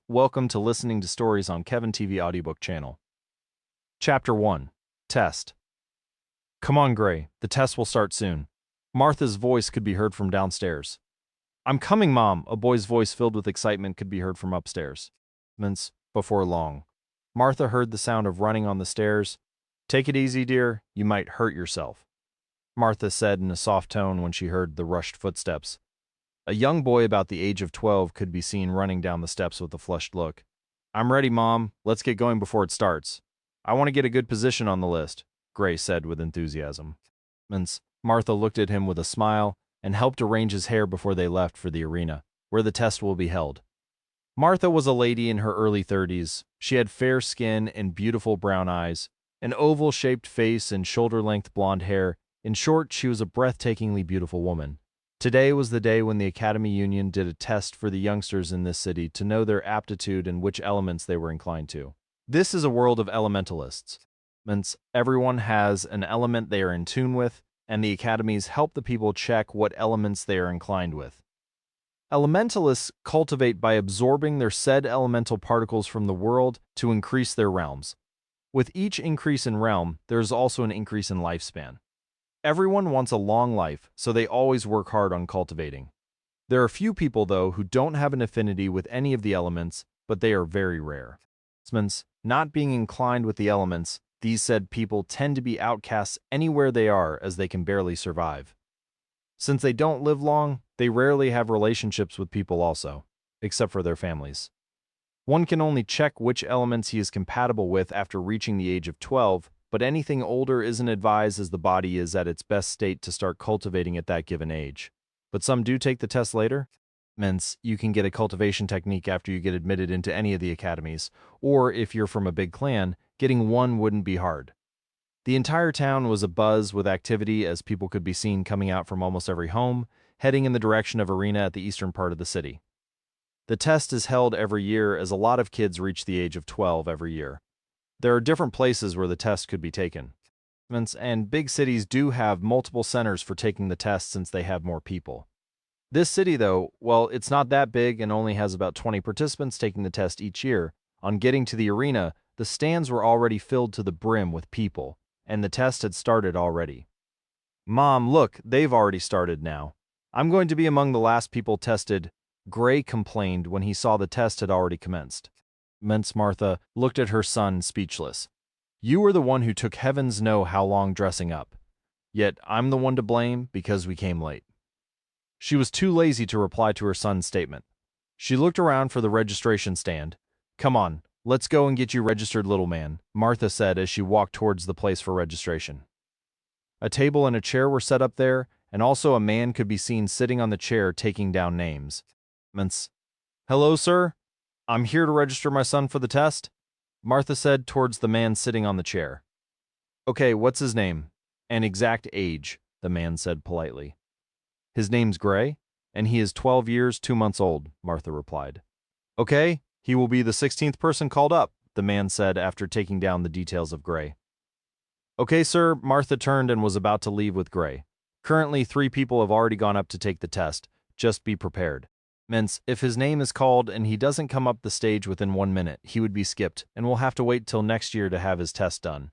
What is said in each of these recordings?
Welcome to listening to stories on Kevin TV Audiobook channel. Chapter 1. Test. Come on, Gray. The test will start soon. Martha's voice could be heard from downstairs. I'm coming, Mom. A boy's voice filled with excitement could be heard from upstairs. Before long. Martha heard the sound of running on the stairs. Take it easy, dear. You might hurt yourself, Martha said in a soft tone when she heard the rushed footsteps. A young boy about the age of 12 could be seen running down the steps with a flushed look. I'm ready, Mom. Let's get going before it starts. I want to get a good position on the list, Gray said with enthusiasm. Martha looked at him with a smile and helped arrange his hair before they left for the arena, where the test will be held. Martha was a lady in her early 30s. She had fair skin and beautiful brown eyes, an oval-shaped face and shoulder-length blonde hair. In short, she was a breathtakingly beautiful woman. Today was the day when the Academy Union did a test for the youngsters in this city to know their aptitude and which elements they were inclined to. This is a world of elementalists. Everyone has an element they are in tune with, and the academies help the people check what elements they are inclined with. Elementalists cultivate by absorbing their said elemental particles from the world to increase their realms. With each increase in realm, there is also an increase in lifespan. Everyone wants a long life, so they always work hard on cultivating. There are few people, though, who don't have an affinity with any of the elements, but they are very rare. Not being inclined with the elements, these said people tend to be outcasts anywhere they are, as they can barely survive. Since they don't live long, they rarely have relationships with people also, except for their families. One can only check which elements he is compatible with after reaching the age of 12, but anything older isn't advised as the body is at its best state to start cultivating at that given age. But some do take the test later. You can get a cultivation technique after you get admitted into any of the academies, or if you're from a big clan, getting one wouldn't be hard. The entire town was abuzz with activity as people could be seen coming out from almost every home, heading in the direction of arena at the eastern part of the city. The test is held every year as a lot of kids reach the age of 12 every year. There are different places where the test could be taken. And big cities do have multiple centers for taking the test since they have more people. This city, though, well, it's not that big and only has about 20 participants taking the test each year. On getting to the arena, the stands were already filled to the brim with people, and the test had started already. Mom, look, they've already started now. I'm going to be among the last people tested, Gray complained when he saw the test had already commenced. Martha looked at her son, speechless. You were the one who took heavens know how long dressing up. Yet I'm the one to blame because we came late. She was too lazy to reply to her son's statement. She looked around for the registration stand. Come on, let's go and get you registered, little man, Martha said as she walked towards the place for registration. A table and a chair were set up there, and also a man could be seen sitting on the chair taking down names. Hello, sir. I'm here to register my son for the test, Martha said towards the man sitting on the chair. Okay, what's his name? And exact age, the man said politely. His name's Gray, and he is 12 years, 2 months old, Martha replied. Okay, he will be the 16th person called up, the man said after taking down the details of Gray. Okay, sir, Martha turned and was about to leave with Gray. Currently, 3 people have already gone up to take the test. Just be prepared. If his name is called and he doesn't come up the stage within 1 minute, he would be skipped, and we'll have to wait till next year to have his test done.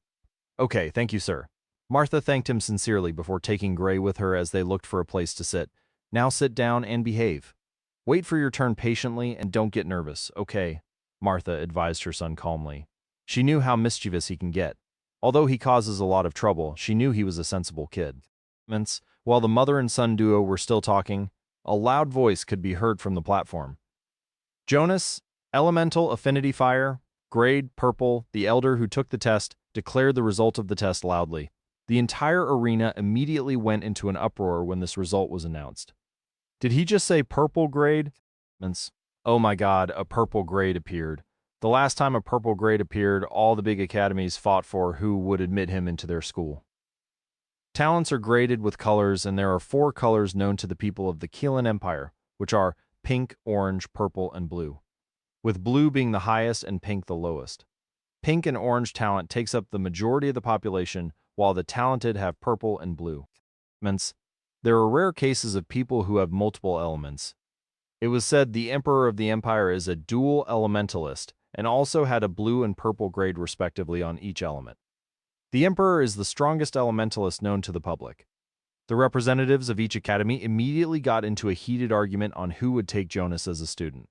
Okay, thank you, sir. Martha thanked him sincerely before taking Gray with her as they looked for a place to sit. Now sit down and behave. Wait for your turn patiently and don't get nervous, okay? Martha advised her son calmly. She knew how mischievous he can get. Although he causes a lot of trouble, she knew he was a sensible kid. While the mother and son duo were still talking, a loud voice could be heard from the platform. Jonas, Elemental Affinity Fire, Grade Purple, the elder who took the test, declared the result of the test loudly. The entire arena immediately went into an uproar when this result was announced. Did he just say purple grade? Oh my God, a purple grade appeared. The last time a purple grade appeared, all the big academies fought for who would admit him into their school. Talents are graded with colors, and there are 4 colors known to the people of the Keelan Empire, which are pink, orange, purple, and blue, with blue being the highest and pink the lowest. Pink and orange talent takes up the majority of the population, while the talented have purple and blue. There are rare cases of people who have multiple elements. It was said the Emperor of the Empire is a dual elementalist and also had a blue and purple grade respectively on each element. The Emperor is the strongest elementalist known to the public. The representatives of each academy immediately got into a heated argument on who would take Jonas as a student.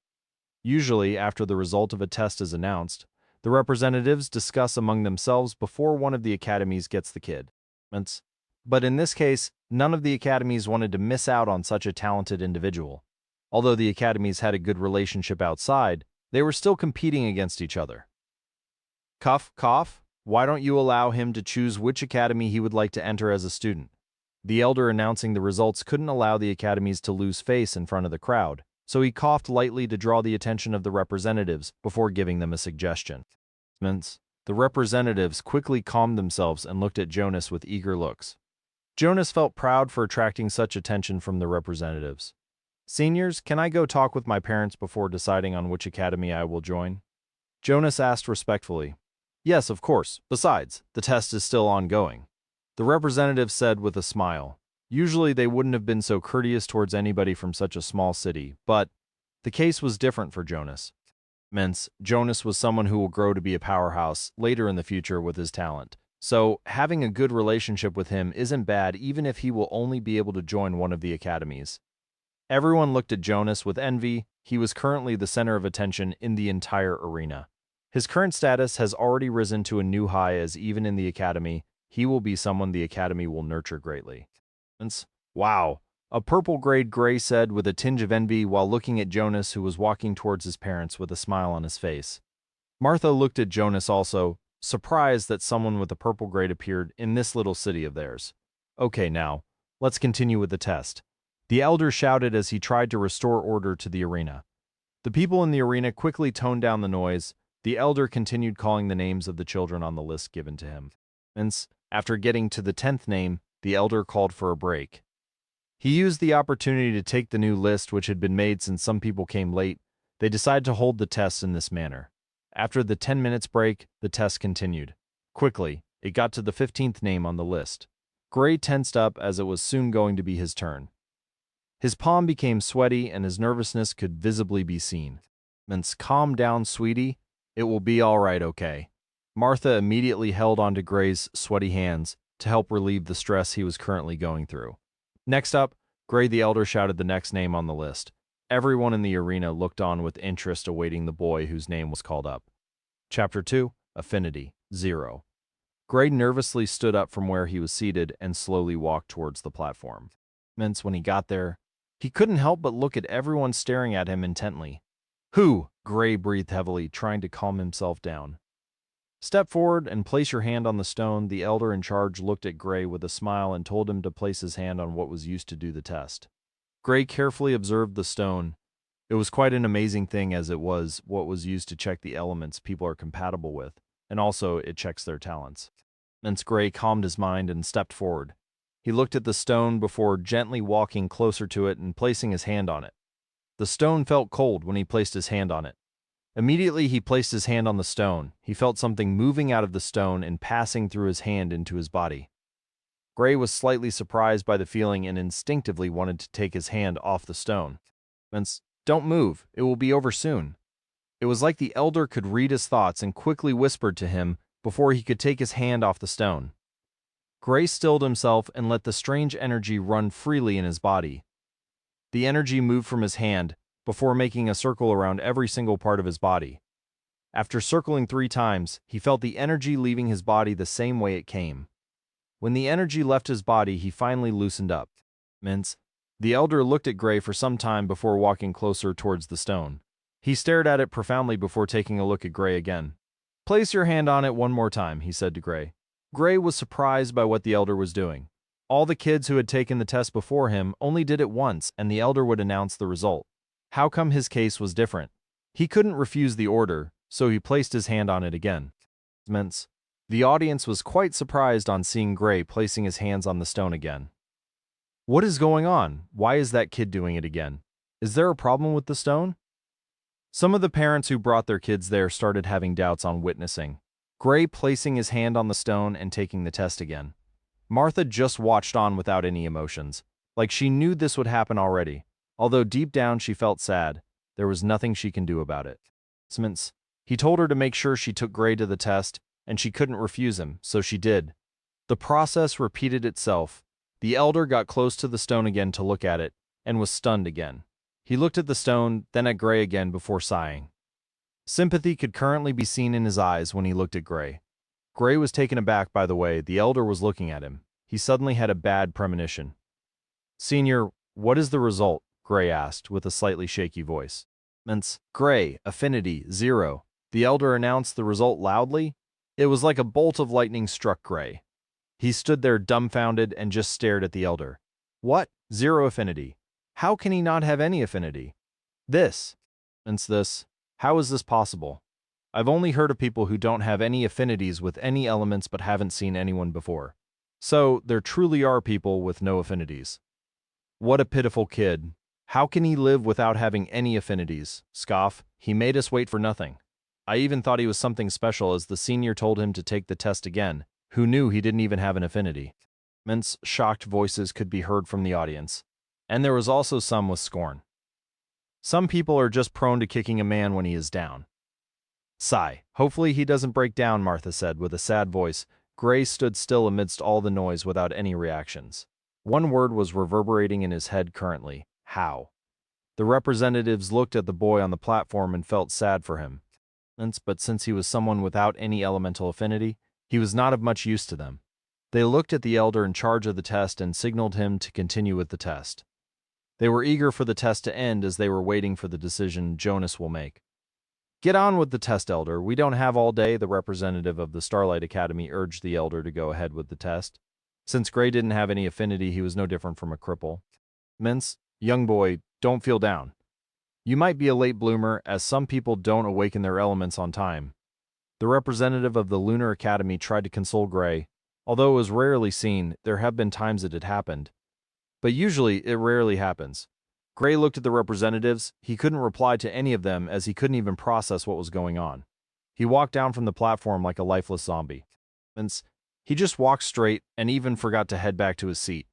Usually, after the result of a test is announced, the representatives discuss among themselves before one of the academies gets the kid. But in this case, none of the academies wanted to miss out on such a talented individual. Although the academies had a good relationship outside, they were still competing against each other. Cough, cough, why don't you allow him to choose which academy he would like to enter as a student? The elder announcing the results couldn't allow the academies to lose face in front of the crowd, so he coughed lightly to draw the attention of the representatives before giving them a suggestion. The representatives quickly calmed themselves and looked at Jonas with eager looks. Jonas felt proud for attracting such attention from the representatives. Seniors, can I go talk with my parents before deciding on which academy I will join? Jonas asked respectfully. Yes, of course. Besides, the test is still ongoing. The representative said with a smile. Usually they wouldn't have been so courteous towards anybody from such a small city, but the case was different for Jonas. Jonas was someone who will grow to be a powerhouse later in the future with his talent. So, having a good relationship with him isn't bad even if he will only be able to join one of the academies. Everyone looked at Jonas with envy. He was currently the center of attention in the entire arena. His current status has already risen to a new high as even in the academy, he will be someone the academy will nurture greatly. Wow, a purple grade Gray said with a tinge of envy while looking at Jonas who was walking towards his parents with a smile on his face. Martha looked at Jonas also, surprised that someone with a purple grade appeared in this little city of theirs. Okay now, let's continue with the test. The elder shouted as he tried to restore order to the arena. The people in the arena quickly toned down the noise. The elder continued calling the names of the children on the list given to him. After getting to the 10th name, the elder called for a break. He used the opportunity to take the new list which had been made since some people came late. They decided to hold the test in this manner. After the 10 minutes break, the test continued. Quickly, it got to the 15th name on the list. Gray tensed up as it was soon going to be his turn. His palm became sweaty and his nervousness could visibly be seen. Calm down, sweetie. It will be all right, okay? Martha immediately held onto Gray's sweaty hands to help relieve the stress he was currently going through. Next up, Gray the Elder shouted the next name on the list. Everyone in the arena looked on with interest awaiting the boy whose name was called up. Chapter 2, Affinity, 0. Gray nervously stood up from where he was seated and slowly walked towards the platform. When he got there, he couldn't help but look at everyone staring at him intently. Huuu, Gray breathed heavily, trying to calm himself down. Step forward and place your hand on the stone. The elder in charge looked at Gray with a smile and told him to place his hand on what was used to do the test. Gray carefully observed the stone. It was quite an amazing thing as it was what was used to check the elements people are compatible with, and also it checks their talents. Thence Gray calmed his mind and stepped forward. He looked at the stone before gently walking closer to it and placing his hand on it. The stone felt cold when he placed his hand on it. Immediately he placed his hand on the stone. He felt something moving out of the stone and passing through his hand into his body. Gray was slightly surprised by the feeling and instinctively wanted to take his hand off the stone. Don't move, it will be over soon. It was like the elder could read his thoughts and quickly whispered to him before he could take his hand off the stone. Gray stilled himself and let the strange energy run freely in his body. The energy moved from his hand before making a circle around every single part of his body. After circling 3 times, he felt the energy leaving his body the same way it came. When the energy left his body, he finally loosened up. The elder looked at Gray for some time before walking closer towards the stone. He stared at it profoundly before taking a look at Gray again. Place your hand on it one more time, he said to Gray. Gray was surprised by what the elder was doing. All the kids who had taken the test before him only did it once, and the elder would announce the result. How come his case was different? He couldn't refuse the order, so he placed his hand on it again. The audience was quite surprised on seeing Gray placing his hands on the stone again. What is going on? Why is that kid doing it again? Is there a problem with the stone? Some of the parents who brought their kids there started having doubts on witnessing Gray placing his hand on the stone and taking the test again. Martha just watched on without any emotions, like she knew this would happen already. Although deep down she felt sad, there was nothing she can do about it. He told her to make sure she took Gray to the test, and she couldn't refuse him, so she did. The process repeated itself. The elder got close to the stone again to look at it, and was stunned again. He looked at the stone, then at Gray again before sighing. Sympathy could currently be seen in his eyes when he looked at Gray. Gray was taken aback by the way the elder was looking at him. He suddenly had a bad premonition. "Senior, what is the result?" Gray asked, with a slightly shaky voice. "Gray, Affinity, 0. The elder announced the result loudly. It was like a bolt of lightning struck Gray. He stood there dumbfounded and just stared at the elder. "What? 0 affinity? How can he not have any affinity? This. How is this possible? I've only heard of people who don't have any affinities with any elements but haven't seen anyone before. So, there truly are people with no affinities. What a pitiful kid. How can he live without having any affinities? Scoff, he made us wait for nothing. I even thought he was something special as the senior told him to take the test again. Who knew he didn't even have an affinity?" Shocked voices could be heard from the audience, and there was also some with scorn. "Some people are just prone to kicking a man when he is down." "Sigh. Hopefully he doesn't break down," Martha said with a sad voice. Gray stood still amidst all the noise without any reactions. One word was reverberating in his head currently: how. The representatives looked at the boy on the platform and felt sad for him. But since he was someone without any elemental affinity, he was not of much use to them. They looked at the elder in charge of the test and signaled him to continue with the test. They were eager for the test to end as they were waiting for the decision Jonas will make. "Get on with the test, Elder. We don't have all day," the representative of the Starlight Academy urged the elder to go ahead with the test. Since Gray didn't have any affinity, he was no different from a cripple. "Young boy, don't feel down. You might be a late bloomer, as some people don't awaken their elements on time." The representative of the Lunar Academy tried to console Gray. Although it was rarely seen, there have been times it had happened. But usually, it rarely happens. Gray looked at the representatives. He couldn't reply to any of them as he couldn't even process what was going on. He walked down from the platform like a lifeless zombie. He just walked straight and even forgot to head back to his seat.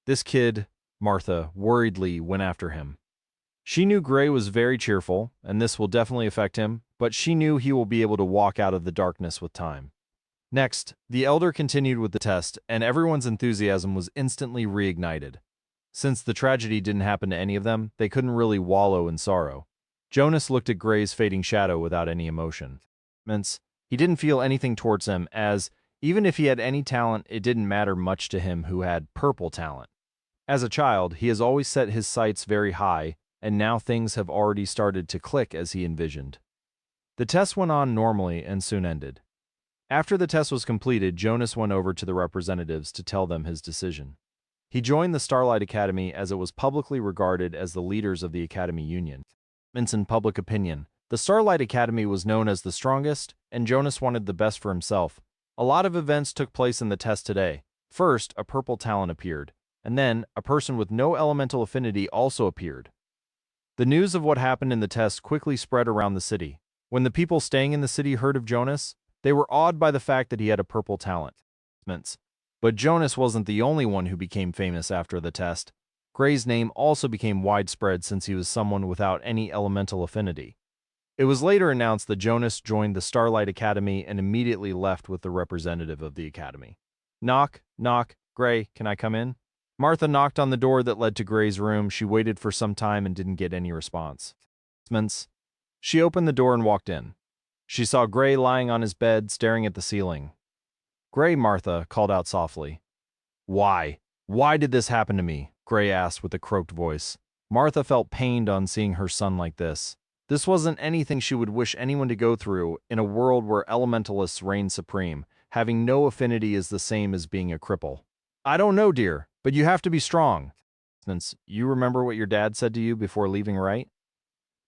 This kid, Martha, worriedly went after him. She knew Gray was very cheerful, and this will definitely affect him, but she knew he will be able to walk out of the darkness with time. Next, the elder continued with the test, and everyone's enthusiasm was instantly reignited. Since the tragedy didn't happen to any of them, they couldn't really wallow in sorrow. Jonas looked at Gray's fading shadow without any emotion. He didn't feel anything towards him, as, even if he had any talent, it didn't matter much to him who had purple talent. As a child, he has always set his sights very high, and now things have already started to click as he envisioned. The test went on normally and soon ended. After the test was completed, Jonas went over to the representatives to tell them his decision. He joined the Starlight Academy as it was publicly regarded as the leaders of the Academy Union. In public opinion, the Starlight Academy was known as the strongest, and Jonas wanted the best for himself. A lot of events took place in the test today. First, a purple talent appeared, and then a person with no elemental affinity also appeared. The news of what happened in the test quickly spread around the city. When the people staying in the city heard of Jonas, they were awed by the fact that he had a purple talent. But Jonas wasn't the only one who became famous after the test. Gray's name also became widespread since he was someone without any elemental affinity. It was later announced that Jonas joined the Starlight Academy and immediately left with the representative of the academy. "Knock, knock. Gray, can I come in?" Martha knocked on the door that led to Gray's room. She waited for some time and didn't get any response. She opened the door and walked in. She saw Gray lying on his bed, staring at the ceiling. "Gray," Martha called out softly. "Why? Why did this happen to me?" Gray asked with a croaked voice. Martha felt pained on seeing her son like this. This wasn't anything she would wish anyone to go through in a world where elementalists reign supreme. Having no affinity is the same as being a cripple. "I don't know, dear, but you have to be strong." "You remember what your dad said to you before leaving, right?"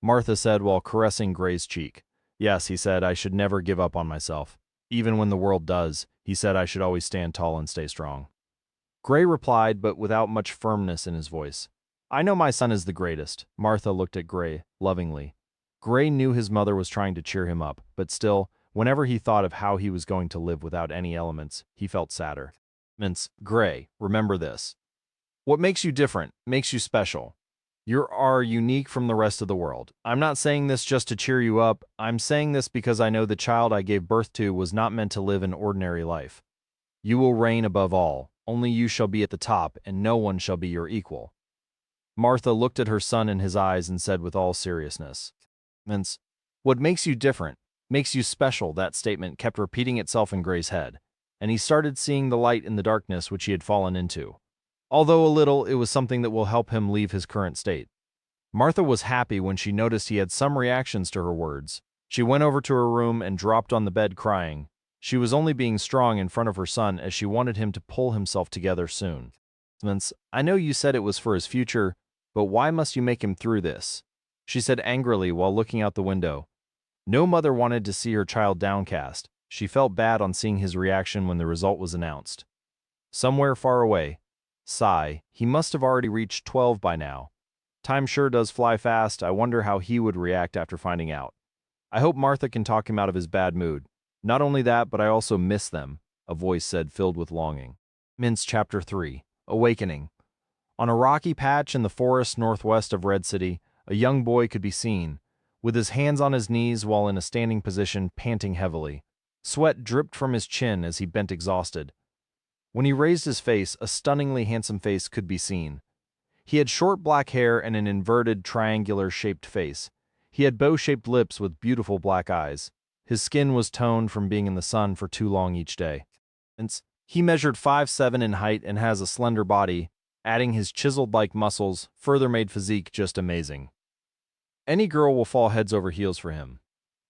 Martha said while caressing Gray's cheek. "Yes," he said, "I should never give up on myself. Even when the world does, he said I should always stand tall and stay strong." Gray replied, but without much firmness in his voice. "I know my son is the greatest." Martha looked at Gray lovingly. Gray knew his mother was trying to cheer him up, but still, whenever he thought of how he was going to live without any elements, he felt sadder. "Gray, remember this. What makes you different, makes you special. You are unique from the rest of the world. I'm not saying this just to cheer you up. I'm saying this because I know the child I gave birth to was not meant to live an ordinary life. You will reign above all. Only you shall be at the top, and no one shall be your equal." Martha looked at her son in his eyes and said with all seriousness, "Vince, what makes you different, makes you special." That statement kept repeating itself in Gray's head, and he started seeing the light in the darkness which he had fallen into. Although a little, it was something that will help him leave his current state. Martha was happy when she noticed he had some reactions to her words. She went over to her room and dropped on the bed crying. She was only being strong in front of her son as she wanted him to pull himself together soon. "Vince, I know you said it was for his future, but why must you make him through this?" she said angrily while looking out the window. No mother wanted to see her child downcast. She felt bad on seeing his reaction when the result was announced. Somewhere far away, sigh, he must have already reached 12 by now. Time sure does fly fast. I wonder how he would react after finding out. I hope Martha can talk him out of his bad mood. Not only that, but I also miss them, a voice said, filled with longing. Mince Chapter 3. Awakening. On a rocky patch in the forest northwest of Red City, a young boy could be seen, with his hands on his knees while in a standing position, panting heavily. Sweat dripped from his chin as he bent exhausted. When he raised his face, a stunningly handsome face could be seen. He had short black hair and an inverted, triangular-shaped face. He had bow-shaped lips with beautiful black eyes. His skin was toned from being in the sun for too long each day. He measured 5'7" in height and has a slender body, adding his chiseled-like muscles, further made physique just amazing. Any girl will fall heads over heels for him.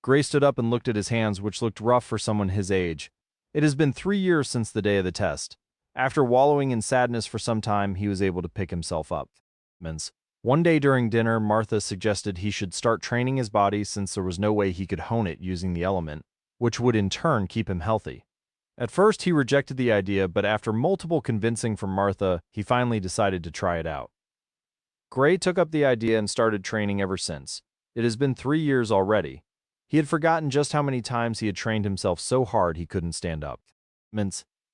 Gray stood up and looked at his hands, which looked rough for someone his age. It has been 3 years since the day of the test. After wallowing in sadness for some time, he was able to pick himself up. One day during dinner, Martha suggested he should start training his body since there was no way he could hone it using the element, which would in turn keep him healthy. At first, he rejected the idea, but after multiple convincing from Martha, he finally decided to try it out. Gray took up the idea and started training ever since. It has been 3 years already. He had forgotten just how many times he had trained himself so hard he couldn't stand up.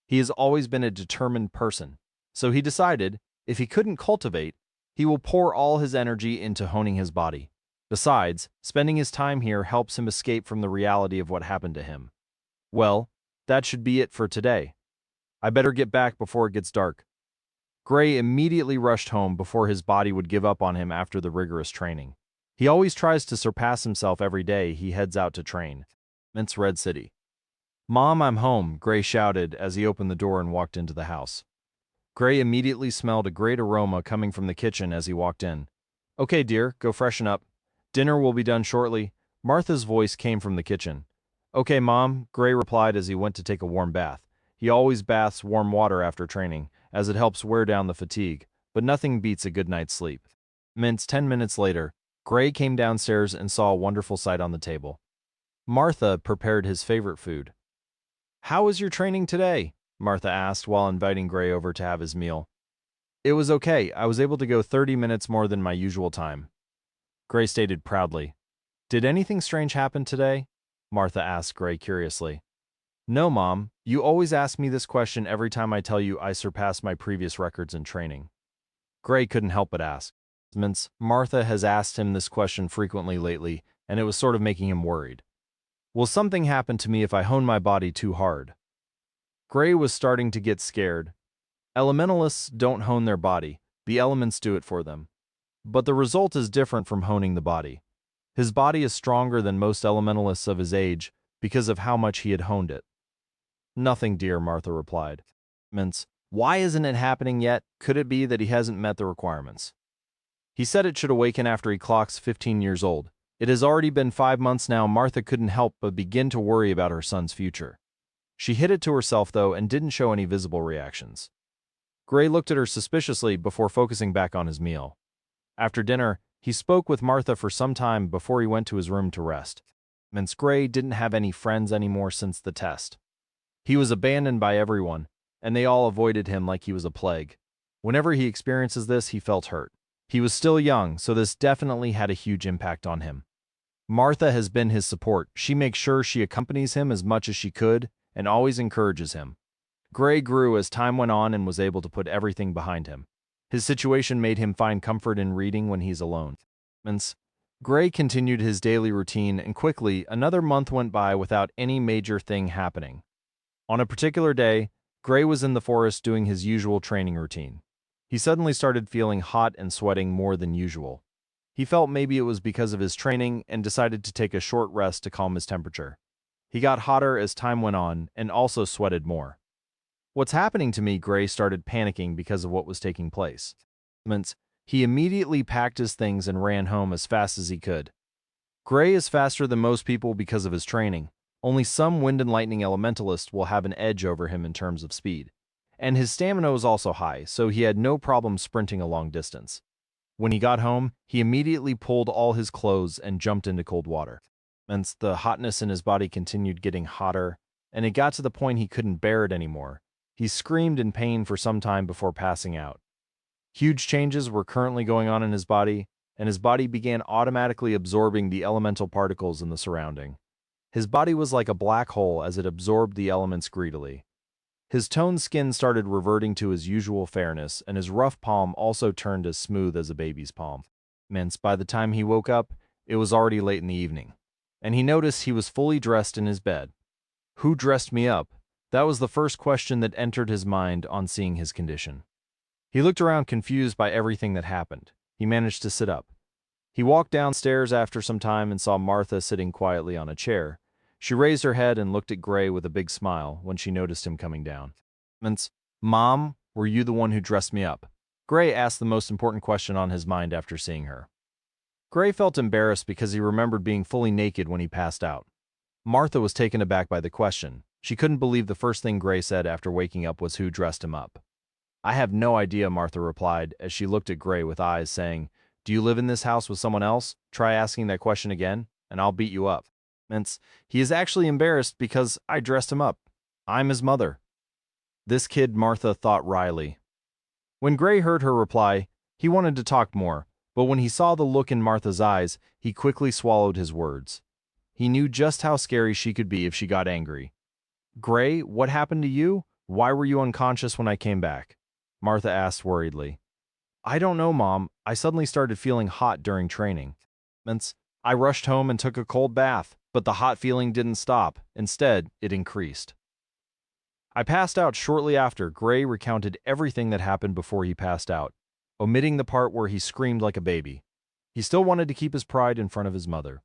He has always been a determined person, so he decided, if he couldn't cultivate, he will pour all his energy into honing his body. Besides, spending his time here helps him escape from the reality of what happened to him. Well, that should be it for today. I better get back before it gets dark. Gray immediately rushed home before his body would give up on him after the rigorous training. He always tries to surpass himself every day he heads out to train. Red City. "Mom, I'm home," Gray shouted as he opened the door and walked into the house. Gray immediately smelled a great aroma coming from the kitchen as he walked in. "Okay, dear, go freshen up. Dinner will be done shortly." Martha's voice came from the kitchen. "Okay, Mom," Gray replied as he went to take a warm bath. He always baths warm water after training, as it helps wear down the fatigue, but nothing beats a good night's sleep. 10 minutes later, Gray came downstairs and saw a wonderful sight on the table. Martha prepared his favorite food. "How was your training today?" Martha asked while inviting Gray over to have his meal. "It was okay. I was able to go 30 minutes more than my usual time," Gray stated proudly. "Did anything strange happen today?" Martha asked Gray curiously. "No, Mom. You always ask me this question every time I tell you I surpassed my previous records in training." Gray couldn't help but ask. Martha has asked him this question frequently lately, and it was sort of making him worried. Will something happen to me if I hone my body too hard? Gray was starting to get scared. Elementalists don't hone their body, the elements do it for them. But the result is different from honing the body. His body is stronger than most elementalists of his age because of how much he had honed it. "Nothing, dear," Martha replied. Why isn't it happening yet? Could it be that he hasn't met the requirements? He said it should awaken after he clocks 15 years old. It has already been 5 months now. Martha couldn't help but begin to worry about her son's future. She hid it to herself, though, and didn't show any visible reactions. Gray looked at her suspiciously before focusing back on his meal. After dinner, he spoke with Martha for some time before he went to his room to rest. Gray didn't have any friends anymore since the test. He was abandoned by everyone, and they all avoided him like he was a plague. Whenever he experiences this, he felt hurt. He was still young, so this definitely had a huge impact on him. Martha has been his support. She makes sure she accompanies him as much as she could and always encourages him. Gray grew as time went on and was able to put everything behind him. His situation made him find comfort in reading when he's alone. Gray continued his daily routine, and quickly, another month went by without any major thing happening. On a particular day, Gray was in the forest doing his usual training routine. He suddenly started feeling hot and sweating more than usual. He felt maybe it was because of his training and decided to take a short rest to calm his temperature. He got hotter as time went on and also sweated more. "What's happening to me?" Gray started panicking because of what was taking place. He immediately packed his things and ran home as fast as he could. Gray is faster than most people because of his training. Only some wind and lightning elementalists will have an edge over him in terms of speed. And his stamina was also high, so he had no problem sprinting a long distance. When he got home, he immediately pulled all his clothes and jumped into cold water. The hotness in his body continued getting hotter, and it got to the point he couldn't bear it anymore. He screamed in pain for some time before passing out. Huge changes were currently going on in his body, and his body began automatically absorbing the elemental particles in the surrounding. His body was like a black hole as it absorbed the elements greedily. His toned skin started reverting to his usual fairness, and his rough palm also turned as smooth as a baby's palm. By the time he woke up, it was already late in the evening, and he noticed he was fully dressed in his bed. Who dressed me up? That was the first question that entered his mind on seeing his condition. He looked around confused by everything that happened. He managed to sit up. He walked downstairs after some time and saw Martha sitting quietly on a chair. She raised her head and looked at Gray with a big smile when she noticed him coming down. "Mom, were you the one who dressed me up?" Gray asked the most important question on his mind after seeing her. Gray felt embarrassed because he remembered being fully naked when he passed out. Martha was taken aback by the question. She couldn't believe the first thing Gray said after waking up was who dressed him up. "I have no idea," Martha replied as she looked at Gray with eyes saying, "Do you live in this house with someone else? Try asking that question again, and I'll beat you up." He is actually embarrassed because I dressed him up. I'm his mother. This kid, Martha thought wryly. When Gray heard her reply, he wanted to talk more, but when he saw the look in Martha's eyes, he quickly swallowed his words. He knew just how scary she could be if she got angry. "Gray, what happened to you? Why were you unconscious when I came back?" Martha asked worriedly. "I don't know, Mom. I suddenly started feeling hot during training. I rushed home and took a cold bath, but the hot feeling didn't stop. Instead, it increased. I passed out shortly after." Gray recounted everything that happened before he passed out, omitting the part where he screamed like a baby. He still wanted to keep his pride in front of his mother.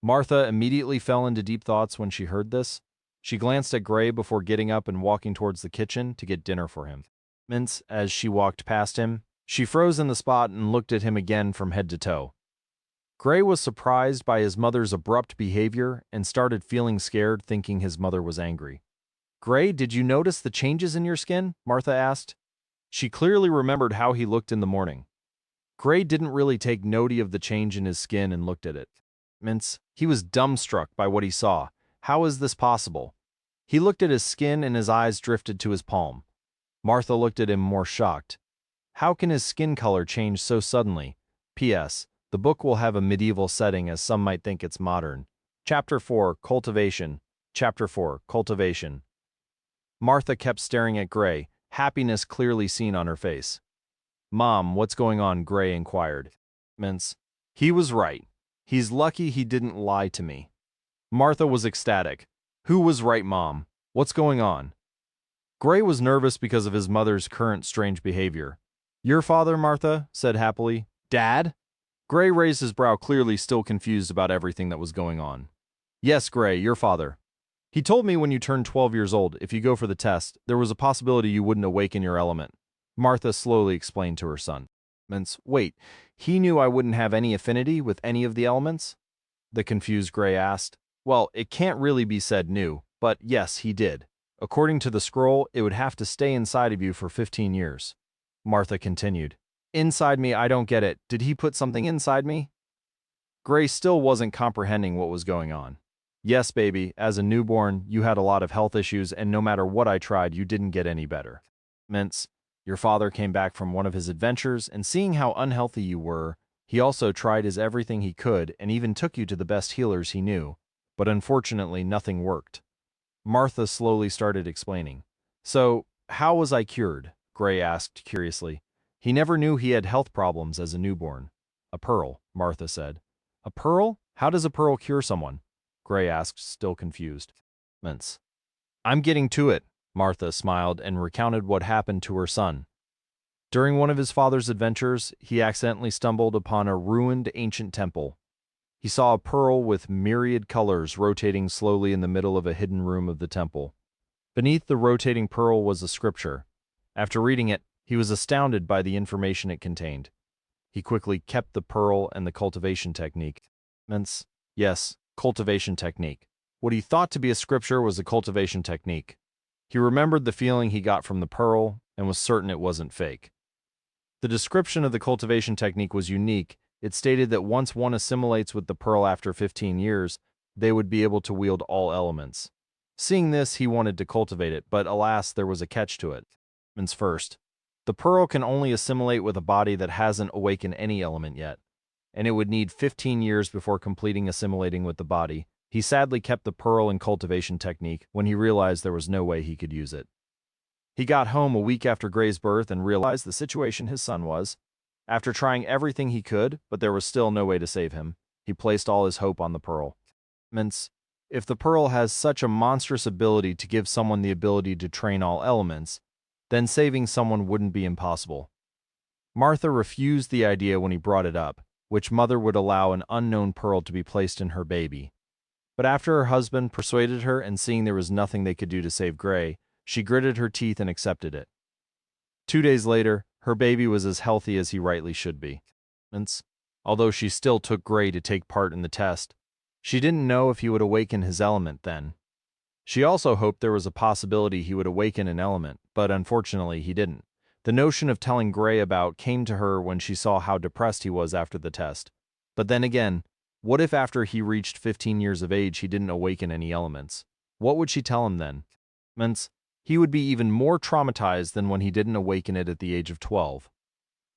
Martha immediately fell into deep thoughts when she heard this. She glanced at Gray before getting up and walking towards the kitchen to get dinner for him. As she walked past him, she froze in the spot and looked at him again from head to toe. Gray was surprised by his mother's abrupt behavior and started feeling scared, thinking his mother was angry. "Gray, did you notice the changes in your skin?" Martha asked. She clearly remembered how he looked in the morning. Gray didn't really take note of the change in his skin and looked at it. He was dumbstruck by what he saw. How is this possible? He looked at his skin and his eyes drifted to his palm. Martha looked at him more shocked. How can his skin color change so suddenly? P.S. The book will have a medieval setting as some might think it's modern. Chapter 4, Cultivation. Chapter 4, Cultivation. Martha kept staring at Gray, happiness clearly seen on her face. "Mom, what's going on?" Gray inquired. He was right. He's lucky he didn't lie to me." Martha was ecstatic. "Who was right, Mom? What's going on?" Gray was nervous because of his mother's current strange behavior. "Your father," Martha said happily. "Dad?" Gray raised his brow, clearly still confused about everything that was going on. "Yes, Gray, your father. He told me when you turned 12 years old, if you go for the test, there was a possibility you wouldn't awaken your element." Martha slowly explained to her son. "Wait, he knew I wouldn't have any affinity with any of the elements?" the confused Gray asked. "Well, it can't really be said knew, but yes, he did. According to the scroll, it would have to stay inside of you for 15 years. Martha continued. "Inside me, I don't get it. Did he put something inside me?" Gray still wasn't comprehending what was going on. "Yes, baby, as a newborn, you had a lot of health issues, and no matter what I tried, you didn't get any better. Your father came back from one of his adventures, and seeing how unhealthy you were, he also tried his everything he could and even took you to the best healers he knew, but unfortunately nothing worked." Martha slowly started explaining. "So, how was I cured?" Gray asked curiously. He never knew he had health problems as a newborn. A pearl, Martha said. A pearl? How does a pearl cure someone? Gray asked, still confused. I'm getting to it, Martha smiled and recounted what happened to her son. During one of his father's adventures, he accidentally stumbled upon a ruined ancient temple. He saw a pearl with myriad colors rotating slowly in the middle of a hidden room of the temple. Beneath the rotating pearl was a scripture. After reading it, he was astounded by the information it contained. He quickly kept the pearl and the cultivation technique. Yes, cultivation technique. What he thought to be a scripture was a cultivation technique. He remembered the feeling he got from the pearl and was certain it wasn't fake. The description of the cultivation technique was unique. It stated that once one assimilates with the pearl after 15 years, they would be able to wield all elements. Seeing this, he wanted to cultivate it, but alas, there was a catch to it. First, the pearl can only assimilate with a body that hasn't awakened any element yet, and it would need 15 years before completing assimilating with the body. He sadly kept the pearl and cultivation technique when he realized there was no way he could use it. He got home a week after Gray's birth and realized the situation his son was. After trying everything he could, but there was still no way to save him, he placed all his hope on the pearl. If the pearl has such a monstrous ability to give someone the ability to train all elements, then saving someone wouldn't be impossible. Martha refused the idea when he brought it up, which mother would allow an unknown pearl to be placed in her baby. But after her husband persuaded her and seeing there was nothing they could do to save Gray, she gritted her teeth and accepted it. 2 days later, her baby was as healthy as he rightly should be. Although she still took Gray to take part in the test, she didn't know if he would awaken his element then. She also hoped there was a possibility he would awaken an element, but unfortunately he didn't. The notion of telling Gray about came to her when she saw how depressed he was after the test. But then again, what if after he reached 15 years of age he didn't awaken any elements? What would she tell him then? He would be even more traumatized than when he didn't awaken it at the age of 12.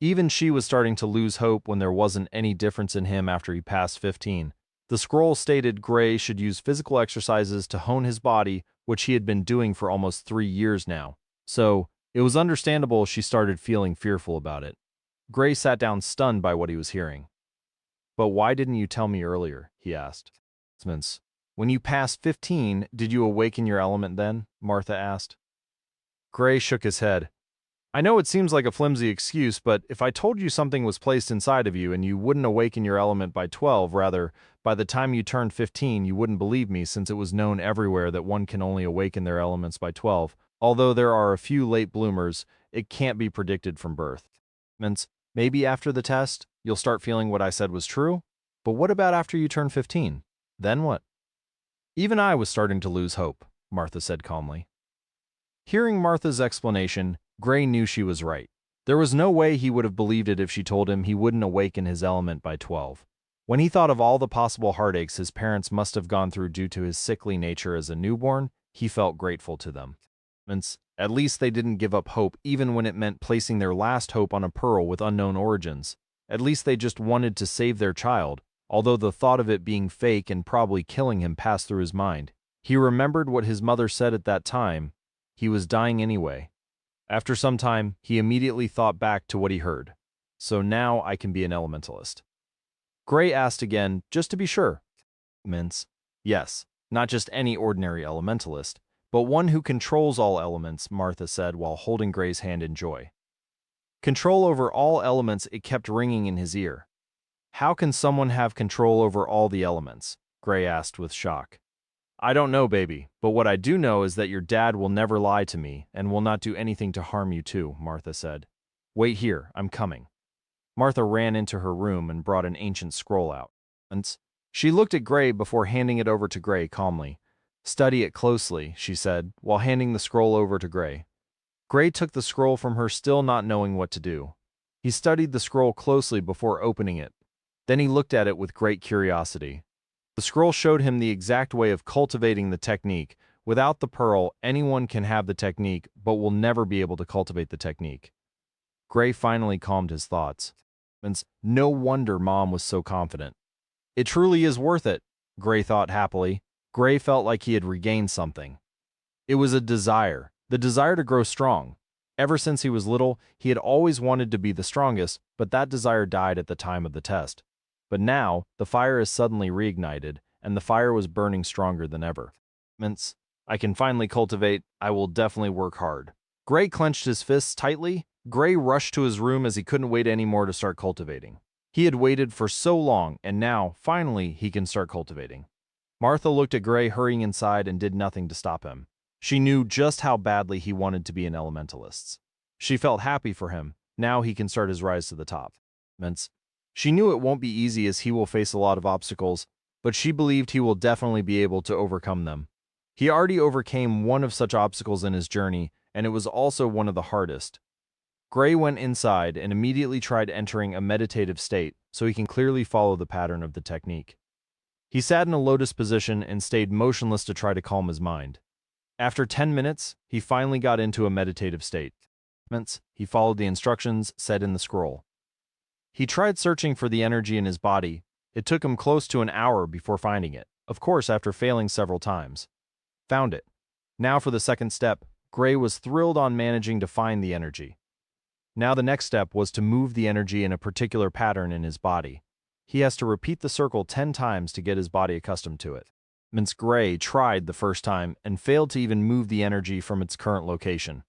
Even she was starting to lose hope when there wasn't any difference in him after he passed 15. The scroll stated Gray should use physical exercises to hone his body, which he had been doing for almost 3 years now. So, it was understandable she started feeling fearful about it. Gray sat down stunned by what he was hearing. But why didn't you tell me earlier? He asked. When you passed 15, did you awaken your element then? Martha asked. Gray shook his head. I know it seems like a flimsy excuse, but if I told you something was placed inside of you and you wouldn't awaken your element by 12, rather, by the time you turned 15, you wouldn't believe me since it was known everywhere that one can only awaken their elements by 12. Although there are a few late bloomers, it can't be predicted from birth. Maybe after the test, you'll start feeling what I said was true? But what about after you turn 15? Then what? Even I was starting to lose hope, Martha said calmly. Hearing Martha's explanation, Gray knew she was right. There was no way he would have believed it if she told him he wouldn't awaken his element by 12. When he thought of all the possible heartaches his parents must have gone through due to his sickly nature as a newborn, he felt grateful to them. At least they didn't give up hope even when it meant placing their last hope on a pearl with unknown origins. At least they just wanted to save their child, although the thought of it being fake and probably killing him passed through his mind. He remembered what his mother said at that time. He was dying anyway. After some time, he immediately thought back to what he heard. So now I can be an elementalist. Gray asked again, just to be sure. Yes, not just any ordinary elementalist, but one who controls all elements, Martha said while holding Gray's hand in joy. Control over all elements, it kept ringing in his ear. How can someone have control over all the elements? Gray asked with shock. I don't know, baby, but what I do know is that your dad will never lie to me and will not do anything to harm you too, Martha said. Wait here, I'm coming. Martha ran into her room and brought an ancient scroll out. She looked at Gray before handing it over to Gray calmly. Study it closely, she said, while handing the scroll over to Gray. Gray took the scroll from her, still not knowing what to do. He studied the scroll closely before opening it. Then he looked at it with great curiosity. The scroll showed him the exact way of cultivating the technique. Without the pearl, anyone can have the technique, but will never be able to cultivate the technique. Gray finally calmed his thoughts. No wonder Mom was so confident. It truly is worth it, Gray thought happily. Gray felt like he had regained something. It was a desire, the desire to grow strong. Ever since he was little, he had always wanted to be the strongest, but that desire died at the time of the test. But now, the fire is suddenly reignited, and the fire was burning stronger than ever. I can finally cultivate. I will definitely work hard. Gray clenched his fists tightly. Gray rushed to his room as he couldn't wait anymore to start cultivating. He had waited for so long, and now, finally, he can start cultivating. Martha looked at Gray hurrying inside and did nothing to stop him. She knew just how badly he wanted to be an elementalist. She felt happy for him. Now he can start his rise to the top. She knew it won't be easy as he will face a lot of obstacles, but she believed he will definitely be able to overcome them. He already overcame one of such obstacles in his journey, and it was also one of the hardest. Gray went inside and immediately tried entering a meditative state so he can clearly follow the pattern of the technique. He sat in a lotus position and stayed motionless to try to calm his mind. After 10 minutes, he finally got into a meditative state. He followed the instructions said in the scroll. He tried searching for the energy in his body. It took him close to an hour before finding it, of course after failing several times. Found it. Now for the second step, Gray was thrilled on managing to find the energy. Now the next step was to move the energy in a particular pattern in his body. He has to repeat the circle 10 times to get his body accustomed to it. Gray tried the first time and failed to even move the energy from its current location.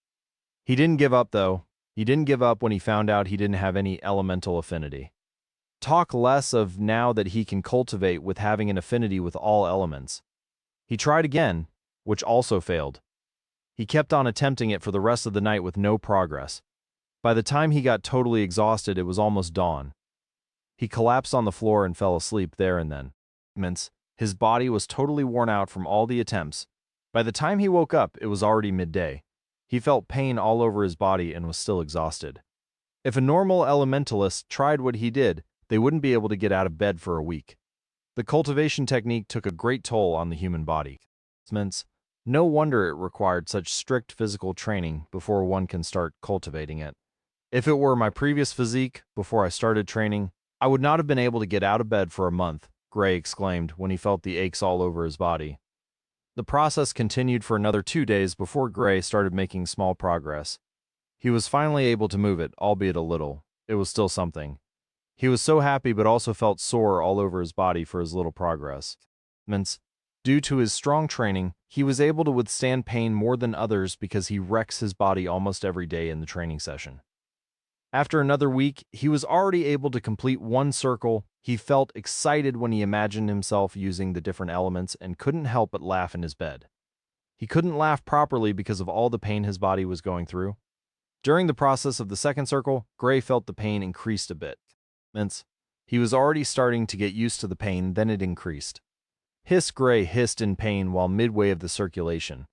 He didn't give up though. He didn't give up when he found out he didn't have any elemental affinity. Talk less of now that he can cultivate with having an affinity with all elements. He tried again, which also failed. He kept on attempting it for the rest of the night with no progress. By the time he got totally exhausted, it was almost dawn. He collapsed on the floor and fell asleep there and then. His body was totally worn out from all the attempts. By the time he woke up, it was already midday. He felt pain all over his body and was still exhausted. If a normal elementalist tried what he did, they wouldn't be able to get out of bed for a week. The cultivation technique took a great toll on the human body. No wonder it required such strict physical training before one can start cultivating it. If it were my previous physique before I started training, I would not have been able to get out of bed for a month, Gray exclaimed when he felt the aches all over his body. The process continued for another 2 days before Gray started making small progress. He was finally able to move it, albeit a little. It was still something. He was so happy but also felt sore all over his body for his little progress. Due to his strong training, he was able to withstand pain more than others because he wrecks his body almost every day in the training session. After another week, he was already able to complete one circle. He felt excited when he imagined himself using the different elements and couldn't help but laugh in his bed. He couldn't laugh properly because of all the pain his body was going through. During the process of the second circle, Gray felt the pain increased a bit. He was already starting to get used to the pain, then it increased. Gray hissed in pain while midway of the circulation.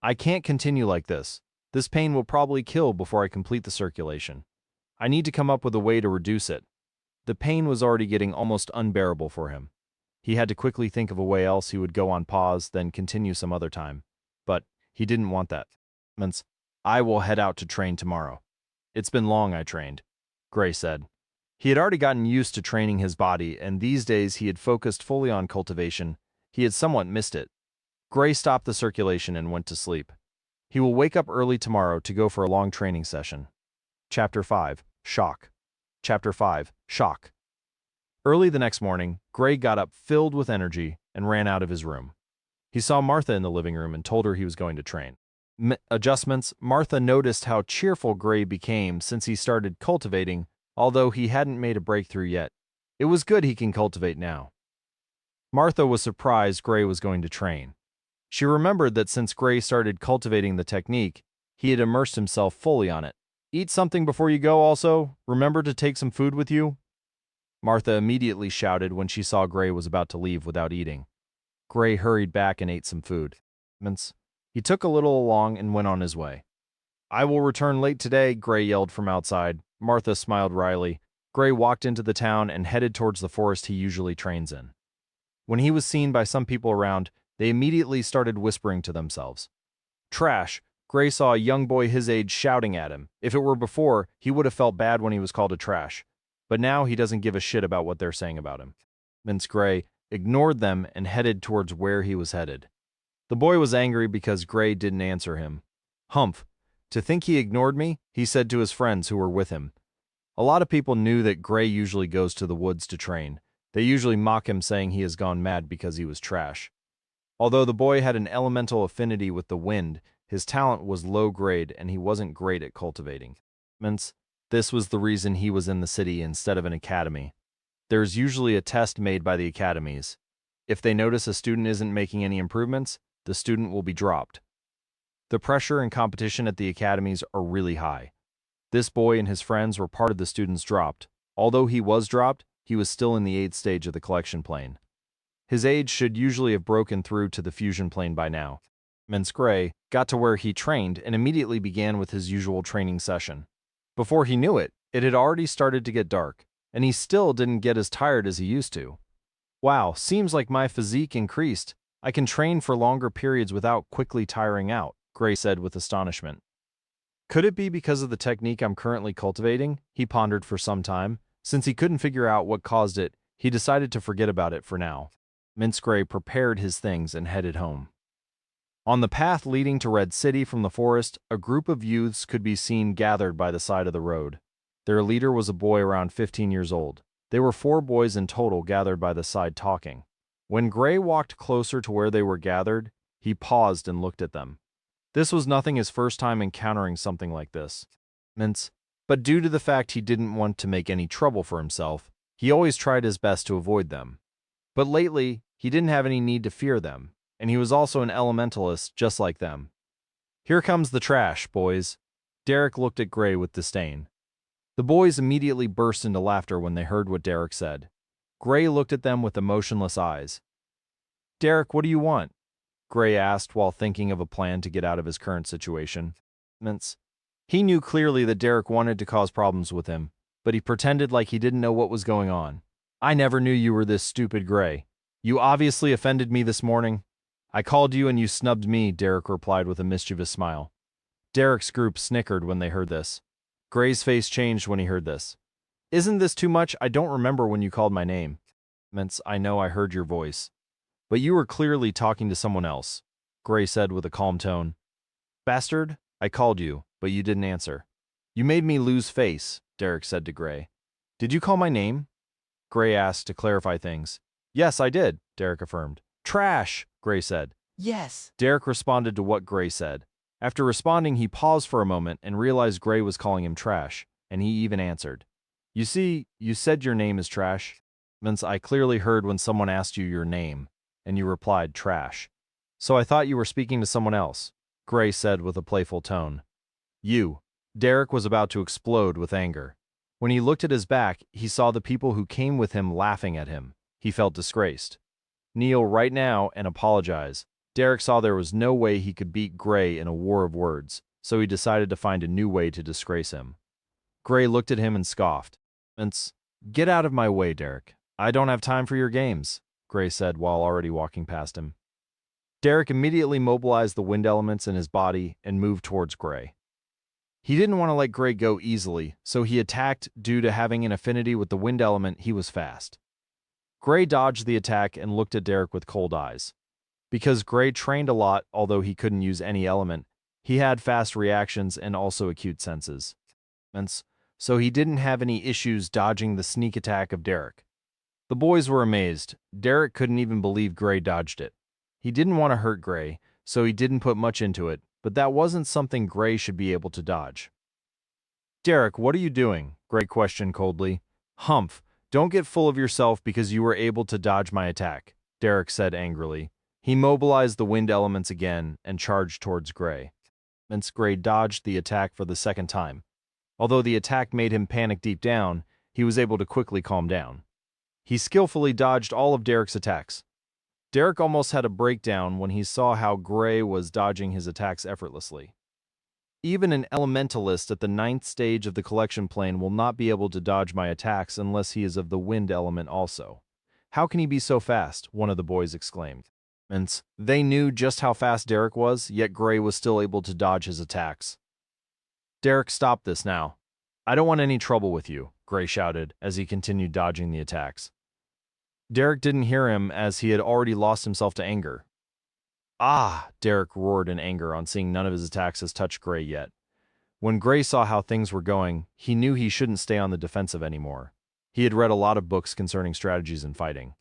I can't continue like this. This pain will probably kill before I complete the circulation. I need to come up with a way to reduce it. The pain was already getting almost unbearable for him. He had to quickly think of a way else he would go on pause, then continue some other time. But he didn't want that. I will head out to train tomorrow. It's been long I trained, Gray said. He had already gotten used to training his body, and these days he had focused fully on cultivation. He had somewhat missed it. Gray stopped the circulation and went to sleep. He will wake up early tomorrow to go for a long training session. Chapter 5. Shock. Chapter 5. Shock. Early the next morning, Gray got up filled with energy and ran out of his room. He saw Martha in the living room and told her he was going to train. Adjustments. Martha noticed how cheerful Gray became since he started cultivating, although he hadn't made a breakthrough yet. It was good he can cultivate now. Martha was surprised Gray was going to train. She remembered that since Gray started cultivating the technique, he had immersed himself fully on it. Eat something before you go also. Remember to take some food with you. Martha immediately shouted when she saw Gray was about to leave without eating. Gray hurried back and ate some food. He took a little along and went on his way. I will return late today, Gray yelled from outside. Martha smiled wryly. Gray walked into the town and headed towards the forest he usually trains in. When he was seen by some people around, they immediately started whispering to themselves. Trash! Gray saw a young boy his age shouting at him. If it were before, he would have felt bad when he was called a trash. But now he doesn't give a shit about what they're saying about him. Gray ignored them and headed towards where he was headed. The boy was angry because Gray didn't answer him. Humph! To think he ignored me, he said to his friends who were with him. A lot of people knew that Gray usually goes to the woods to train. They usually mock him, saying he has gone mad because he was trash. Although the boy had an elemental affinity with the wind, his talent was low grade and he wasn't great at cultivating. This was the reason he was in the city instead of an academy. There's usually a test made by the academies. If they notice a student isn't making any improvements, the student will be dropped. The pressure and competition at the academies are really high. This boy and his friends were part of the students dropped. Although he was dropped, he was still in the 8th stage of the collection plane. His age should usually have broken through to the fusion plane by now. Gray got to where he trained and immediately began with his usual training session. Before he knew it, it had already started to get dark, and he still didn't get as tired as he used to. Wow, seems like my physique increased. I can train for longer periods without quickly tiring out, Gray said with astonishment. Could it be because of the technique I'm currently cultivating? He pondered for some time. Since he couldn't figure out what caused it, he decided to forget about it for now. Gray prepared his things and headed home. On the path leading to Red City from the forest, a group of youths could be seen gathered by the side of the road. Their leader was a boy around 15 years old. There were 4 boys in total gathered by the side talking. When Gray walked closer to where they were gathered, he paused and looked at them. This was nothing his first time encountering something like this. But due to the fact he didn't want to make any trouble for himself, he always tried his best to avoid them. But lately, he didn't have any need to fear them, and he was also an elementalist just like them. Here comes the trash, boys. Derek looked at Gray with disdain. The boys immediately burst into laughter when they heard what Derek said. Gray looked at them with emotionless eyes. Derek, what do you want? Gray asked while thinking of a plan to get out of his current situation. He knew clearly that Derek wanted to cause problems with him, but he pretended like he didn't know what was going on. I never knew you were this stupid, Gray. You obviously offended me this morning. I called you and you snubbed me, Derek replied with a mischievous smile. Derek's group snickered when they heard this. Gray's face changed when he heard this. Isn't this too much? I don't remember when you called my name. I know I heard your voice. But you were clearly talking to someone else, Gray said with a calm tone. Bastard, I called you, but you didn't answer. You made me lose face, Derek said to Gray. Did you call my name? Gray asked to clarify things. Yes, I did, Derek affirmed. Trash, Gray said. Yes. Derek responded to what Gray said. After responding, he paused for a moment and realized Gray was calling him trash, and he even answered. You see, you said your name is trash. I clearly heard when someone asked you your name, and you replied trash. So I thought you were speaking to someone else, Gray said with a playful tone. You. Derek was about to explode with anger. When he looked at his back, he saw the people who came with him laughing at him. He felt disgraced. Kneel right now and apologize. Derek saw there was no way he could beat Gray in a war of words, so he decided to find a new way to disgrace him. Gray looked at him and scoffed. Get out of my way, Derek. I don't have time for your games, Gray said while already walking past him. Derek immediately mobilized the wind elements in his body and moved towards Gray. He didn't want to let Gray go easily, so he attacked. Due to having an affinity with the wind element, he was fast. Gray dodged the attack and looked at Derek with cold eyes. Because Gray trained a lot, although he couldn't use any element, he had fast reactions and also acute senses. So he didn't have any issues dodging the sneak attack of Derek. The boys were amazed. Derek couldn't even believe Gray dodged it. He didn't want to hurt Gray, so he didn't put much into it, but that wasn't something Gray should be able to dodge. Derek, what are you doing? Gray questioned coldly. Humph, don't get full of yourself because you were able to dodge my attack, Derek said angrily. He mobilized the wind elements again and charged towards Gray. Gray dodged the attack for the second time. Although the attack made him panic deep down, he was able to quickly calm down. He skillfully dodged all of Derek's attacks. Derek almost had a breakdown when he saw how Gray was dodging his attacks effortlessly. Even an elementalist at the 9th stage of the collection plane will not be able to dodge my attacks unless he is of the wind element also. How can he be so fast? One of the boys exclaimed. They knew just how fast Derek was, yet Gray was still able to dodge his attacks. Derek, stop this now. I don't want any trouble with you, Gray shouted as he continued dodging the attacks. Derek didn't hear him as he had already lost himself to anger. Ah! Derek roared in anger on seeing none of his attacks has touched Gray yet. When Gray saw how things were going, he knew he shouldn't stay on the defensive anymore. He had read a lot of books concerning strategies in fighting.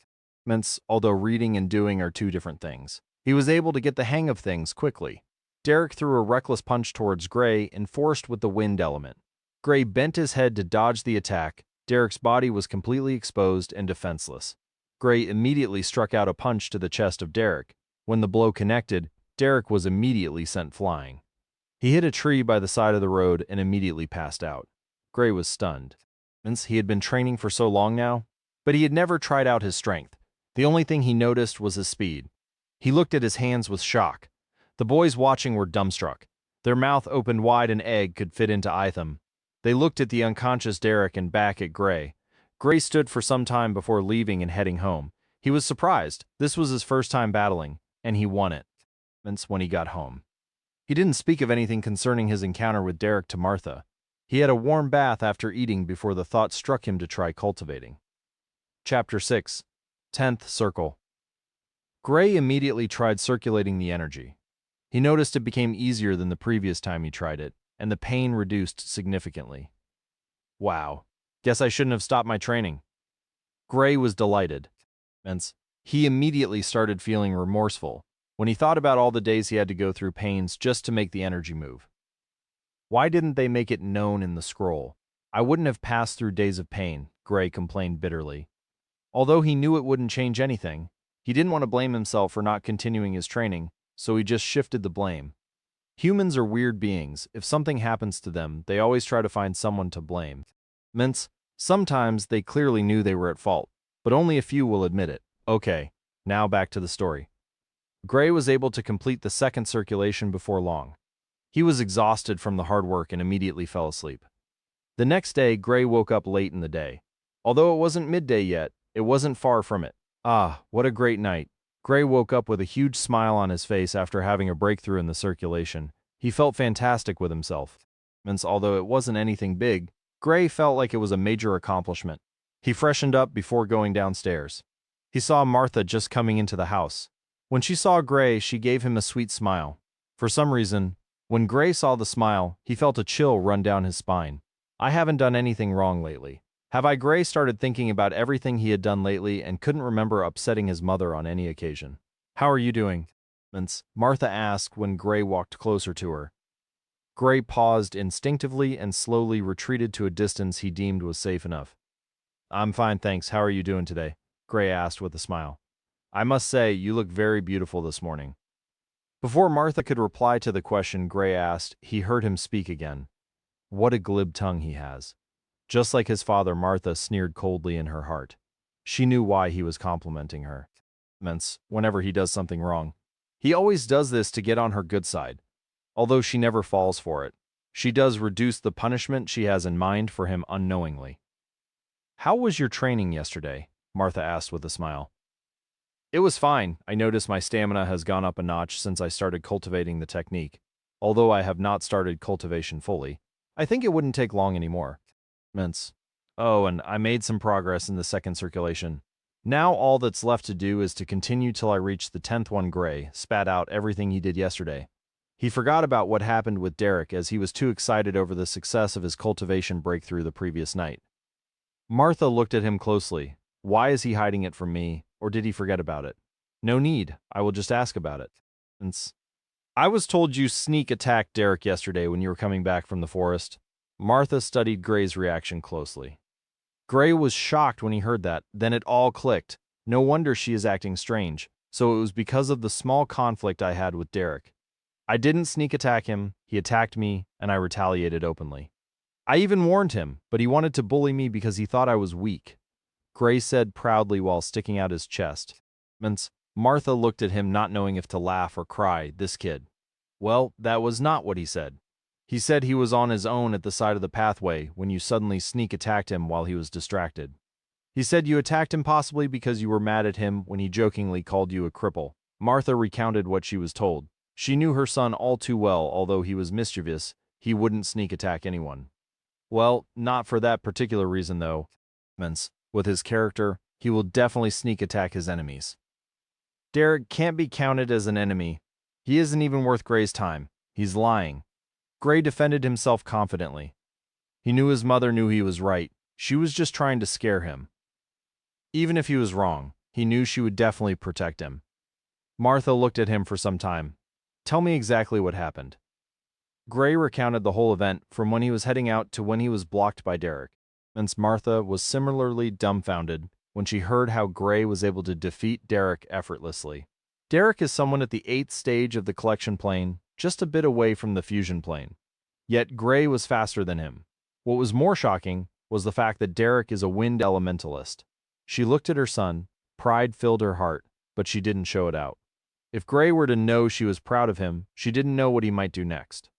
Although reading and doing are two different things. He was able to get the hang of things quickly. Derek threw a reckless punch towards Gray, enforced with the wind element. Gray bent his head to dodge the attack. Derek's body was completely exposed and defenseless. Gray immediately struck out a punch to the chest of Derek. When the blow connected, Derek was immediately sent flying. He hit a tree by the side of the road and immediately passed out. Gray was stunned. He had been training for so long now, but he had never tried out his strength. The only thing he noticed was his speed. He looked at his hands with shock. The boys watching were dumbstruck. Their mouth opened wide, an egg could fit into them. They looked at the unconscious Derek and back at Gray. Gray stood for some time before leaving and heading home. He was surprised. This was his first time battling, and he won it. When he got home, he didn't speak of anything concerning his encounter with Derek to Martha. He had a warm bath after eating before the thought struck him to try cultivating. Chapter 6. 10th Circle. Gray immediately tried circulating the energy. He noticed it became easier than the previous time he tried it, and the pain reduced significantly. Wow. Guess I shouldn't have stopped my training. Gray was delighted. He immediately started feeling remorseful when he thought about all the days he had to go through pains just to make the energy move. Why didn't they make it known in the scroll? I wouldn't have passed through days of pain, Gray complained bitterly. Although he knew it wouldn't change anything, he didn't want to blame himself for not continuing his training, so he just shifted the blame. Humans are weird beings. If something happens to them, they always try to find someone to blame. Sometimes they clearly knew they were at fault, but only a few will admit it. Okay, now back to the story. Gray was able to complete the second circulation before long. He was exhausted from the hard work and immediately fell asleep. The next day, Gray woke up late in the day. Although it wasn't midday yet, it wasn't far from it. Ah, what a great night. Gray woke up with a huge smile on his face after having a breakthrough in the circulation. He felt fantastic with himself. Although it wasn't anything big, Gray felt like it was a major accomplishment. He freshened up before going downstairs. He saw Martha just coming into the house. When she saw Gray, she gave him a sweet smile. For some reason, when Gray saw the smile, he felt a chill run down his spine. I haven't done anything wrong lately. Have I? Gray started thinking about everything he had done lately and couldn't remember upsetting his mother on any occasion. How are you doing? Martha asked when Gray walked closer to her. Gray paused instinctively and slowly retreated to a distance he deemed was safe enough. I'm fine, thanks. How are you doing today? Gray asked with a smile. I must say, you look very beautiful this morning. Before Martha could reply to the question Gray asked, he heard him speak again. What a glib tongue he has. Just like his father, Martha sneered coldly in her heart. She knew why he was complimenting her. Whenever he does something wrong. He always does this to get on her good side. Although she never falls for it, she does reduce the punishment she has in mind for him unknowingly. How was your training yesterday? Martha asked with a smile. It was fine. I noticed my stamina has gone up a notch since I started cultivating the technique. Although I have not started cultivation fully, I think it wouldn't take long anymore. Oh, and I made some progress in the second circulation. Now all that's left to do is to continue till I reach the 10th one. Gray spat out everything he did yesterday. He forgot about what happened with Derek as he was too excited over the success of his cultivation breakthrough the previous night. Martha looked at him closely. Why is he hiding it from me, or did he forget about it? No need, I will just ask about it. I was told you sneak attacked Derek yesterday when you were coming back from the forest. Martha studied Gray's reaction closely. Gray was shocked when he heard that, then it all clicked. No wonder she is acting strange, so it was because of the small conflict I had with Derek. I didn't sneak attack him, he attacked me, and I retaliated openly. I even warned him, but he wanted to bully me because he thought I was weak. Gray said proudly while sticking out his chest. Martha looked at him not knowing if to laugh or cry, this kid. Well, that was not what he said. He said he was on his own at the side of the pathway when you suddenly sneak attacked him while he was distracted. He said you attacked him possibly because you were mad at him when he jokingly called you a cripple. Martha recounted what she was told. She knew her son all too well. Although he was mischievous, he wouldn't sneak attack anyone. Well, not for that particular reason though. With his character, he will definitely sneak attack his enemies. Derek can't be counted as an enemy. He isn't even worth Gray's time. He's lying. Gray defended himself confidently. He knew his mother knew he was right. She was just trying to scare him. Even if he was wrong, he knew she would definitely protect him. Martha looked at him for some time. Tell me exactly what happened. Gray recounted the whole event from when he was heading out to when he was blocked by Derek. And Martha was similarly dumbfounded when she heard how Gray was able to defeat Derek effortlessly. Derek is someone at the 8th stage of the collection plane, just a bit away from the fusion plane. Yet Gray was faster than him. What was more shocking was the fact that Derek is a wind elementalist. She looked at her son, pride filled her heart, but she didn't show it out. If Gray were to know she was proud of him, she didn't know what he might do next.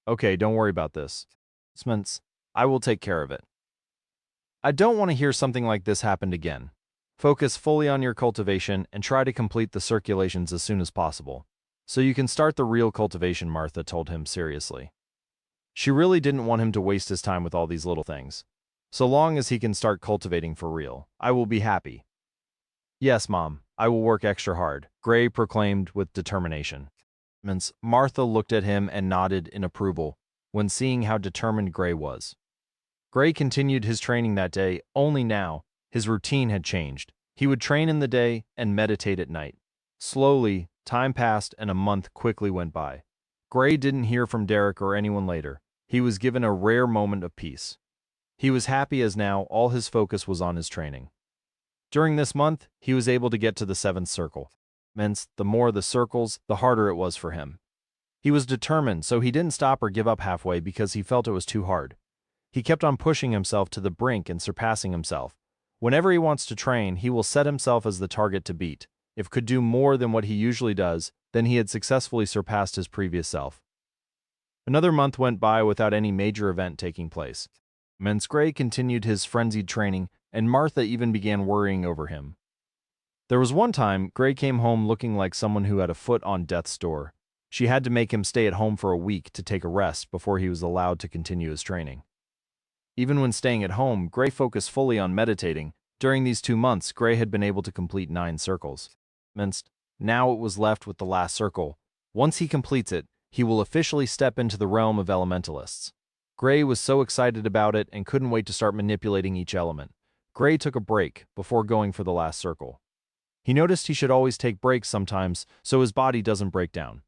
Okay, don't worry about this. Sments, I will take care of it. I don't want to hear something like this happen again. Focus fully on your cultivation and try to complete the circulations as soon as possible. So you can start the real cultivation, Martha told him seriously. She really didn't want him to waste his time with all these little things. So long as he can start cultivating for real, I will be happy. Yes, Mom, I will work extra hard, Gray proclaimed with determination. Martha looked at him and nodded in approval when seeing how determined Gray was. Gray continued his training that day, only now, his routine had changed. He would train in the day and meditate at night. Slowly, time passed and a month quickly went by. Gray didn't hear from Derek or anyone later. He was given a rare moment of peace. He was happy as now all his focus was on his training. During this month, he was able to get to the 7th circle. Meant the more the circles, the harder it was for him. He was determined, so he didn't stop or give up halfway because he felt it was too hard. He kept on pushing himself to the brink and surpassing himself. Whenever he wants to train, he will set himself as the target to beat. If could do more than what he usually does, then he had successfully surpassed his previous self. Another month went by without any major event taking place. Gray continued his frenzied training, and Martha even began worrying over him. There was one time Gray came home looking like someone who had a foot on death's door. She had to make him stay at home for a week to take a rest before he was allowed to continue his training. Even when staying at home, Gray focused fully on meditating. During these 2 months, Gray had been able to complete 9 circles. Now it was left with the last circle. Once he completes it, he will officially step into the realm of elementalists. Gray was so excited about it and couldn't wait to start manipulating each element. Gray took a break before going for the last circle. He noticed he should always take breaks sometimes so his body doesn't break down.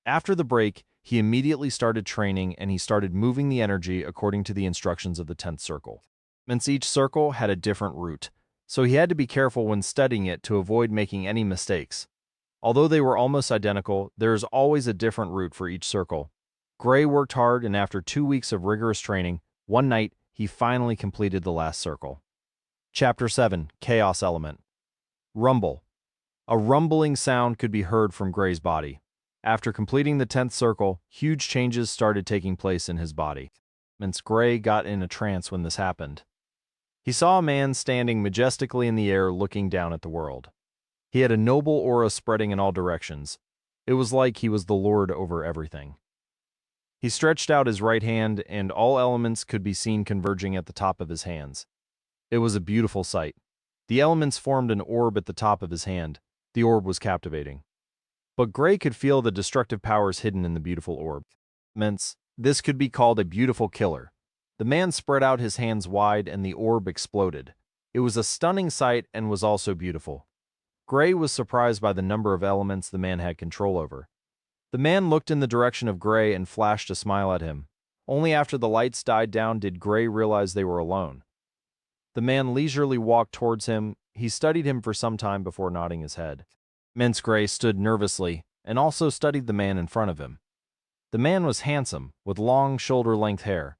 After the break, he immediately started training and he started moving the energy according to the instructions of the 10th circle. Each circle had a different route, so he had to be careful when studying it to avoid making any mistakes. Although they were almost identical, there is always a different route for each circle. Gray worked hard, and after 2 weeks of rigorous training, one night he finally completed the last circle. Chapter 7, Chaos Element. Rumble. A rumbling sound could be heard from Gray's body. After completing the 10th circle, huge changes started taking place in his body. Gray got in a trance when this happened. He saw a man standing majestically in the air looking down at the world. He had a noble aura spreading in all directions. It was like he was the lord over everything. He stretched out his right hand, and all elements could be seen converging at the top of his hands. It was a beautiful sight. The elements formed an orb at the top of his hand. The orb was captivating. But Gray could feel the destructive powers hidden in the beautiful orb. This could be called a beautiful killer. The man spread out his hands wide and the orb exploded. It was a stunning sight and was also beautiful. Gray was surprised by the number of elements the man had control over. The man looked in the direction of Gray and flashed a smile at him. Only after the lights died down did Gray realize they were alone. The man leisurely walked towards him. He studied him for some time before nodding his head. Gray stood nervously and also studied the man in front of him. The man was handsome, with long shoulder-length hair.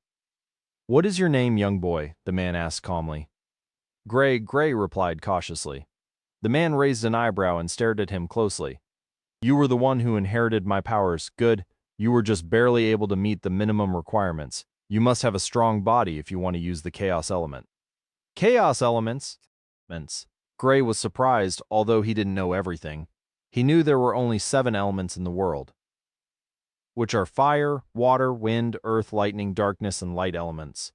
"What is your name, young boy?" the man asked calmly. Gray replied cautiously. The man raised an eyebrow and stared at him closely. "You were the one who inherited my powers. Good. You were just barely able to meet the minimum requirements. You must have a strong body if you want to use the chaos element." Chaos elements? Gray was surprised, although he didn't know everything. He knew there were only 7 elements in the world, which are fire, water, wind, earth, lightning, darkness, and light elements.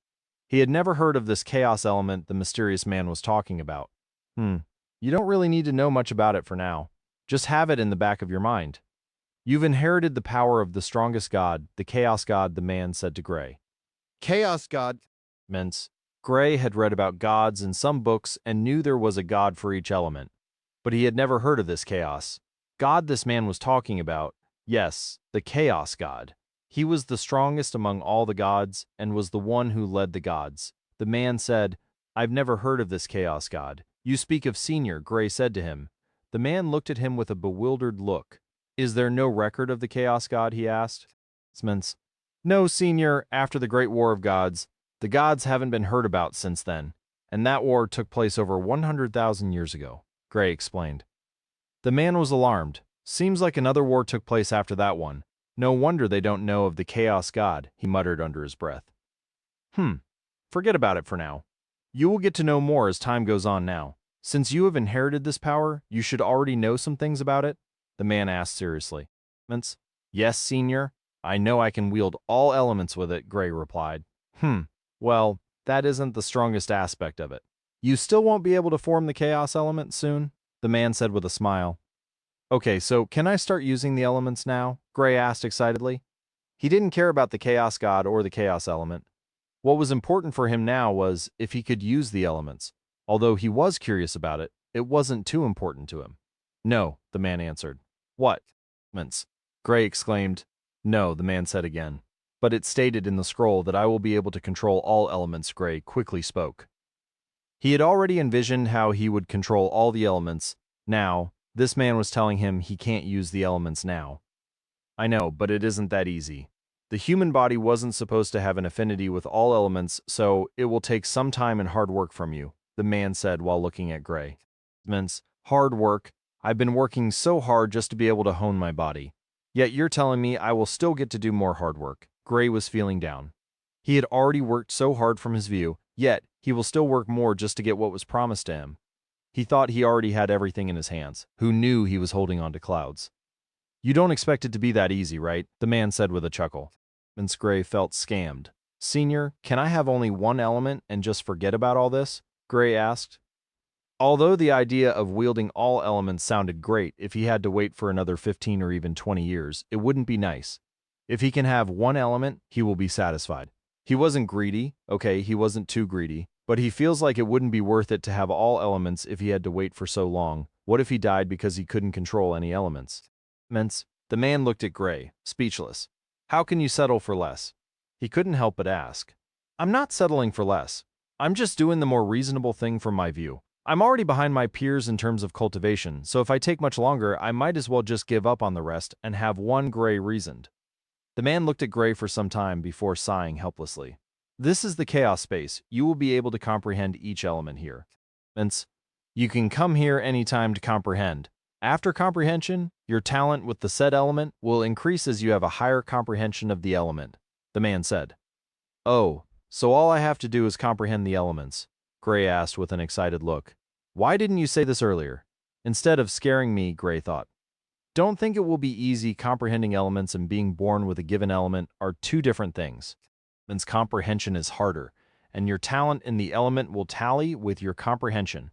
He had never heard of this chaos element the mysterious man was talking about. You don't really need to know much about it for now. Just have it in the back of your mind. You've inherited the power of the strongest god, the Chaos God, the man said to Gray. Chaos God. Meant Gray had read about gods in some books and knew there was a god for each element, but he had never heard of this chaos god this man was talking about. Yes, the Chaos God. He was the strongest among all the gods and was the one who led the gods. The man said, I've never heard of this Chaos God. You speak of Senior, Gray said to him. The man looked at him with a bewildered look. Is there no record of the Chaos God, he asked. Sments. No, Senior, after the Great War of Gods. The gods haven't been heard about since then, and that war took place over 100,000 years ago, Gray explained. The man was alarmed. Seems like another war took place after that one. No wonder they don't know of the Chaos God, he muttered under his breath. Forget about it for now. You will get to know more as time goes on now. Since you have inherited this power, you should already know some things about it, the man asked seriously. Yes, Senior. I know I can wield all elements with it, Gray replied. Well, that isn't the strongest aspect of it. You still won't be able to form the chaos element soon? The man said with a smile. Okay, so can I start using the elements now? Gray asked excitedly. He didn't care about the chaos god or the chaos element. What was important for him now was if he could use the elements. Although he was curious about it, it wasn't too important to him. No, the man answered. What? Gray exclaimed. No, the man said again. But it stated in the scroll that I will be able to control all elements, Gray quickly spoke. He had already envisioned how he would control all the elements. Now, this man was telling him he can't use the elements now. I know, but it isn't that easy. The human body wasn't supposed to have an affinity with all elements, so it will take some time and hard work from you, the man said while looking at Gray. Hard work? I've been working so hard just to be able to hone my body. Yet you're telling me I will still get to do more hard work. Gray was feeling down. He had already worked so hard from his view, yet he will still work more just to get what was promised to him. He thought he already had everything in his hands. Who knew he was holding on to clouds? You don't expect it to be that easy, right? The man said with a chuckle. Gray felt scammed. Senior, can I have only one element and just forget about all this? Gray asked. Although the idea of wielding all elements sounded great, if he had to wait for another 15 or even 20 years, it wouldn't be nice. If he can have one element, he will be satisfied. He wasn't greedy, okay, he wasn't too greedy, but he feels like it wouldn't be worth it to have all elements if he had to wait for so long. What if he died because he couldn't control any elements? The man looked at Gray, speechless. How can you settle for less? He couldn't help but ask. I'm not settling for less. I'm just doing the more reasonable thing from my view. I'm already behind my peers in terms of cultivation, so if I take much longer, I might as well just give up on the rest and have one, Gray reasoned. The man looked at Gray for some time before sighing helplessly. This is the chaos space. You will be able to comprehend each element here. You can come here anytime to comprehend. After comprehension, your talent with the said element will increase as you have a higher comprehension of the element, the man said. Oh, so all I have to do is comprehend the elements? Gray asked with an excited look. Why didn't you say this earlier? Instead of scaring me, Gray thought. Don't think it will be easy. Comprehending elements and being born with a given element are two different things. Comprehension is harder, and your talent in the element will tally with your comprehension.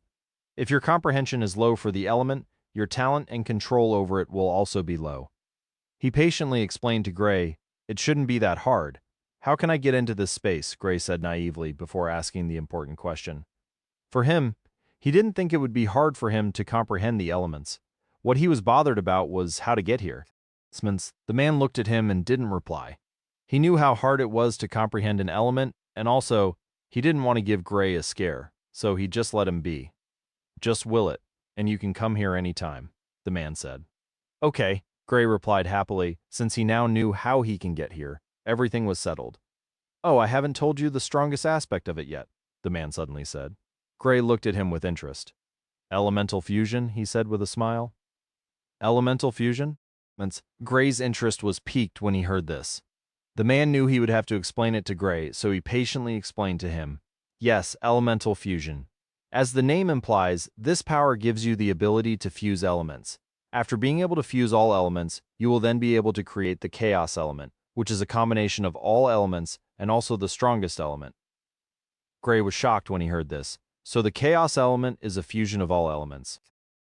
If your comprehension is low for the element, your talent and control over it will also be low. He patiently explained to Gray, it shouldn't be that hard. How can I get into this space? Gray said naively before asking the important question. For him, he didn't think it would be hard for him to comprehend the elements. What he was bothered about was how to get here. The man looked at him and didn't reply. He knew how hard it was to comprehend an element, and also, he didn't want to give Gray a scare, so he just let him be. Just will it, and you can come here any time, the man said. Okay, Gray replied happily, since he now knew how he can get here. Everything was settled. Oh, I haven't told you the strongest aspect of it yet, the man suddenly said. Gray looked at him with interest. Elemental fusion, he said with a smile. Elemental fusion? Gray's interest was piqued when he heard this. The man knew he would have to explain it to Gray, so he patiently explained to him. Yes, elemental fusion. As the name implies, this power gives you the ability to fuse elements. After being able to fuse all elements, you will then be able to create the chaos element, which is a combination of all elements and also the strongest element. Gray was shocked when he heard this. So the chaos element is a fusion of all elements.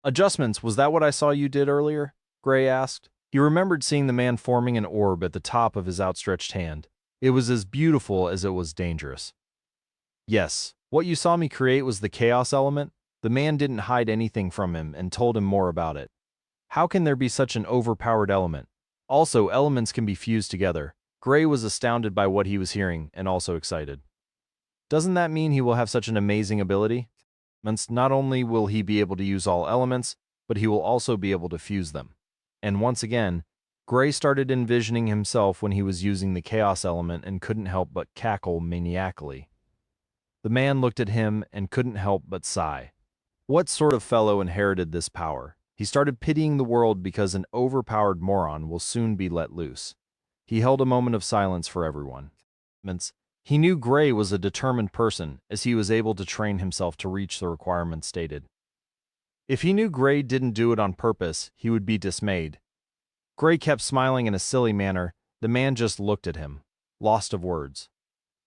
Adjustments, was that what I saw you did earlier? Gray asked. He remembered seeing the man forming an orb at the top of his outstretched hand. It was as beautiful as it was dangerous. Yes, what you saw me create was the chaos element. The man didn't hide anything from him and told him more about it. How can there be such an overpowered element? Also, elements can be fused together. Gray was astounded by what he was hearing and also excited. Doesn't that mean he will have such an amazing ability? Not only will he be able to use all elements, but he will also be able to fuse them. And once again, Gray started envisioning himself when he was using the chaos element and couldn't help but cackle maniacally. The man looked at him and couldn't help but sigh. What sort of fellow inherited this power? He started pitying the world because an overpowered moron will soon be let loose. He held a moment of silence for everyone. He knew Gray was a determined person, as he was able to train himself to reach the requirements stated. If he knew Gray didn't do it on purpose, he would be dismayed. Gray kept smiling in a silly manner. The man just looked at him, lost of words.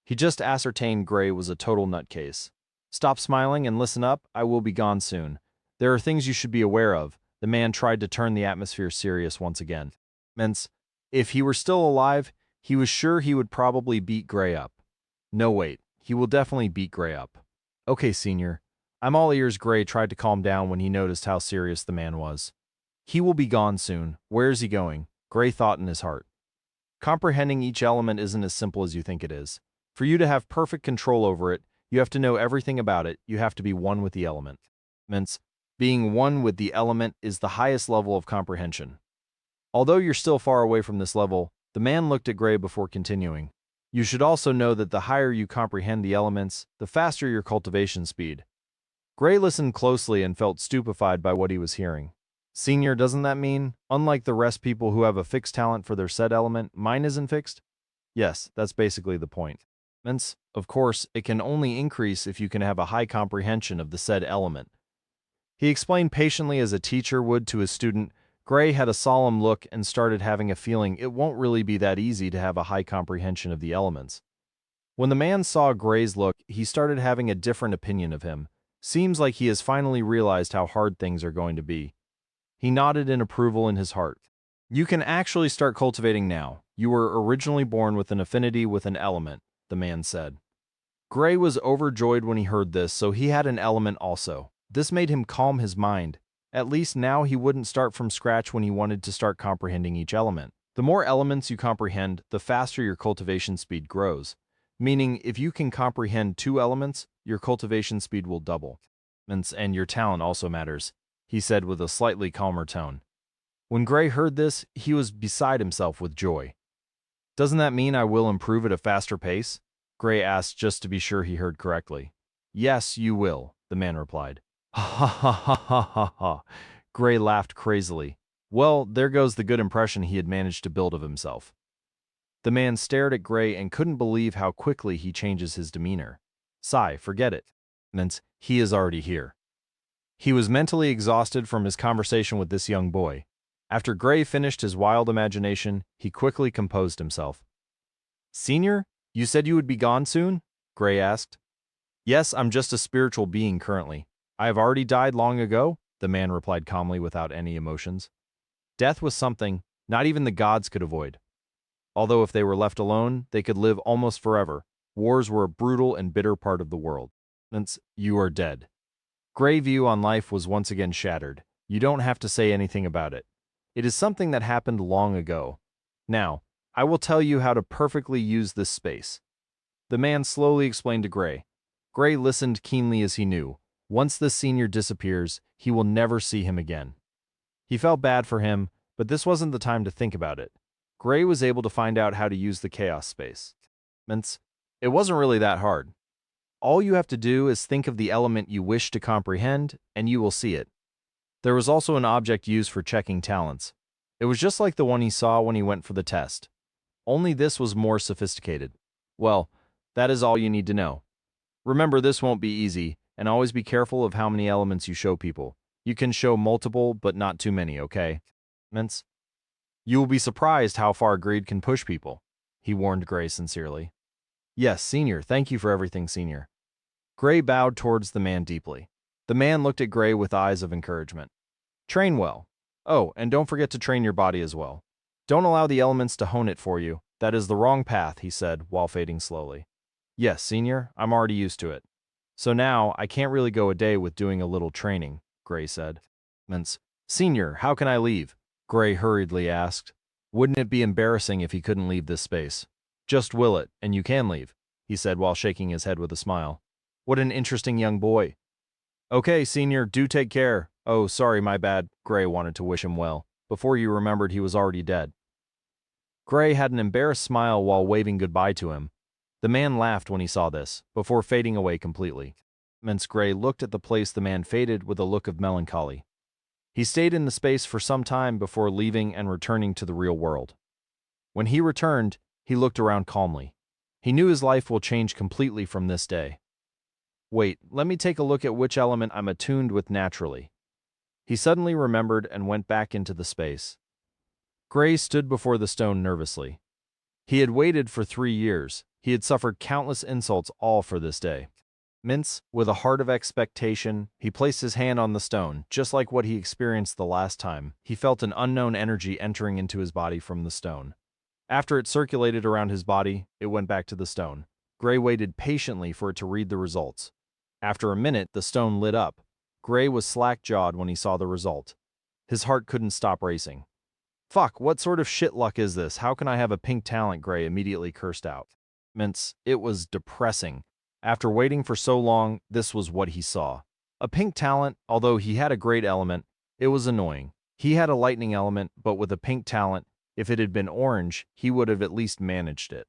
He just ascertained Gray was a total nutcase. Stop smiling and listen up, I will be gone soon. There are things you should be aware of. The man tried to turn the atmosphere serious once again. If he were still alive, he was sure he would probably beat Gray up. No, wait, he will definitely beat Gray up. Okay, Senior. I'm all ears. Gray tried to calm down when he noticed how serious the man was. He will be gone soon. Where's he going? Gray thought in his heart. Comprehending each element isn't as simple as you think it is. For you to have perfect control over it, you have to know everything about it. You have to be one with the element. Being one with the element is the highest level of comprehension. Although you're still far away from this level, the man looked at Gray before continuing. You should also know that the higher you comprehend the elements, the faster your cultivation speed. Gray listened closely and felt stupefied by what he was hearing. Senior, doesn't that mean, unlike the rest people who have a fixed talent for their said element, mine isn't fixed? Yes, that's basically the point. Of course, it can only increase if you can have a high comprehension of the said element. He explained patiently as a teacher would to his student. Gray had a solemn look and started having a feeling it won't really be that easy to have a high comprehension of the elements. When the man saw Gray's look, he started having a different opinion of him. Seems like he has finally realized how hard things are going to be. He nodded in approval in his heart. You can actually start cultivating now. You were originally born with an affinity with an element, the man said. Gray was overjoyed when he heard this, so he had an element also. This made him calm his mind. At least now he wouldn't start from scratch when he wanted to start comprehending each element. The more elements you comprehend, the faster your cultivation speed grows. Meaning, if you can comprehend 2 elements, your cultivation speed will double. And your talent also matters, he said with a slightly calmer tone. When Gray heard this, he was beside himself with joy. Doesn't that mean I will improve at a faster pace? Gray asked just to be sure he heard correctly. Yes, you will, the man replied. Ha ha ha ha ha ha ha. Gray laughed crazily. Well, there goes the good impression he had managed to build of himself. The man stared at Gray and couldn't believe how quickly he changes his demeanor. Sigh, forget it. He is already here. He was mentally exhausted from his conversation with this young boy. After Gray finished his wild imagination, he quickly composed himself. Senior, you said you would be gone soon? Gray asked. Yes, I'm just a spiritual being currently. I have already died long ago, the man replied calmly without any emotions. Death was something not even the gods could avoid. Although if they were left alone, they could live almost forever. Wars were a brutal and bitter part of the world. You are dead. Gray's view on life was once again shattered. You don't have to say anything about it. It is something that happened long ago. Now, I will tell you how to perfectly use this space. The man slowly explained to Gray. Gray listened keenly as he knew. Once the senior disappears, he will never see him again. He felt bad for him, but this wasn't the time to think about it. Gray was able to find out how to use the chaos space. It wasn't really that hard. All you have to do is think of the element you wish to comprehend, and you will see it. There was also an object used for checking talents. It was just like the one he saw when he went for the test. Only this was more sophisticated. Well, that is all you need to know. Remember, this won't be easy, and always be careful of how many elements you show people. You can show multiple, but not too many, okay? You will be surprised how far greed can push people, he warned Gray sincerely. Yes, Senior, thank you for everything, Senior. Gray bowed towards the man deeply. The man looked at Gray with eyes of encouragement. Train well. Oh, and don't forget to train your body as well. Don't allow the elements to hone it for you. That is the wrong path, he said, while fading slowly. Yes, senior, I'm already used to it. So now, I can't really go a day with doing a little training, Gray said. Senior, how can I leave? Gray hurriedly asked. Wouldn't it be embarrassing if he couldn't leave this space? Just will it, and you can leave, he said while shaking his head with a smile. What an interesting young boy. Okay, senior, do take care. Oh, sorry, my bad. Gray wanted to wish him well, before you remembered he was already dead. Gray had an embarrassed smile while waving goodbye to him. The man laughed when he saw this, before fading away completely. Gray looked at the place the man faded with a look of melancholy. He stayed in the space for some time before leaving and returning to the real world. When he returned, he looked around calmly. He knew his life will change completely from this day. Wait, let me take a look at which element I'm attuned with naturally. He suddenly remembered and went back into the space. Gray stood before the stone nervously. He had waited for 3 years. He had suffered countless insults all for this day. With a heart of expectation, he placed his hand on the stone, just like what he experienced the last time. He felt an unknown energy entering into his body from the stone. After it circulated around his body, it went back to the stone. Gray waited patiently for it to read the results. After a minute, the stone lit up. Gray was slack-jawed when he saw the result. His heart couldn't stop racing. Fuck, what sort of shit luck is this? How can I have a pink talent? Gray immediately cursed out. It was depressing. After waiting for so long, this was what he saw. A pink talent, although he had a great element, it was annoying. He had a lightning element, but with a pink talent, if it had been orange, he would have at least managed it.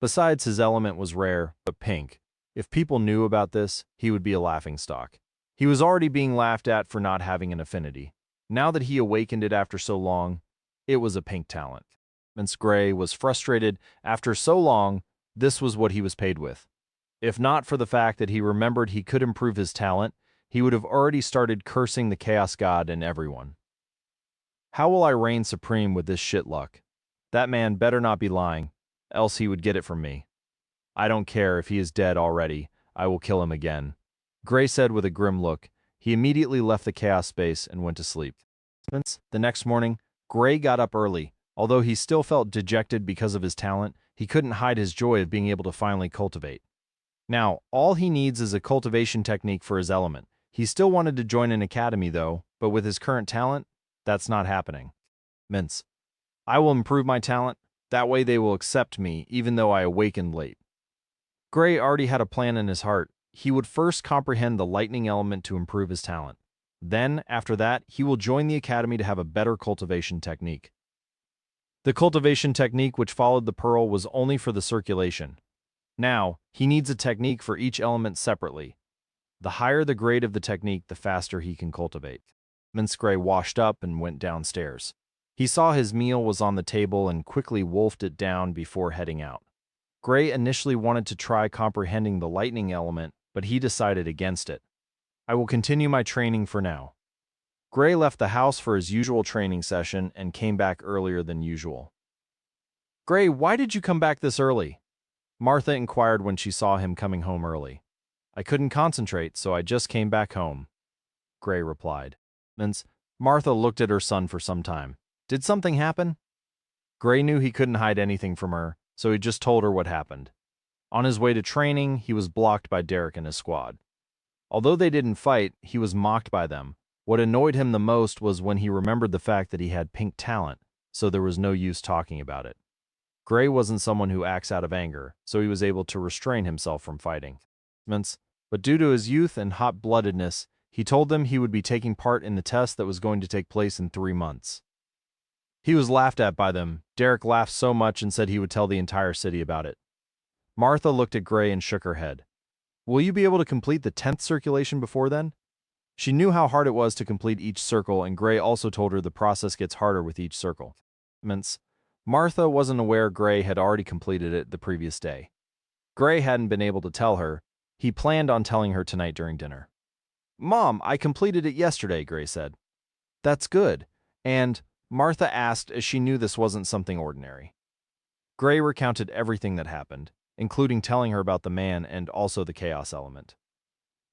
Besides, his element was rare, but pink. If people knew about this, he would be a laughingstock. He was already being laughed at for not having an affinity. Now that he awakened it after so long, it was a pink talent. Gray was frustrated. After so long, this was what he was paid with. If not for the fact that he remembered he could improve his talent, he would have already started cursing the Chaos God and everyone. How will I reign supreme with this shit luck? That man better not be lying, else he would get it from me. I don't care if he is dead already, I will kill him again. Gray said with a grim look. He immediately left the chaos space and went to sleep. The next morning, Gray got up early. Although he still felt dejected because of his talent, he couldn't hide his joy of being able to finally cultivate. Now, all he needs is a cultivation technique for his element. He still wanted to join an academy though, but with his current talent, that's not happening. I will improve my talent, that way they will accept me even though I awakened late. Gray already had a plan in his heart. He would first comprehend the lightning element to improve his talent. Then, after that, he will join the academy to have a better cultivation technique. The cultivation technique which followed the pearl was only for the circulation. Now, he needs a technique for each element separately. The higher the grade of the technique, the faster he can cultivate. Gray washed up and went downstairs. He saw his meal was on the table and quickly wolfed it down before heading out. Gray initially wanted to try comprehending the lightning element, but he decided against it. I will continue my training for now. Gray left the house for his usual training session and came back earlier than usual. Gray, why did you come back this early? Martha inquired when she saw him coming home early. I couldn't concentrate, so I just came back home, Gray replied. Martha looked at her son for some time. Did something happen? Gray knew he couldn't hide anything from her, so he just told her what happened. On his way to training, he was blocked by Derek and his squad. Although they didn't fight, he was mocked by them. What annoyed him the most was when he remembered the fact that he had pink talent, so there was no use talking about it. Gray wasn't someone who acts out of anger, so he was able to restrain himself from fighting. But due to his youth and hot-bloodedness, he told them he would be taking part in the test that was going to take place in 3 months. He was laughed at by them. Derek laughed so much and said he would tell the entire city about it. Martha looked at Gray and shook her head. Will you be able to complete the 10th circulation before then? She knew how hard it was to complete each circle, and Gray also told her the process gets harder with each circle. Martha wasn't aware Gray had already completed it the previous day. Gray hadn't been able to tell her. He planned on telling her tonight during dinner. Mom, I completed it yesterday, Gray said. That's good. And Martha asked as she knew this wasn't something ordinary. Gray recounted everything that happened, including telling her about the man and also the chaos element.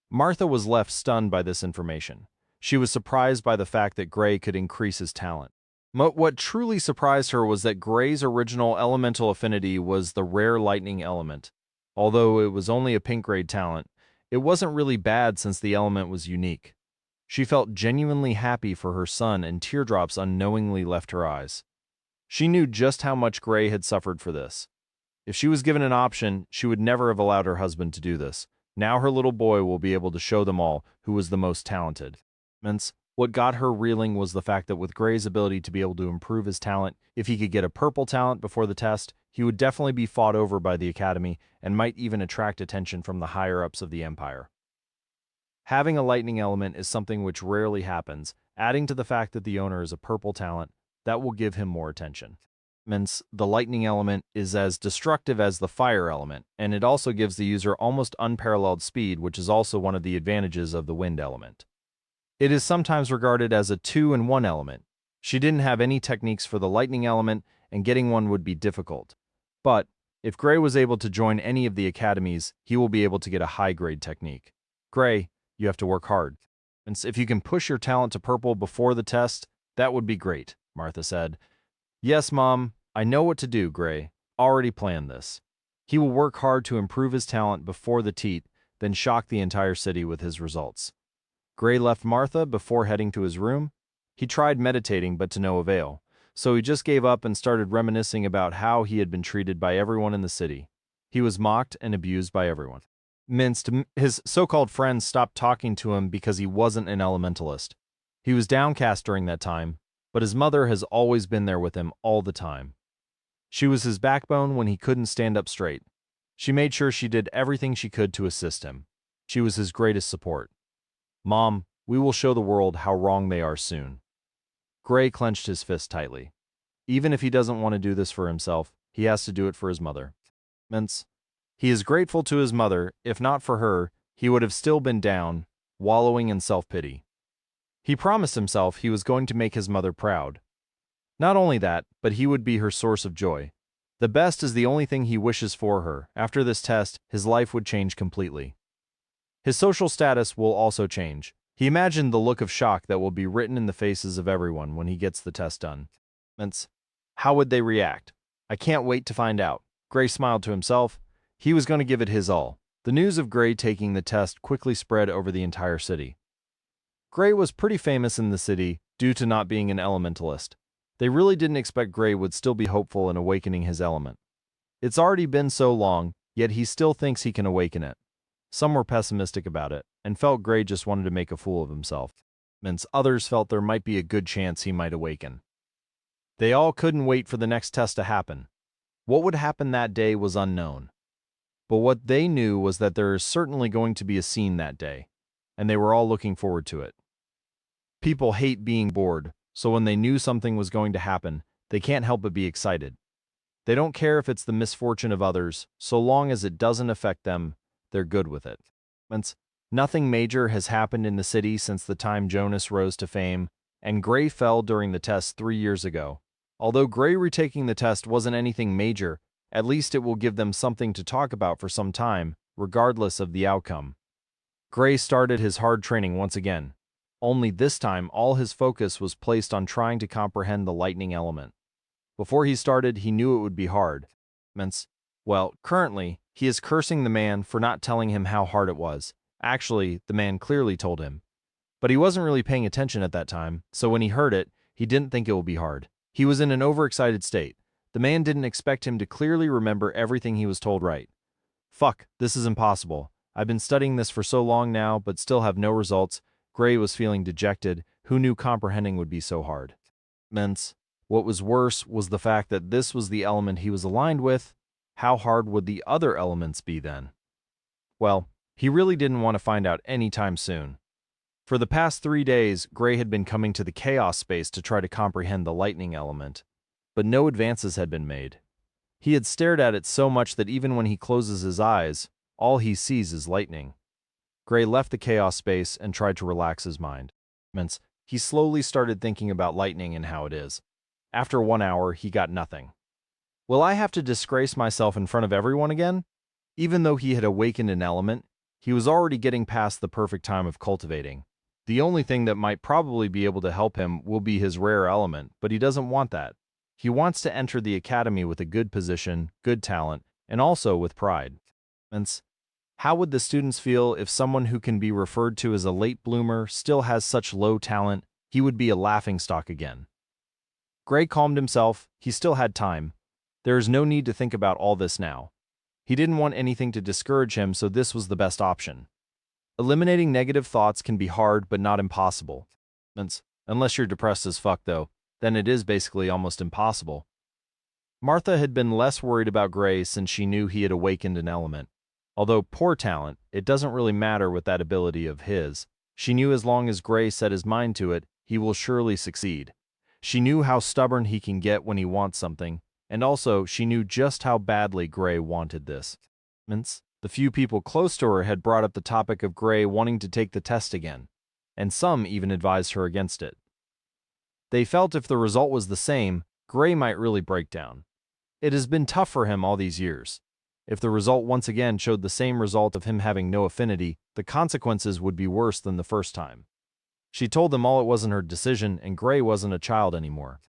Martha was left stunned by this information. She was surprised by the fact that Gray could increase his talent. What truly surprised her was that Gray's original elemental affinity was the rare lightning element. Although it was only a pink grade talent, it wasn't really bad since the element was unique. She felt genuinely happy for her son, and teardrops unknowingly left her eyes. She knew just how much Gray had suffered for this. If she was given an option, she would never have allowed her husband to do this. Now her little boy will be able to show them all who was the most talented. What got her reeling was the fact that with Gray's ability to be able to improve his talent, if he could get a purple talent before the test, he would definitely be fought over by the Academy and might even attract attention from the higher-ups of the Empire. Having a lightning element is something which rarely happens, adding to the fact that the owner is a purple talent, that will give him more attention. The lightning element is as destructive as the fire element, and it also gives the user almost unparalleled speed, which is also one of the advantages of the wind element. It is sometimes regarded as a 2-in-1 element. She didn't have any techniques for the lightning element, and getting one would be difficult. But if Gray was able to join any of the academies, he will be able to get a high-grade technique. Gray, you have to work hard. And if you can push your talent to purple before the test, that would be great, Martha said. Yes, Mom, I know what to do, Gray. Already planned this. He will work hard to improve his talent before the teat, then shock the entire city with his results. Gray left Martha before heading to his room. He tried meditating, but to no avail, so he just gave up and started reminiscing about how he had been treated by everyone in the city. He was mocked and abused by everyone. His so-called friends stopped talking to him because he wasn't an elementalist. He was downcast during that time, but his mother has always been there with him all the time. She was his backbone when he couldn't stand up straight. She made sure she did everything she could to assist him. She was his greatest support. Mom, we will show the world how wrong they are soon. Gray clenched his fist tightly. Even if he doesn't want to do this for himself, he has to do it for his mother. He is grateful to his mother. If not for her, he would have still been down, wallowing in self-pity. He promised himself he was going to make his mother proud. Not only that, but he would be her source of joy. The best is the only thing he wishes for her. After this test, his life would change completely. His social status will also change. He imagined the look of shock that will be written in the faces of everyone when he gets the test done. How would they react? I can't wait to find out. Gray smiled to himself. He was going to give it his all. The news of Gray taking the test quickly spread over the entire city. Gray was pretty famous in the city due to not being an elementalist. They really didn't expect Gray would still be hopeful in awakening his element. It's already been so long, yet he still thinks he can awaken it. Some were pessimistic about it, and felt Gray just wanted to make a fool of himself. Others felt there might be a good chance he might awaken. They all couldn't wait for the next test to happen. What would happen that day was unknown. But what they knew was that there is certainly going to be a scene that day, and they were all looking forward to it. People hate being bored, so when they knew something was going to happen, they can't help but be excited. They don't care if it's the misfortune of others, so long as it doesn't affect them, they're good with it. Nothing major has happened in the city since the time Jonas rose to fame, and Gray fell during the test 3 years ago. Although Gray retaking the test wasn't anything major, at least it will give them something to talk about for some time, regardless of the outcome. Gray started his hard training once again. Only this time, all his focus was placed on trying to comprehend the lightning element. Before he started, he knew it would be hard. Currently, he is cursing the man for not telling him how hard it was. Actually, the man clearly told him. But he wasn't really paying attention at that time, so when he heard it, he didn't think it would be hard. He was in an overexcited state. The man didn't expect him to clearly remember everything he was told right. Fuck, this is impossible. I've been studying this for so long now, but still have no results. Gray was feeling dejected. Who knew comprehending would be so hard? What was worse was the fact that this was the element he was aligned with. How hard would the other elements be then? Well, he really didn't want to find out anytime soon. For the past 3 days, Gray had been coming to the chaos space to try to comprehend the lightning element, but no advances had been made. He had stared at it so much that even when he closes his eyes, all he sees is lightning. Gray left the chaos space and tried to relax his mind. He slowly started thinking about lightning and how it is. After 1 hour, he got nothing. Will I have to disgrace myself in front of everyone again? Even though he had awakened an element, he was already getting past the perfect time of cultivating. The only thing that might probably be able to help him will be his rare element, but he doesn't want that. He wants to enter the academy with a good position, good talent, and also with pride. How would the students feel if someone who can be referred to as a late bloomer still has such low talent? He would be a laughingstock again. Gray calmed himself. He still had time. There is no need to think about all this now. He didn't want anything to discourage him, so this was the best option. Eliminating negative thoughts can be hard, but not impossible. Unless you're depressed as fuck, though, then it is basically almost impossible. Martha had been less worried about Gray since she knew he had awakened an element. Although poor talent, it doesn't really matter with that ability of his. She knew as long as Gray set his mind to it, he will surely succeed. She knew how stubborn he can get when he wants something, and also she knew just how badly Gray wanted this. The few people close to her had brought up the topic of Gray wanting to take the test again, and some even advised her against it. They felt if the result was the same, Gray might really break down. It has been tough for him all these years. If the result once again showed the same result of him having no affinity, the consequences would be worse than the first time. She told them all it wasn't her decision and Gray wasn't a child anymore.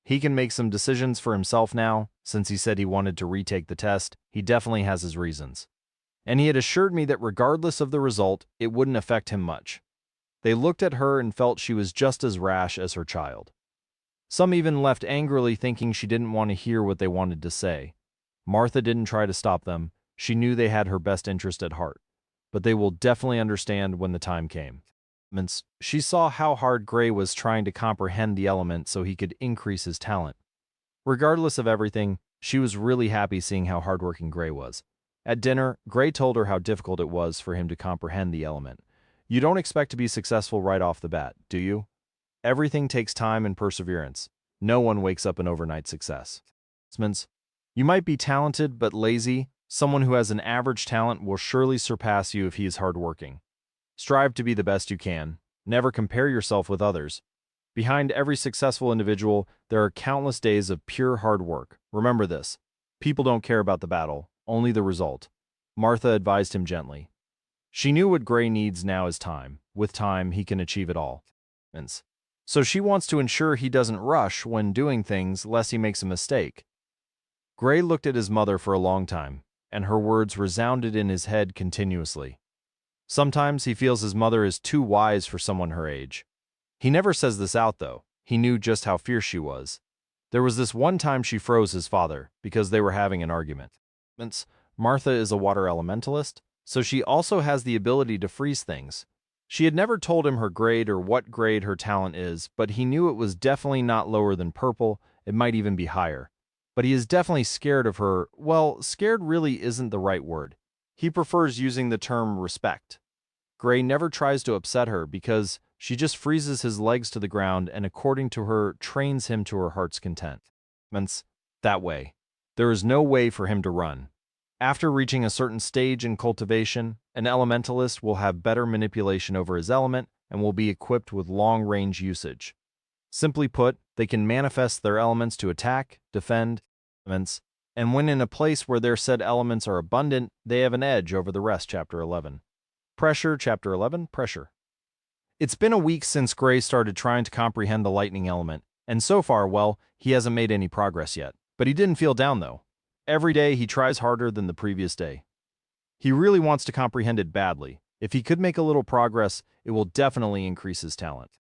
He can make some decisions for himself now. Since he said he wanted to retake the test, he definitely has his reasons. And he had assured me that regardless of the result, it wouldn't affect him much. They looked at her and felt she was just as rash as her child. Some even left angrily thinking she didn't want to hear what they wanted to say. Martha didn't try to stop them. She knew they had her best interest at heart. But they will definitely understand when the time came. She saw how hard Gray was trying to comprehend the element so he could increase his talent. Regardless of everything, she was really happy seeing how hardworking Gray was. At dinner, Gray told her how difficult it was for him to comprehend the element. You don't expect to be successful right off the bat, do you? Everything takes time and perseverance. No one wakes up an overnight success. You might be talented but lazy. Someone who has an average talent will surely surpass you if he is hardworking. Strive to be the best you can. Never compare yourself with others. Behind every successful individual, there are countless days of pure hard work. Remember this. People don't care about the battle, only the result. Martha advised him gently. She knew what Gray needs now is time. With time, he can achieve it all. So she wants to ensure he doesn't rush when doing things lest he makes a mistake. Gray looked at his mother for a long time, and her words resounded in his head continuously. Sometimes he feels his mother is too wise for someone her age. He never says this out, though. He knew just how fierce she was. There was this one time she froze his father because they were having an argument. Martha is a water elementalist, so she also has the ability to freeze things. She had never told him her grade or what grade her talent is, but he knew it was definitely not lower than purple. It might even be higher. But he is definitely scared of her. Well, scared really isn't the right word. He prefers using the term respect. Gray never tries to upset her because she just freezes his legs to the ground and, according to her, trains him to her heart's content. That way. There is no way for him to run. After reaching a certain stage in cultivation, an elementalist will have better manipulation over his element and will be equipped with long-range usage. Simply put, they can manifest their elements to attack, defend, and when in a place where their said elements are abundant, they have an edge over the rest. Chapter 11. Pressure. Chapter 11. Pressure. It's been a week since Gray started trying to comprehend the lightning element, and so far, well, he hasn't made any progress yet. But he didn't feel down, though. Every day he tries harder than the previous day. He really wants to comprehend it badly. If he could make a little progress, it will definitely increase his talent.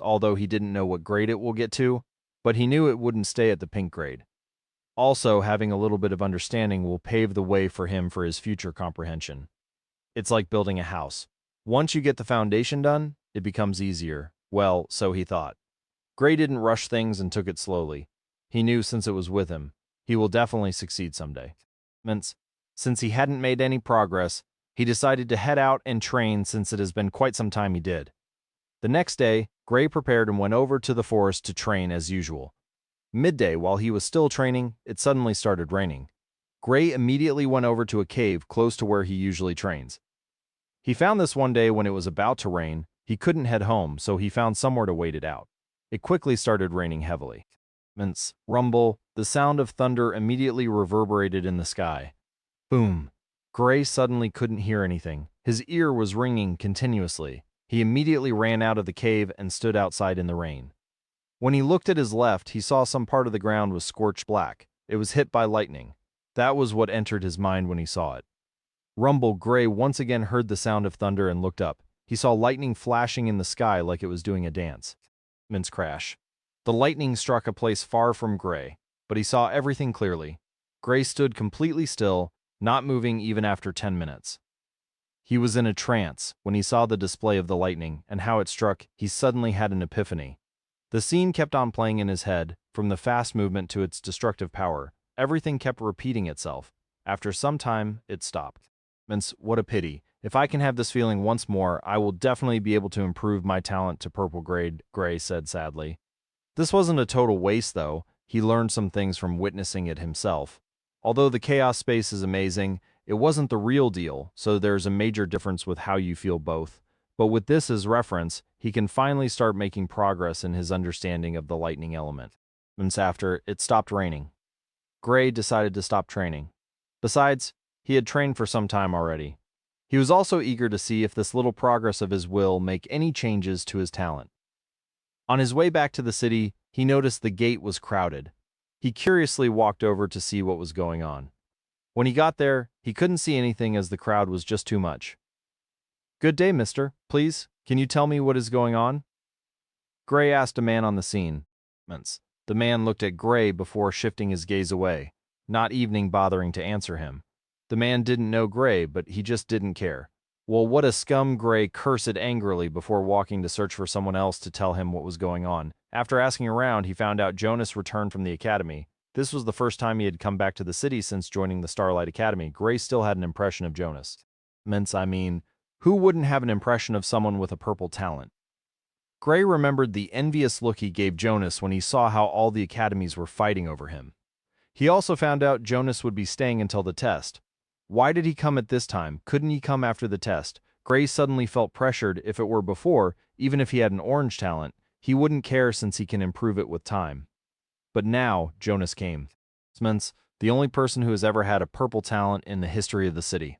Although he didn't know what grade it will get to, but he knew it wouldn't stay at the pink grade. Also, having a little bit of understanding will pave the way for him for his future comprehension. It's like building a house. Once you get the foundation done, it becomes easier. Well, so he thought. Gray didn't rush things and took it slowly. He knew since it was with him, he will definitely succeed someday. Since he hadn't made any progress, he decided to head out and train since it has been quite some time he did. The next day, Gray prepared and went over to the forest to train as usual. Midday, while he was still training, it suddenly started raining. Gray immediately went over to a cave close to where he usually trains. He found this one day when it was about to rain. He couldn't head home, so he found somewhere to wait it out. It quickly started raining heavily. Rumble, the sound of thunder immediately reverberated in the sky. Boom. Gray suddenly couldn't hear anything. His ear was ringing continuously. He immediately ran out of the cave and stood outside in the rain. When he looked at his left, he saw some part of the ground was scorched black. It was hit by lightning. That was what entered his mind when he saw it. Rumble Gray once again heard the sound of thunder and looked up. He saw lightning flashing in the sky like it was doing a dance. Mince crash. The lightning struck a place far from Gray, but he saw everything clearly. Gray stood completely still, not moving even after 10 minutes. He was in a trance when he saw the display of the lightning and how it struck. He suddenly had an epiphany. The scene kept on playing in his head, from the fast movement to its destructive power. Everything kept repeating itself. After some time, it stopped. Mince, what a pity. If I can have this feeling once more, I will definitely be able to improve my talent to purple grade, Gray said sadly. This wasn't a total waste, though. He learned some things from witnessing it himself. Although the chaos space is amazing, it wasn't the real deal, so there's a major difference with how you feel both. But with this as reference, he can finally start making progress in his understanding of the lightning element. Months after, it stopped raining. Gray decided to stop training. Besides, he had trained for some time already. He was also eager to see if this little progress of his will make any changes to his talent. On his way back to the city, he noticed the gate was crowded. He curiously walked over to see what was going on. When he got there, he couldn't see anything as the crowd was just too much. "Good day, mister. Please, can you tell me what is going on?" Gray asked a man on the scene. The man looked at Gray before shifting his gaze away, not even bothering to answer him. The man didn't know Gray, but he just didn't care. Well, what a scum, Gray cursed angrily before walking to search for someone else to tell him what was going on. After asking around, he found out Jonas returned from the academy. This was the first time he had come back to the city since joining the Starlight Academy. Gray still had an impression of Jonas. Who wouldn't have an impression of someone with a purple talent? Gray remembered the envious look he gave Jonas when he saw how all the academies were fighting over him. He also found out Jonas would be staying until the test. Why did he come at this time? Couldn't he come after the test? Gray suddenly felt pressured. If it were before, even if he had an orange talent, he wouldn't care since he can improve it with time. But now, Jonas came. The only person who has ever had a purple talent in the history of the city.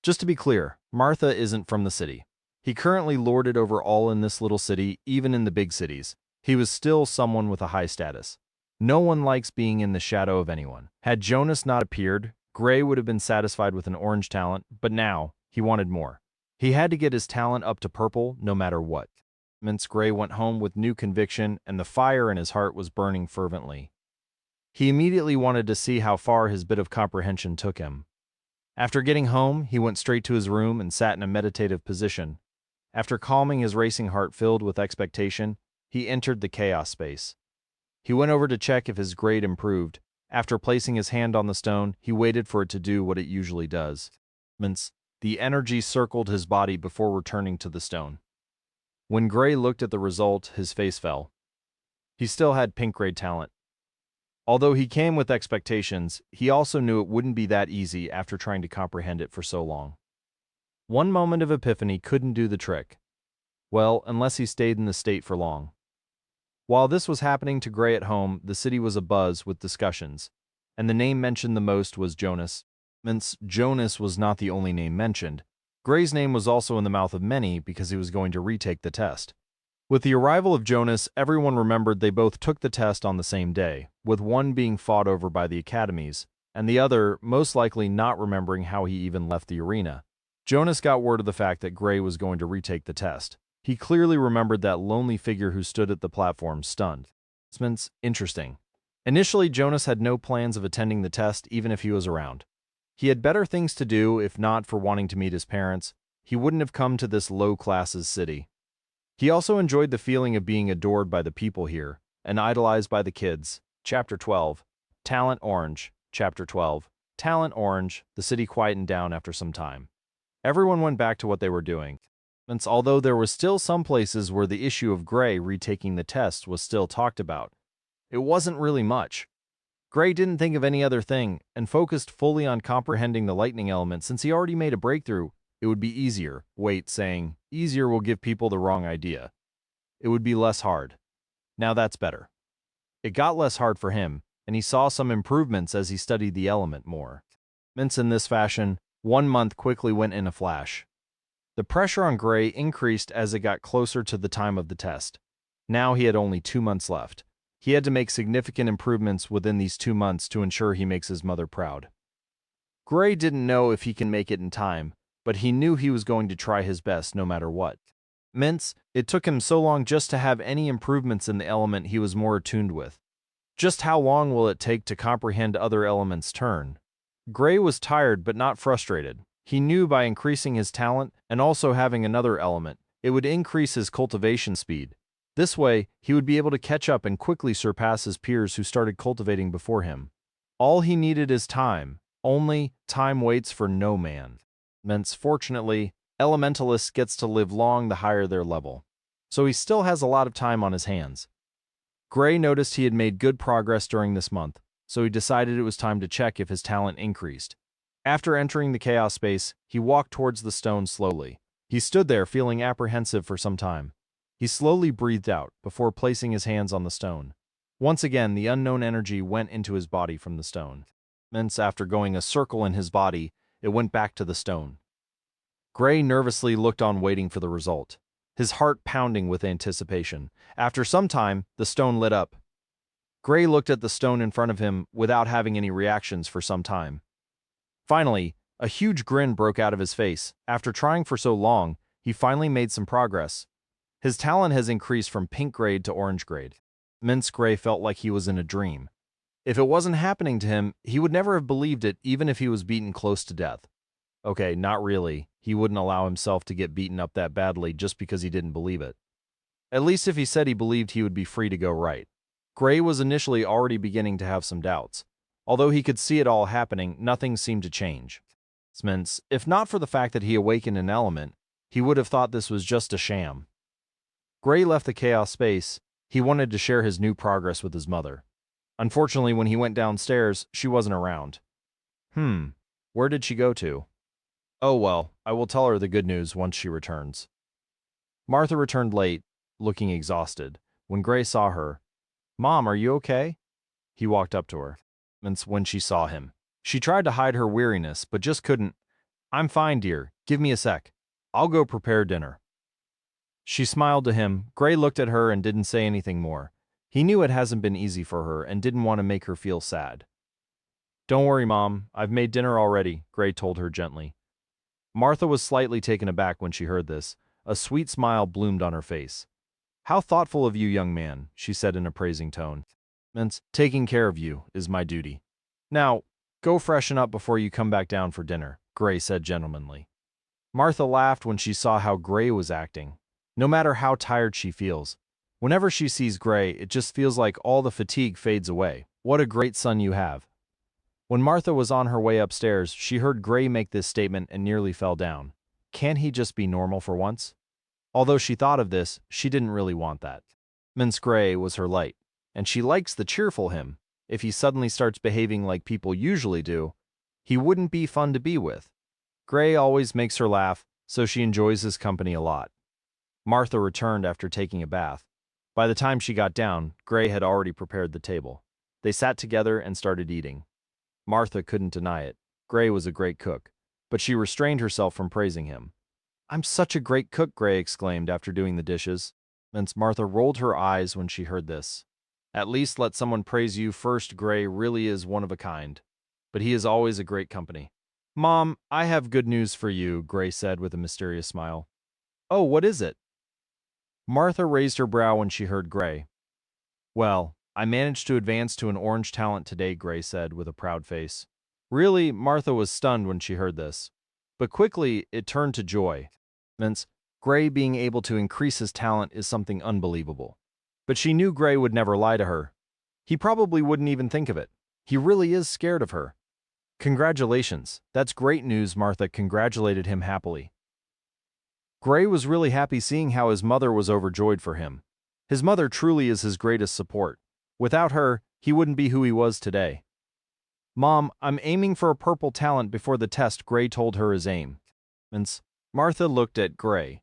Just to be clear, Martha isn't from the city. He currently lorded over all in this little city, even in the big cities. He was still someone with a high status. No one likes being in the shadow of anyone. Had Jonas not appeared, Gray would have been satisfied with an orange talent, but now, he wanted more. He had to get his talent up to purple no matter what. Gray went home with new conviction, and the fire in his heart was burning fervently. He immediately wanted to see how far his bit of comprehension took him. After getting home, he went straight to his room and sat in a meditative position. After calming his racing heart filled with expectation, he entered the chaos space. He went over to check if his grade improved. After placing his hand on the stone, he waited for it to do what it usually does. The energy circled his body before returning to the stone. When Gray looked at the result, his face fell. He still had pink grade talent. Although he came with expectations, he also knew it wouldn't be that easy after trying to comprehend it for so long. One moment of epiphany couldn't do the trick. Well, unless he stayed in the state for long. While this was happening to Gray at home, the city was abuzz with discussions, and the name mentioned the most was Jonas. Jonas was not the only name mentioned. Gray's name was also in the mouth of many because he was going to retake the test. With the arrival of Jonas, everyone remembered they both took the test on the same day, with one being fought over by the academies, and the other most likely not remembering how he even left the arena. Jonas got word of the fact that Gray was going to retake the test. He clearly remembered that lonely figure who stood at the platform, stunned. Interesting. Initially, Jonas had no plans of attending the test even if he was around. He had better things to do if not for wanting to meet his parents. He wouldn't have come to this low-classes city. He also enjoyed the feeling of being adored by the people here, and idolized by the kids. Chapter 12. Talent Orange. Chapter 12. Talent Orange. The city quietened down after some time. Everyone went back to what they were doing. Although there were still some places where the issue of Gray retaking the test was still talked about, it wasn't really much. Gray didn't think of any other thing, and focused fully on comprehending the lightning element. Since he already made a breakthrough, it would be easier. Saying easier will give people the wrong idea. It would be less hard. Now that's better. It got less hard for him, and he saw some improvements as he studied the element more. In this fashion, 1 month quickly went in a flash. The pressure on Gray increased as it got closer to the time of the test. Now he had only 2 months left. He had to make significant improvements within these 2 months to ensure he makes his mother proud. Gray didn't know if he can make it in time, but he knew he was going to try his best no matter what. It took him so long just to have any improvements in the element he was more attuned with. Just how long will it take to comprehend other elements' turn? Gray was tired but not frustrated. He knew by increasing his talent and also having another element, it would increase his cultivation speed. This way, he would be able to catch up and quickly surpass his peers who started cultivating before him. All he needed is time. Only time waits for no man. Fortunately, Elementalist gets to live long the higher their level. So he still has a lot of time on his hands. Gray noticed he had made good progress during this month, so he decided it was time to check if his talent increased. After entering the chaos space, he walked towards the stone slowly. He stood there feeling apprehensive for some time. He slowly breathed out before placing his hands on the stone. Once again, the unknown energy went into his body from the stone. After going a circle in his body, it went back to the stone. Gray nervously looked on waiting for the result, his heart pounding with anticipation. After some time, the stone lit up. Gray looked at the stone in front of him without having any reactions for some time. Finally, a huge grin broke out of his face. After trying for so long, he finally made some progress. His talent has increased from pink grade to orange grade. Gray felt like he was in a dream. If it wasn't happening to him, he would never have believed it even if he was beaten close to death. Okay, not really. He wouldn't allow himself to get beaten up that badly just because he didn't believe it. At least if he said he believed he would be free to go right. Gray was initially already beginning to have some doubts. Although he could see it all happening, nothing seemed to change. If not for the fact that he awakened an element, he would have thought this was just a sham. Gray left the chaos space. He wanted to share his new progress with his mother. Unfortunately, when he went downstairs, she wasn't around. Where did she go to? Oh well, I will tell her the good news once she returns. Martha returned late, looking exhausted. When Gray saw her, "Mom, are you okay?" He walked up to her. When she saw him, she tried to hide her weariness, but just couldn't. "I'm fine, dear. Give me a sec. I'll go prepare dinner." She smiled to him. Gray looked at her and didn't say anything more. He knew it hasn't been easy for her and didn't want to make her feel sad. "Don't worry, Mom. I've made dinner already," Gray told her gently. Martha was slightly taken aback when she heard this. A sweet smile bloomed on her face. "How thoughtful of you, young man," she said in a praising tone. "Taking care of you is my duty. Now, go freshen up before you come back down for dinner," Gray said gentlemanly. Martha laughed when she saw how Gray was acting. No matter how tired she feels, whenever she sees Gray, it just feels like all the fatigue fades away. What a great son you have. When Martha was on her way upstairs, she heard Gray make this statement and nearly fell down. Can't he just be normal for once? Although she thought of this, she didn't really want that. Gray was her light, and she likes the cheerful him. If he suddenly starts behaving like people usually do, he wouldn't be fun to be with. Gray always makes her laugh, so she enjoys his company a lot. Martha returned after taking a bath. By the time she got down, Gray had already prepared the table. They sat together and started eating. Martha couldn't deny it. Gray was a great cook, but she restrained herself from praising him. "I'm such a great cook," Gray exclaimed after doing the dishes. Martha rolled her eyes when she heard this. "At least let someone praise you first. Gray really is one of a kind, but he is always a great company." "Mom, I have good news for you," Gray said with a mysterious smile. "Oh, what is it?" Martha raised her brow when she heard Gray. "Well, I managed to advance to an orange talent today," Gray said with a proud face. Really, Martha was stunned when she heard this. But quickly, it turned to joy. Gray being able to increase his talent is something unbelievable. But she knew Gray would never lie to her. He probably wouldn't even think of it. He really is scared of her. "Congratulations. That's great news," Martha congratulated him happily. Gray was really happy seeing how his mother was overjoyed for him. His mother truly is his greatest support. Without her, he wouldn't be who he was today. "Mom, I'm aiming for a purple talent before the test," Gray told her his aim. Martha looked at Gray.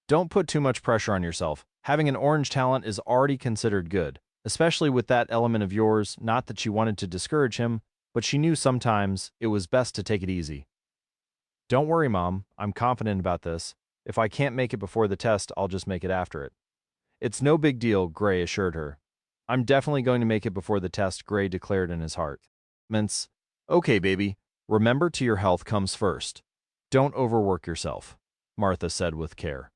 "Don't put too much pressure on yourself. Having an orange talent is already considered good, especially with that element of yours. Not that she wanted to discourage him, but she knew sometimes it was best to take it easy. "Don't worry, Mom. I'm confident about this. If I can't make it before the test, I'll just make it after it. It's no big deal, Gray assured her. I'm definitely going to make it before the test, Gray declared in his heart. Mince, okay, baby. Remember your health comes first. Don't overwork yourself, Martha said with care.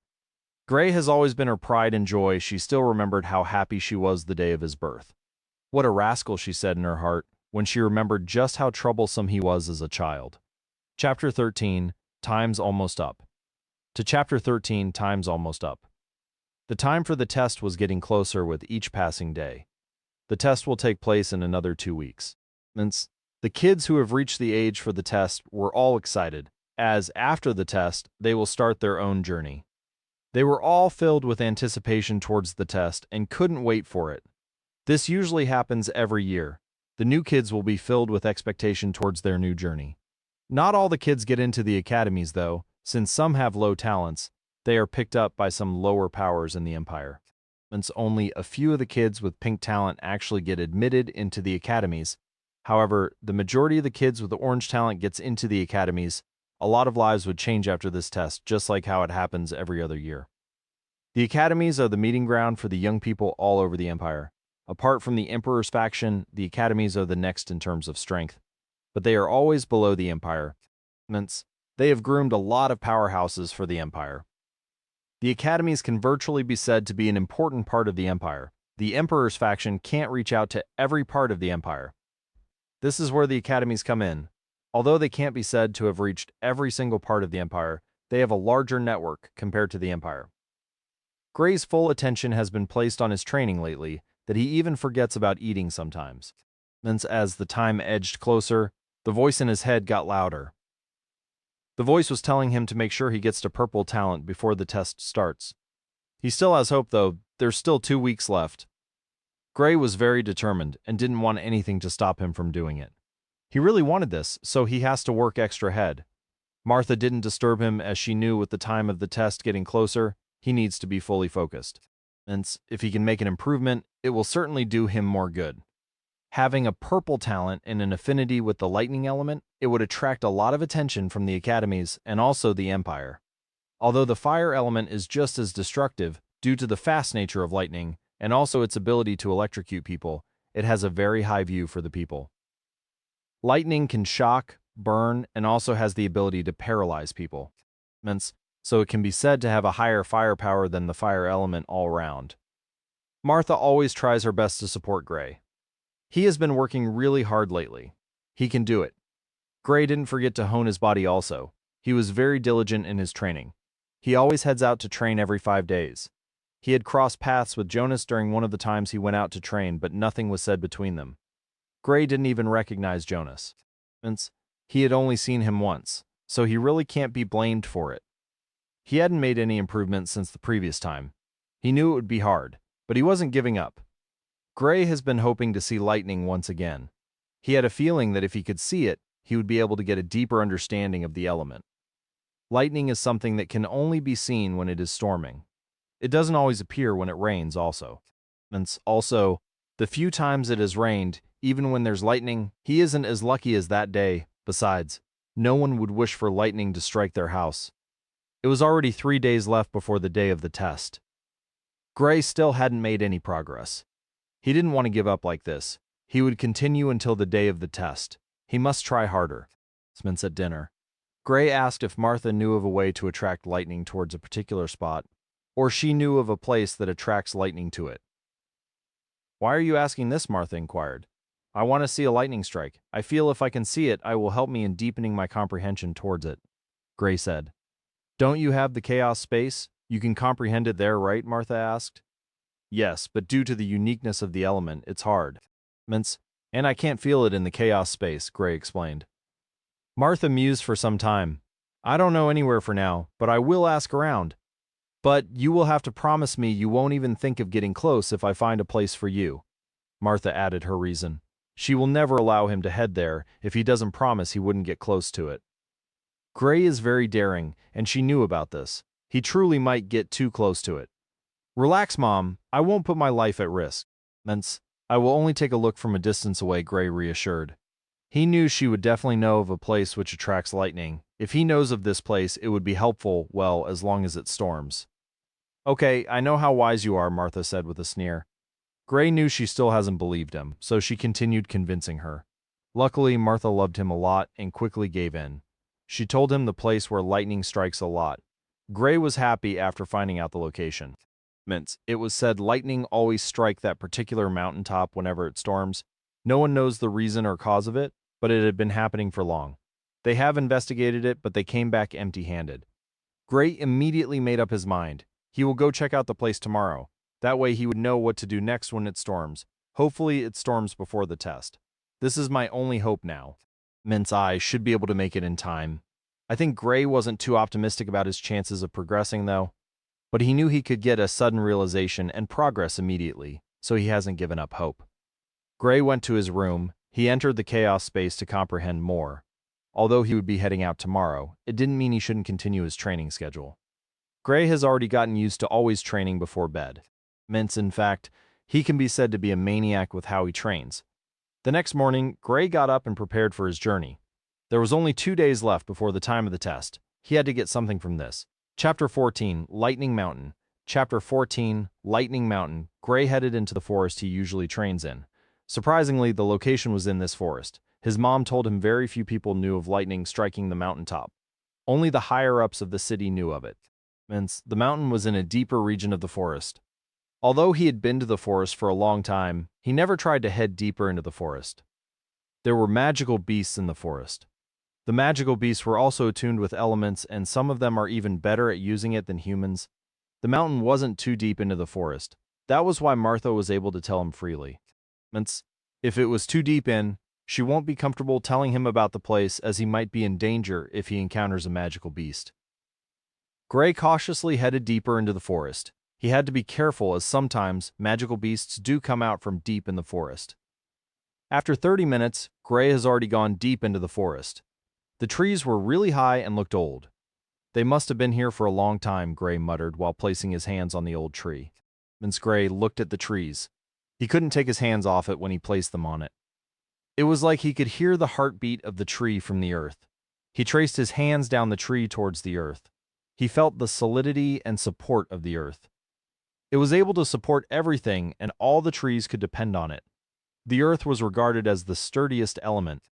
Gray has always been her pride and joy. She still remembered how happy she was the day of his birth. What a rascal, she said in her heart, when she remembered just how troublesome he was as a child. Chapter 13, Time's Almost Up. To Chapter 13, Time's Almost Up. The time for the test was getting closer with each passing day. The test will take place in another 2 weeks. The kids who have reached the age for the test were all excited, as after the test, they will start their own journey. They were all filled with anticipation towards the test and couldn't wait for it. This usually happens every year. The new kids will be filled with expectation towards their new journey. Not all the kids get into the academies, though, since some have low talents. They are picked up by some lower powers in the Empire. Since only a few of the kids with pink talent actually get admitted into the academies. However, the majority of the kids with the orange talent gets into the academies. A lot of lives would change after this test, just like how it happens every other year. The academies are the meeting ground for the young people all over the Empire. Apart from the Emperor's faction, the academies are the next in terms of strength, but they are always below the Empire. They have groomed a lot of powerhouses for the Empire. The academies can virtually be said to be an important part of the Empire. The Emperor's faction can't reach out to every part of the Empire. This is where the academies come in. Although they can't be said to have reached every single part of the Empire, they have a larger network compared to the Empire. Gray's full attention has been placed on his training lately, that he even forgets about eating sometimes. As the time edged closer, the voice in his head got louder. The voice was telling him to make sure he gets to purple talent before the test starts. He still has hope, though. There's still 2 weeks left. Gray was very determined and didn't want anything to stop him from doing it. He really wanted this, so he has to work extra ahead. Martha didn't disturb him, as she knew with the time of the test getting closer, he needs to be fully focused. And if he can make an improvement, it will certainly do him more good. Having a purple talent and an affinity with the lightning element, it would attract a lot of attention from the academies and also the Empire. Although the fire element is just as destructive due to the fast nature of lightning and also its ability to electrocute people, it has a very high view for the people. Lightning can shock, burn, and also has the ability to paralyze people. So it can be said to have a higher firepower than the fire element all around. Martha always tries her best to support Gray. He has been working really hard lately. He can do it. Gray didn't forget to hone his body also. He was very diligent in his training. He always heads out to train every 5 days. He had crossed paths with Jonas during one of the times he went out to train, but nothing was said between them. Gray didn't even recognize Jonas. He had only seen him once, so he really can't be blamed for it. He hadn't made any improvements since the previous time. He knew it would be hard, but he wasn't giving up. Gray has been hoping to see lightning once again. He had a feeling that if he could see it, he would be able to get a deeper understanding of the element. Lightning is something that can only be seen when it is storming. It doesn't always appear when it rains also. And also, the few times it has rained, even when there's lightning, he isn't as lucky as that day. Besides, no one would wish for lightning to strike their house. It was already 3 days left before the day of the test. Gray still hadn't made any progress. He didn't want to give up like this. He would continue until the day of the test. He must try harder. Smith at dinner. Gray asked if Martha knew of a way to attract lightning towards a particular spot, or she knew of a place that attracts lightning to it. Why are you asking this? Martha inquired. I want to see a lightning strike. I feel if I can see it, it will help me in deepening my comprehension towards it. Gray said. Don't you have the chaos space? You can comprehend it there, right? Martha asked. Yes, but due to the uniqueness of the element, it's hard. And I can't feel it in the chaos space, Gray explained. Martha mused for some time. I don't know anywhere for now, but I will ask around. But you will have to promise me you won't even think of getting close if I find a place for you. Martha added her reason. She will never allow him to head there if he doesn't promise he wouldn't get close to it. Gray is very daring, and she knew about this. He truly might get too close to it. Relax, Mom. I won't put my life at risk. I will only take a look from a distance away, Gray reassured. He knew she would definitely know of a place which attracts lightning. If he knows of this place, it would be helpful, well, as long as it storms. Okay, I know how wise you are, Martha said with a sneer. Gray knew she still hasn't believed him, so she continued convincing her. Luckily, Martha loved him a lot and quickly gave in. She told him the place where lightning strikes a lot. Gray was happy after finding out the location. It was said lightning always strike that particular mountaintop whenever it storms. No one knows the reason or cause of it, but it had been happening for long. They have investigated it, but they came back empty-handed. Gray immediately made up his mind. He will go check out the place tomorrow. That way he would know what to do next when it storms. Hopefully it storms before the test. This is my only hope now. I should be able to make it in time. I think Gray wasn't too optimistic about his chances of progressing, though. But he knew he could get a sudden realization and progress immediately, so he hasn't given up hope. Gray went to his room. He entered the chaos space to comprehend more. Although he would be heading out tomorrow, it didn't mean he shouldn't continue his training schedule. Gray has already gotten used to always training before bed. In fact, he can be said to be a maniac with how he trains. The next morning, Gray got up and prepared for his journey. There was only 2 days left before the time of the test. He had to get something from this. Chapter 14, Lightning Mountain. Chapter 14, Lightning Mountain. Gray headed into the forest he usually trains in. Surprisingly, the location was in this forest. His mom told him very few people knew of lightning striking the mountaintop. Only the higher-ups of the city knew of it. The mountain was in a deeper region of the forest. Although he had been to the forest for a long time, he never tried to head deeper into the forest. There were magical beasts in the forest. The magical beasts were also attuned with elements, and some of them are even better at using it than humans. The mountain wasn't too deep into the forest. That was why Martha was able to tell him freely. If it was too deep in, she won't be comfortable telling him about the place, as he might be in danger if he encounters a magical beast. Gray cautiously headed deeper into the forest. He had to be careful, as sometimes magical beasts do come out from deep in the forest. After 30 minutes, Gray has already gone deep into the forest. The trees were really high and looked old. They must have been here for a long time, Gray muttered while placing his hands on the old tree. Gray looked at the trees. He couldn't take his hands off it when he placed them on it. It was like he could hear the heartbeat of the tree from the earth. He traced his hands down the tree towards the earth. He felt the solidity and support of the earth. It was able to support everything, and all the trees could depend on it. The earth was regarded as the sturdiest element.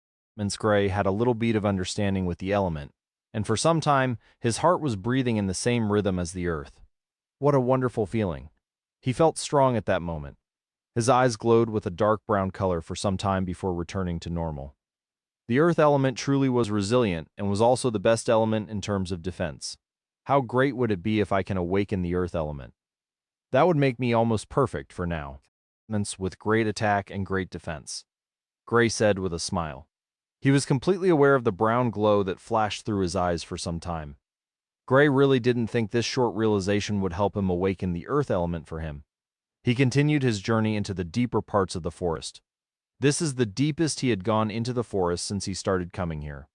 Gray had a little beat of understanding with the element, and for some time, his heart was breathing in the same rhythm as the earth. What a wonderful feeling. He felt strong at that moment. His eyes glowed with a dark brown color for some time before returning to normal. The earth element truly was resilient and was also the best element in terms of defense. How great would it be if I can awaken the earth element? That would make me almost perfect for now. With great attack and great defense, Gray said with a smile. He was completely aware of the brown glow that flashed through his eyes for some time. Gray really didn't think this short realization would help him awaken the earth element for him. He continued his journey into the deeper parts of the forest. This is the deepest he had gone into the forest since he started coming here.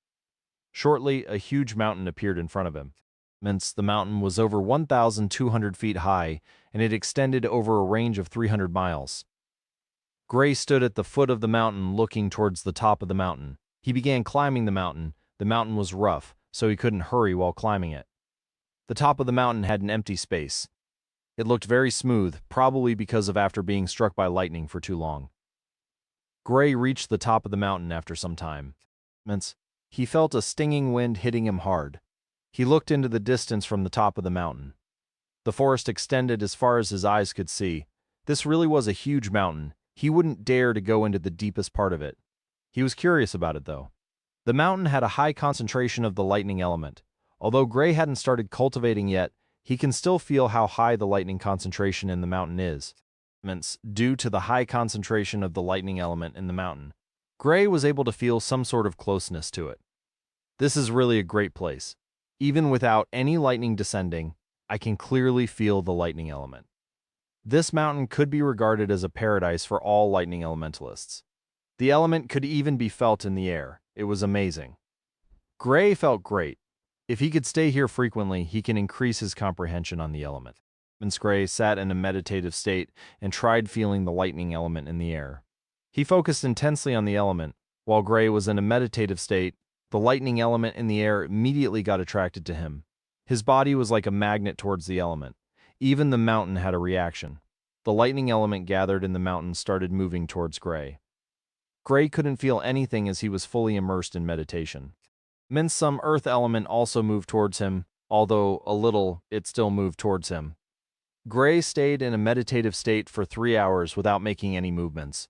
Shortly, a huge mountain appeared in front of him. The mountain was over 1,200 feet high, and it extended over a range of 300 miles. Gray stood at the foot of the mountain looking towards the top of the mountain. He began climbing the mountain. The mountain was rough, so he couldn't hurry while climbing it. The top of the mountain had an empty space. It looked very smooth, probably because of after being struck by lightning for too long. Gray reached the top of the mountain after some time. He felt a stinging wind hitting him hard. He looked into the distance from the top of the mountain. The forest extended as far as his eyes could see. This really was a huge mountain. He wouldn't dare to go into the deepest part of it. He was curious about it, though. The mountain had a high concentration of the lightning element. Although Gray hadn't started cultivating yet, he can still feel how high the lightning concentration in the mountain is. Due to the high concentration of the lightning element in the mountain, Gray was able to feel some sort of closeness to it. This is really a great place. Even without any lightning descending, I can clearly feel the lightning element. This mountain could be regarded as a paradise for all lightning elementalists. The element could even be felt in the air. It was amazing. Gray felt great. If he could stay here frequently, he can increase his comprehension on the element. Gray sat in a meditative state and tried feeling the lightning element in the air. He focused intensely on the element. While Gray was in a meditative state, The lightning element in the air immediately got attracted to him. His body was like a magnet towards the element. Even the mountain had a reaction. The lightning element gathered in the mountain started moving towards Gray. Gray couldn't feel anything as he was fully immersed in meditation. Meant some earth element also moved towards him, although a little, it still moved towards him. Gray stayed in a meditative state for 3 hours without making any movements.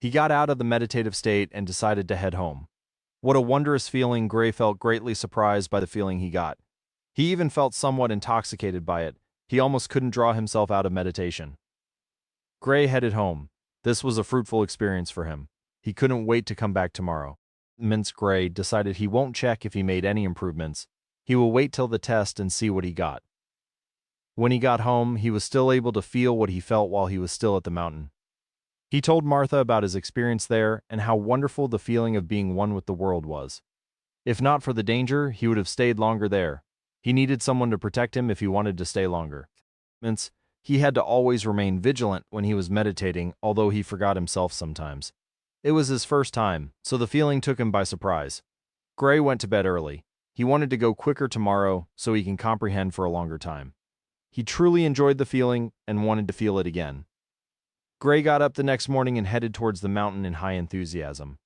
He got out of the meditative state and decided to head home. What a wondrous feeling. Gray felt greatly surprised by the feeling he got. He even felt somewhat intoxicated by it. He almost couldn't draw himself out of meditation. Gray headed home. This was a fruitful experience for him. He couldn't wait to come back tomorrow. Mince Gray decided he won't check if he made any improvements. He will wait till the test and see what he got. When he got home, he was still able to feel what he felt while he was still at the mountain. He told Martha about his experience there and how wonderful the feeling of being one with the world was. If not for the danger, he would have stayed longer there. He needed someone to protect him if he wanted to stay longer. Mince, he had to always remain vigilant when he was meditating, although he forgot himself sometimes. It was his first time, so the feeling took him by surprise. Gray went to bed early. He wanted to go quicker tomorrow so he can comprehend for a longer time. He truly enjoyed the feeling and wanted to feel it again. Gray got up the next morning and headed towards the mountain in high enthusiasm.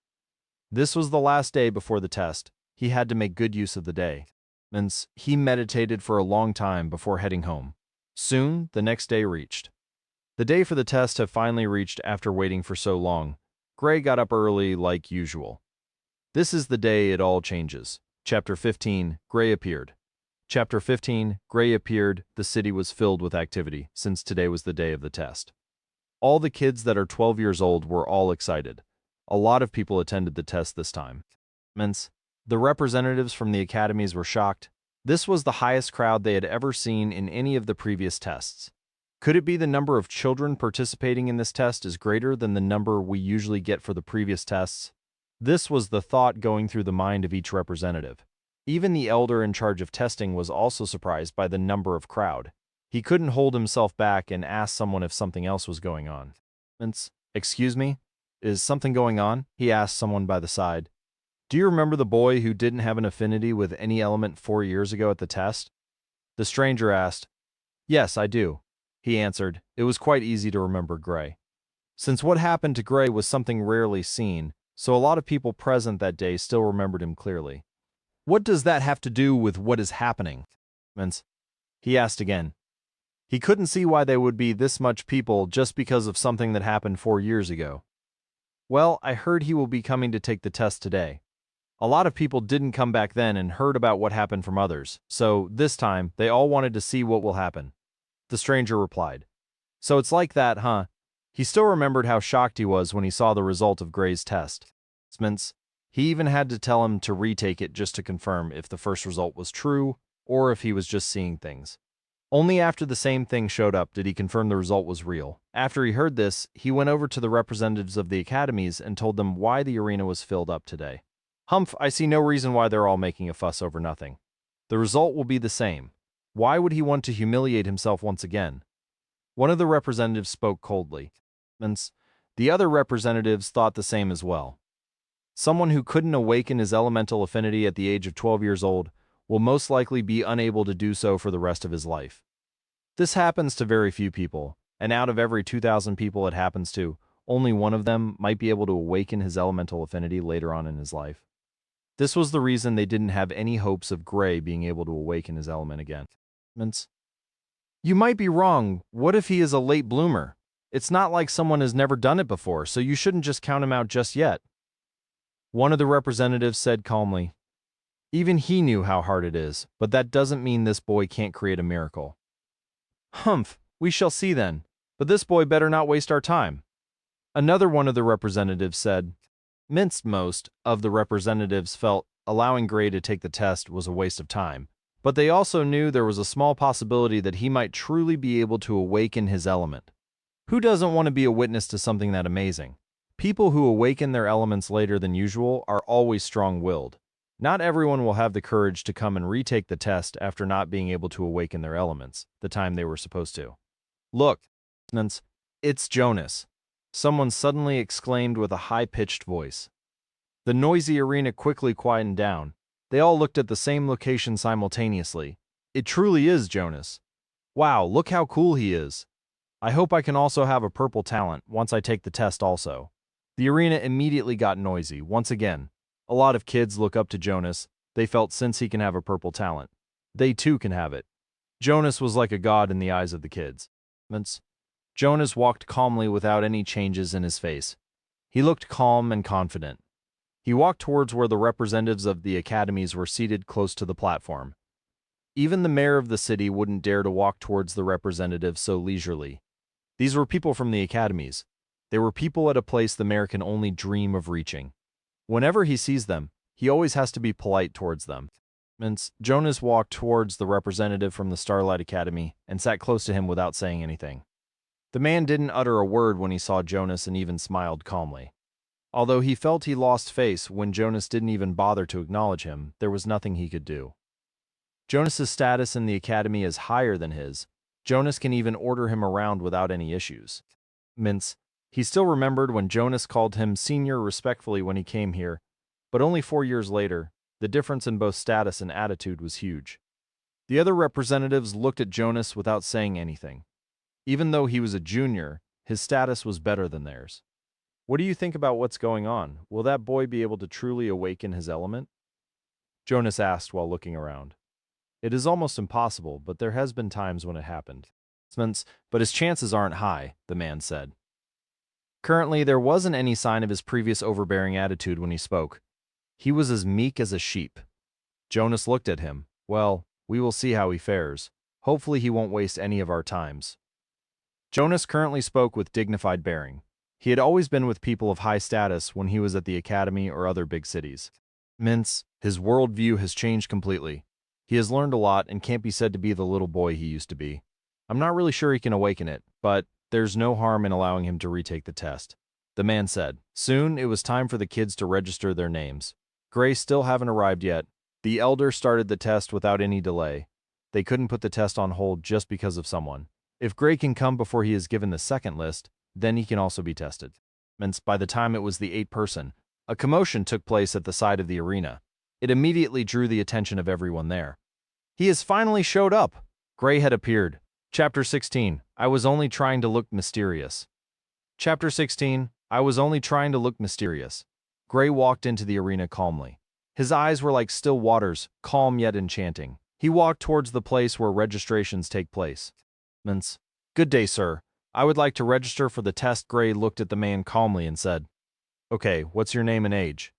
This was the last day before the test. He had to make good use of the day. Hence, he meditated for a long time before heading home. Soon, the next day reached. The day for the test had finally reached after waiting for so long. Gray got up early like usual. This is the day it all changes. Chapter 15, Gray appeared. Chapter 15, Gray appeared. The city was filled with activity, since today was the day of the test. All the kids that are 12 years old were all excited. A lot of people attended the test this time. The representatives from the academies were shocked. This was the highest crowd they had ever seen in any of the previous tests. Could it be the number of children participating in this test is greater than the number we usually get for the previous tests? This was the thought going through the mind of each representative. Even the elder in charge of testing was also surprised by the number of crowd. He couldn't hold himself back and asked someone if something else was going on. Excuse me? Is something going on? He asked someone by the side. Do you remember the boy who didn't have an affinity with any element 4 years ago at the test? The stranger asked. Yes, I do. He answered. It was quite easy to remember Gray. Since what happened to Gray was something rarely seen, so a lot of people present that day still remembered him clearly. What does that have to do with what is happening? He asked again. He couldn't see why there would be this much people just because of something that happened 4 years ago. Well, I heard he will be coming to take the test today. A lot of people didn't come back then and heard about what happened from others, so this time they all wanted to see what will happen. The stranger replied. So it's like that, huh? He still remembered how shocked he was when he saw the result of Gray's test. He even had to tell him to retake it just to confirm if the first result was true or if he was just seeing things. Only after the same thing showed up did he confirm the result was real. After he heard this, he went over to the representatives of the academies and told them why the arena was filled up today. Humph, I see no reason why they're all making a fuss over nothing. The result will be the same. Why would he want to humiliate himself once again? One of the representatives spoke coldly. The other representatives thought the same as well. Someone who couldn't awaken his elemental affinity at the age of 12 years old will most likely be unable to do so for the rest of his life. This happens to very few people, and out of every 2,000 people it happens to, only one of them might be able to awaken his elemental affinity later on in his life. This was the reason they didn't have any hopes of Gray being able to awaken his element again. You might be wrong. What if he is a late bloomer? It's not like someone has never done it before, so you shouldn't just count him out just yet. One of the representatives said calmly. Even he knew how hard it is, but that doesn't mean this boy can't create a miracle. Humph, we shall see then, but this boy better not waste our time. Another one of the representatives said. Most of the representatives felt allowing Gray to take the test was a waste of time, but they also knew there was a small possibility that he might truly be able to awaken his element. Who doesn't want to be a witness to something that amazing? People who awaken their elements later than usual are always strong-willed. Not everyone will have the courage to come and retake the test after not being able to awaken their elements the time they were supposed to. Look, it's Jonas, someone suddenly exclaimed with a high-pitched voice. The noisy arena quickly quietened down. They all looked at the same location simultaneously. It truly is Jonas. Wow, look how cool he is. I hope I can also have a purple talent once I take the test also. The arena immediately got noisy, once again. A lot of kids look up to Jonas. They felt since he can have a purple talent, they too can have it. Jonas was like a god in the eyes of the kids. Jonas walked calmly without any changes in his face. He looked calm and confident. He walked towards where the representatives of the academies were seated close to the platform. Even the mayor of the city wouldn't dare to walk towards the representatives so leisurely. These were people from the academies. They were people at a place the mayor can only dream of reaching. Whenever he sees them, he always has to be polite towards them. Jonas walked towards the representative from the Starlight Academy and sat close to him without saying anything. The man didn't utter a word when he saw Jonas and even smiled calmly. Although he felt he lost face when Jonas didn't even bother to acknowledge him, there was nothing he could do. Jonas's status in the academy is higher than his. Jonas can even order him around without any issues. He still remembered when Jonas called him senior respectfully when he came here, but only 4 years later, the difference in both status and attitude was huge. The other representatives looked at Jonas without saying anything. Even though he was a junior, his status was better than theirs. What do you think about what's going on? Will that boy be able to truly awaken his element? Jonas asked while looking around. It is almost impossible, but there has been times when it happened. But his chances aren't high, the man said. Currently, there wasn't any sign of his previous overbearing attitude when he spoke. He was as meek as a sheep. Jonas looked at him. Well, we will see how he fares. Hopefully he won't waste any of our times. Jonas currently spoke with dignified bearing. He had always been with people of high status when he was at the academy or other big cities. His worldview has changed completely. He has learned a lot and can't be said to be the little boy he used to be. I'm not really sure he can awaken it, but there's no harm in allowing him to retake the test. The man said. Soon it was time for the kids to register their names. Gray still haven't arrived yet. The elder started the test without any delay. They couldn't put the test on hold just because of someone. If Gray can come before he is given the second list, then he can also be tested. By the time it was the 8th person, a commotion took place at the side of the arena. It immediately drew the attention of everyone there. He has finally showed up! Gray had appeared. Chapter 16. I was only trying to look mysterious. Chapter 16. I was only trying to look mysterious. Gray walked into the arena calmly. His eyes were like still waters, calm yet enchanting. He walked towards the place where registrations take place. Good day, sir. I would like to register for the test. Gray looked at the man calmly and said, Okay, what's your name and age?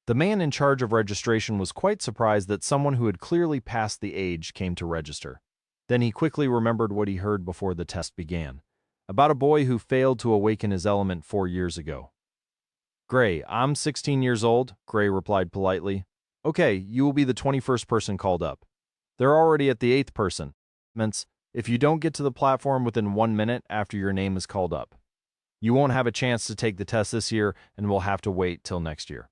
The man in charge of registration was quite surprised that someone who had clearly passed the age came to register. Then he quickly remembered what he heard before the test began, about a boy who failed to awaken his element 4 years ago. Gray, I'm 16 years old, Gray replied politely. Okay, you will be the 21st person called up. They're already at the 8th person. If you don't get to the platform within 1 minute after your name is called up, you won't have a chance to take the test this year and will have to wait till next year.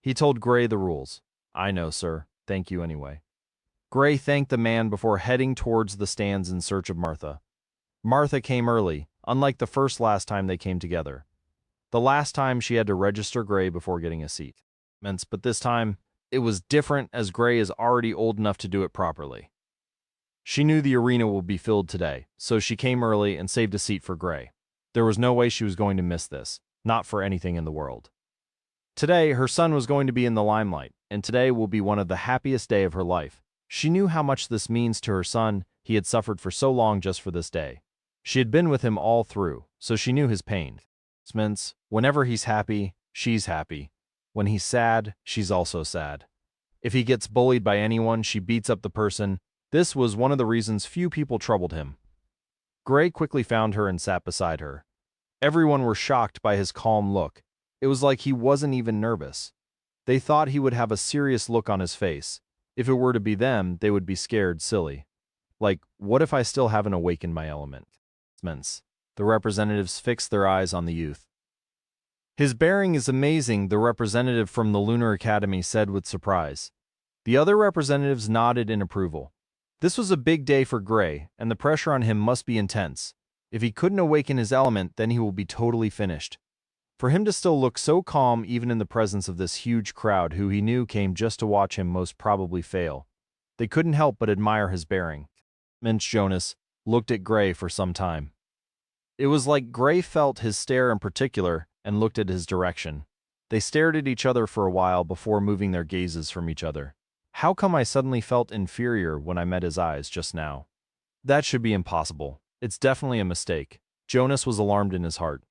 He told Gray the rules. I know, sir. Thank you anyway. Gray thanked the man before heading towards the stands in search of Martha. Martha came early, unlike the last time they came together. The last time she had to register Gray before getting a seat. But this time, it was different as Gray is already old enough to do it properly. She knew the arena will be filled today, so she came early and saved a seat for Gray. There was no way she was going to miss this, not for anything in the world. Today, her son was going to be in the limelight, and today will be one of the happiest days of her life. She knew how much this means to her son. He had suffered for so long just for this day. She had been with him all through, so she knew his pain. Whenever he's happy, she's happy. When he's sad, she's also sad. If he gets bullied by anyone, she beats up the person. This was one of the reasons few people troubled him. Gray quickly found her and sat beside her. Everyone were shocked by his calm look. It was like he wasn't even nervous. They thought he would have a serious look on his face. If it were to be them, they would be scared silly. Like, what if I still haven't awakened my element? The representatives fixed their eyes on the youth. His bearing is amazing, the representative from the Lunar Academy said with surprise. The other representatives nodded in approval. This was a big day for Gray, and the pressure on him must be intense. If he couldn't awaken his element, then he will be totally finished. For him to still look so calm even in the presence of this huge crowd who he knew came just to watch him most probably fail, they couldn't help but admire his bearing. Mince Jonas looked at Gray for some time. It was like Gray felt his stare in particular and looked at his direction. They stared at each other for a while before moving their gazes from each other. How come I suddenly felt inferior when I met his eyes just now? That should be impossible. It's definitely a mistake. Jonas was alarmed in his heart.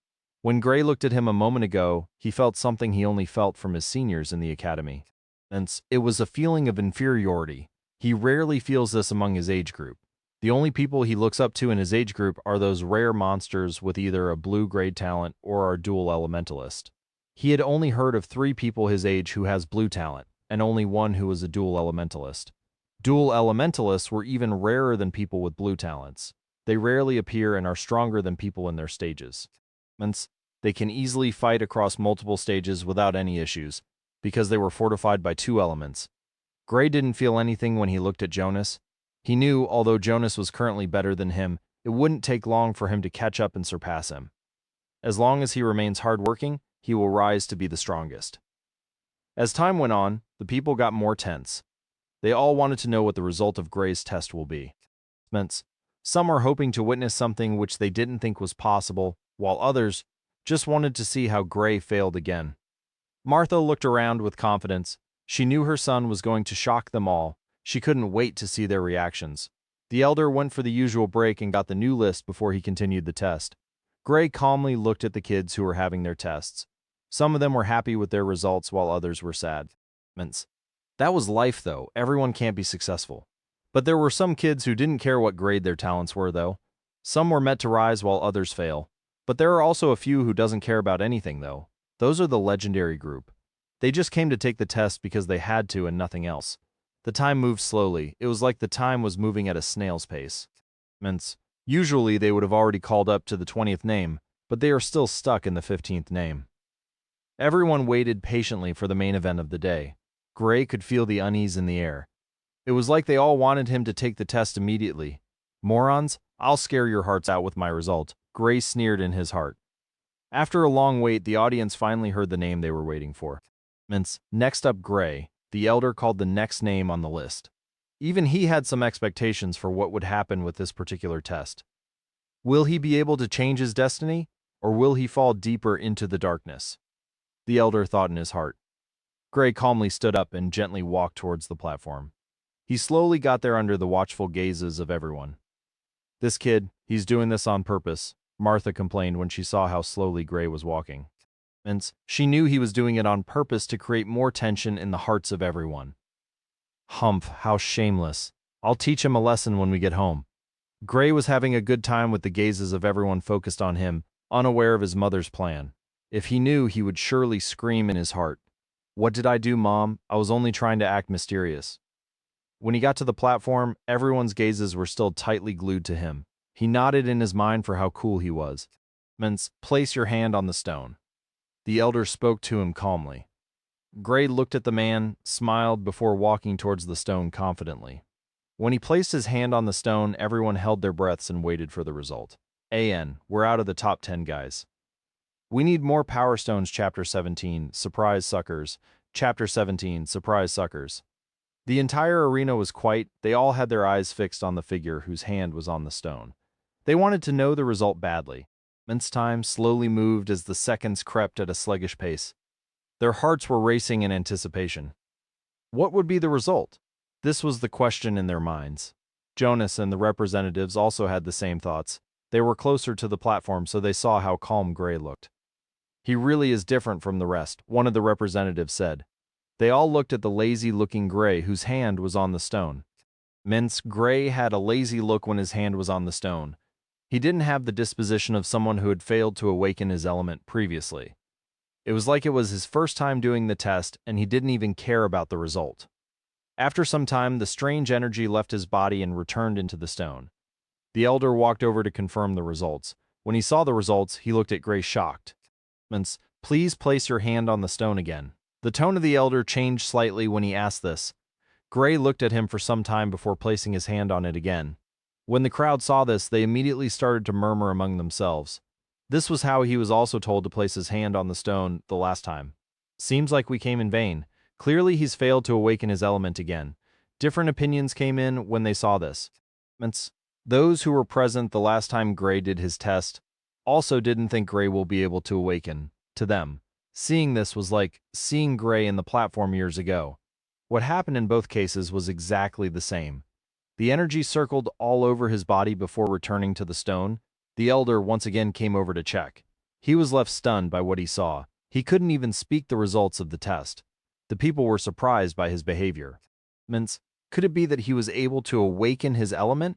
When Gray looked at him a moment ago, he felt something he only felt from his seniors in the academy. Hence, it was a feeling of inferiority. He rarely feels this among his age group. The only people he looks up to in his age group are those rare monsters with either a blue-grade talent or are dual elementalist. He had only heard of 3 people his age who has blue talent, and only one who was a dual elementalist. Dual elementalists were even rarer than people with blue talents. They rarely appear and are stronger than people in their stages. Hence, they can easily fight across multiple stages without any issues, because they were fortified by 2 elements. Gray didn't feel anything when he looked at Jonas. He knew, although Jonas was currently better than him, it wouldn't take long for him to catch up and surpass him. As long as he remains hardworking, he will rise to be the strongest. As time went on, the people got more tense. They all wanted to know what the result of Gray's test will be. Some were hoping to witness something which they didn't think was possible, while others just wanted to see how Gray failed again. Martha looked around with confidence. She knew her son was going to shock them all. She couldn't wait to see their reactions. The elder went for the usual break and got the new list before he continued the test. Gray calmly looked at the kids who were having their tests. Some of them were happy with their results while others were sad. That was life, though. Everyone can't be successful. But there were some kids who didn't care what grade their talents were, though. Some were meant to rise while others fail. But there are also a few who doesn't care about anything, though. Those are the legendary group. They just came to take the test because they had to and nothing else. The time moved slowly. It was like the time was moving at a snail's pace. Usually they would have already called up to the 20th name, but they are still stuck in the 15th name. Everyone waited patiently for the main event of the day. Gray could feel the unease in the air. It was like they all wanted him to take the test immediately. Morons, I'll scare your hearts out with my result, Gray sneered in his heart. After a long wait, the audience finally heard the name they were waiting for. Next up, Gray, the elder called the next name on the list. Even he had some expectations for what would happen with this particular test. Will he be able to change his destiny, or will he fall deeper into the darkness? The elder thought in his heart. Gray calmly stood up and gently walked towards the platform. He slowly got there under the watchful gazes of everyone. This kid, he's doing this on purpose, Martha complained when she saw how slowly Gray was walking. And she knew he was doing it on purpose to create more tension in the hearts of everyone. Humph, how shameless. I'll teach him a lesson when we get home. Gray was having a good time with the gazes of everyone focused on him, unaware of his mother's plan. If he knew, he would surely scream in his heart. What did I do, Mom? I was only trying to act mysterious. When he got to the platform, everyone's gazes were still tightly glued to him. He nodded in his mind for how cool he was. Place your hand on the stone. The elder spoke to him calmly. Gray looked at the man, smiled before walking towards the stone confidently. When he placed his hand on the stone, everyone held their breaths and waited for the result. We're out of the top 10 guys. We need more Power Stones. Chapter 17, Surprise Suckers. Chapter 17, Surprise Suckers. The entire arena was quiet. They all had their eyes fixed on the figure whose hand was on the stone. They wanted to know the result badly. Time slowly moved as the seconds crept at a sluggish pace. Their hearts were racing in anticipation. What would be the result? This was the question in their minds. Jonas and the representatives also had the same thoughts. They were closer to the platform, so they saw how calm Gray looked. He really is different from the rest, one of the representatives said. They all looked at the lazy-looking Gray whose hand was on the stone. Gray had a lazy look when his hand was on the stone. He didn't have the disposition of someone who had failed to awaken his element previously. It was like it was his first time doing the test, and he didn't even care about the result. After some time, the strange energy left his body and returned into the stone. The elder walked over to confirm the results. When he saw the results, he looked at Gray shocked. Please place your hand on the stone again. The tone of the elder changed slightly when he asked this. Gray looked at him for some time before placing his hand on it again. When the crowd saw this, they immediately started to murmur among themselves. This was how he was also told to place his hand on the stone the last time. Seems like we came in vain. Clearly he's failed to awaken his element again. Different opinions came in when they saw this. Those who were present the last time Gray did his test also didn't think Gray will be able to awaken. To them, seeing this was like seeing Gray in the platform years ago. What happened in both cases was exactly the same. The energy circled all over his body before returning to the stone. The elder once again came over to check. He was left stunned by what he saw. He couldn't even speak the results of the test. The people were surprised by his behavior. Could it be that he was able to awaken his element?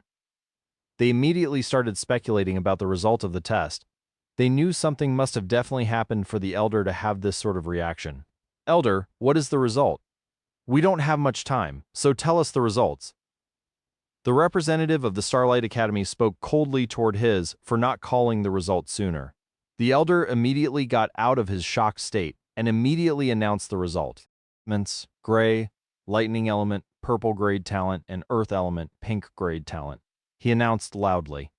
They immediately started speculating about the result of the test. They knew something must have definitely happened for the elder to have this sort of reaction. Elder, what is the result? We don't have much time, so tell us the results. The representative of the Starlight Academy spoke coldly toward his for not calling the result sooner. The elder immediately got out of his shocked state and immediately announced the result. Gray, lightning element, purple grade talent, and earth element, pink grade talent. He announced loudly.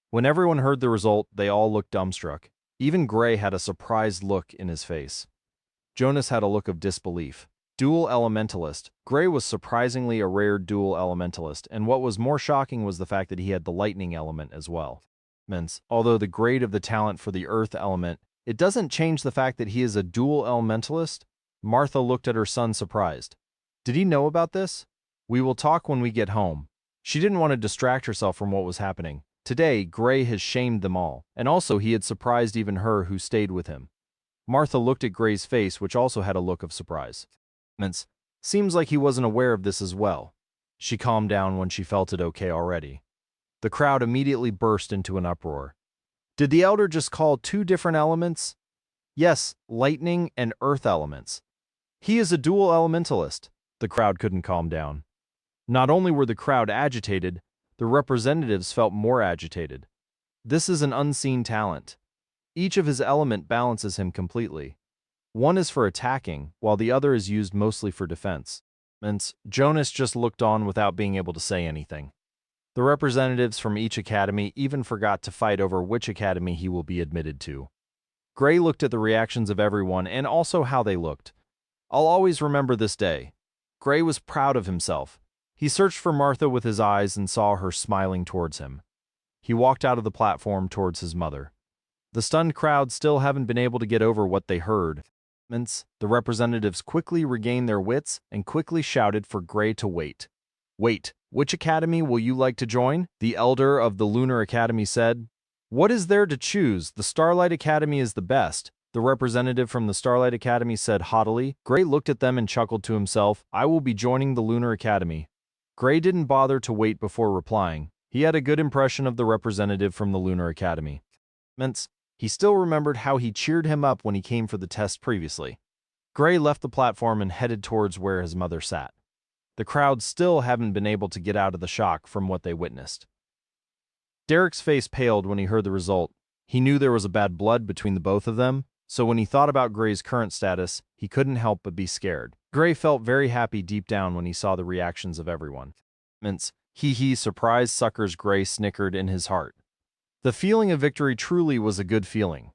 When everyone heard the result, they all looked dumbstruck. Even Gray had a surprised look in his face. Jonas had a look of disbelief. Dual elementalist. Gray was surprisingly a rare dual elementalist, and what was more shocking was the fact that he had the lightning element as well. Although the grade of the talent for the earth element, it doesn't change the fact that he is a dual elementalist. Martha looked at her son surprised. Did he know about this? We will talk when we get home. She didn't want to distract herself from what was happening. Today, Gray has shamed them all, and also he had surprised even her who stayed with him. Martha looked at Gray's face, which also had a look of surprise. Seems like he wasn't aware of this as well. She calmed down when she felt it okay already. The crowd immediately burst into an uproar. Did the elder just call two different elements? Yes, lightning and earth elements. He is a dual elementalist. The crowd couldn't calm down. Not only were the crowd agitated, the representatives felt more agitated. This is an unseen talent. Each of his element balances him completely. One is for attacking, while the other is used mostly for defense. Jonas just looked on without being able to say anything. The representatives from each academy even forgot to fight over which academy he will be admitted to. Gray looked at the reactions of everyone and also how they looked. I'll always remember this day. Gray was proud of himself. He searched for Martha with his eyes and saw her smiling towards him. He walked out of the platform towards his mother. The stunned crowd still haven't been able to get over what they heard. The representatives quickly regained their wits and quickly shouted for Gray to wait. Wait, which academy will you like to join? The elder of the Lunar Academy said. What is there to choose? The Starlight Academy is the best. The representative from the Starlight Academy said haughtily. Gray looked at them and chuckled to himself. I will be joining the Lunar Academy. Gray didn't bother to wait before replying. He had a good impression of the representative from the Lunar Academy. He still remembered how he cheered him up when he came for the test previously. Gray left the platform and headed towards where his mother sat. The crowd still haven't been able to get out of the shock from what they witnessed. Derek's face paled when he heard the result. He knew there was a bad blood between the both of them, so when he thought about Gray's current status, he couldn't help but be scared. Gray felt very happy deep down when he saw the reactions of everyone. Surprised suckers, Gray snickered in his heart. The feeling of victory truly was a good feeling.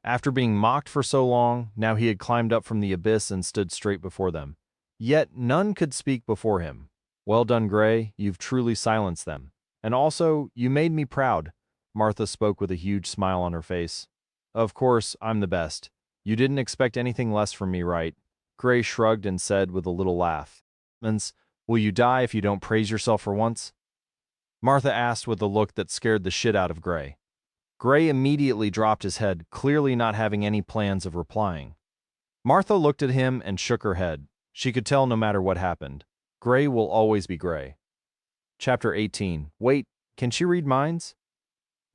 After being mocked for so long, now he had climbed up from the abyss and stood straight before them. Yet none could speak before him. Well done, Gray, you've truly silenced them. And also, you made me proud. Martha spoke with a huge smile on her face. Of course, I'm the best. You didn't expect anything less from me, right? Gray shrugged and said with a little laugh. Will you die if you don't praise yourself for once? Martha asked with a look that scared the shit out of Gray. Gray immediately dropped his head, clearly not having any plans of replying. Martha looked at him and shook her head. She could tell no matter what happened. Gray will always be Gray. Chapter 18. Wait, can she read minds?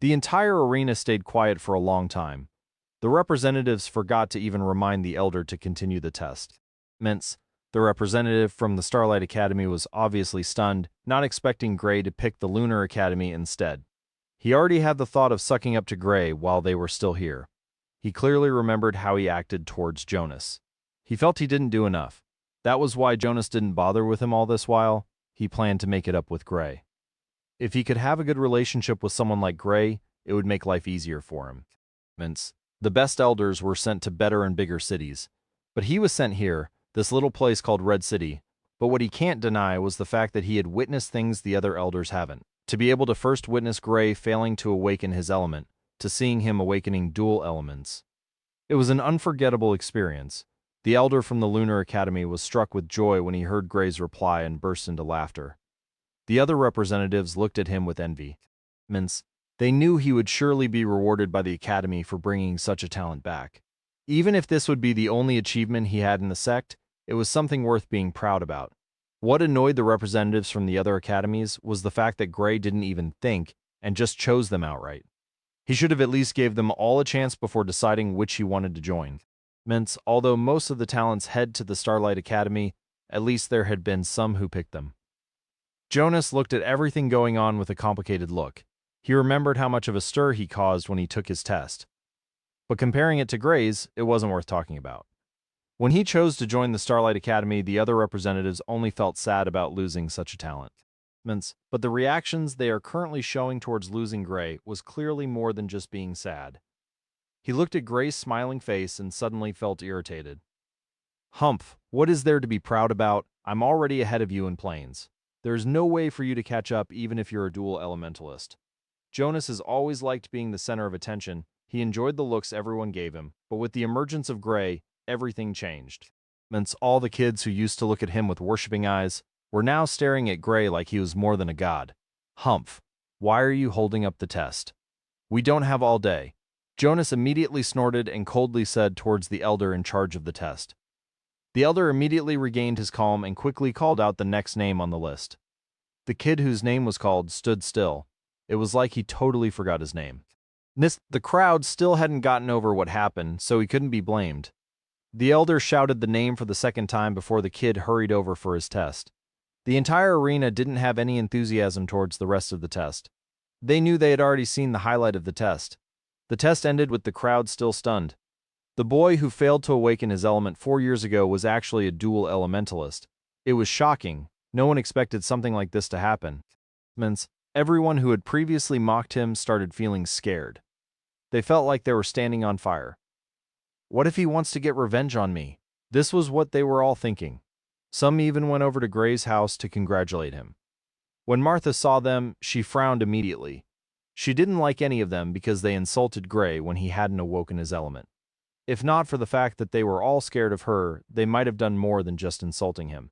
The entire arena stayed quiet for a long time. The representatives forgot to even remind the elder to continue the test. The representative from the Starlight Academy was obviously stunned, not expecting Gray to pick the Lunar Academy instead. He already had the thought of sucking up to Gray while they were still here. He clearly remembered how he acted towards Jonas. He felt he didn't do enough. That was why Jonas didn't bother with him all this while. He planned to make it up with Gray. If he could have a good relationship with someone like Gray, it would make life easier for him. The best elders were sent to better and bigger cities. But he was sent here, this little place called Red City. But what he can't deny was the fact that he had witnessed things the other elders haven't. To be able to first witness Gray failing to awaken his element, to seeing him awakening dual elements. It was an unforgettable experience. The elder from the Lunar Academy was struck with joy when he heard Gray's reply and burst into laughter. The other representatives looked at him with envy. They knew he would surely be rewarded by the Academy for bringing such a talent back. Even if this would be the only achievement he had in the sect, it was something worth being proud about. What annoyed the representatives from the other academies was the fact that Gray didn't even think and just chose them outright. He should have at least gave them all a chance before deciding which he wanted to join. Although most of the talents head to the Starlight Academy, at least there had been some who picked them. Jonas looked at everything going on with a complicated look. He remembered how much of a stir he caused when he took his test. But comparing it to Gray's, it wasn't worth talking about. When he chose to join the Starlight Academy, the other representatives only felt sad about losing such a talent. But the reactions they are currently showing towards losing Gray was clearly more than just being sad. He looked at Gray's smiling face and suddenly felt irritated. Humph, what is there to be proud about? I'm already ahead of you in planes. There is no way for you to catch up even if you're a dual elementalist. Jonas has always liked being the center of attention. He enjoyed the looks everyone gave him, but with the emergence of Gray, everything changed. All the kids who used to look at him with worshipping eyes were now staring at Gray like he was more than a god. Humph, why are you holding up the test? We don't have all day. Jonas immediately snorted and coldly said towards the elder in charge of the test. The elder immediately regained his calm and quickly called out the next name on the list. The kid whose name was called stood still. It was like he totally forgot his name. The crowd still hadn't gotten over what happened, so he couldn't be blamed. The elder shouted the name for the second time before the kid hurried over for his test. The entire arena didn't have any enthusiasm towards the rest of the test. They knew they had already seen the highlight of the test. The test ended with the crowd still stunned. The boy who failed to awaken his element 4 years ago was actually a dual elementalist. It was shocking. No one expected something like this to happen. Everyone who had previously mocked him started feeling scared. They felt like they were standing on fire. What if he wants to get revenge on me? This was what they were all thinking. Some even went over to Gray's house to congratulate him. When Martha saw them, she frowned immediately. She didn't like any of them because they insulted Gray when he hadn't awoken his element. If not for the fact that they were all scared of her, they might have done more than just insulting him.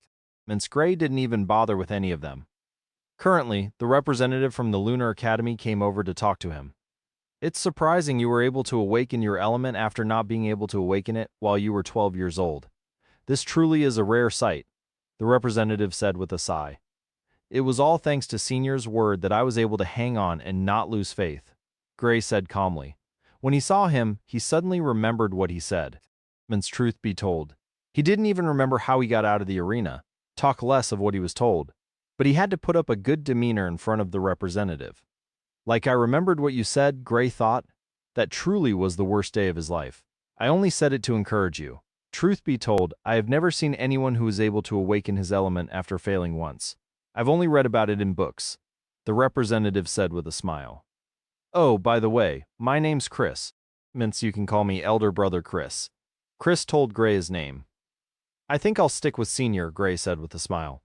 Gray didn't even bother with any of them. Currently, the representative from the Lunar Academy came over to talk to him. It's surprising you were able to awaken your element after not being able to awaken it while you were 12 years old. This truly is a rare sight, the representative said with a sigh. It was all thanks to Senior's word that I was able to hang on and not lose faith, Gray said calmly. When he saw him, he suddenly remembered what he said. Truth be told, he didn't even remember how he got out of the arena, talk less of what he was told. But he had to put up a good demeanor in front of the representative. Like I remembered what you said, Gray thought. That truly was the worst day of his life. I only said it to encourage you. Truth be told, I have never seen anyone who was able to awaken his element after failing once. I've only read about it in books, the representative said with a smile. Oh, by the way, my name's Chris. You can call me Elder Brother Chris. Chris told Gray his name. I think I'll stick with Senior, Gray said with a smile.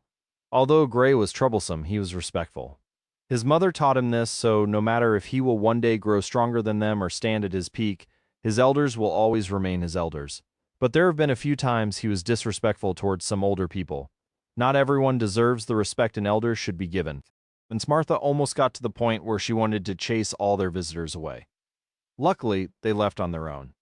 Although Gray was troublesome, he was respectful. His mother taught him this, so no matter if he will one day grow stronger than them or stand at his peak, his elders will always remain his elders. But there have been a few times he was disrespectful towards some older people. Not everyone deserves the respect an elder should be given. And Martha almost got to the point where she wanted to chase all their visitors away. Luckily, they left on their own.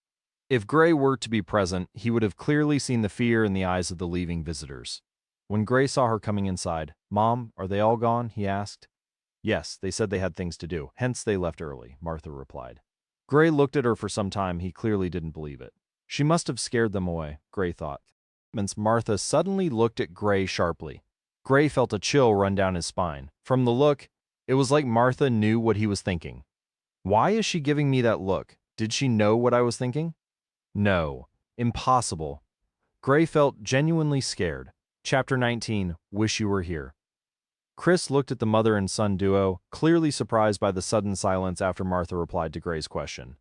If Gray were to be present, he would have clearly seen the fear in the eyes of the leaving visitors. When Gray saw her coming inside, "Mom, are they all gone?" he asked. "Yes, they said they had things to do, hence they left early," Martha replied. Gray looked at her for some time. He clearly didn't believe it. She must have scared them away, Gray thought. Martha suddenly looked at Gray sharply. Gray felt a chill run down his spine. From the look, it was like Martha knew what he was thinking. Why is she giving me that look? Did she know what I was thinking? No. Impossible. Gray felt genuinely scared. Chapter 19, Wish You Were Here. Chris looked at the mother and son duo, clearly surprised by the sudden silence after Martha replied to Gray's question.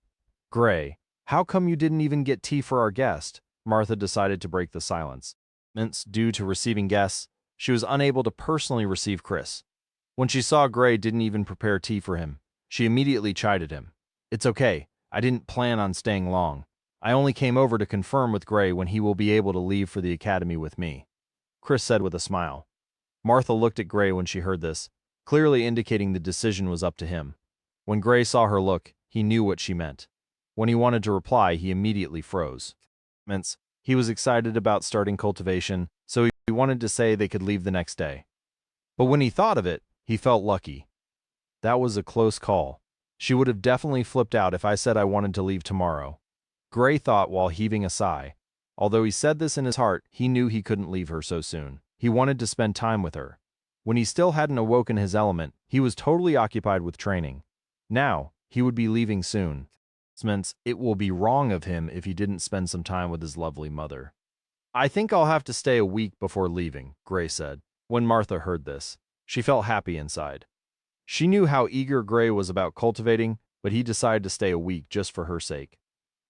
Gray, how come you didn't even get tea for our guest? Martha decided to break the silence. Due to receiving guests, she was unable to personally receive Chris. When she saw Gray didn't even prepare tea for him, she immediately chided him. It's okay, I didn't plan on staying long. I only came over to confirm with Gray when he will be able to leave for the academy with me, Chris said with a smile. Martha looked at Gray when she heard this, clearly indicating the decision was up to him. When Gray saw her look, he knew what she meant. When he wanted to reply, he immediately froze. He was excited about starting cultivation, so he wanted to say they could leave the next day. But when he thought of it, he felt lucky. That was a close call. She would have definitely flipped out if I said I wanted to leave tomorrow. Gray thought while heaving a sigh. Although he said this in his heart, he knew he couldn't leave her so soon. He wanted to spend time with her. When he still hadn't awoken his element, he was totally occupied with training. Now, he would be leaving soon. This meant it will be wrong of him if he didn't spend some time with his lovely mother. I think I'll have to stay a week before leaving, Gray said. When Martha heard this, she felt happy inside. She knew how eager Gray was about cultivating, but he decided to stay a week just for her sake.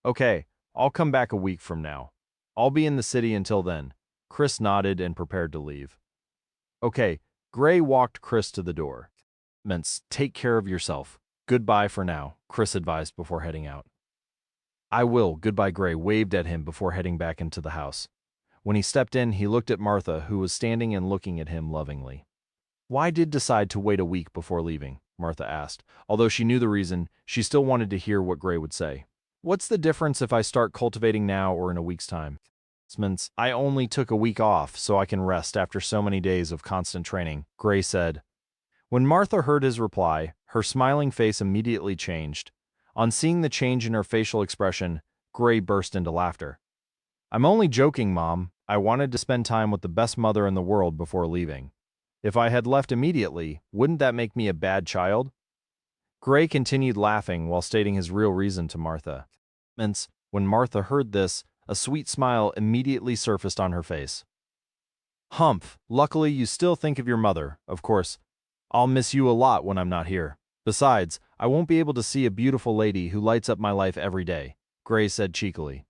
Okay, I'll come back a week from now. I'll be in the city until then. Chris nodded and prepared to leave. Okay, Gray walked Chris to the door. Take care of yourself. Goodbye for now, Chris advised before heading out. I will, goodbye. Gray waved at him before heading back into the house. When he stepped in, he looked at Martha, who was standing and looking at him lovingly. Why did decide to wait a week before leaving? Martha asked. Although she knew the reason, she still wanted to hear what Gray would say. What's the difference if I start cultivating now or in a week's time? I only took a week off so I can rest after so many days of constant training, Gray said. When Martha heard his reply, her smiling face immediately changed. On seeing the change in her facial expression, Gray burst into laughter. I'm only joking, Mom. I wanted to spend time with the best mother in the world before leaving. If I had left immediately, wouldn't that make me a bad child? Gray continued laughing while stating his real reason to Martha. When Martha heard this, a sweet smile immediately surfaced on her face. Humph, luckily you still think of your mother, of course. I'll miss you a lot when I'm not here. Besides, I won't be able to see a beautiful lady who lights up my life every day, Gray said cheekily.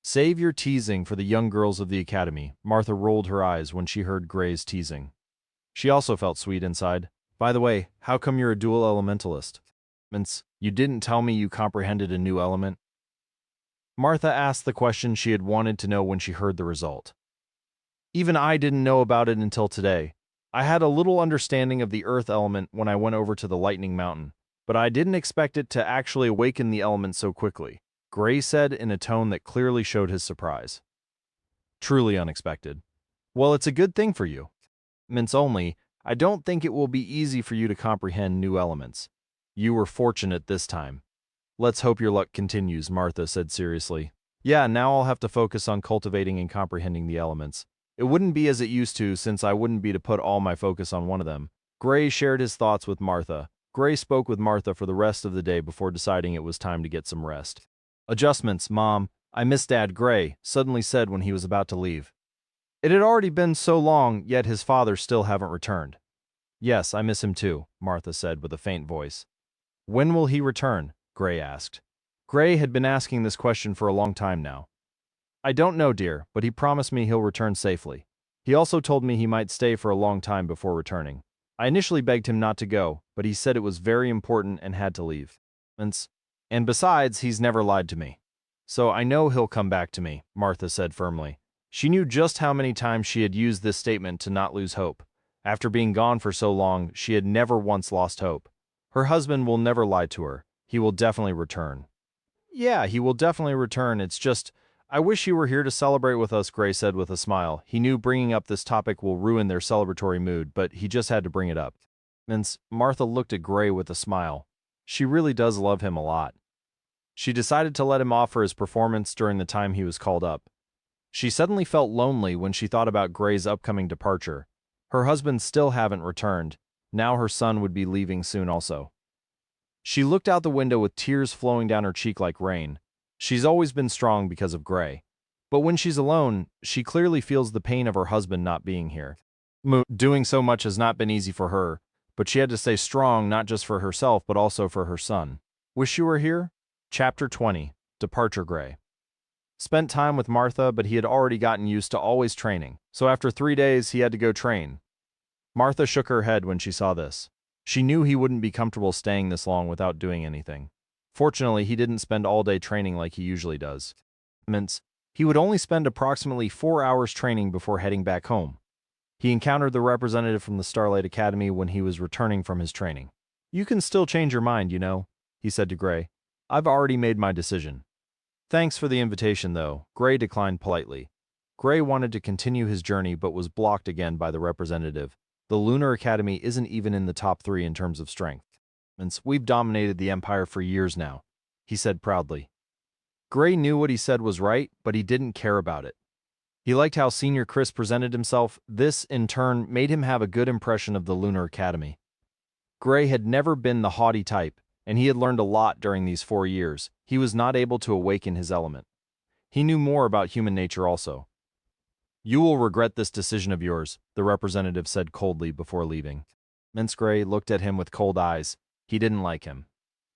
Save your teasing for the young girls of the academy. Martha rolled her eyes when she heard Gray's teasing. She also felt sweet inside. By the way, how come you're a dual elementalist? You didn't tell me you comprehended a new element? Martha asked the question she had wanted to know when she heard the result. Even I didn't know about it until today. I had a little understanding of the earth element when I went over to the Lightning Mountain, but I didn't expect it to actually awaken the element so quickly, Gray said in a tone that clearly showed his surprise. Truly unexpected. Well, it's a good thing for you. Only, I don't think it will be easy for you to comprehend new elements. You were fortunate this time. Let's hope your luck continues, Martha said seriously. Yeah, now I'll have to focus on cultivating and comprehending the elements. It wouldn't be as it used to since I wouldn't be to put all my focus on one of them. Gray shared his thoughts with Martha. Gray spoke with Martha for the rest of the day before deciding it was time to get some rest. Adjustments, Mom. I miss Dad, Gray suddenly said when he was about to leave. It had already been so long, yet his father still haven't returned. Yes, I miss him too, Martha said with a faint voice. When will he return? Gray asked. Gray had been asking this question for a long time now. I don't know, dear, but he promised me he'll return safely. He also told me he might stay for a long time before returning. I initially begged him not to go, but he said it was very important and had to leave. And besides, he's never lied to me. So I know he'll come back to me, Martha said firmly. She knew just how many times she had used this statement to not lose hope. After being gone for so long, she had never once lost hope. Her husband will never lie to her. He will definitely return. Yeah, he will definitely return. It's just, I wish he were here to celebrate with us, Gray said with a smile. He knew bringing up this topic will ruin their celebratory mood, but he just had to bring it up. Martha looked at Gray with a smile. She really does love him a lot. She decided to let him off for his performance during the time he was called up. She suddenly felt lonely when she thought about Gray's upcoming departure. Her husband still haven't returned. Now her son would be leaving soon also. She looked out the window with tears flowing down her cheek like rain. She's always been strong because of Gray. But when she's alone, she clearly feels the pain of her husband not being here. Doing so much has not been easy for her, but she had to stay strong not just for herself but also for her son. Wish you were here? Chapter 20. Departure Gray. Spent time with Martha, but he had already gotten used to always training, so after 3 days he had to go train. Martha shook her head when she saw this. She knew he wouldn't be comfortable staying this long without doing anything. Fortunately, he didn't spend all day training like he usually does. Means he would only spend approximately 4 hours training before heading back home. He encountered the representative from the Starlight Academy when he was returning from his training. "You can still change your mind, you know," he said to Gray. "I've already made my decision." "Thanks for the invitation, though," Gray declined politely. Gray wanted to continue his journey but was blocked again by the representative. "The Lunar Academy isn't even in the top 3 in terms of strength. We've dominated the Empire for years now," he said proudly. Gray knew what he said was right, but he didn't care about it. He liked how Senior Chris presented himself. This, in turn, made him have a good impression of the Lunar Academy. Gray had never been the haughty type, and he had learned a lot during these 4 years. He was not able to awaken his element. He knew more about human nature also. "You will regret this decision of yours," the representative said coldly before leaving. Gray looked at him with cold eyes. He didn't like him.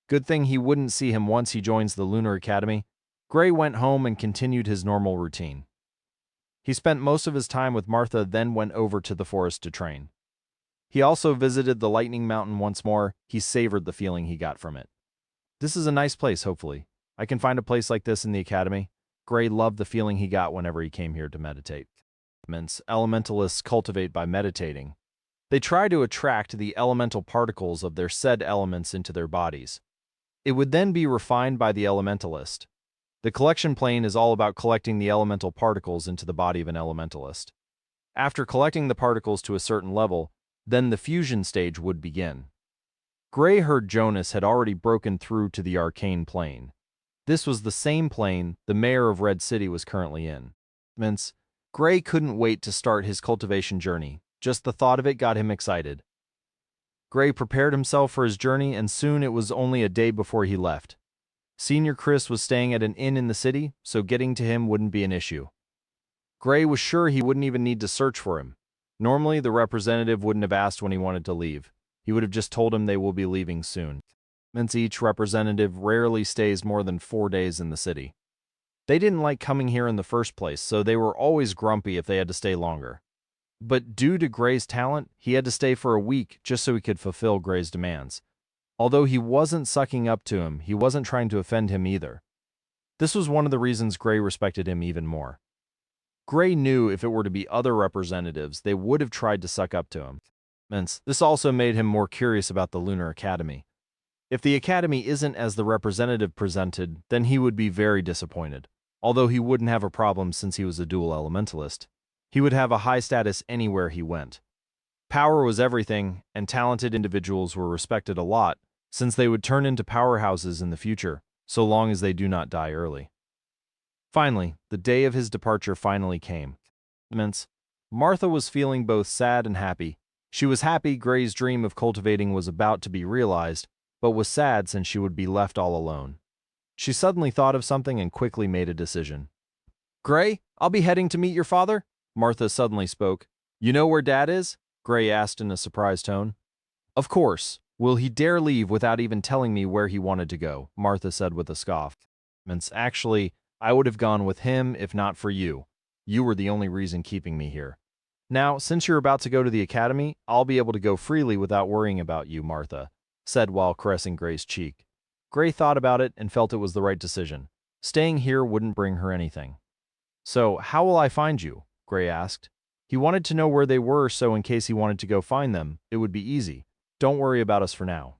Good thing he wouldn't see him once he joins the Lunar Academy. Gray went home and continued his normal routine. He spent most of his time with Martha, then went over to the forest to train. He also visited the Lightning Mountain once more. He savored the feeling he got from it. "This is a nice place, hopefully. I can find a place like this in the academy." Gray loved the feeling he got whenever he came here to meditate. Elementalists cultivate by meditating. They try to attract the elemental particles of their said elements into their bodies. It would then be refined by the elementalist. The collection plane is all about collecting the elemental particles into the body of an elementalist. After collecting the particles to a certain level, then the fusion stage would begin. Gray heard Jonas had already broken through to the arcane plane. This was the same plane the mayor of Red City was currently in. Gray couldn't wait to start his cultivation journey. Just the thought of it got him excited. Gray prepared himself for his journey, and soon it was only a day before he left. Senior Chris was staying at an inn in the city, so getting to him wouldn't be an issue. Gray was sure he wouldn't even need to search for him. Normally, the representative wouldn't have asked when he wanted to leave. He would have just told him they will be leaving soon. Each representative rarely stays more than 4 days in the city. They didn't like coming here in the first place, so they were always grumpy if they had to stay longer. But due to Gray's talent, he had to stay for a week just so he could fulfill Gray's demands. Although he wasn't sucking up to him, he wasn't trying to offend him either. This was one of the reasons Gray respected him even more. Gray knew if it were to be other representatives, they would have tried to suck up to him. This also made him more curious about the Lunar Academy. If the Academy isn't as the representative presented, then he would be very disappointed. Although he wouldn't have a problem since he was a dual elementalist. He would have a high status anywhere he went. Power was everything, and talented individuals were respected a lot, since they would turn into powerhouses in the future, so long as they do not die early. Finally, the day of his departure finally came. Martha was feeling both sad and happy. She was happy Gray's dream of cultivating was about to be realized, but was sad since she would be left all alone. She suddenly thought of something and quickly made a decision. "Gray, I'll be heading to meet your father," Martha suddenly spoke. "You know where Dad is?" Gray asked in a surprised tone. "Of course. Will he dare leave without even telling me where he wanted to go?" Martha said with a scoff. "Actually, I would have gone with him if not for you. You were the only reason keeping me here. Now, since you're about to go to the academy, I'll be able to go freely without worrying about you," Martha said while caressing Gray's cheek. Gray thought about it and felt it was the right decision. Staying here wouldn't bring her anything. "So, how will I find you?" Gray asked. He wanted to know where they were so in case he wanted to go find them, it would be easy. "Don't worry about us for now.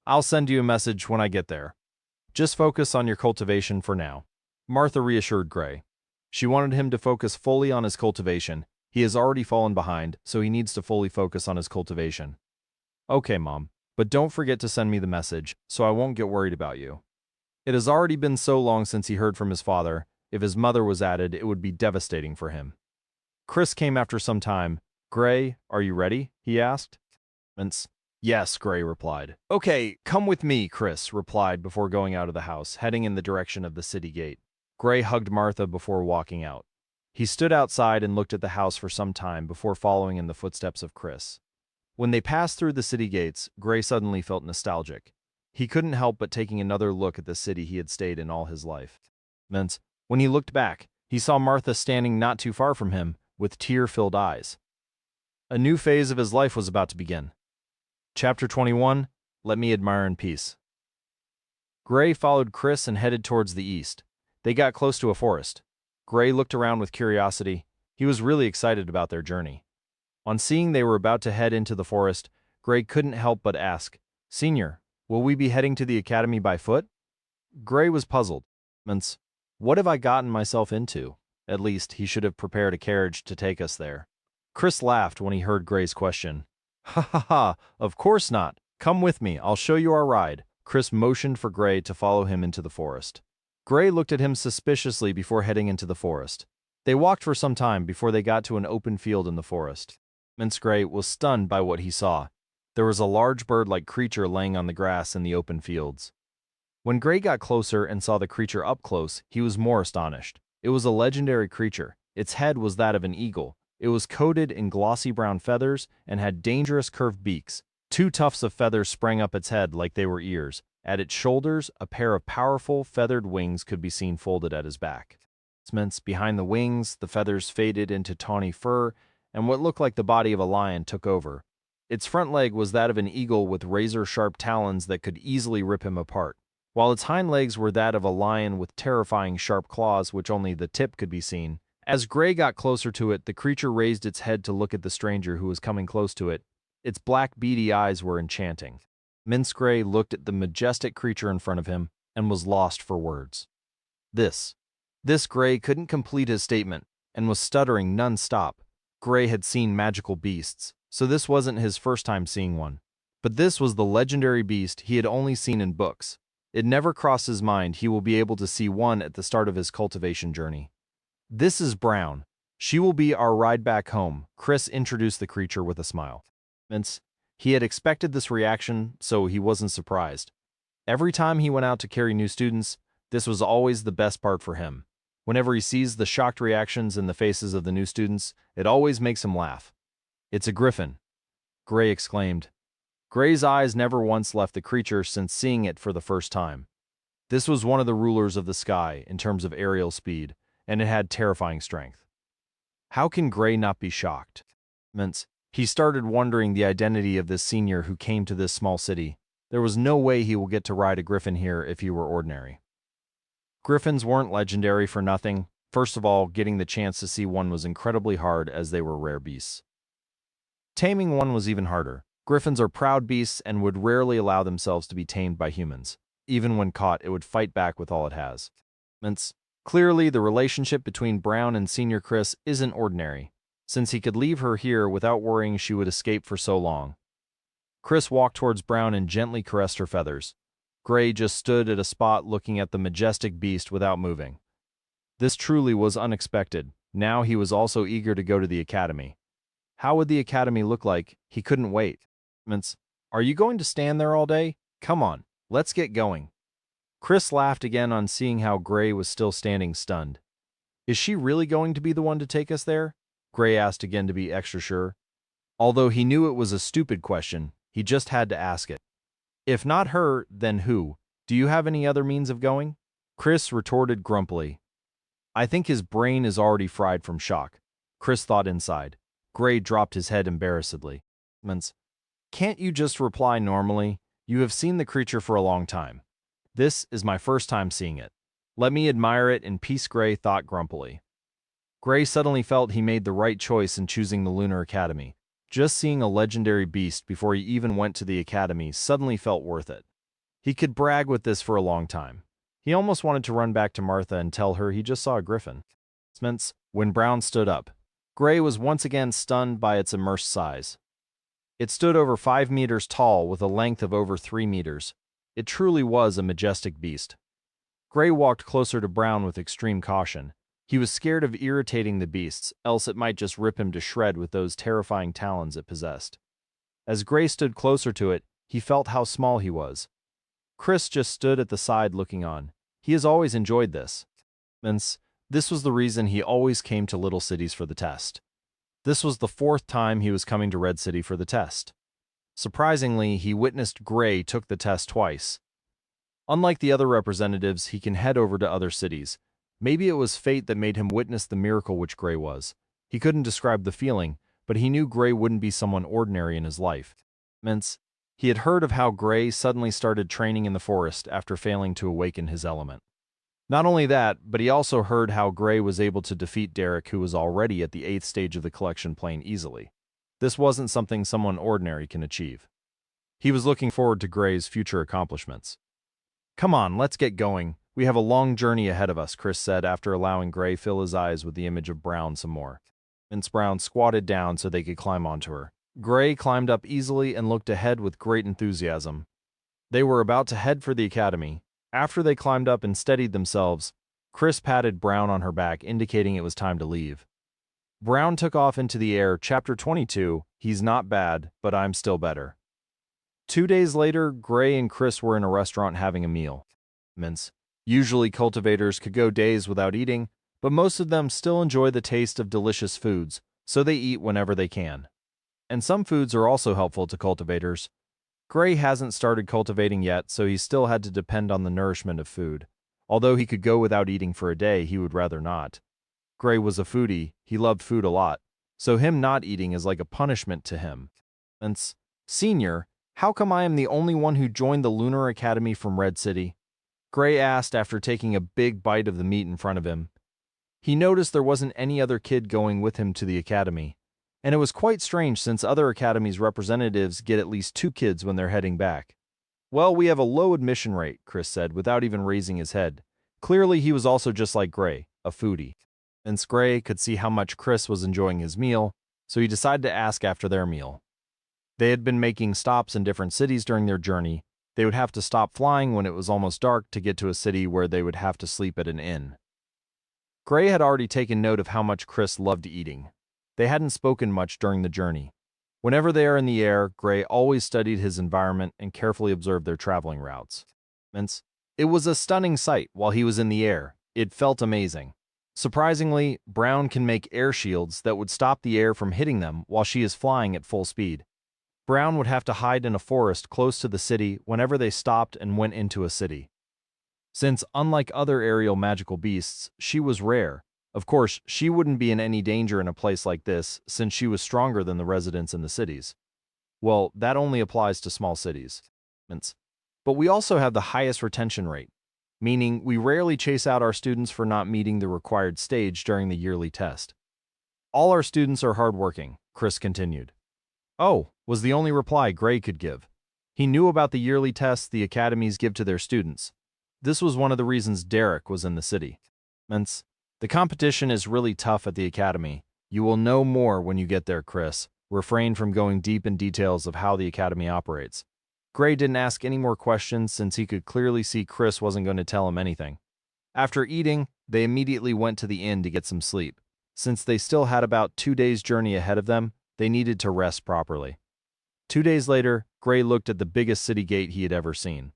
I'll send you a message when I get there. Just focus on your cultivation for now," Martha reassured Gray. She wanted him to focus fully on his cultivation. He has already fallen behind, so he needs to fully focus on his cultivation. "Okay, Mom, but don't forget to send me the message, so I won't get worried about you." It has already been so long since he heard from his father. If his mother was added, it would be devastating for him. Chris came after some time. "Gray, are you ready?" he asked. "Yes," Gray replied. "Okay, come with me," Chris replied before going out of the house, heading in the direction of the city gate. Gray hugged Martha before walking out. He stood outside and looked at the house for some time before following in the footsteps of Chris. When they passed through the city gates, Gray suddenly felt nostalgic. he couldn't help but taking another look at the city he had stayed in all his life. Thence, when he looked back, he saw Martha standing not too far from him, with tear-filled eyes. A new phase of his life was about to begin. Chapter 21, Let Me Admire in Peace. Gray followed Chris and headed towards the east. They got close to a forest. Gray looked around with curiosity. He was really excited about their journey. On seeing they were about to head into the forest, Gray couldn't help but ask, "Senior, will we be heading to the academy by foot?" Gray was puzzled. What have I gotten myself into? At least, he should have prepared a carriage to take us there. Chris laughed when he heard Gray's question. "Ha ha ha, of course not. Come with me, I'll show you our ride." Chris motioned for Gray to follow him into the forest. Gray looked at him suspiciously before heading into the forest. They walked for some time before they got to an open field in the forest. Gray was stunned by what he saw. There was a large bird-like creature laying on the grass in the open fields. When Gray got closer and saw the creature up close, he was more astonished. It was a legendary creature. Its head was that of an eagle. It was coated in glossy brown feathers and had dangerous curved beaks. Two tufts of feathers sprang up its head like they were ears. At its shoulders, a pair of powerful, feathered wings could be seen folded at his back. Behind the wings, the feathers faded into tawny fur, and what looked like the body of a lion took over. Its front leg was that of an eagle with razor-sharp talons that could easily rip him apart, while its hind legs were that of a lion with terrifying sharp claws which only the tip could be seen. As Gray got closer to it, the creature raised its head to look at the stranger who was coming close to it. Its black, beady eyes were enchanting. Gray looked at the majestic creature in front of him and was lost for words. This Gray couldn't complete his statement and was stuttering non-stop. Gray had seen magical beasts, so this wasn't his first time seeing one. But this was the legendary beast he had only seen in books. It never crossed his mind he will be able to see one at the start of his cultivation journey. "This is Brown. She will be our ride back home," Chris introduced the creature with a smile. He had expected this reaction, so he wasn't surprised. Every time he went out to carry new students, this was always the best part for him. Whenever he sees the shocked reactions in the faces of the new students, it always makes him laugh. "It's a griffin," Gray exclaimed. Gray's eyes never once left the creature since seeing it for the first time. This was one of the rulers of the sky in terms of aerial speed, and it had terrifying strength. How can Gray not be shocked? He started wondering the identity of this senior who came to this small city. There was no way he will get to ride a griffin here if he were ordinary. Griffins weren't legendary for nothing. First of all, getting the chance to see one was incredibly hard as they were rare beasts. Taming one was even harder. Griffins are proud beasts and would rarely allow themselves to be tamed by humans. Even when caught, it would fight back with all it has. Clearly, the relationship between Brown and Senior Chris isn't ordinary, since he could leave her here without worrying she would escape for so long. Chris walked towards Brown and gently caressed her feathers. Gray just stood at a spot looking at the majestic beast without moving. This truly was unexpected. Now he was also eager to go to the academy. How would the academy look like? He couldn't wait. "Are you going to stand there all day? Come on, let's get going." Chris laughed again on seeing how Gray was still standing stunned. "Is she really going to be the one to take us there?" Gray asked again to be extra sure. Although he knew it was a stupid question, he just had to ask it. "If not her, then who? Do you have any other means of going?" Chris retorted grumpily. I think his brain is already fried from shock, Chris thought inside. Gray dropped his head embarrassedly. "Can't you just reply normally? You have seen the creature for a long time. This is my first time seeing it. Let me admire it in peace," Gray thought grumpily. Gray suddenly felt he made the right choice in choosing the Lunar Academy. Just seeing a legendary beast before he even went to the academy suddenly felt worth it. He could brag with this for a long time. He almost wanted to run back to Martha and tell her he just saw a griffin. When Brown stood up, Gray was once again stunned by its immense size. It stood over 5 meters tall with a length of over 3 meters. It truly was a majestic beast. Gray walked closer to Brown with extreme caution. He was scared of irritating the beasts, else it might just rip him to shred with those terrifying talons it possessed. As Gray stood closer to it, he felt how small he was. Chris just stood at the side looking on. He has always enjoyed this. This was the reason he always came to little cities for the test. This was the 4th time he was coming to Red City for the test. Surprisingly, he witnessed Gray took the test twice. Unlike the other representatives, he can head over to other cities. Maybe it was fate that made him witness the miracle which Gray was. He couldn't describe the feeling, but he knew Gray wouldn't be someone ordinary in his life. He had heard of how Gray suddenly started training in the forest after failing to awaken his element. Not only that, but he also heard how Gray was able to defeat Derek, who was already at the 8th stage of the collection plane, easily. This wasn't something someone ordinary can achieve. He was looking forward to Gray's future accomplishments. "Come on, let's get going. We have a long journey ahead of us," Chris said after allowing Gray fill his eyes with the image of Brown some more. Miss Brown squatted down so they could climb onto her. Gray climbed up easily and looked ahead with great enthusiasm. They were about to head for the academy. After they climbed up and steadied themselves, Chris patted Brown on her back, indicating it was time to leave. Brown took off into the air. Chapter 22, He's Not Bad, But I'm Still Better. 2 days later, Gray and Chris were in a restaurant having a meal. Usually cultivators could go days without eating, but most of them still enjoy the taste of delicious foods, so they eat whenever they can. And some foods are also helpful to cultivators. Gray hasn't started cultivating yet, so he still had to depend on the nourishment of food. Although he could go without eating for a day, he would rather not. Gray was a foodie, he loved food a lot, so him not eating is like a punishment to him. "Senior, how come I am the only one who joined the Lunar Academy from Red City?" Gray asked after taking a big bite of the meat in front of him. He noticed there wasn't any other kid going with him to the academy, and it was quite strange since other academies' representatives get at least 2 kids when they're heading back. "Well, we have a low admission rate," Chris said without even raising his head. Clearly he was also just like Gray, a foodie. And Gray could see how much Chris was enjoying his meal, so he decided to ask after their meal. They had been making stops in different cities during their journey. They would have to stop flying when it was almost dark to get to a city where they would have to sleep at an inn. Gray had already taken note of how much Chris loved eating. They hadn't spoken much during the journey. Whenever they are in the air, Gray always studied his environment and carefully observed their traveling routes. It was a stunning sight while he was in the air. It felt amazing. Surprisingly, Brown can make air shields that would stop the air from hitting them while she is flying at full speed. Brown would have to hide in a forest close to the city whenever they stopped and went into a city. Since, unlike other aerial magical beasts, she was rare. Of course, she wouldn't be in any danger in a place like this, since she was stronger than the residents in the cities. Well, that only applies to small cities. But we also have the highest retention rate, meaning we rarely chase out our students for not meeting the required stage during the yearly test. All our students are hardworking, Chris continued. "Oh," was the only reply Gray could give. He knew about the yearly tests the academies give to their students. This was one of the reasons Derek was in the city. "The competition is really tough at the academy. You will know more when you get there, Chris." Refrain from going deep in details of how the academy operates. Gray didn't ask any more questions since he could clearly see Chris wasn't going to tell him anything. After eating, they immediately went to the inn to get some sleep. Since they still had about 2 days' journey ahead of them, they needed to rest properly. 2 days later, Gray looked at the biggest city gate he had ever seen.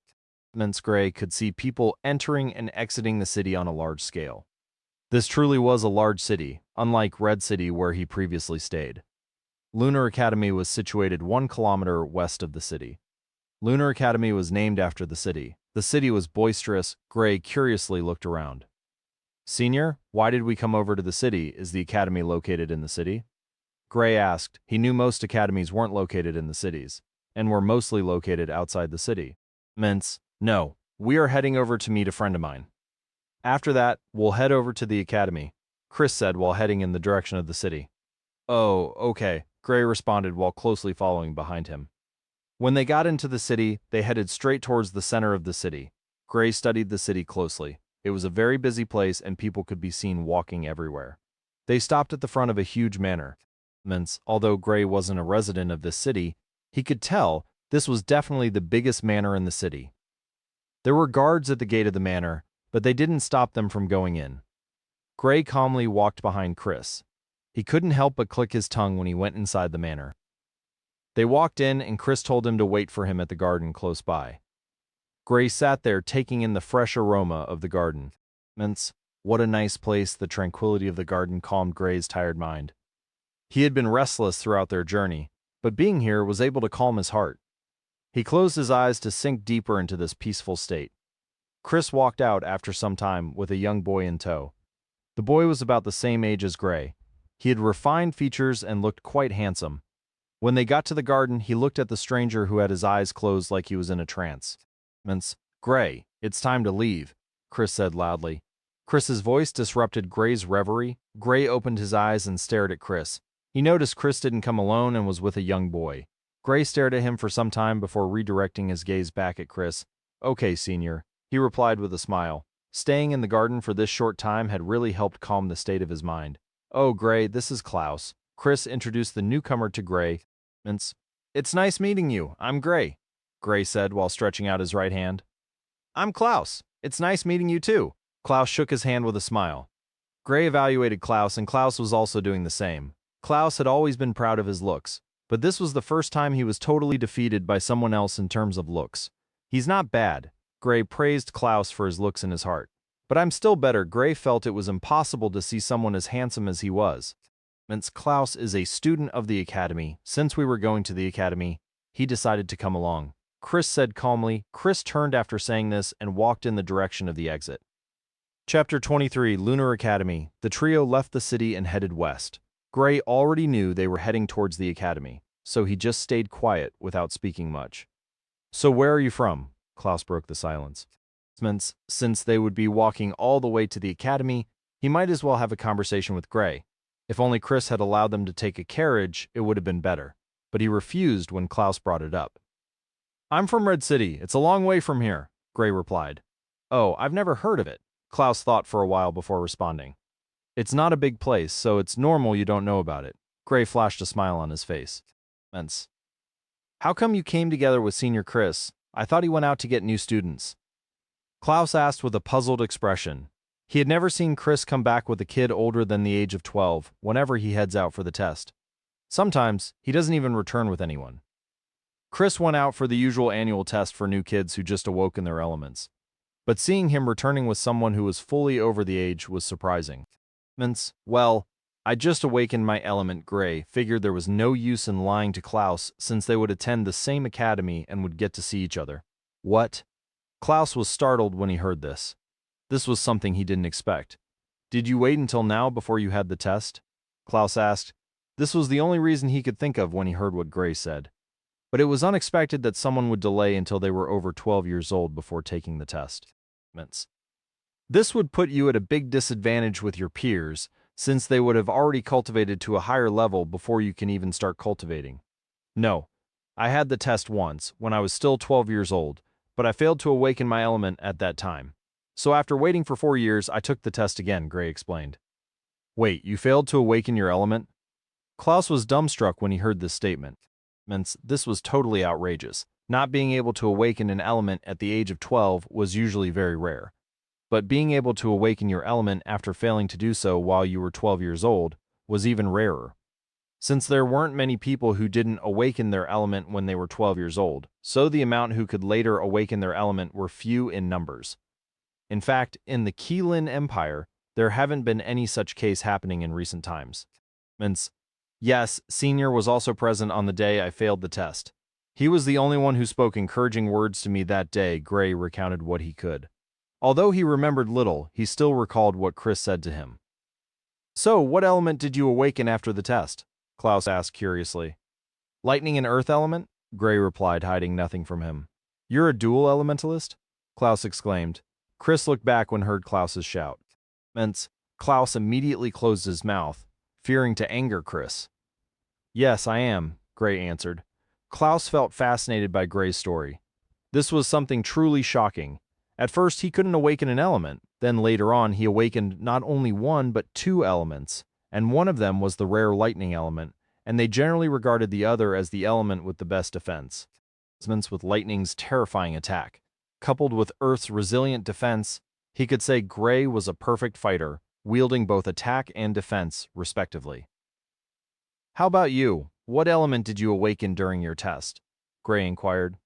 Gray could see people entering and exiting the city on a large scale. This truly was a large city, unlike Red City where he previously stayed. Lunar Academy was situated 1 kilometer west of the city. Lunar Academy was named after the city. The city was boisterous. Gray curiously looked around. "Senior, why did we come over to the city? Is the academy located in the city?" Gray asked. He knew most academies weren't located in the cities, and were mostly located outside the city. "No, we are heading over to meet a friend of mine. After that, we'll head over to the academy," Chris said while heading in the direction of the city. "Oh, okay," Gray responded while closely following behind him. When they got into the city, they headed straight towards the center of the city. Gray studied the city closely. It was a very busy place and people could be seen walking everywhere. They stopped at the front of a huge manor. Although Gray wasn't a resident of this city, he could tell this was definitely the biggest manor in the city. There were guards at the gate of the manor, but they didn't stop them from going in. Gray calmly walked behind Chris. He couldn't help but click his tongue when he went inside the manor. They walked in and Chris told him to wait for him at the garden close by. Gray sat there taking in the fresh aroma of the garden. What a nice place. The tranquility of the garden calmed Gray's tired mind. He had been restless throughout their journey. but being here was able to calm his heart. He closed his eyes to sink deeper into this peaceful state. Chris walked out after some time with a young boy in tow. The boy was about the same age as Gray. He had refined features and looked quite handsome. When they got to the garden, he looked at the stranger who had his eyes closed like he was in a trance. "Gray, it's time to leave," Chris said loudly. Chris's voice disrupted Gray's reverie. Gray opened his eyes and stared at Chris. He noticed Chris didn't come alone and was with a young boy. Gray stared at him for some time before redirecting his gaze back at Chris. "Okay, senior," he replied with a smile. Staying in the garden for this short time had really helped calm the state of his mind. "Oh, Gray, this is Klaus." Chris introduced the newcomer to Gray. "It's nice meeting you. I'm Gray," Gray said while stretching out his right hand. "I'm Klaus. It's nice meeting you too." Klaus shook his hand with a smile. Gray evaluated Klaus, and Klaus was also doing the same. Klaus had always been proud of his looks, but this was the first time he was totally defeated by someone else in terms of looks. "He's not bad." Gray praised Klaus for his looks in his heart. "But I'm still better." Gray felt it was impossible to see someone as handsome as he was. "Klaus is a student of the academy. Since we were going to the academy, he decided to come along," Chris said calmly. Chris turned after saying this and walked in the direction of the exit. Chapter 23, Lunar Academy. The trio left the city and headed west. Gray already knew they were heading towards the academy, so he just stayed quiet without speaking much. "So where are you from?" Klaus broke the silence. Since they would be walking all the way to the academy, he might as well have a conversation with Gray. If only Chris had allowed them to take a carriage, it would have been better. But he refused when Klaus brought it up. "I'm from Red City. It's a long way from here," Gray replied. "Oh, I've never heard of it." Klaus thought for a while before responding. "It's not a big place, so it's normal you don't know about it." Gray flashed a smile on his face. "How come you came together with Senior Chris? I thought he went out to get new students." Klaus asked with a puzzled expression. He had never seen Chris come back with a kid older than the age of 12 whenever he heads out for the test. Sometimes, he doesn't even return with anyone. Chris went out for the usual annual test for new kids who just awoke in their elements. But seeing him returning with someone who was fully over the age was surprising. "Well, I just awakened my element." Gray figured there was no use in lying to Klaus since they would attend the same academy and would get to see each other. "What?" Klaus was startled when he heard this. This was something he didn't expect. "Did you wait until now before you had the test?" Klaus asked. This was the only reason he could think of when he heard what Gray said. But it was unexpected that someone would delay until they were over 12 years old before taking the test. "This would put you at a big disadvantage with your peers, since they would have already cultivated to a higher level before you can even start cultivating." "No, I had the test once, when I was still 12 years old, but I failed to awaken my element at that time. So after waiting for 4 years, I took the test again," Gray explained. "Wait, you failed to awaken your element?" Klaus was dumbstruck when he heard this statement. This was totally outrageous. Not being able to awaken an element at the age of 12 was usually very rare. But being able to awaken your element after failing to do so while you were 12 years old was even rarer. Since there weren't many people who didn't awaken their element when they were 12 years old, so the amount who could later awaken their element were few in numbers. In fact, in the Keelin Empire, there haven't been any such case happening in recent times. Yes, Senior was also present on the day I failed the test. He was the only one who spoke encouraging words to me that day. Gray recounted what he could. Although he remembered little, he still recalled what Chris said to him. "So, what element did you awaken after the test?" Klaus asked curiously. "Lightning and earth element," Gray replied, hiding nothing from him. "You're a dual elementalist?" Klaus exclaimed. Chris looked back when heard Klaus's shout. Klaus immediately closed his mouth, fearing to anger Chris. "Yes, I am," Gray answered. Klaus felt fascinated by Gray's story. This was something truly shocking. At first, he couldn't awaken an element. Then later on, he awakened not only one, but two elements, and one of them was the rare lightning element, and they generally regarded the other as the element with the best defense. With lightning's terrifying attack, coupled with Earth's resilient defense, he could say Gray was a perfect fighter, wielding both attack and defense, respectively. "How about you? What element did you awaken during your test?" Gray inquired.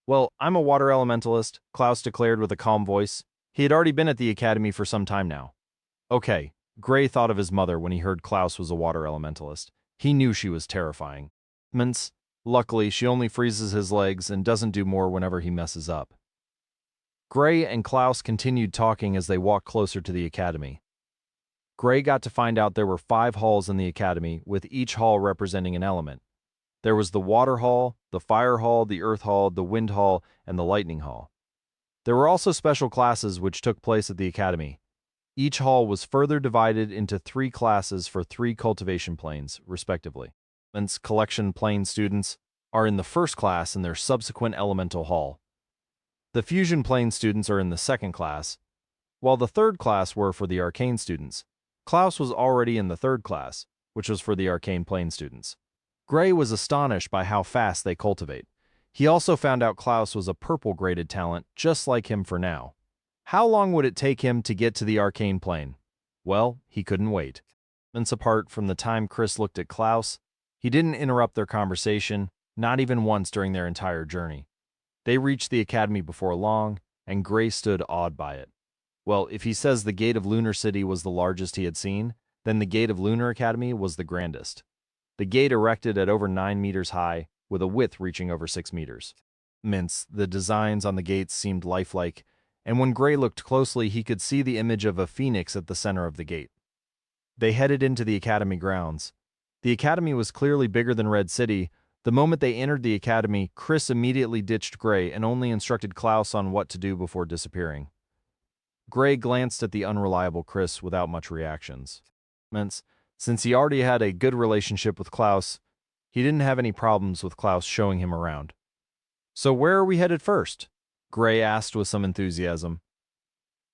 "Well, I'm a water elementalist," Klaus declared with a calm voice. He had already been at the academy for some time now. Okay, Gray thought of his mother when he heard Klaus was a water elementalist. He knew she was terrifying. Luckily, she only freezes his legs and doesn't do more whenever he messes up. Gray and Klaus continued talking as they walked closer to the academy. Gray got to find out there were 5 halls in the academy, with each hall representing an element. There was the water hall, the fire hall, the earth hall, the wind hall, and the lightning hall. There were also special classes which took place at the academy. Each hall was further divided into 3 classes for 3 cultivation planes, respectively. Collection plane students are in the first class in their subsequent elemental hall. The fusion plane students are in the second class, while the third class were for the arcane students. Klaus was already in the third class, which was for the arcane plane students. Gray was astonished by how fast they cultivate. He also found out Klaus was a purple-graded talent, just like him for now. How long would it take him to get to the arcane plane? Well, he couldn't wait. Apart from the time Chris looked at Klaus, he didn't interrupt their conversation, not even once during their entire journey. They reached the academy before long, and Gray stood awed by it. Well, if he says the gate of Lunar City was the largest he had seen, then the gate of Lunar Academy was the grandest. The gate erected at over 9 meters high, with a width reaching over 6 meters. The designs on the gates seemed lifelike, and when Gray looked closely, he could see the image of a phoenix at the center of the gate. They headed into the academy grounds. The academy was clearly bigger than Red City. The moment they entered the academy, Chris immediately ditched Gray and only instructed Klaus on what to do before disappearing. Gray glanced at the unreliable Chris without much reactions. Since he already had a good relationship with Klaus, he didn't have any problems with Klaus showing him around. "So where are we headed first?" Gray asked with some enthusiasm.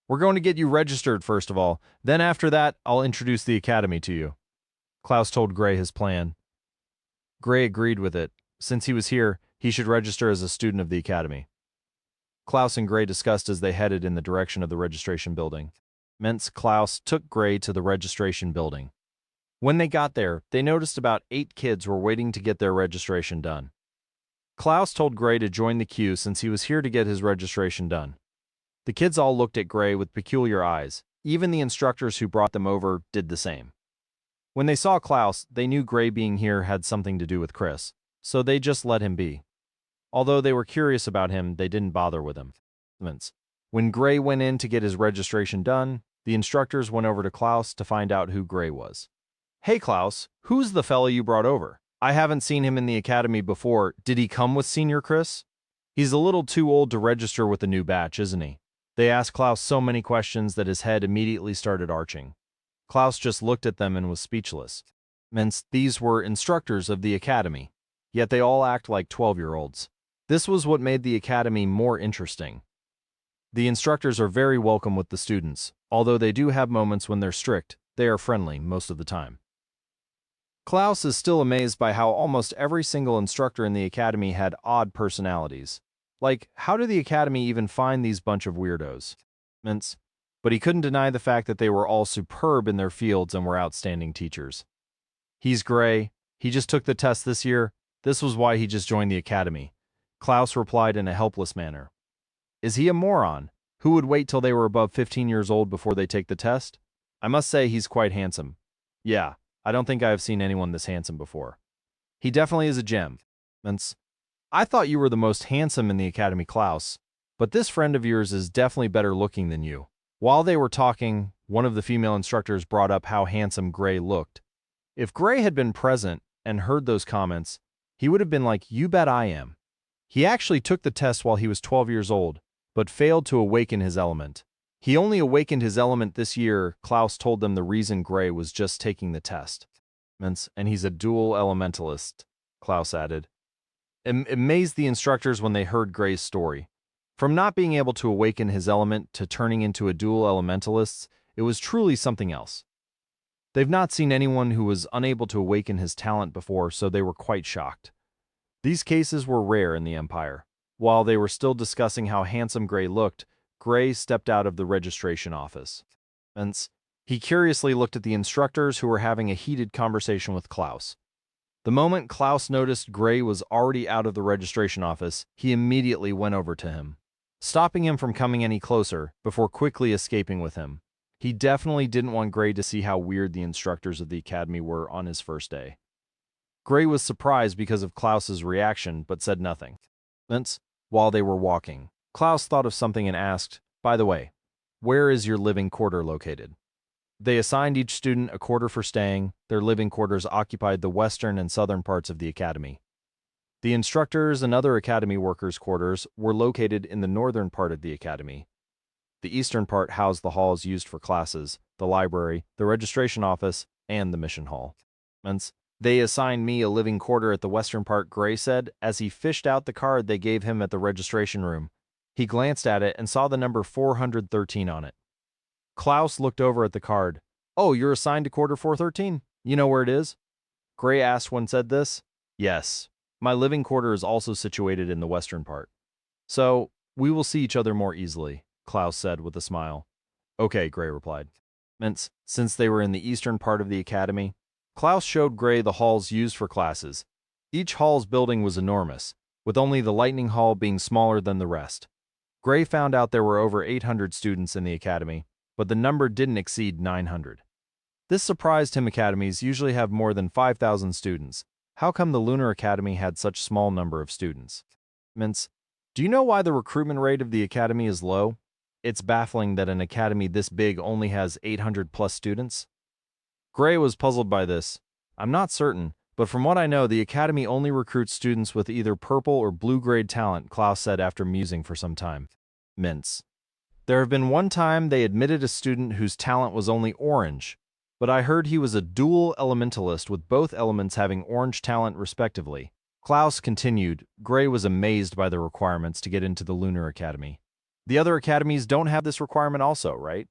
"We're going to get you registered first of all. Then after that, I'll introduce the academy to you." Klaus told Gray his plan. Gray agreed with it. Since he was here, he should register as a student of the academy. Klaus and Gray discussed as they headed in the direction of the registration building. Klaus took Gray to the registration building. When they got there, they noticed about 8 kids were waiting to get their registration done. Klaus told Gray to join the queue since he was here to get his registration done. The kids all looked at Gray with peculiar eyes. Even the instructors who brought them over did the same. When they saw Klaus, they knew Gray being here had something to do with Chris, so they just let him be. Although they were curious about him, they didn't bother with him. When Gray went in to get his registration done, the instructors went over to Klaus to find out who Gray was. "Hey Klaus, who's the fella you brought over? I haven't seen him in the academy before. Did he come with Senior Chris? He's a little too old to register with the new batch, isn't he?" They asked Klaus so many questions that his head immediately started arching. Klaus just looked at them and was speechless. These were instructors of the academy, yet they all act like 12-year-olds. This was what made the academy more interesting. The instructors are very welcome with the students. Although they do have moments when they're strict, they are friendly most of the time. Klaus is still amazed by how almost every single instructor in the academy had odd personalities. Like, how did the academy even find these bunch of weirdos? But he couldn't deny the fact that they were all superb in their fields and were outstanding teachers. "He's Gray. He just took the test this year. This was why he just joined the academy," Klaus replied in a helpless manner. "Is he a moron? Who would wait till they were above 15 years old before they take the test? I must say he's quite handsome. Yeah, I don't think I have seen anyone this handsome before. He definitely is a gem." "I thought you were the most handsome in the academy, Klaus, but this friend of yours is definitely better looking than you." While they were talking, one of the female instructors brought up how handsome Gray looked. If Gray had been present and heard those comments, he would have been like, "You bet I am." He actually took the test while he was 12 years old, but failed to awaken his element. He only awakened his element this year. Klaus told them the reason Gray was just taking the test. "And he's a dual elementalist," Klaus added. It amazed the instructors when they heard Gray's story. From not being able to awaken his element to turning into a dual elementalist, it was truly something else. They've not seen anyone who was unable to awaken his talent before, so they were quite shocked. These cases were rare in the Empire. While they were still discussing how handsome Gray looked, Gray stepped out of the registration office. He curiously looked at the instructors who were having a heated conversation with Klaus. The moment Klaus noticed Gray was already out of the registration office, he immediately went over to him, stopping him from coming any closer before quickly escaping with him. He definitely didn't want Gray to see how weird the instructors of the academy were on his first day. Gray was surprised because of Klaus's reaction, but said nothing. While they were walking, Klaus thought of something and asked, "By the way, where is your living quarter located?" They assigned each student a quarter for staying. Their living quarters occupied the western and southern parts of the academy. The instructors and other academy workers' quarters were located in the northern part of the academy. The eastern part housed the halls used for classes, the library, the registration office, and the mission hall. They assigned me a living quarter at the western part, Gray said, as he fished out the card they gave him at the registration room. He glanced at it and saw the number 413 on it. Klaus looked over at the card. "Oh, you're assigned to quarter 413? You know where it is?" Gray asked when said this. "Yes. My living quarter is also situated in the western part. So, we will see each other more easily," Klaus said with a smile. "Okay," Gray replied. Since they were in the eastern part of the academy, Klaus showed Gray the halls used for classes. Each hall's building was enormous, with only the Lightning Hall being smaller than the rest. Gray found out there were over 800 students in the academy, but the number didn't exceed 900. This surprised him. Academies usually have more than 5,000 students. How come the Lunar Academy had such small number of students? Do you know why the recruitment rate of the academy is low? It's baffling that an academy this big only has 800 plus students. Gray was puzzled by this. "I'm not certain, but from what I know, the academy only recruits students with either purple or blue grade talent," Klaus said after musing for some time. There have been one time they admitted a student whose talent was only orange, but I heard he was a dual elementalist with both elements having orange talent respectively. Klaus continued. Gray was amazed by the requirements to get into the Lunar Academy. "The other academies don't have this requirement also, right?"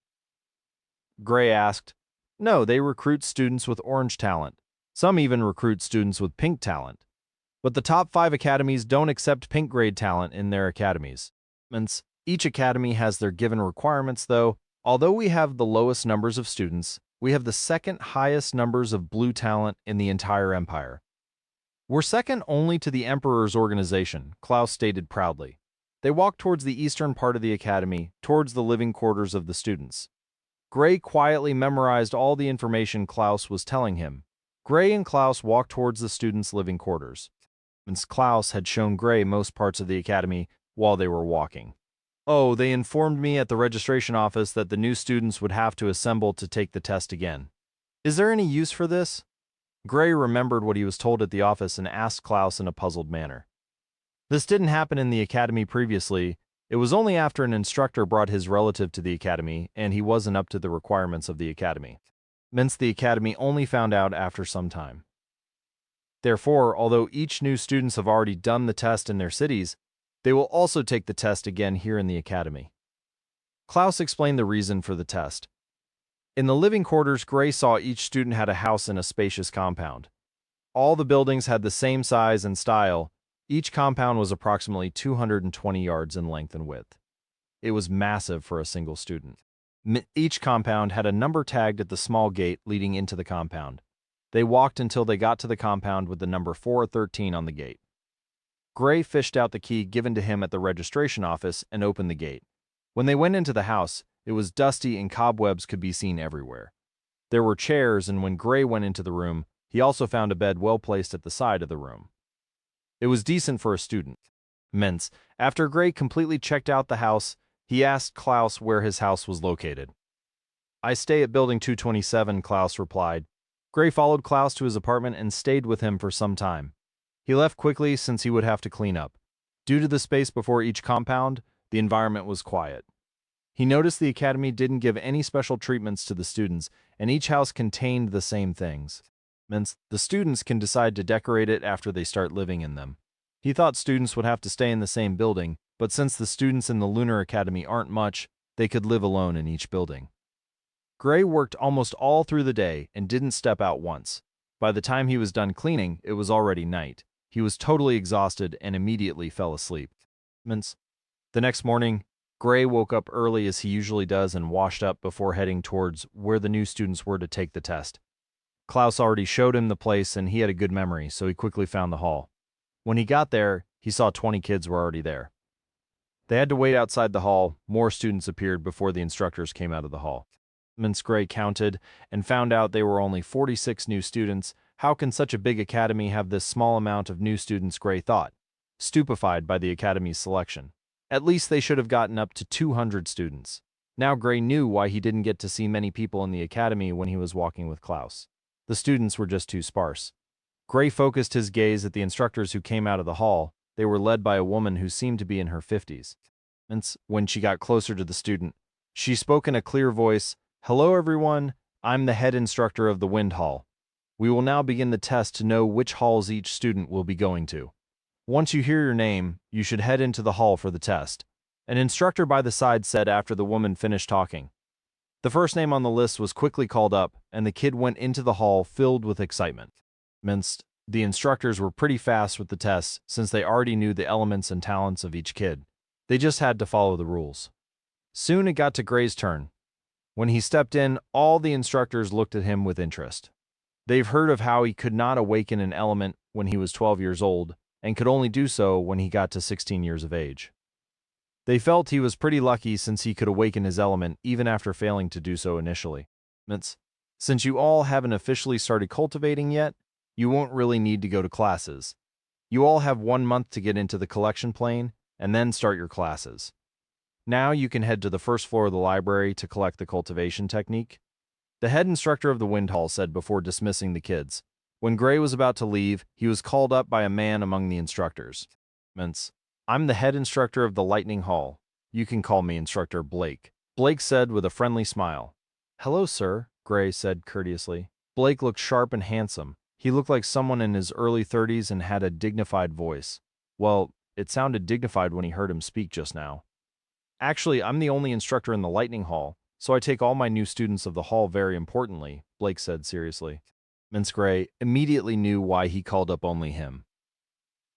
Gray asked. "No, they recruit students with orange talent. Some even recruit students with pink talent. But the top 5 academies don't accept pink grade talent in their academies. Each academy has their given requirements, though. Although we have the lowest numbers of students, we have the second highest numbers of blue talent in the entire empire. We're second only to the Emperor's organization," Klaus stated proudly. They walked towards the eastern part of the academy, towards the living quarters of the students. Gray quietly memorized all the information Klaus was telling him. Gray and Klaus walked towards the students' living quarters. Since Klaus had shown Gray most parts of the academy while they were walking. "Oh, they informed me at the registration office that the new students would have to assemble to take the test again. Is there any use for this?" Gray remembered what he was told at the office and asked Klaus in a puzzled manner. This didn't happen in the academy previously. It was only after an instructor brought his relative to the academy and he wasn't up to the requirements of the academy. The academy only found out after some time. Therefore, although each new students have already done the test in their cities, they will also take the test again here in the academy. Klaus explained the reason for the test. In the living quarters, Gray saw each student had a house in a spacious compound. All the buildings had the same size and style. Each compound was approximately 220 yards in length and width. It was massive for a single student. Each compound had a number tagged at the small gate leading into the compound. They walked until they got to the compound with the number 413 on the gate. Gray fished out the key given to him at the registration office and opened the gate. When they went into the house, it was dusty and cobwebs could be seen everywhere. There were chairs, and when Gray went into the room, he also found a bed well placed at the side of the room. It was decent for a student. After Gray completely checked out the house, he asked Klaus where his house was located. "I stay at building 227, Klaus replied. Gray followed Klaus to his apartment and stayed with him for some time. He left quickly since he would have to clean up. Due to the space before each compound, the environment was quiet. He noticed the academy didn't give any special treatments to the students, and each house contained the same things. The students can decide to decorate it after they start living in them. He thought students would have to stay in the same building, but since the students in the Lunar Academy aren't much, they could live alone in each building. Gray worked almost all through the day and didn't step out once. By the time he was done cleaning, it was already night. He was totally exhausted and immediately fell asleep. The next morning, Gray woke up early as he usually does and washed up before heading towards where the new students were to take the test. Klaus already showed him the place and he had a good memory, so he quickly found the hall. When he got there, he saw 20 kids were already there. They had to wait outside the hall. More students appeared before the instructors came out of the hall. Gray counted and found out they were only 46 new students. How can such a big academy have this small amount of new students, Gray thought, stupefied by the academy's selection. At least they should have gotten up to 200 students. Now Gray knew why he didn't get to see many people in the academy when he was walking with Klaus. The students were just too sparse. Gray focused his gaze at the instructors who came out of the hall. They were led by a woman who seemed to be in her 50s. When she got closer to the student, she spoke in a clear voice, "Hello everyone, I'm the head instructor of the Wind Hall. We will now begin the test to know which halls each student will be going to. Once you hear your name, you should head into the hall for the test," an instructor by the side said after the woman finished talking. The first name on the list was quickly called up, and the kid went into the hall filled with excitement. The instructors were pretty fast with the tests since they already knew the elements and talents of each kid. They just had to follow the rules. Soon it got to Gray's turn. When he stepped in, all the instructors looked at him with interest. They've heard of how he could not awaken an element when he was 12 years old, and could only do so when he got to 16 years of age. They felt he was pretty lucky since he could awaken his element even after failing to do so initially. Since you all haven't officially started cultivating yet, you won't really need to go to classes. You all have 1 month to get into the collection plane, and then start your classes. Now you can head to the first floor of the library to collect the cultivation technique. The head instructor of the Wind Hall said before dismissing the kids. When Gray was about to leave, he was called up by a man among the instructors. "I'm the head instructor of the Lightning Hall. You can call me Instructor Blake," Blake said with a friendly smile. "Hello, sir," Gray said courteously. Blake looked sharp and handsome. He looked like someone in his early 30s and had a dignified voice. Well, it sounded dignified when he heard him speak just now. "Actually, I'm the only instructor in the Lightning Hall, so I take all my new students of the hall very importantly," Blake said seriously. Gray immediately knew why he called up only him.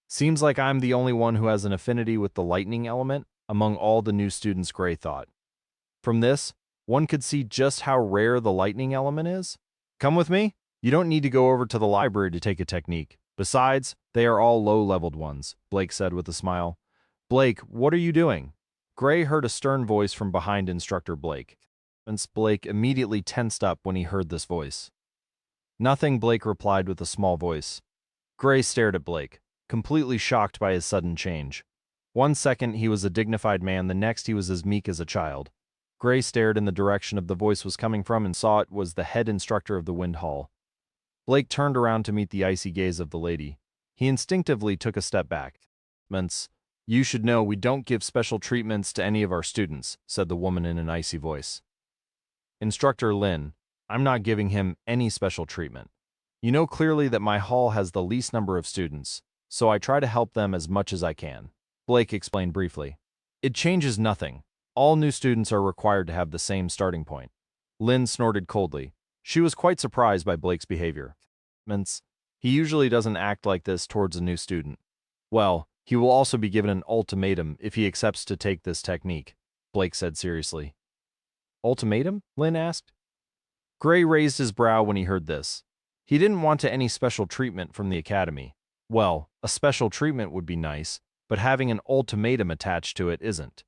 "Seems like I'm the only one who has an affinity with the lightning element among all the new students," Gray thought. From this, one could see just how rare the lightning element is. "Come with me? You don't need to go over to the library to take a technique. Besides, they are all low-leveled ones," Blake said with a smile. "Blake, what are you doing?" Gray heard a stern voice from behind Instructor Blake. Blake immediately tensed up when he heard this voice. "Nothing," Blake replied with a small voice. Gray stared at Blake, completely shocked by his sudden change. 1 second he was a dignified man, the next he was as meek as a child. Gray stared in the direction of the voice was coming from and saw it was the head instructor of the Wind Hall. Blake turned around to meet the icy gaze of the lady. He instinctively took a step back. "You should know we don't give special treatments to any of our students," said the woman in an icy voice. "Instructor Lin, I'm not giving him any special treatment. You know clearly that my hall has the least number of students, so I try to help them as much as I can," Blake explained briefly. "It changes nothing. All new students are required to have the same starting point." Lin snorted coldly. She was quite surprised by Blake's behavior. He usually doesn't act like this towards a new student. "Well, he will also be given an ultimatum if he accepts to take this technique," Blake said seriously. "Ultimatum?" Lin asked. Gray raised his brow when he heard this. He didn't want any special treatment from the academy. Well, a special treatment would be nice, but having an ultimatum attached to it isn't.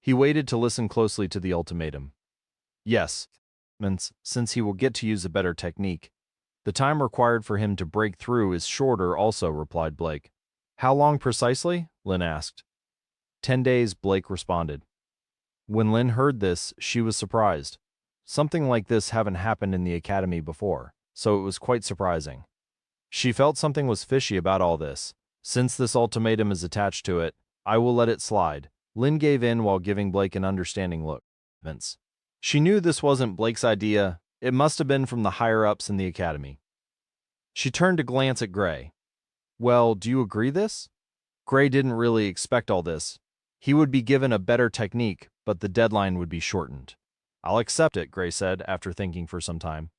He waited to listen closely to the ultimatum. "Yes, since he will get to use a better technique. The time required for him to break through is shorter also," replied Blake. "How long precisely?" Lin asked. 10 days, Blake responded. When Lin heard this, she was surprised. Something like this hadn't happened in the academy before, so it was quite surprising. She felt something was fishy about all this. "Since this ultimatum is attached to it, I will let it slide." Lin gave in while giving Blake an understanding look. She knew this wasn't Blake's idea. It must have been from the higher-ups in the academy. She turned to glance at Gray. "Well, do you agree this?" Gray didn't really expect all this. He would be given a better technique, but the deadline would be shortened. "I'll accept it," Gray said, after thinking for some time.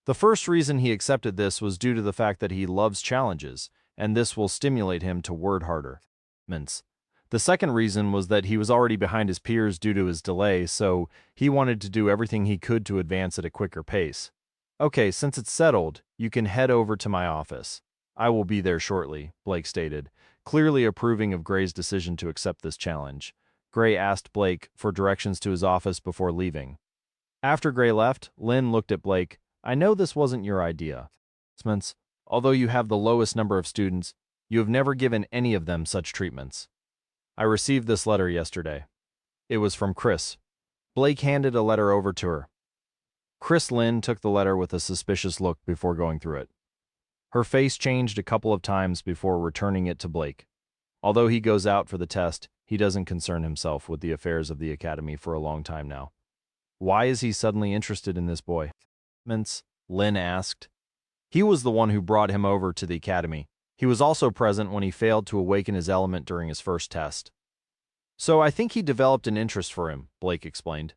The first reason he accepted this was due to the fact that he loves challenges, and this will stimulate him to work harder. The second reason was that he was already behind his peers due to his delay, so he wanted to do everything he could to advance at a quicker pace. "Okay, since it's settled, you can head over to my office. I will be there shortly," Blake stated, clearly approving of Gray's decision to accept this challenge. Gray asked Blake for directions to his office before leaving. After Gray left, Lin looked at Blake. "I know this wasn't your idea. Although you have the lowest number of students, you have never given any of them such treatments. I received this letter yesterday. It was from Chris. Blake handed a letter over to her. Chris Lynn took the letter with a suspicious look before going through it. Her face changed a couple of times before returning it to Blake. Although he goes out for the test, he doesn't concern himself with the affairs of the academy for a long time now. Why is he suddenly interested in this boy? Lynn asked. He was the one who brought him over to the academy. He was also present when he failed to awaken his element during his first test. So I think he developed an interest for him, Blake explained.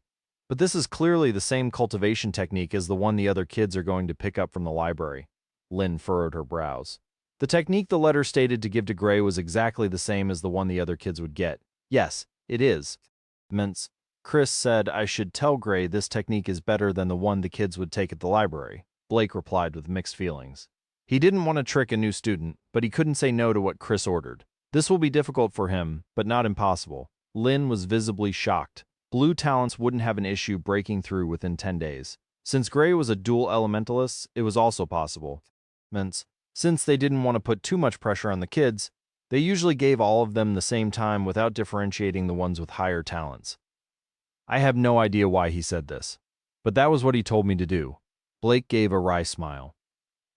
But this is clearly the same cultivation technique as the one the other kids are going to pick up from the library. Lynn furrowed her brows. The technique the letter stated to give to Gray was exactly the same as the one the other kids would get. Yes, it is. Chris said I should tell Gray this technique is better than the one the kids would take at the library. Blake replied with mixed feelings. He didn't want to trick a new student, but he couldn't say no to what Chris ordered. This will be difficult for him, but not impossible. Lynn was visibly shocked. Blue talents wouldn't have an issue breaking through within 10 days. Since Gray was a dual elementalist, it was also possible. Since they didn't want to put too much pressure on the kids, they usually gave all of them the same time without differentiating the ones with higher talents. I have no idea why he said this, but that was what he told me to do. Blake gave a wry smile.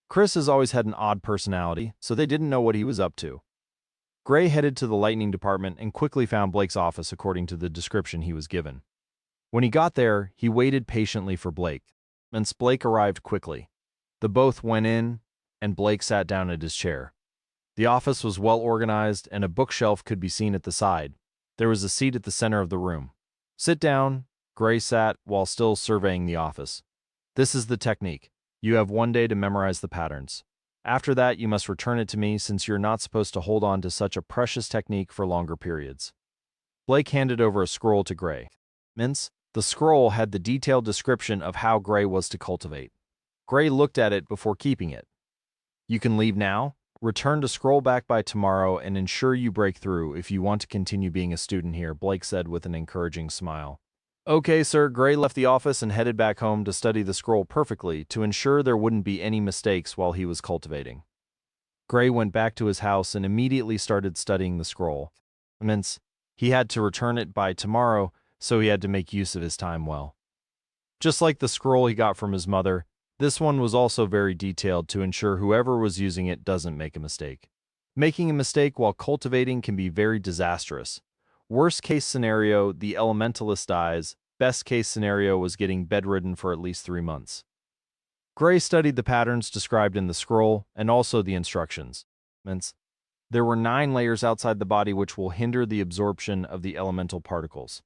Chris has always had an odd personality, so they didn't know what he was up to. Gray headed to the lightning department and quickly found Blake's office according to the description he was given. When he got there, he waited patiently for Blake. Blake arrived quickly. The both went in, and Blake sat down at his chair. The office was well organized, and a bookshelf could be seen at the side. There was a seat at the center of the room. Sit down, Gray sat while still surveying the office. This is the technique. You have 1 day to memorize the patterns. After that, you must return it to me since you're not supposed to hold on to such a precious technique for longer periods. Blake handed over a scroll to Gray. The scroll had the detailed description of how Gray was to cultivate. Gray looked at it before keeping it. You can leave now, return to scroll back by tomorrow, and ensure you break through if you want to continue being a student here, Blake said with an encouraging smile. Okay, sir. Gray left the office and headed back home to study the scroll perfectly to ensure there wouldn't be any mistakes while he was cultivating. Gray went back to his house and immediately started studying the scroll. He had to return it by tomorrow, so he had to make use of his time well. Just like the scroll he got from his mother, this one was also very detailed to ensure whoever was using it doesn't make a mistake. Making a mistake while cultivating can be very disastrous. Worst case scenario, the elementalist dies. Best case scenario was getting bedridden for at least 3 months. Gray studied the patterns described in the scroll and also the instructions. There were 9 layers outside the body which will hinder the absorption of the elemental particles.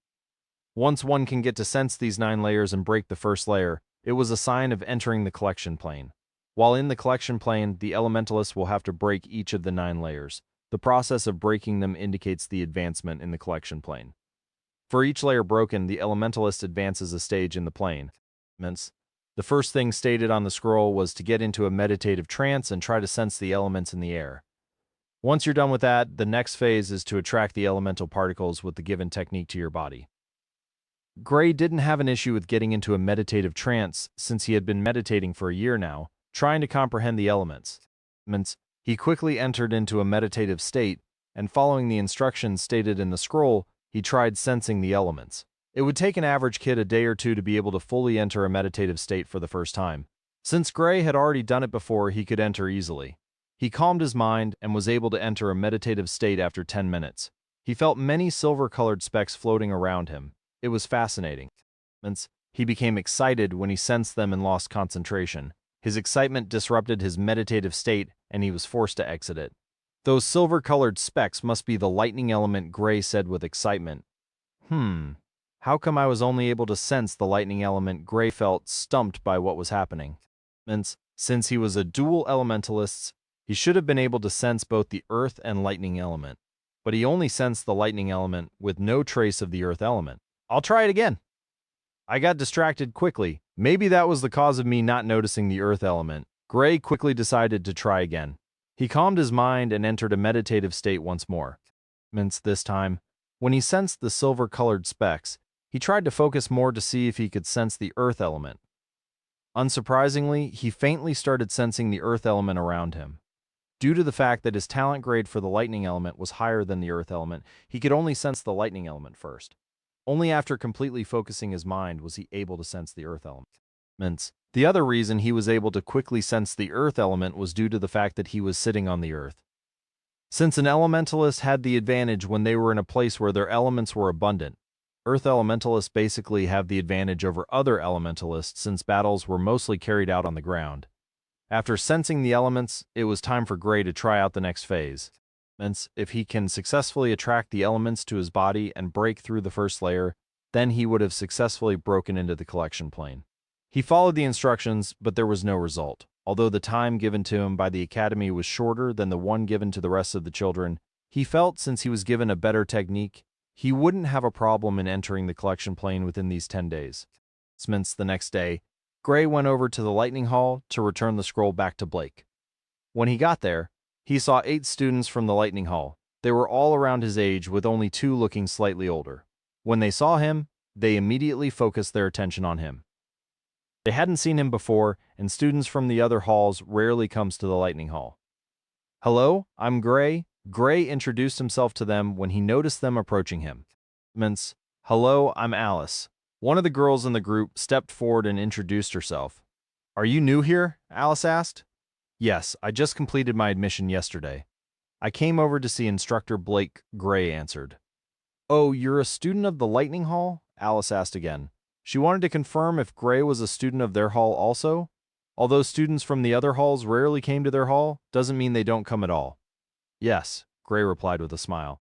Once one can get to sense these 9 layers and break the first layer, it was a sign of entering the collection plane. While in the collection plane, the elementalist will have to break each of the 9 layers. The process of breaking them indicates the advancement in the collection plane. For each layer broken, the elementalist advances a stage in the plane. The first thing stated on the scroll was to get into a meditative trance and try to sense the elements in the air. Once you're done with that, the next phase is to attract the elemental particles with the given technique to your body. Gray didn't have an issue with getting into a meditative trance since he had been meditating for a year now, trying to comprehend the elements. He quickly entered into a meditative state, and following the instructions stated in the scroll, he tried sensing the elements. It would take an average kid a day or two to be able to fully enter a meditative state for the first time. Since Gray had already done it before, he could enter easily. He calmed his mind and was able to enter a meditative state after 10 minutes. He felt many silver-colored specks floating around him. It was fascinating. He became excited when he sensed them and lost concentration. His excitement disrupted his meditative state, and he was forced to exit it. Those silver-colored specks must be the lightning element, Gray said with excitement. How come I was only able to sense the lightning element? Gray felt stumped by what was happening. Since he was a dual elementalist, he should have been able to sense both the earth and lightning element. But he only sensed the lightning element with no trace of the earth element. I'll try it again. I got distracted quickly. Maybe that was the cause of me not noticing the earth element. Gray quickly decided to try again. He calmed his mind and entered a meditative state once more. This time, when he sensed the silver-colored specks, he tried to focus more to see if he could sense the earth element. Unsurprisingly, he faintly started sensing the earth element around him. Due to the fact that his talent grade for the lightning element was higher than the earth element, he could only sense the lightning element first. Only after completely focusing his mind was he able to sense the earth element. The other reason he was able to quickly sense the earth element was due to the fact that he was sitting on the earth. Since an elementalist had the advantage when they were in a place where their elements were abundant, earth elementalists basically have the advantage over other elementalists since battles were mostly carried out on the ground. After sensing the elements, it was time for Gray to try out the next phase. If he can successfully attract the elements to his body and break through the first layer, then he would have successfully broken into the collection plane. He followed the instructions, but there was no result. Although the time given to him by the academy was shorter than the one given to the rest of the children, he felt since he was given a better technique, he wouldn't have a problem in entering the collection plane within these 10 days. The next day, Gray went over to the Lightning Hall to return the scroll back to Blake. When he got there, he saw 8 students from the Lightning Hall. They were all around his age, with only 2 looking slightly older. When they saw him, they immediately focused their attention on him. They hadn't seen him before, and students from the other halls rarely comes to the Lightning Hall. "Hello, I'm Gray." Gray introduced himself to them when he noticed them approaching him. "Hello, I'm Alice." One of the girls in the group stepped forward and introduced herself. "Are you new here?" Alice asked. "Yes, I just completed my admission yesterday. I came over to see Instructor Blake," Gray answered. "Oh, you're a student of the Lightning Hall?" Alice asked again. She wanted to confirm if Gray was a student of their hall also. Although students from the other halls rarely came to their hall, doesn't mean they don't come at all. "Yes," Gray replied with a smile.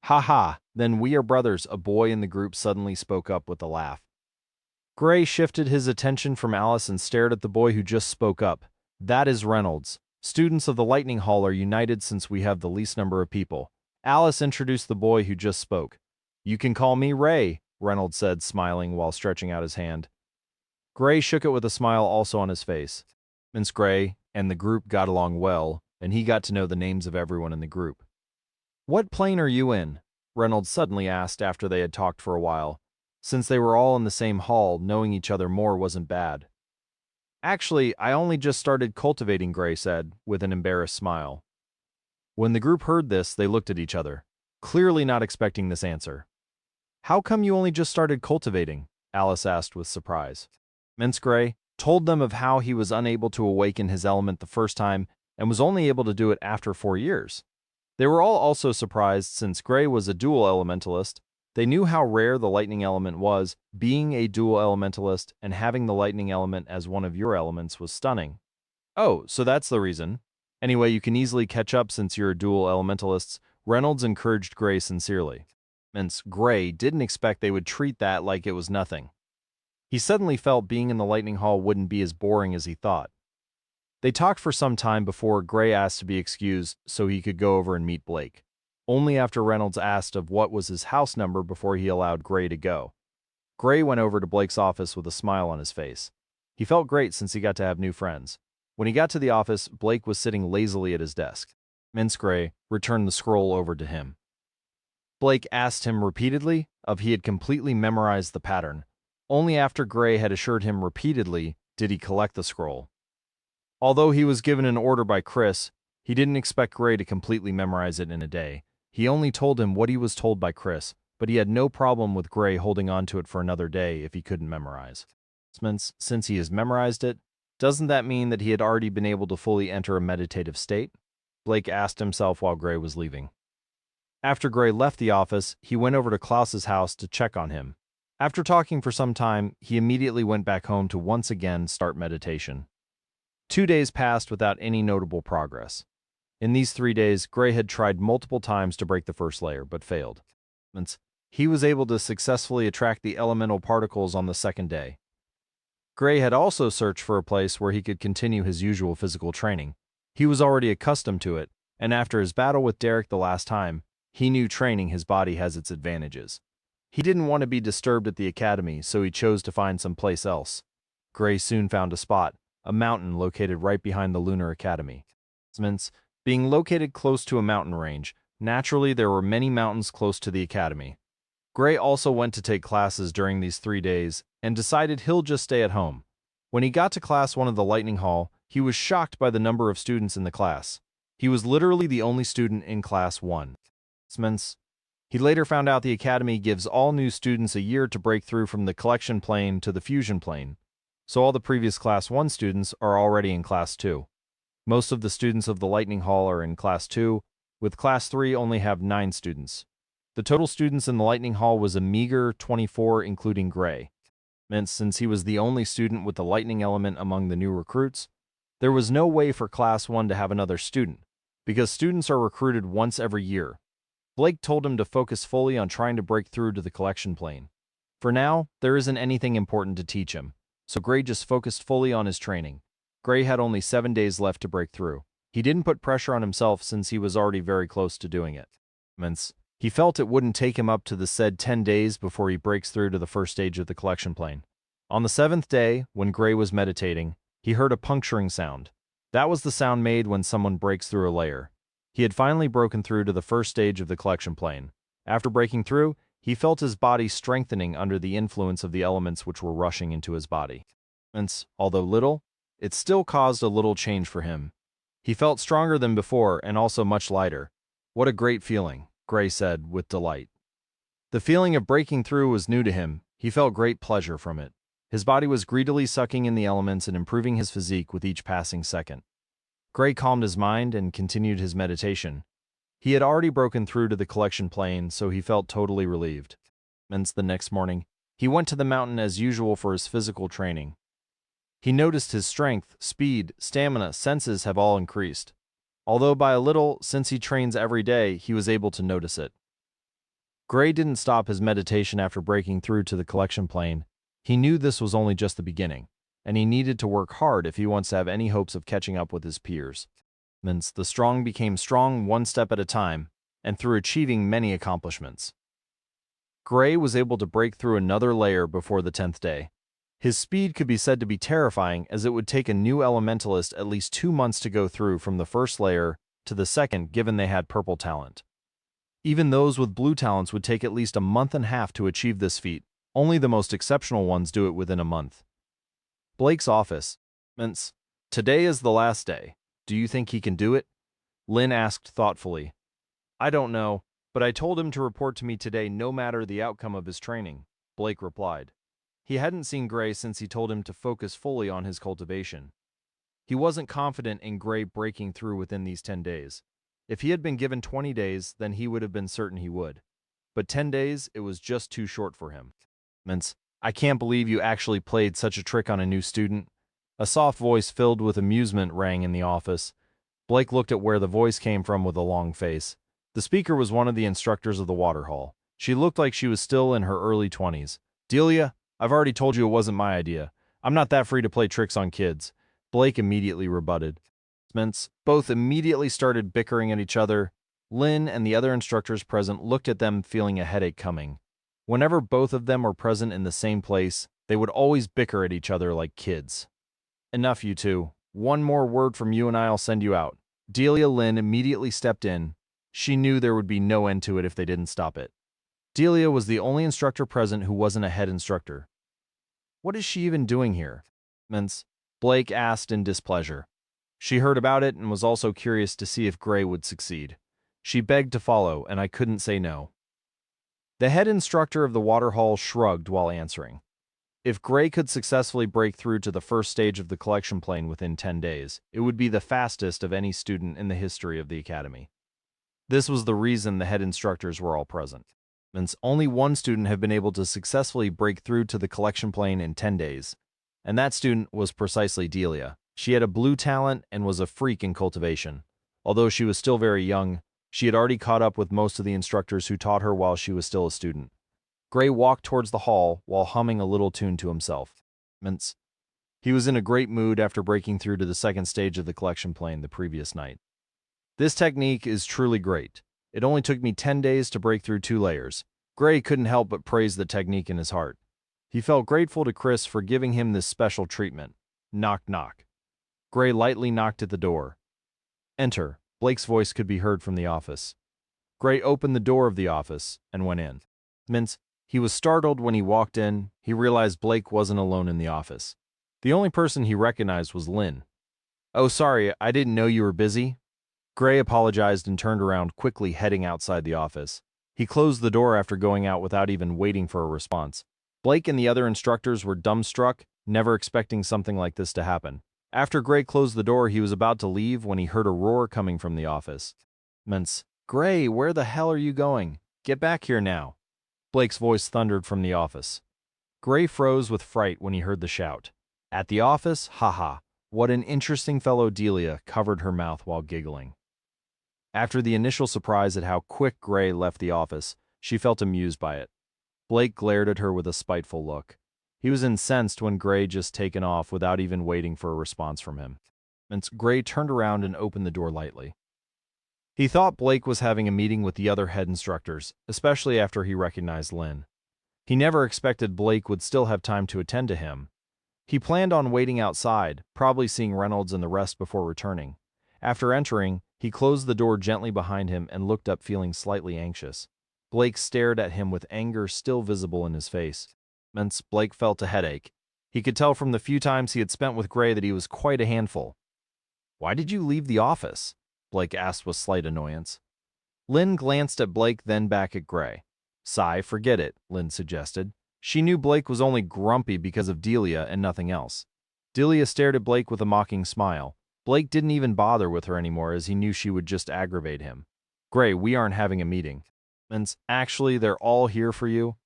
"Ha ha, then we are brothers," a boy in the group suddenly spoke up with a laugh. Gray shifted his attention from Alice and stared at the boy who just spoke up. "That is Reynolds. Students of the Lightning Hall are united since we have the least number of people." Alice introduced the boy who just spoke. "You can call me Ray," Reynolds said, smiling while stretching out his hand. Gray shook it with a smile also on his face. Gray and the group got along well, and he got to know the names of everyone in the group. "What plane are you in?" Reynolds suddenly asked after they had talked for a while. Since they were all in the same hall, knowing each other more wasn't bad. "Actually, I only just started cultivating," Gray said, with an embarrassed smile. When the group heard this, they looked at each other, clearly not expecting this answer. "How come you only just started cultivating?" Alice asked with surprise. Gray told them of how he was unable to awaken his element the first time and was only able to do it after 4 years. They were all also surprised since Gray was a dual elementalist. They knew how rare the lightning element was. Being a dual elementalist and having the lightning element as one of your elements was stunning. "Oh, so that's the reason. Anyway, you can easily catch up since you're dual elementalists," Reynolds encouraged Gray sincerely. Gray didn't expect they would treat that like it was nothing. He suddenly felt being in the Lightning Hall wouldn't be as boring as he thought. They talked for some time before Gray asked to be excused so he could go over and meet Blake. Only after Reynolds asked of what was his house number before he allowed Gray to go. Gray went over to Blake's office with a smile on his face. He felt great since he got to have new friends. When he got to the office, Blake was sitting lazily at his desk. Gray returned the scroll over to him. Blake asked him repeatedly if he had completely memorized the pattern. Only after Gray had assured him repeatedly did he collect the scroll. Although he was given an order by Chris, he didn't expect Gray to completely memorize it in a day. He only told him what he was told by Chris, but he had no problem with Gray holding on to it for another day if he couldn't memorize. Since he has memorized it, doesn't that mean that he had already been able to fully enter a meditative state? Blake asked himself while Gray was leaving. After Gray left the office, he went over to Klaus's house to check on him. After talking for some time, he immediately went back home to once again start meditation. 2 days passed without any notable progress. In these 3 days, Gray had tried multiple times to break the first layer, but failed. He was able to successfully attract the elemental particles on the second day. Gray had also searched for a place where he could continue his usual physical training. He was already accustomed to it, and after his battle with Derek the last time, he knew training his body has its advantages. He didn't want to be disturbed at the academy, so he chose to find some place else. Gray soon found a spot, a mountain located right behind the Lunar Academy. Being located close to a mountain range, naturally there were many mountains close to the academy. Gray also went to take classes during these 3 days and decided he'll just stay at home. When he got to Class 1 of the Lightning Hall, he was shocked by the number of students in the class. He was literally the only student in Class 1. He later found out the Academy gives all new students a year to break through from the collection plane to the fusion plane, so all the previous Class 1 students are already in Class 2. Most of the students of the Lightning Hall are in Class 2, with Class 3 only have 9 students. The total students in the Lightning Hall was a meager 24, including Gray. Since he was the only student with the lightning element among the new recruits, there was no way for Class 1 to have another student, because students are recruited once every year. Blake told him to focus fully on trying to break through to the collection plane. For now, there isn't anything important to teach him, so Gray just focused fully on his training. Gray had only 7 days left to break through. He didn't put pressure on himself since he was already very close to doing it. He felt it wouldn't take him up to the said 10 days before he breaks through to the first stage of the collection plane. On the 7th day, when Gray was meditating, he heard a puncturing sound. That was the sound made when someone breaks through a layer. He had finally broken through to the first stage of the collection plane. After breaking through, he felt his body strengthening under the influence of the elements which were rushing into his body. Although little, it still caused a little change for him. He felt stronger than before and also much lighter. What a great feeling, Gray said with delight. The feeling of breaking through was new to him. He felt great pleasure from it. His body was greedily sucking in the elements and improving his physique with each passing second. Gray calmed his mind and continued his meditation. He had already broken through to the collection plane, so he felt totally relieved. The next morning, he went to the mountain as usual for his physical training. He noticed his strength, speed, stamina, senses have all increased. Although by a little, since he trains every day, he was able to notice it. Gray didn't stop his meditation after breaking through to the collection plane. He knew this was only just the beginning, and he needed to work hard if he wants to have any hopes of catching up with his peers. The strong became strong one step at a time, and through achieving many accomplishments. Gray was able to break through another layer before the 10th day. His speed could be said to be terrifying, as it would take a new elementalist at least 2 months to go through from the first layer to the second, given they had purple talent. Even those with blue talents would take at least a month and a half to achieve this feat. Only the most exceptional ones do it within a month. Blake's office. Today is the last day. Do you think he can do it? Lynn asked thoughtfully. I don't know, but I told him to report to me today no matter the outcome of his training, Blake replied. He hadn't seen Gray since he told him to focus fully on his cultivation. He wasn't confident in Gray breaking through within these 10 days. If he had been given 20 days, then he would have been certain he would. But 10 days, it was just too short for him. I can't believe you actually played such a trick on a new student. A soft voice filled with amusement rang in the office. Blake looked at where the voice came from with a long face. The speaker was one of the instructors of the water hall. She looked like she was still in her early 20s. Delia, I've already told you it wasn't my idea. I'm not that free to play tricks on kids. Blake immediately rebutted. Both immediately started bickering at each other. Lynn and the other instructors present looked at them feeling a headache coming. Whenever both of them were present in the same place, they would always bicker at each other like kids. Enough, you two. One more word from you and I'll send you out. Delia Lynn immediately stepped in. She knew there would be no end to it if they didn't stop it. Delia was the only instructor present who wasn't a head instructor. What is she even doing here? Blake asked in displeasure. She heard about it and was also curious to see if Gray would succeed. She begged to follow, and I couldn't say no. The head instructor of the water hall shrugged while answering. If Gray could successfully break through to the first stage of the collection plane within 10 days, it would be the fastest of any student in the history of the academy. This was the reason the head instructors were all present. Only one student had been able to successfully break through to the collection plane in 10 days, and that student was precisely Delia. She had a blue talent and was a freak in cultivation. Although she was still very young, she had already caught up with most of the instructors who taught her while she was still a student. Gray walked towards the hall while humming a little tune to himself. He was in a great mood after breaking through to the second stage of the collection plane the previous night. This technique is truly great. It only took me 10 days to break through 2 layers. Gray couldn't help but praise the technique in his heart. He felt grateful to Chris for giving him this special treatment. Knock, knock. Gray lightly knocked at the door. Enter. Blake's voice could be heard from the office. Gray opened the door of the office and went in. He was startled when he walked in. He realized Blake wasn't alone in the office. The only person he recognized was Lynn. "Oh, sorry, I didn't know you were busy." Gray apologized and turned around, quickly heading outside the office. He closed the door after going out without even waiting for a response. Blake and the other instructors were dumbstruck, never expecting something like this to happen. After Gray closed the door, he was about to leave when he heard a roar coming from the office. "Gray, where the hell are you going? Get back here now." Blake's voice thundered from the office. Gray froze with fright when he heard the shout. "At the office? Haha. What an interesting fellow." Delia covered her mouth while giggling. After the initial surprise at how quick Gray left the office, she felt amused by it. Blake glared at her with a spiteful look. He was incensed when Gray just taken off without even waiting for a response from him. Gray turned around and opened the door lightly. He thought Blake was having a meeting with the other head instructors, especially after he recognized Lynn. He never expected Blake would still have time to attend to him. He planned on waiting outside, probably seeing Reynolds and the rest before returning. After entering, he closed the door gently behind him and looked up, feeling slightly anxious. Blake stared at him with anger still visible in his face. Blake felt a headache. He could tell from the few times he had spent with Gray that he was quite a handful. "Why did you leave the office?" Blake asked with slight annoyance. Lynn glanced at Blake, then back at Gray. Forget it," Lynn suggested. She knew Blake was only grumpy because of Delia and nothing else. Delia stared at Blake with a mocking smile. Blake didn't even bother with her anymore, as he knew she would just aggravate him. "Gray, we aren't having a meeting." Actually, they're all here for you."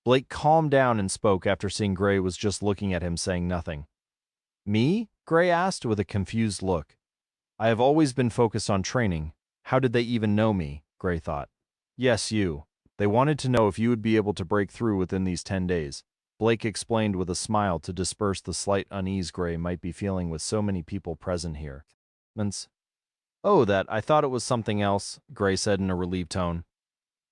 Blake calmed down and spoke after seeing Gray was just looking at him, saying nothing. "Me?" Gray asked with a confused look. "I have always been focused on training. How did they even know me?" Gray thought. "Yes, you. They wanted to know if you would be able to break through within these 10 days. Blake explained with a smile to disperse the slight unease Gray might be feeling with so many people present here. "Oh, that, I thought it was something else," Gray said in a relieved tone.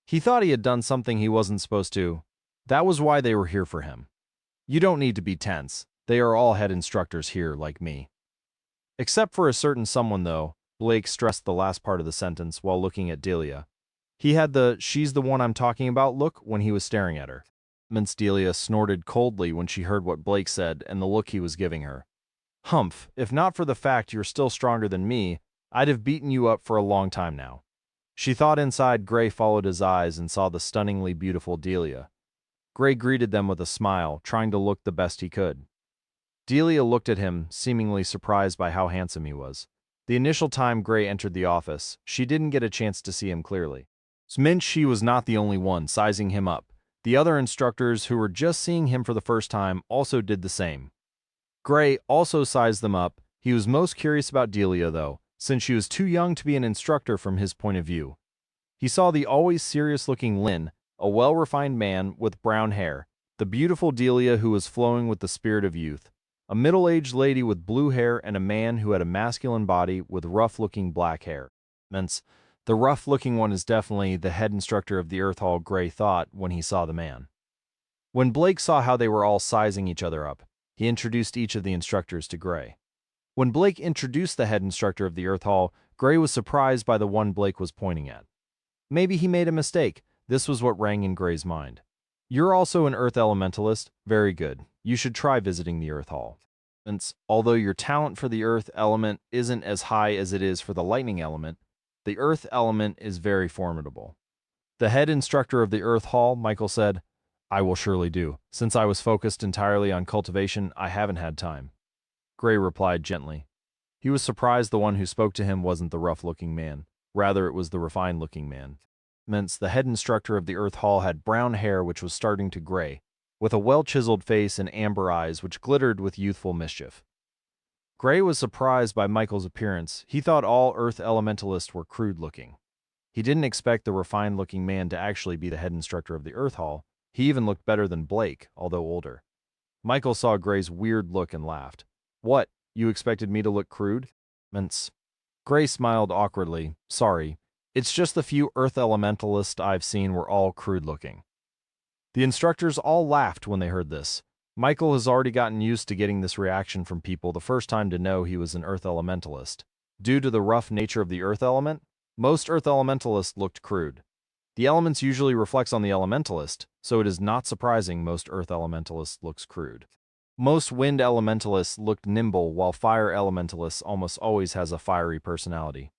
He thought he had done something he wasn't supposed to. That was why they were here for him. "You don't need to be tense. They are all head instructors here, like me." "Except for a certain someone, though," Blake stressed the last part of the sentence while looking at Delia. He had the "she's the one I'm talking about" look when he was staring at her. Delia snorted coldly when she heard what Blake said and the look he was giving her. "Humph, if not for the fact you're still stronger than me, I'd have beaten you up for a long time now." She thought inside. Gray followed his eyes and saw the stunningly beautiful Delia. Gray greeted them with a smile, trying to look the best he could. Delia looked at him, seemingly surprised by how handsome he was. The initial time Gray entered the office, she didn't get a chance to see him clearly. It meant she was not the only one sizing him up. The other instructors who were just seeing him for the first time also did the same. Gray also sized them up. He was most curious about Delia, though, since she was too young to be an instructor from his point of view. He saw the always serious-looking Lynn, a well-refined man with brown hair, the beautiful Delia who was flowing with the spirit of youth, a middle-aged lady with blue hair, and a man who had a masculine body with rough-looking black hair. The rough-looking one is definitely the head instructor of the Earth Hall, Gray thought when he saw the man. When Blake saw how they were all sizing each other up, he introduced each of the instructors to Gray. When Blake introduced the head instructor of the Earth Hall, Gray was surprised by the one Blake was pointing at. Maybe he made a mistake. This was what rang in Gray's mind. "You're also an Earth Elementalist? Very good. You should try visiting the Earth Hall. Although your talent for the Earth element isn't as high as it is for the Lightning element, the Earth element is very formidable." The head instructor of the Earth Hall, Michael said, "I will surely do. Since I was focused entirely on cultivation, I haven't had time." Gray replied gently. He was surprised the one who spoke to him wasn't the rough-looking man. Rather, it was the refined-looking man. The head instructor of the Earth Hall had brown hair which was starting to gray, with a well-chiseled face and amber eyes which glittered with youthful mischief. Gray was surprised by Michael's appearance. He thought all Earth Elementalists were crude-looking. He didn't expect the refined-looking man to actually be the head instructor of the Earth Hall. He even looked better than Blake, although older. Michael saw Gray's weird look and laughed. "What, you expected me to look crude?" Gray smiled awkwardly. "Sorry, it's just the few Earth Elementalists I've seen were all crude-looking." The instructors all laughed when they heard this. Michael has already gotten used to getting this reaction from people the first time to know he was an Earth Elementalist. Due to the rough nature of the Earth element, most Earth Elementalists looked crude. The elements usually reflects on the Elementalist, so it is not surprising most Earth Elementalist looks crude. Most wind elementalists looked nimble, while fire elementalists almost always has a fiery personality.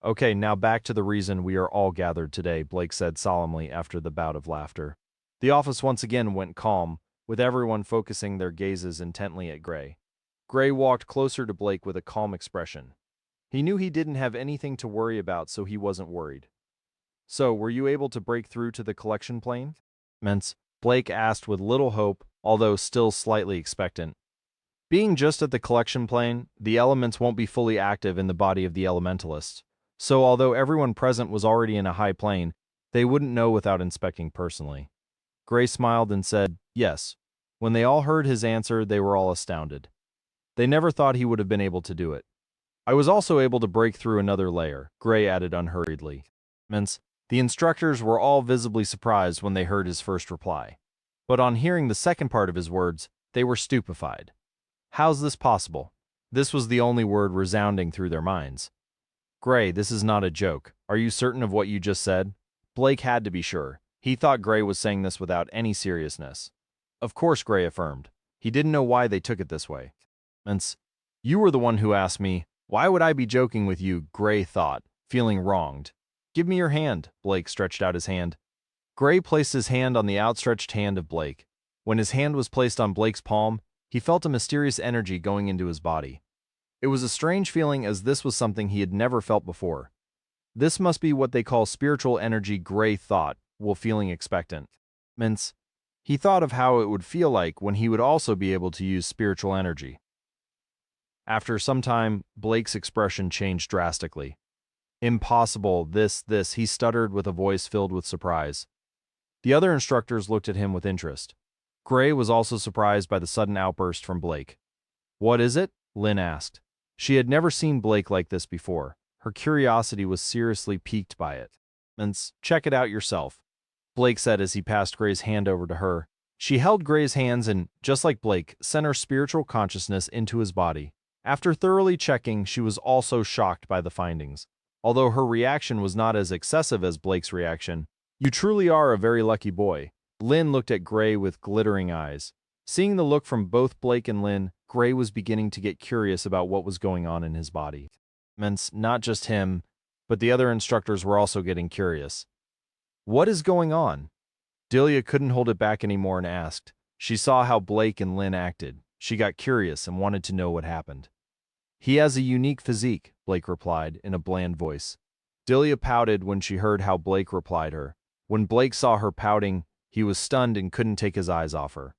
Okay, now back to the reason we are all gathered today, Blake said solemnly after the bout of laughter. The office once again went calm, with everyone focusing their gazes intently at Gray. Gray walked closer to Blake with a calm expression. He knew he didn't have anything to worry about, so he wasn't worried. So, were you able to break through to the collection plane? Blake asked with little hope, although still slightly expectant. Being just at the collection plane, the elements won't be fully active in the body of the elementalists. So although everyone present was already in a high plane, they wouldn't know without inspecting personally. Gray smiled and said, yes. When they all heard his answer, they were all astounded. They never thought he would have been able to do it. I was also able to break through another layer, Gray added unhurriedly. The instructors were all visibly surprised when they heard his first reply. But on hearing the second part of his words, they were stupefied. How's this possible? This was the only word resounding through their minds. Gray, this is not a joke. Are you certain of what you just said? Blake had to be sure. He thought Gray was saying this without any seriousness. Of course, Gray affirmed. He didn't know why they took it this way. You were the one who asked me. Why would I be joking with you? Gray thought, feeling wronged. Give me your hand. Blake stretched out his hand. Gray placed his hand on the outstretched hand of Blake. When his hand was placed on Blake's palm, he felt a mysterious energy going into his body. It was a strange feeling, as this was something he had never felt before. This must be what they call spiritual energy, Gray thought, while feeling expectant. He thought of how it would feel like when he would also be able to use spiritual energy. After some time, Blake's expression changed drastically. Impossible, this, he stuttered with a voice filled with surprise. The other instructors looked at him with interest. Gray was also surprised by the sudden outburst from Blake. What is it? Lynn asked. She had never seen Blake like this before. Her curiosity was seriously piqued by it. Check it out yourself, Blake said as he passed Gray's hand over to her. She held Gray's hands and, just like Blake, sent her spiritual consciousness into his body. After thoroughly checking, she was also shocked by the findings. Although her reaction was not as excessive as Blake's reaction. You truly are a very lucky boy. Lynn looked at Gray with glittering eyes. Seeing the look from both Blake and Lynn, Gray was beginning to get curious about what was going on in his body. Not just him, but the other instructors were also getting curious. What is going on? Delia couldn't hold it back anymore and asked. She saw how Blake and Lynn acted. She got curious and wanted to know what happened. He has a unique physique, Blake replied in a bland voice. Delia pouted when she heard how Blake replied her. When Blake saw her pouting, he was stunned and couldn't take his eyes off her.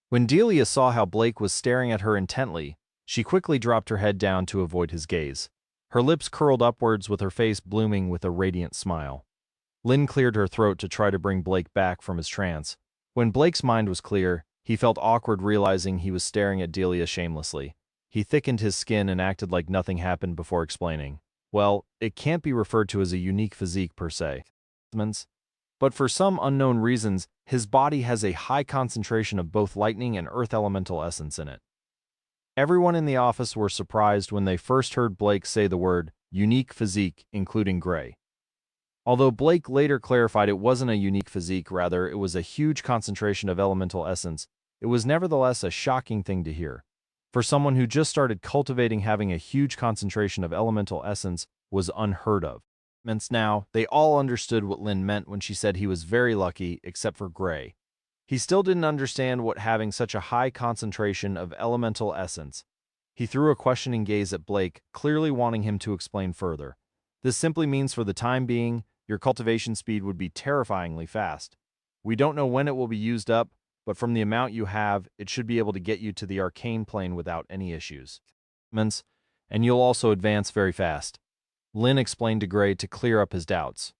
When Delia saw how Blake was staring at her intently, she quickly dropped her head down to avoid his gaze. Her lips curled upwards with her face blooming with a radiant smile. Lynn cleared her throat to try to bring Blake back from his trance. When Blake's mind was clear, he felt awkward realizing he was staring at Delia shamelessly. He thickened his skin and acted like nothing happened before explaining. Well, it can't be referred to as a unique physique per se. But for some unknown reasons, his body has a high concentration of both lightning and earth elemental essence in it. Everyone in the office were surprised when they first heard Blake say the word unique physique, including Gray. Although Blake later clarified it wasn't a unique physique, rather it was a huge concentration of elemental essence, it was nevertheless a shocking thing to hear. For someone who just started cultivating, having a huge concentration of elemental essence was unheard of. Now, they all understood what Lynn meant when she said he was very lucky, except for Gray. He still didn't understand what having such a high concentration of elemental essence. He threw a questioning gaze at Blake, clearly wanting him to explain further. This simply means for the time being, your cultivation speed would be terrifyingly fast. We don't know when it will be used up, but from the amount you have, it should be able to get you to the arcane plane without any issues. And you'll also advance very fast, Lynn explained to Gray to clear up his doubts.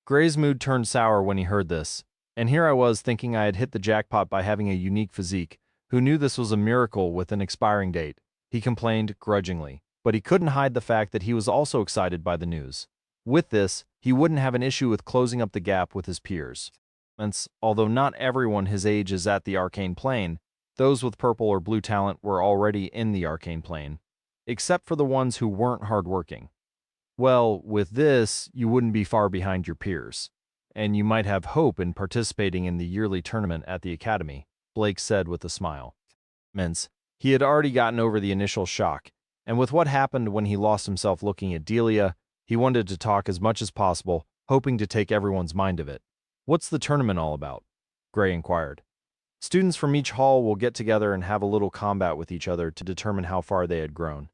Gray's mood turned sour when he heard this, and here I was thinking I had hit the jackpot by having a unique physique. Who knew this was a miracle with an expiring date? He complained grudgingly, but he couldn't hide the fact that he was also excited by the news. With this, he wouldn't have an issue with closing up the gap with his peers. Although not everyone his age is at the arcane plane, those with purple or blue talent were already in the arcane plane, except for the ones who weren't hardworking. Well, with this, you wouldn't be far behind your peers, and you might have hope in participating in the yearly tournament at the academy. Blake said with a smile. He had already gotten over the initial shock, and with what happened when he lost himself looking at Delia, he wanted to talk as much as possible, hoping to take everyone's mind of it. "What's the tournament all about?" Gray inquired. "Students from each hall will get together and have a little combat with each other to determine how far they had grown.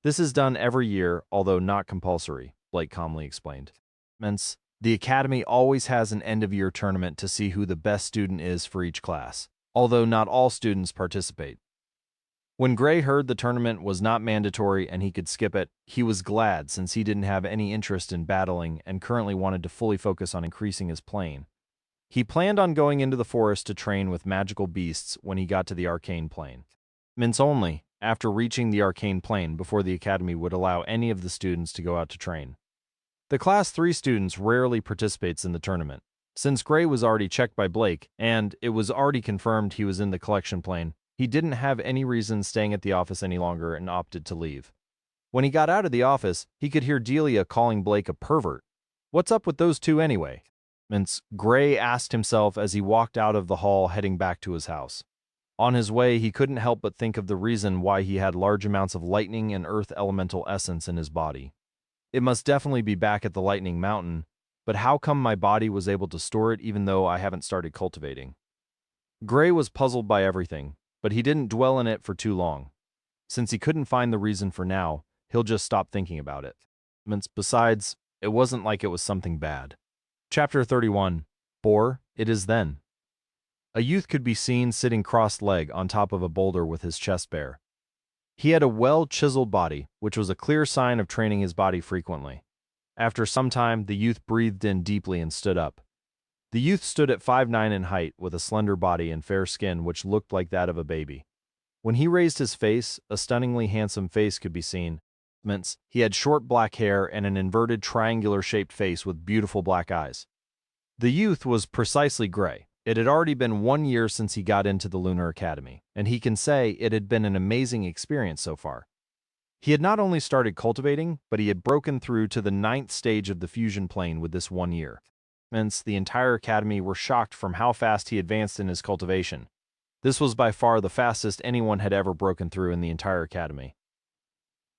This is done every year, although not compulsory," Blake calmly explained. The academy always has an end-of-year tournament to see who the best student is for each class, although not all students participate. When Gray heard the tournament was not mandatory and he could skip it, he was glad since he didn't have any interest in battling and currently wanted to fully focus on increasing his plane. He planned on going into the forest to train with magical beasts when he got to the arcane plane. Only after reaching the arcane plane before the academy would allow any of the students to go out to train. The Class 3 students rarely participates in the tournament. Since Gray was already checked by Blake, and it was already confirmed he was in the collection plane, he didn't have any reason staying at the office any longer and opted to leave. When he got out of the office, he could hear Delia calling Blake a pervert. "What's up with those two anyway?" Gray asked himself as he walked out of the hall heading back to his house. On his way, he couldn't help but think of the reason why he had large amounts of lightning and earth elemental essence in his body. It must definitely be back at the Lightning Mountain, but how come my body was able to store it even though I haven't started cultivating? Gray was puzzled by everything, but he didn't dwell in it for too long. Since he couldn't find the reason for now, he'll just stop thinking about it. Besides, it wasn't like it was something bad. Chapter 31. Bore, it is then. A youth could be seen sitting cross-legged on top of a boulder with his chest bare. He had a well-chiseled body, which was a clear sign of training his body frequently. After some time, the youth breathed in deeply and stood up. The youth stood at 5'9" in height, with a slender body and fair skin which looked like that of a baby. When he raised his face, a stunningly handsome face could be seen. He had short black hair and an inverted triangular-shaped face with beautiful black eyes. The youth was precisely Gray. It had already been 1 year since he got into the Lunar Academy, and he can say it had been an amazing experience so far. He had not only started cultivating, but he had broken through to the 9th stage of the fusion plane with this 1 year. The entire academy were shocked from how fast he advanced in his cultivation. This was by far the fastest anyone had ever broken through in the entire academy.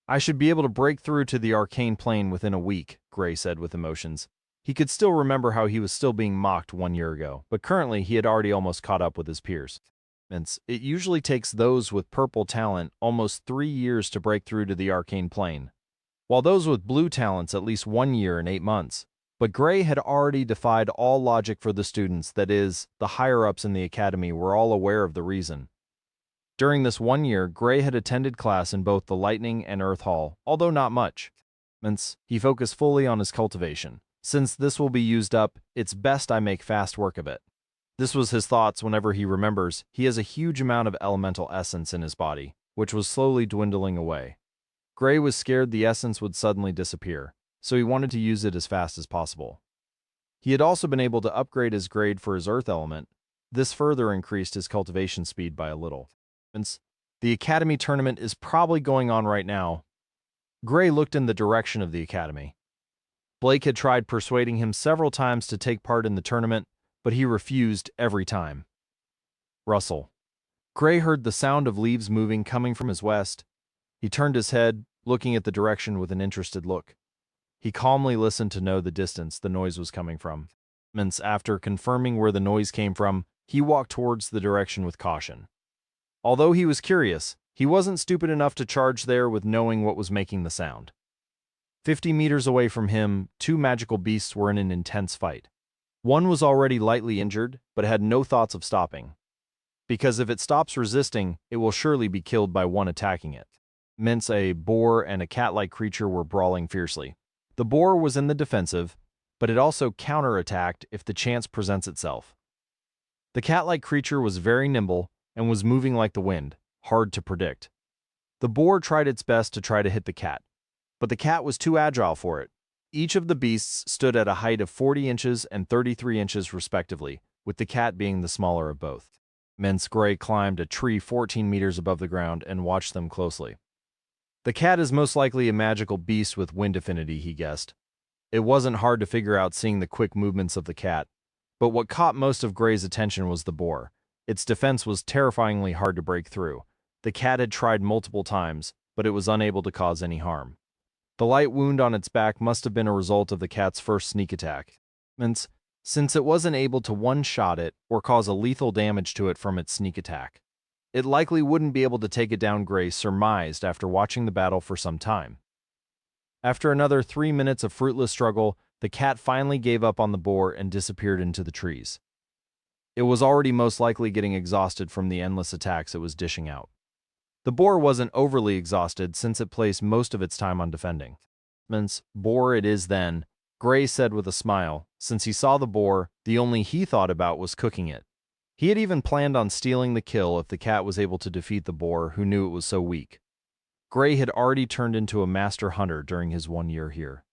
"I should be able to break through to the arcane plane within a week," Gray said with emotions. He could still remember how he was still being mocked 1 year ago, but currently he had already almost caught up with his peers. It usually takes those with purple talent almost 3 years to break through to the arcane plane, while those with blue talents at least 1 year and 8 months. But Gray had already defied all logic for the students, that is, the higher-ups in the academy were all aware of the reason. During this 1 year, Gray had attended class in both the Lightning and Earth Hall, although not much. He focused fully on his cultivation. "Since this will be used up, it's best I make fast work of it." This was his thoughts whenever he remembers he has a huge amount of elemental essence in his body, which was slowly dwindling away. Gray was scared the essence would suddenly disappear, so he wanted to use it as fast as possible. He had also been able to upgrade his grade for his earth element. This further increased his cultivation speed by a little. The academy tournament is probably going on right now. Gray looked in the direction of the academy. Blake had tried persuading him several times to take part in the tournament, but he refused every time. Rustle. Gray heard the sound of leaves moving coming from his west. He turned his head, looking at the direction with an interested look. He calmly listened to know the distance the noise was coming from. After confirming where the noise came from, he walked towards the direction with caution. Although he was curious, he wasn't stupid enough to charge there with knowing what was making the sound. 50 meters away from him, 2 magical beasts were in an intense fight. One was already lightly injured, but had no thoughts of stopping. Because if it stops resisting, it will surely be killed by one attacking it. A boar and a cat-like creature were brawling fiercely. The boar was in the defensive, but it also counterattacked if the chance presents itself. The cat-like creature was very nimble and was moving like the wind, hard to predict. The boar tried its best to try to hit the cat, but the cat was too agile for it. Each of the beasts stood at a height of 40 inches and 33 inches respectively, with the cat being the smaller of both. Gray climbed a tree 14 meters above the ground and watched them closely. The cat is most likely a magical beast with wind affinity, he guessed. It wasn't hard to figure out seeing the quick movements of the cat, but what caught most of Gray's attention was the boar. Its defense was terrifyingly hard to break through. The cat had tried multiple times, but it was unable to cause any harm. The light wound on its back must have been a result of the cat's first sneak attack. Since it wasn't able to one-shot it or cause a lethal damage to it from its sneak attack, it likely wouldn't be able to take it down, Gray surmised after watching the battle for some time. After another 3 minutes of fruitless struggle, the cat finally gave up on the boar and disappeared into the trees. It was already most likely getting exhausted from the endless attacks it was dishing out. The boar wasn't overly exhausted since it placed most of its time on defending. Boar it is then, Gray said with a smile. Since he saw the boar, the only he thought about was cooking it. He had even planned on stealing the kill if the cat was able to defeat the boar who knew it was so weak. Gray had already turned into a master hunter during his 1 year here.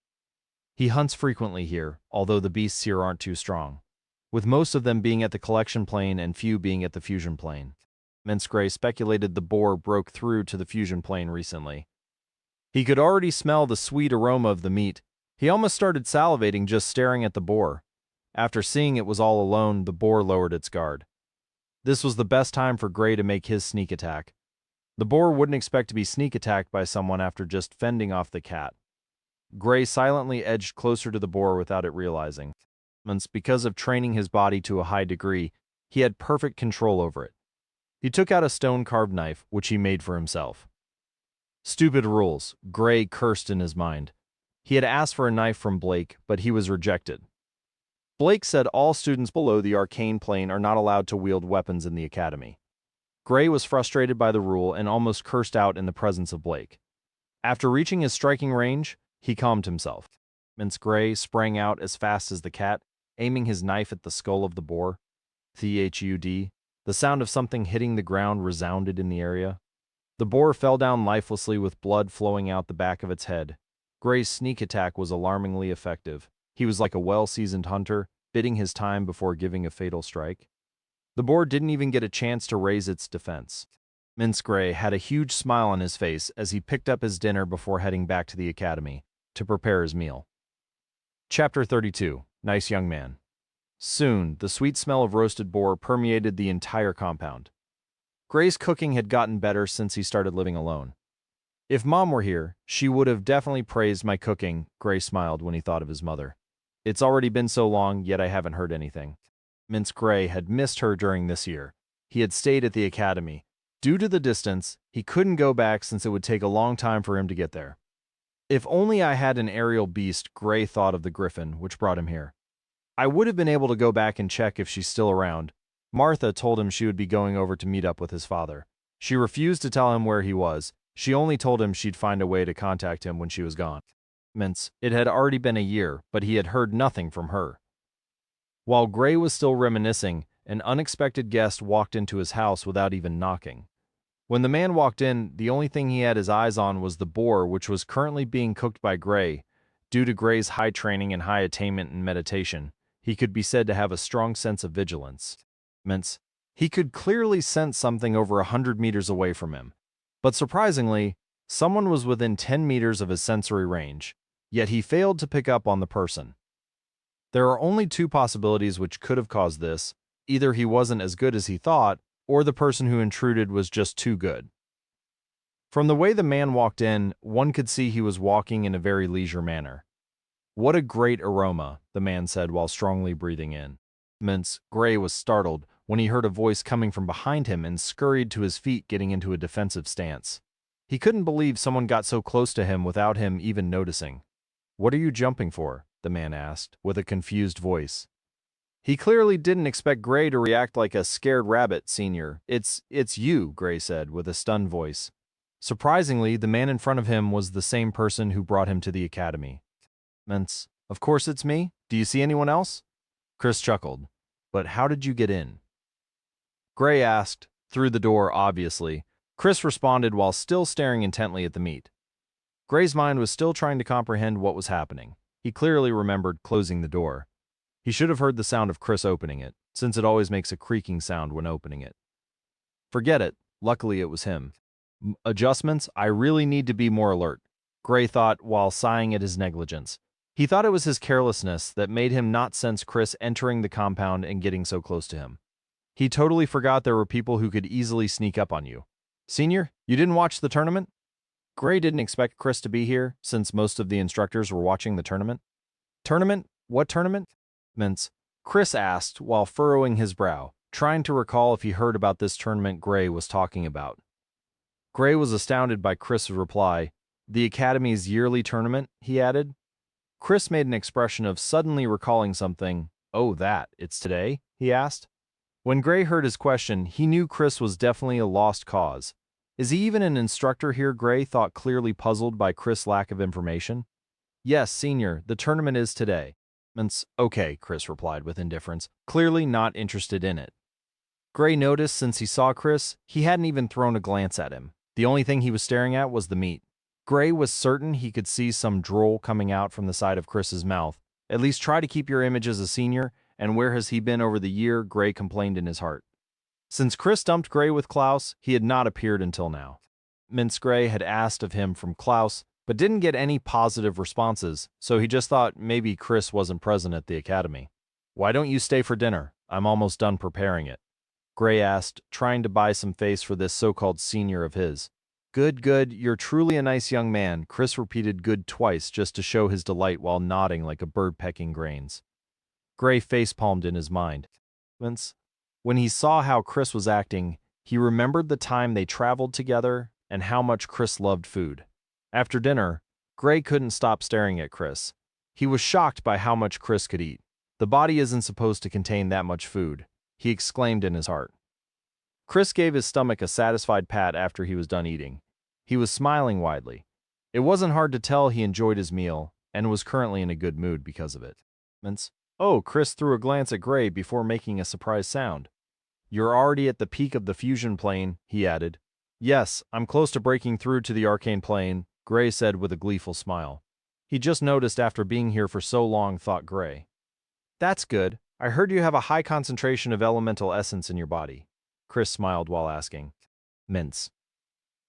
He hunts frequently here, although the beasts here aren't too strong, with most of them being at the collection plane and few being at the fusion plane. Gray speculated the boar broke through to the fusion plane recently. He could already smell the sweet aroma of the meat. He almost started salivating just staring at the boar. After seeing it was all alone, the boar lowered its guard. This was the best time for Gray to make his sneak attack. The boar wouldn't expect to be sneak attacked by someone after just fending off the cat. Gray silently edged closer to the boar without it realizing. Because of training his body to a high degree, he had perfect control over it. He took out a stone-carved knife, which he made for himself. Stupid rules, Gray cursed in his mind. He had asked for a knife from Blake, but he was rejected. Blake said all students below the arcane plane are not allowed to wield weapons in the academy. Gray was frustrated by the rule and almost cursed out in the presence of Blake. After reaching his striking range, he calmed himself. Gray sprang out as fast as the cat, aiming his knife at the skull of the boar. Thud. The sound of something hitting the ground resounded in the area. The boar fell down lifelessly with blood flowing out the back of its head. Gray's sneak attack was alarmingly effective. He was like a well-seasoned hunter, biding his time before giving a fatal strike. The boar didn't even get a chance to raise its defense. Gray had a huge smile on his face as he picked up his dinner before heading back to the academy to prepare his meal. Chapter 32. Nice Young Man. Soon, the sweet smell of roasted boar permeated the entire compound. Gray's cooking had gotten better since he started living alone. If Mom were here, she would have definitely praised my cooking, Gray smiled when he thought of his mother. It's already been so long, yet I haven't heard anything. Gray had missed her during this year. He had stayed at the academy. Due to the distance, he couldn't go back since it would take a long time for him to get there. If only I had an aerial beast, Gray thought of the griffin, which brought him here. I would have been able to go back and check if she's still around. Martha told him she would be going over to meet up with his father. She refused to tell him where he was. She only told him she'd find a way to contact him when she was gone. It had already been a year, but he had heard nothing from her. While Gray was still reminiscing, an unexpected guest walked into his house without even knocking. When the man walked in, the only thing he had his eyes on was the boar, which was currently being cooked by Gray. Due to Gray's high training and high attainment in meditation, he could be said to have a strong sense of vigilance. He could clearly sense something over 100 meters away from him. But surprisingly, someone was within 10 meters of his sensory range, yet he failed to pick up on the person. There are only two possibilities which could have caused this. Either he wasn't as good as he thought, or the person who intruded was just too good. From the way the man walked in, one could see he was walking in a very leisure manner. What a great aroma, the man said while strongly breathing in. Gray was startled when he heard a voice coming from behind him and scurried to his feet, getting into a defensive stance. He couldn't believe someone got so close to him without him even noticing. "What are you jumping for?" the man asked, with a confused voice. He clearly didn't expect Gray to react like a scared rabbit, Senior. It's you, Gray said, with a stunned voice. Surprisingly, the man in front of him was the same person who brought him to the academy. "Of course it's me. Do you see anyone else?" Chris chuckled. "But how did you get in?" Gray asked, through the door, obviously. Chris responded while still staring intently at the meat. Gray's mind was still trying to comprehend what was happening. He clearly remembered closing the door. He should have heard the sound of Chris opening it, since it always makes a creaking sound when opening it. Forget it. Luckily, it was him. Adjustments? I really need to be more alert, Gray thought while sighing at his negligence. He thought it was his carelessness that made him not sense Chris entering the compound and getting so close to him. He totally forgot there were people who could easily sneak up on you. Senior, you didn't watch the tournament? Gray didn't expect Chris to be here, since most of the instructors were watching the tournament. Tournament? What tournament? Chris asked while furrowing his brow, trying to recall if he heard about this tournament Gray was talking about. Gray was astounded by Chris's reply. The Academy's yearly tournament, he added. Chris made an expression of suddenly recalling something. Oh, it's today? He asked. When Gray heard his question, he knew Chris was definitely a lost cause. Is he even an instructor here? Gray thought, clearly puzzled by Chris' lack of information. Yes, Senior, the tournament is today. Okay, Chris replied with indifference, clearly not interested in it. Gray noticed since he saw Chris, he hadn't even thrown a glance at him. The only thing he was staring at was the meat. Gray was certain he could see some drool coming out from the side of Chris's mouth. At least try to keep your image as a senior, and where has he been over the year? Gray complained in his heart. Since Chris dumped Gray with Klaus, he had not appeared until now. Gray had asked of him from Klaus, but didn't get any positive responses, so he just thought maybe Chris wasn't present at the academy. Why don't you stay for dinner? I'm almost done preparing it. Gray asked, trying to buy some face for this so-called senior of his. Good, you're truly a nice young man. Chris repeated good twice just to show his delight while nodding like a bird pecking grains. Gray facepalmed in his mind. When he saw how Chris was acting, he remembered the time they traveled together and how much Chris loved food. After dinner, Gray couldn't stop staring at Chris. He was shocked by how much Chris could eat. The body isn't supposed to contain that much food, he exclaimed in his heart. Chris gave his stomach a satisfied pat after he was done eating. He was smiling widely. It wasn't hard to tell he enjoyed his meal and was currently in a good mood because of it. Oh, Chris threw a glance at Gray before making a surprised sound. You're already at the peak of the fusion plane, he added. Yes, I'm close to breaking through to the arcane plane, Gray said with a gleeful smile. He just noticed after being here for so long, thought Gray. That's good. I heard you have a high concentration of elemental essence in your body. Chris smiled while asking.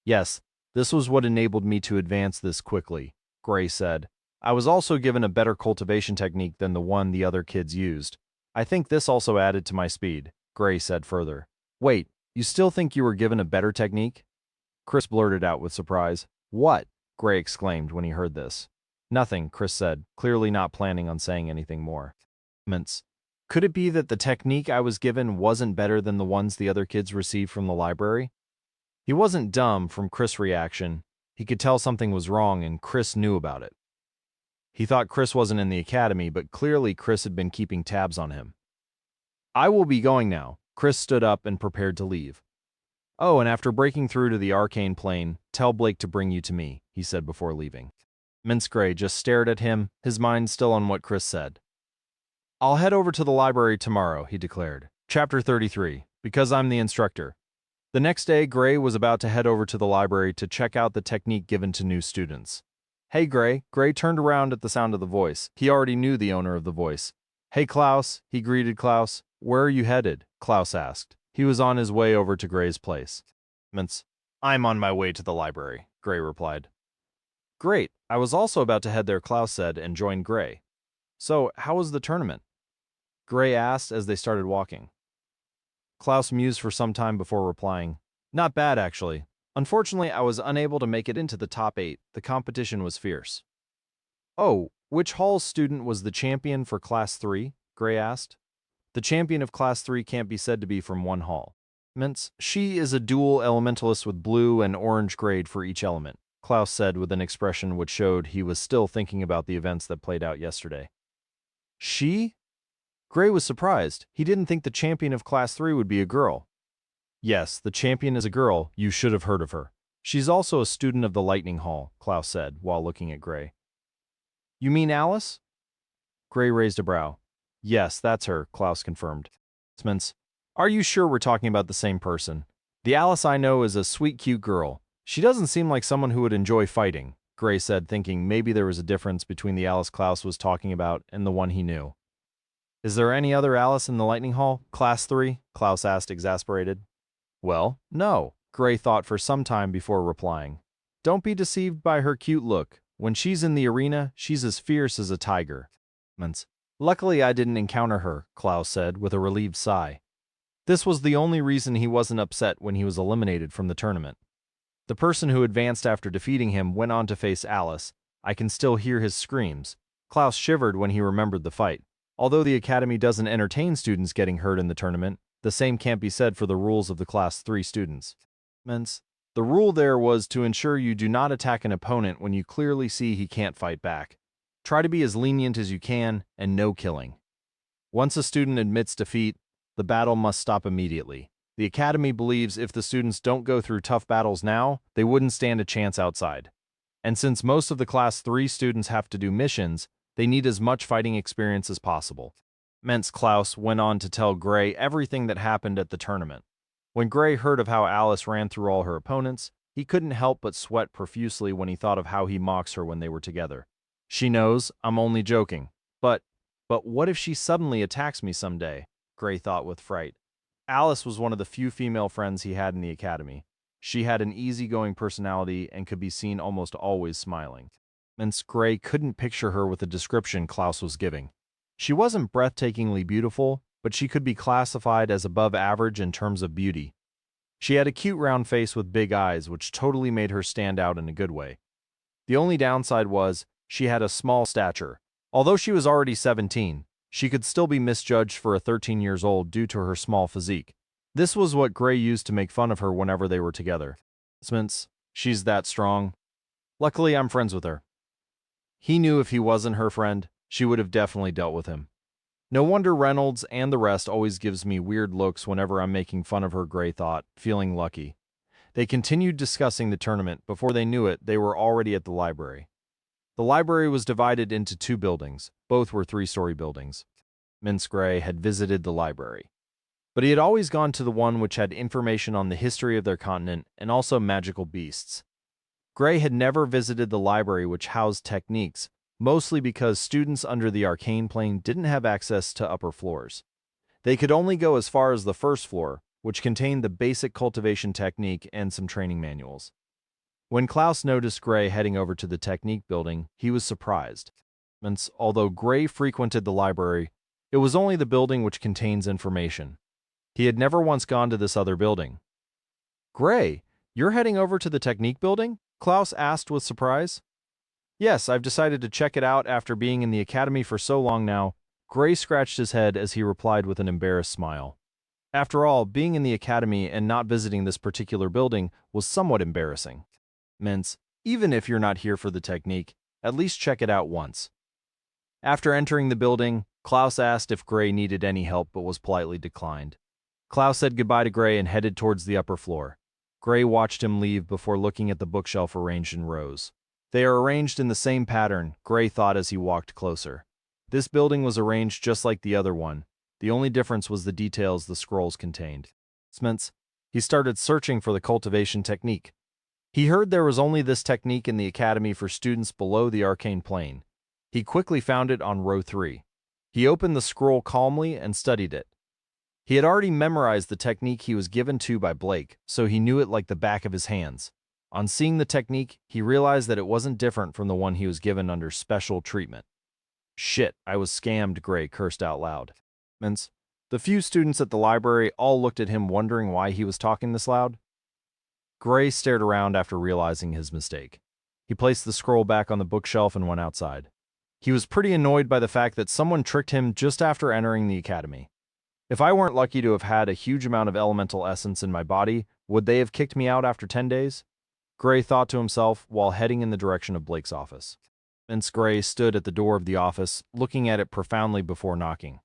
Yes, this was what enabled me to advance this quickly, Gray said. I was also given a better cultivation technique than the one the other kids used. I think this also added to my speed, Gray said further. Wait, you still think you were given a better technique? Chris blurted out with surprise. What? Gray exclaimed when he heard this. Nothing, Chris said, clearly not planning on saying anything more. Could it be that the technique I was given wasn't better than the ones the other kids received from the library? He wasn't dumb from Chris' reaction. He could tell something was wrong and Chris knew about it. He thought Chris wasn't in the academy, but clearly Chris had been keeping tabs on him. I will be going now. Chris stood up and prepared to leave. Oh, and after breaking through to the arcane plane, tell Blake to bring you to me, he said before leaving. Gray just stared at him, his mind still on what Chris said. I'll head over to the library tomorrow, he declared. Chapter 33, because I'm the instructor. The next day, Gray was about to head over to the library to check out the technique given to new students. Hey, Gray. Gray turned around at the sound of the voice. He already knew the owner of the voice. Hey, Klaus, he greeted Klaus. Where are you headed? Klaus asked. He was on his way over to Gray's place. I'm on my way to the library, Gray replied. Great, I was also about to head there, Klaus said, and joined Gray. So, how was the tournament? Gray asked as they started walking. Klaus mused for some time before replying. Not bad, actually. Unfortunately, I was unable to make it into the top 8. The competition was fierce. Oh, which hall's student was the champion for Class 3? Gray asked. The champion of Class 3 can't be said to be from one hall. She is a dual elementalist with blue and orange grade for each element, Klaus said with an expression which showed he was still thinking about the events that played out yesterday. She? Gray was surprised. He didn't think the champion of Class 3 would be a girl. Yes, the champion is a girl. You should have heard of her. She's also a student of the Lightning Hall, Klaus said, while looking at Gray. You mean Alice? Gray raised a brow. Yes, that's her, Klaus confirmed. Are you sure we're talking about the same person? The Alice I know is a sweet, cute girl. She doesn't seem like someone who would enjoy fighting, Gray said, thinking maybe there was a difference between the Alice Klaus was talking about and the one he knew. Is there any other Alice in the Lightning Hall? Class 3? Klaus asked, exasperated. Well, no, Gray thought for some time before replying. Don't be deceived by her cute look. When she's in the arena, she's as fierce as a tiger. Luckily I didn't encounter her, Klaus said with a relieved sigh. This was the only reason he wasn't upset when he was eliminated from the tournament. The person who advanced after defeating him went on to face Alice. I can still hear his screams. Klaus shivered when he remembered the fight. Although the academy doesn't entertain students getting hurt in the tournament, the same can't be said for the rules of the Class 3 students. The rule there was to ensure you do not attack an opponent when you clearly see he can't fight back. Try to be as lenient as you can, and no killing. Once a student admits defeat, the battle must stop immediately. The academy believes if the students don't go through tough battles now, they wouldn't stand a chance outside. And since most of the Class 3 students have to do missions, they need as much fighting experience as possible. Klaus went on to tell Gray everything that happened at the tournament. When Gray heard of how Alice ran through all her opponents, he couldn't help but sweat profusely when he thought of how he mocks her when they were together. She knows, I'm only joking. But what if she suddenly attacks me someday? Gray thought with fright. Alice was one of the few female friends he had in the academy. She had an easygoing personality and could be seen almost always smiling. Gray couldn't picture her with the description Klaus was giving. She wasn't breathtakingly beautiful, but she could be classified as above average in terms of beauty. She had a cute round face with big eyes, which totally made her stand out in a good way. The only downside was, she had a small stature. Although she was already 17, she could still be misjudged for a 13 years old due to her small physique. This was what Gray used to make fun of her whenever they were together. She's that strong. Luckily, I'm friends with her. He knew if he wasn't her friend, she would have definitely dealt with him. No wonder Reynolds and the rest always gives me weird looks whenever I'm making fun of her, Gray thought, feeling lucky. They continued discussing the tournament. Before they knew it, they were already at the library. The library was divided into two buildings. Both were 3-story buildings. Gray had visited the library, but he had always gone to the one which had information on the history of their continent and also magical beasts. Gray had never visited the library which housed techniques, mostly because students under the arcane plane didn't have access to upper floors. They could only go as far as the first floor, which contained the basic cultivation technique and some training manuals. When Klaus noticed Gray heading over to the technique building, he was surprised. Although Gray frequented the library, it was only the building which contains information. He had never once gone to this other building. Gray, you're heading over to the technique building? Klaus asked with surprise. Yes, I've decided to check it out after being in the academy for so long now. Gray scratched his head as he replied with an embarrassed smile. After all, being in the academy and not visiting this particular building was somewhat embarrassing. Even if you're not here for the technique, at least check it out once. After entering the building, Klaus asked if Gray needed any help but was politely declined. Klaus said goodbye to Gray and headed towards the upper floor. Gray watched him leave before looking at the bookshelf arranged in rows. They are arranged in the same pattern, Gray thought as he walked closer. This building was arranged just like the other one. The only difference was the details the scrolls contained. He started searching for the cultivation technique. He heard there was only this technique in the academy for students below the arcane plane. He quickly found it on row 3. He opened the scroll calmly and studied it. He had already memorized the technique he was given to by Blake, so he knew it like the back of his hands. On seeing the technique, he realized that it wasn't different from the one he was given under special treatment. Shit, I was scammed, Gray cursed out loud. The few students at the library all looked at him wondering why he was talking this loud. Gray stared around after realizing his mistake. He placed the scroll back on the bookshelf and went outside. He was pretty annoyed by the fact that someone tricked him just after entering the academy. If I weren't lucky to have had a huge amount of elemental essence in my body, would they have kicked me out after 10 days? Gray thought to himself while heading in the direction of Blake's office. Gray stood at the door of the office, looking at it profoundly before knocking.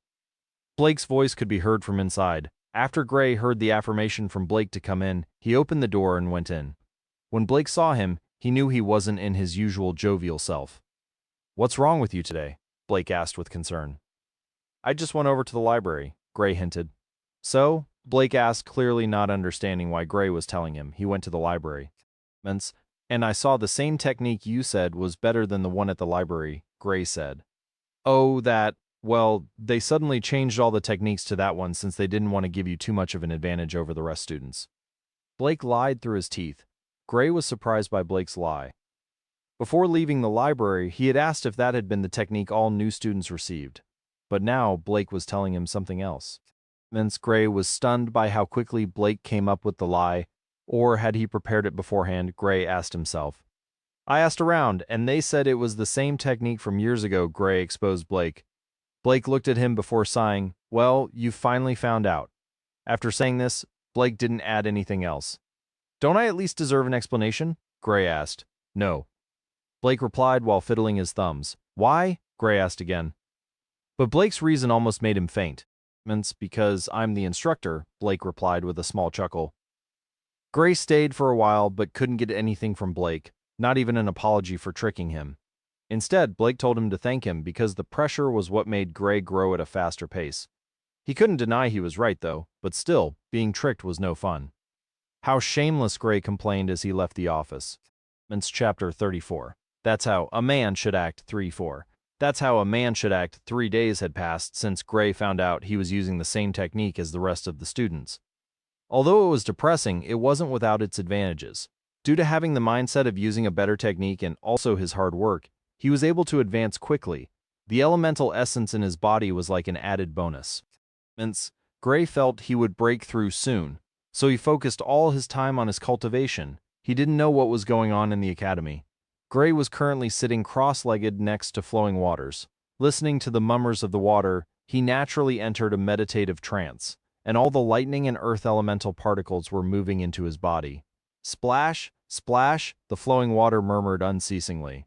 Blake's voice could be heard from inside. After Gray heard the affirmation from Blake to come in, he opened the door and went in. When Blake saw him, he knew he wasn't in his usual jovial self. "What's wrong with you today?" Blake asked with concern. "I just went over to the library," Gray hinted. "So?" Blake asked, clearly not understanding why Gray was telling him he went to the library. "And I saw the same technique you said was better than the one at the library," Gray said. "Oh, that... Well, they suddenly changed all the techniques to that one since they didn't want to give you too much of an advantage over the rest students." Blake lied through his teeth. Gray was surprised by Blake's lie. Before leaving the library, he had asked if that had been the technique all new students received. But now, Blake was telling him something else. Gray was stunned by how quickly Blake came up with the lie, or had he prepared it beforehand, Gray asked himself. I asked around, and they said it was the same technique from years ago, Gray exposed Blake. Blake looked at him before sighing. Well, you finally found out. After saying this, Blake didn't add anything else. Don't I at least deserve an explanation? Gray asked. No. Blake replied while fiddling his thumbs. Why? Gray asked again. But Blake's reason almost made him faint. Because I'm the instructor, Blake replied with a small chuckle. Gray stayed for a while but couldn't get anything from Blake, not even an apology for tricking him. Instead, Blake told him to thank him because the pressure was what made Gray grow at a faster pace. He couldn't deny he was right, though, but still, being tricked was no fun. How shameless, Gray complained as he left the office. Chapter 34. That's how a man should act 3-4. That's how a man should act. 3 days had passed since Gray found out he was using the same technique as the rest of the students. Although it was depressing, it wasn't without its advantages. Due to having the mindset of using a better technique and also his hard work, he was able to advance quickly. The elemental essence in his body was like an added bonus. Gray felt he would break through soon, so he focused all his time on his cultivation. He didn't know what was going on in the academy. Gray was currently sitting cross-legged next to flowing waters. Listening to the murmurs of the water, he naturally entered a meditative trance, and all the lightning and earth elemental particles were moving into his body. Splash, splash, the flowing water murmured unceasingly.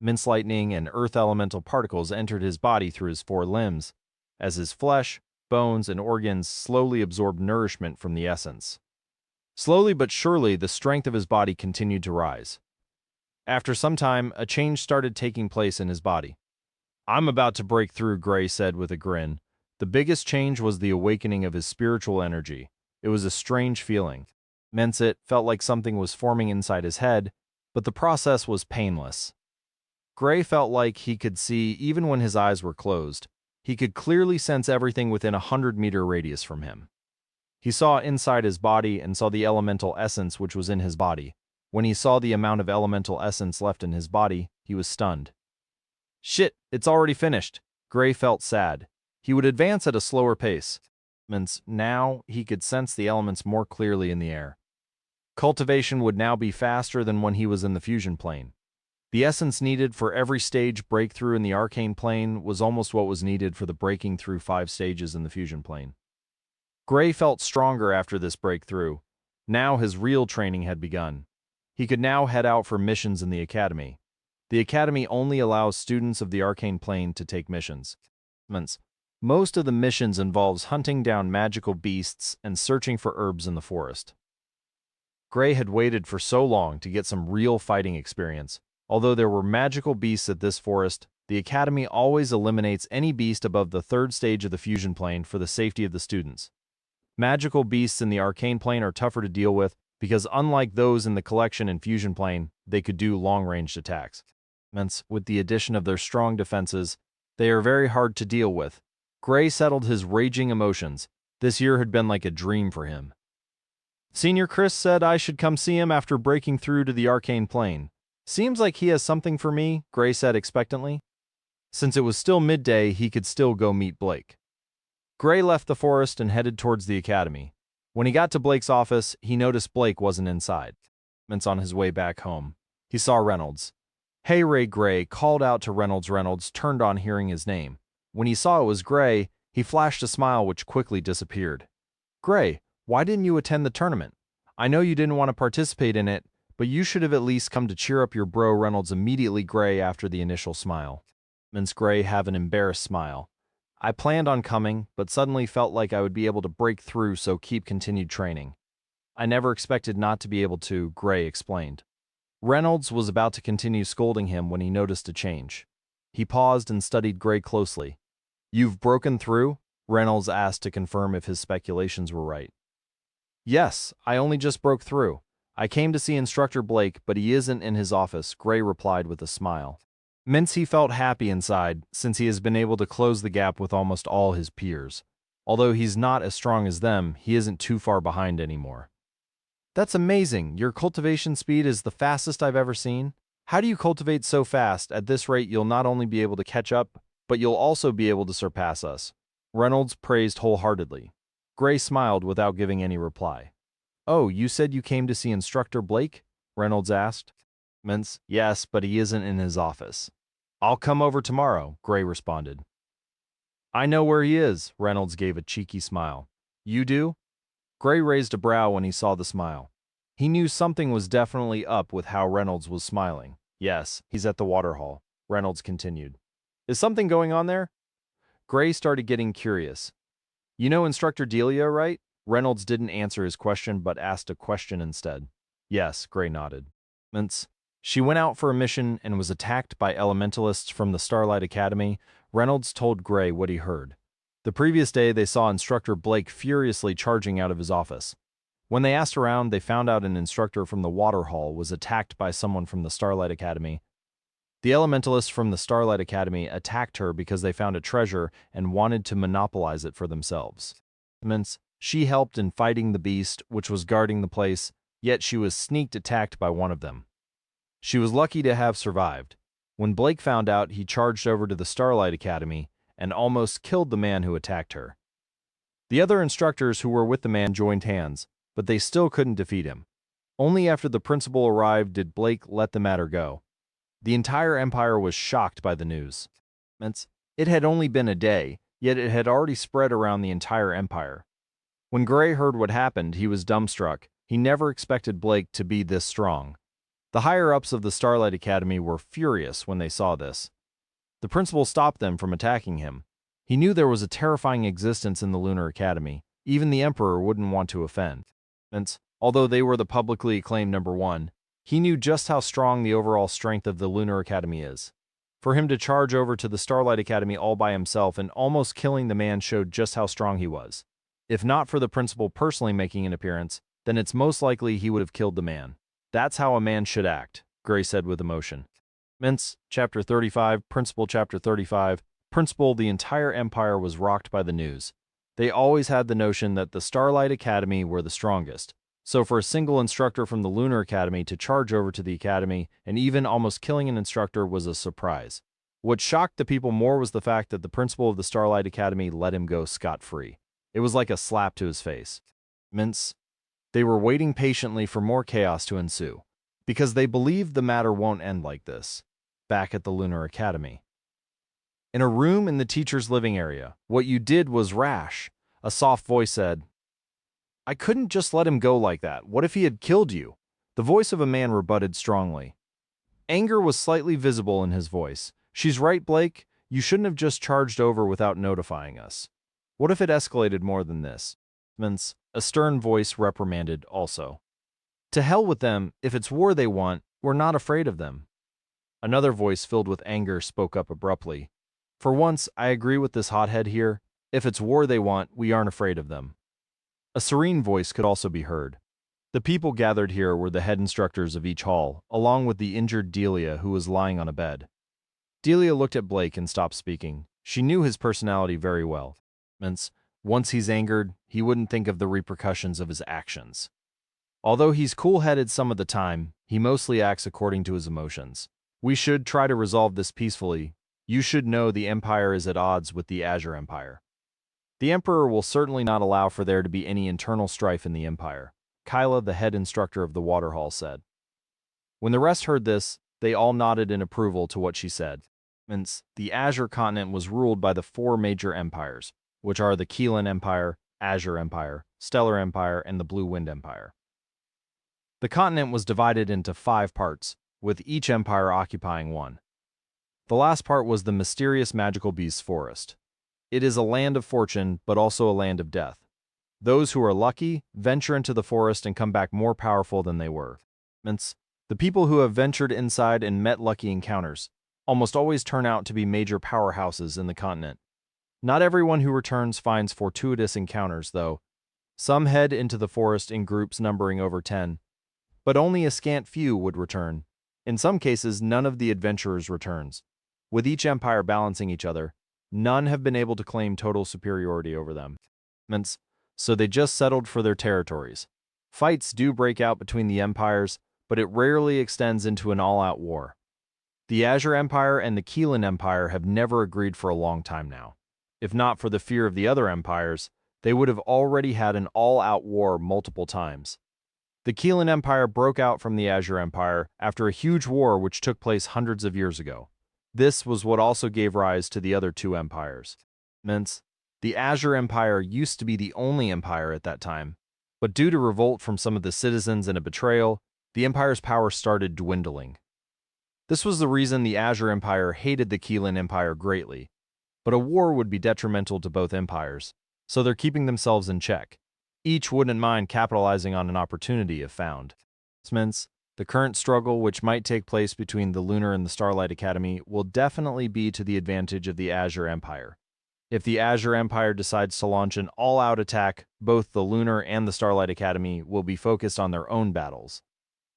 Mince lightning and earth elemental particles entered his body through his 4 limbs, as his flesh, bones, and organs slowly absorbed nourishment from the essence. Slowly but surely, the strength of his body continued to rise. After some time, a change started taking place in his body. I'm about to break through, Gray said with a grin. The biggest change was the awakening of his spiritual energy. It was a strange feeling. It felt like something was forming inside his head, but the process was painless. Gray felt like he could see even when his eyes were closed. He could clearly sense everything within a 100-meter radius from him. He saw inside his body and saw the elemental essence which was in his body. When he saw the amount of elemental essence left in his body, he was stunned. Shit, it's already finished. Gray felt sad. He would advance at a slower pace. Now, he could sense the elements more clearly in the air. Cultivation would now be faster than when he was in the fusion plane. The essence needed for every stage breakthrough in the arcane plane was almost what was needed for the breaking through 5 stages in the fusion plane. Gray felt stronger after this breakthrough. Now his real training had begun. He could now head out for missions in the academy. The academy only allows students of the arcane plane to take missions. Most of the missions involves hunting down magical beasts and searching for herbs in the forest. Gray had waited for so long to get some real fighting experience. Although there were magical beasts at this forest, the academy always eliminates any beast above the 3rd stage of the fusion plane for the safety of the students. Magical beasts in the arcane plane are tougher to deal with because unlike those in the collection and fusion plane, they could do long-ranged attacks. With the addition of their strong defenses, they are very hard to deal with. Gray settled his raging emotions. This year had been like a dream for him. Senior Chris said I should come see him after breaking through to the arcane plane. Seems like he has something for me, Gray said expectantly. Since it was still midday, he could still go meet Blake. Gray left the forest and headed towards the academy. When he got to Blake's office, he noticed Blake wasn't inside. On his way back home, he saw Reynolds. Hey Ray, Gray called out to Reynolds. Reynolds turned on hearing his name. When he saw it was Gray, he flashed a smile which quickly disappeared. Gray, why didn't you attend the tournament? I know you didn't want to participate in it, but you should have at least come to cheer up your bro. Reynolds immediately Gray after the initial smile. Gray have an embarrassed smile. I planned on coming, but suddenly felt like I would be able to break through, so keep continued training. I never expected not to be able to, Gray explained. Reynolds was about to continue scolding him when he noticed a change. He paused and studied Gray closely. You've broken through? Reynolds asked to confirm if his speculations were right. Yes, I only just broke through. I came to see Instructor Blake, but he isn't in his office, Gray replied with a smile. He felt happy inside, since he has been able to close the gap with almost all his peers. Although he's not as strong as them, he isn't too far behind anymore. That's amazing. Your cultivation speed is the fastest I've ever seen. How do you cultivate so fast? At this rate, you'll not only be able to catch up, but you'll also be able to surpass us. Reynolds praised wholeheartedly. Gray smiled without giving any reply. "Oh, you said you came to see Instructor Blake?" Reynolds asked. "Yes, but he isn't in his office." "I'll come over tomorrow," Gray responded. "I know where he is," Reynolds gave a cheeky smile. "You do?" Gray raised a brow when he saw the smile. He knew something was definitely up with how Reynolds was smiling. "Yes, he's at the Waterhall," Reynolds continued. "Is something going on there?" Gray started getting curious. "You know Instructor Delia, right?" Reynolds didn't answer his question but asked a question instead. "Yes," Gray nodded. She went out for a mission and was attacked by elementalists from the Starlight Academy." Reynolds told Gray what he heard. The previous day they saw Instructor Blake furiously charging out of his office. When they asked around, they found out an instructor from the Waterhall was attacked by someone from the Starlight Academy. The elementalists from the Starlight Academy attacked her because they found a treasure and wanted to monopolize it for themselves. She helped in fighting the beast, which was guarding the place, yet she was sneaked attacked by one of them. She was lucky to have survived. When Blake found out, he charged over to the Starlight Academy and almost killed the man who attacked her. The other instructors who were with the man joined hands, but they still couldn't defeat him. Only after the principal arrived did Blake let the matter go. The entire empire was shocked by the news. It had only been a day, yet it had already spread around the entire empire. When Gray heard what happened, he was dumbstruck. He never expected Blake to be this strong. The higher-ups of the Starlight Academy were furious when they saw this. The principal stopped them from attacking him. He knew there was a terrifying existence in the Lunar Academy. Even the Emperor wouldn't want to offend. Although they were the publicly acclaimed #1, he knew just how strong the overall strength of the Lunar Academy is. For him to charge over to the Starlight Academy all by himself and almost killing the man showed just how strong he was. If not for the principal personally making an appearance, then it's most likely he would have killed the man. "That's how a man should act," Gray said with emotion. Chapter 35, Principal Chapter 35, Principal. The entire empire was rocked by the news. They always had the notion that the Starlight Academy were the strongest. So for a single instructor from the Lunar Academy to charge over to the Academy and even almost killing an instructor was a surprise. What shocked the people more was the fact that the principal of the Starlight Academy let him go scot-free. It was like a slap to his face. They were waiting patiently for more chaos to ensue, because they believed the matter won't end like this. Back at the Lunar Academy. In a room in the teacher's living area, "What you did was rash," a soft voice said. "I couldn't just let him go like that. What if he had killed you?" The voice of a man rebutted strongly. Anger was slightly visible in his voice. "She's right, Blake. You shouldn't have just charged over without notifying us. What if it escalated more than this?" A stern voice reprimanded also. "To hell with them. If it's war they want, we're not afraid of them." Another voice filled with anger spoke up abruptly. "For once, I agree with this hothead here. If it's war they want, we aren't afraid of them." A serene voice could also be heard. The people gathered here were the head instructors of each hall, along with the injured Delia who was lying on a bed. Delia looked at Blake and stopped speaking. She knew his personality very well. Once he's angered, he wouldn't think of the repercussions of his actions. Although he's cool-headed some of the time, he mostly acts according to his emotions. "We should try to resolve this peacefully. You should know the Empire is at odds with the Azure Empire. The Emperor will certainly not allow for there to be any internal strife in the Empire," Kyla, the head instructor of the Waterhall, said. When the rest heard this, they all nodded in approval to what she said. The Azure continent was ruled by the 4 major empires, which are the Keelan Empire, Azure Empire, Stellar Empire, and the Blue Wind Empire. The continent was divided into 5 parts, with each empire occupying one. The last part was the mysterious magical beasts forest. It is a land of fortune, but also a land of death. Those who are lucky venture into the forest and come back more powerful than they were. The people who have ventured inside and met lucky encounters almost always turn out to be major powerhouses in the continent. Not everyone who returns finds fortuitous encounters, though. Some head into the forest in groups numbering over 10, but only a scant few would return. In some cases, none of the adventurers returns. With each empire balancing each other, none have been able to claim total superiority over them. So they just settled for their territories. Fights do break out between the empires, but it rarely extends into an all-out war. The Azure Empire and the Keelan Empire have never agreed for a long time now. If not for the fear of the other empires, they would have already had an all-out war multiple times. The Keelan Empire broke out from the Azure Empire after a huge war which took place hundreds of years ago. This was what also gave rise to the other two empires. The Azure Empire used to be the only empire at that time, but due to revolt from some of the citizens and a betrayal, the empire's power started dwindling. This was the reason the Azure Empire hated the Keelan Empire greatly, but a war would be detrimental to both empires, so they're keeping themselves in check. Each wouldn't mind capitalizing on an opportunity if found. The current struggle which might take place between the Lunar and the Starlight Academy will definitely be to the advantage of the Azure Empire. If the Azure Empire decides to launch an all-out attack, both the Lunar and the Starlight Academy will be focused on their own battles.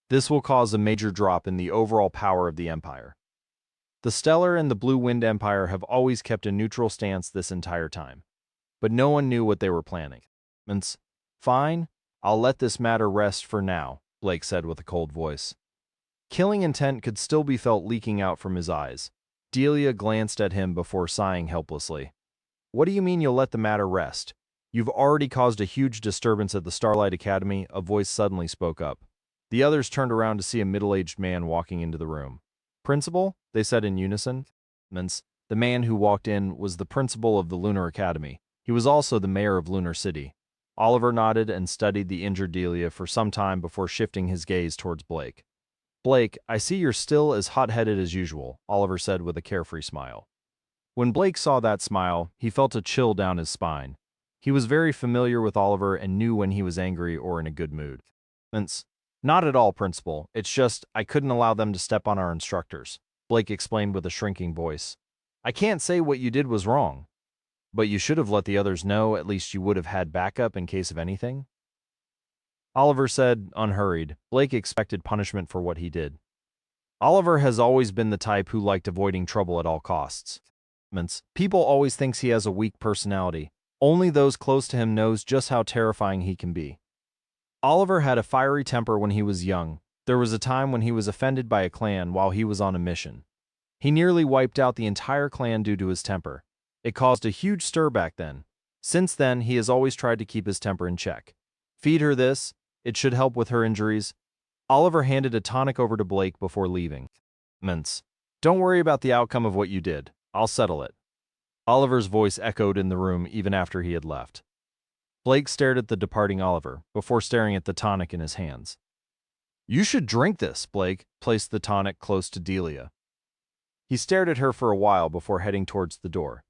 This will cause a major drop in the overall power of the Empire. The Stellar and the Blue Wind Empire have always kept a neutral stance this entire time, but no one knew what they were planning. Fine, I'll let this matter rest for now, Blake said with a cold voice. Killing intent could still be felt leaking out from his eyes. Delia glanced at him before sighing helplessly. What do you mean you'll let the matter rest? You've already caused a huge disturbance at the Starlight Academy, a voice suddenly spoke up. The others turned around to see a middle-aged man walking into the room. Principal? They said in unison. The man who walked in was the principal of the Lunar Academy. He was also the mayor of Lunar City. Oliver nodded and studied the injured Delia for some time before shifting his gaze towards Blake. Blake, I see you're still as hot-headed as usual, Oliver said with a carefree smile. When Blake saw that smile, he felt a chill down his spine. He was very familiar with Oliver and knew when he was angry or in a good mood. Not at all, Principal. It's just, I couldn't allow them to step on our instructors, Blake explained with a shrinking voice. I can't say what you did was wrong, but you should have let the others know, at least you would have had backup in case of anything. Oliver said, unhurried. Blake expected punishment for what he did. Oliver has always been the type who liked avoiding trouble at all costs. People always thinks he has a weak personality. Only those close to him knows just how terrifying he can be. Oliver had a fiery temper when he was young. There was a time when he was offended by a clan while he was on a mission. He nearly wiped out the entire clan due to his temper. It caused a huge stir back then. Since then, he has always tried to keep his temper in check. Feed her this. It should help with her injuries. Oliver handed a tonic over to Blake before leaving. Don't worry about the outcome of what you did. I'll settle it. Oliver's voice echoed in the room even after he had left. Blake stared at the departing Oliver, before staring at the tonic in his hands. You should drink this, Blake placed the tonic close to Delia. He stared at her for a while before heading towards the door.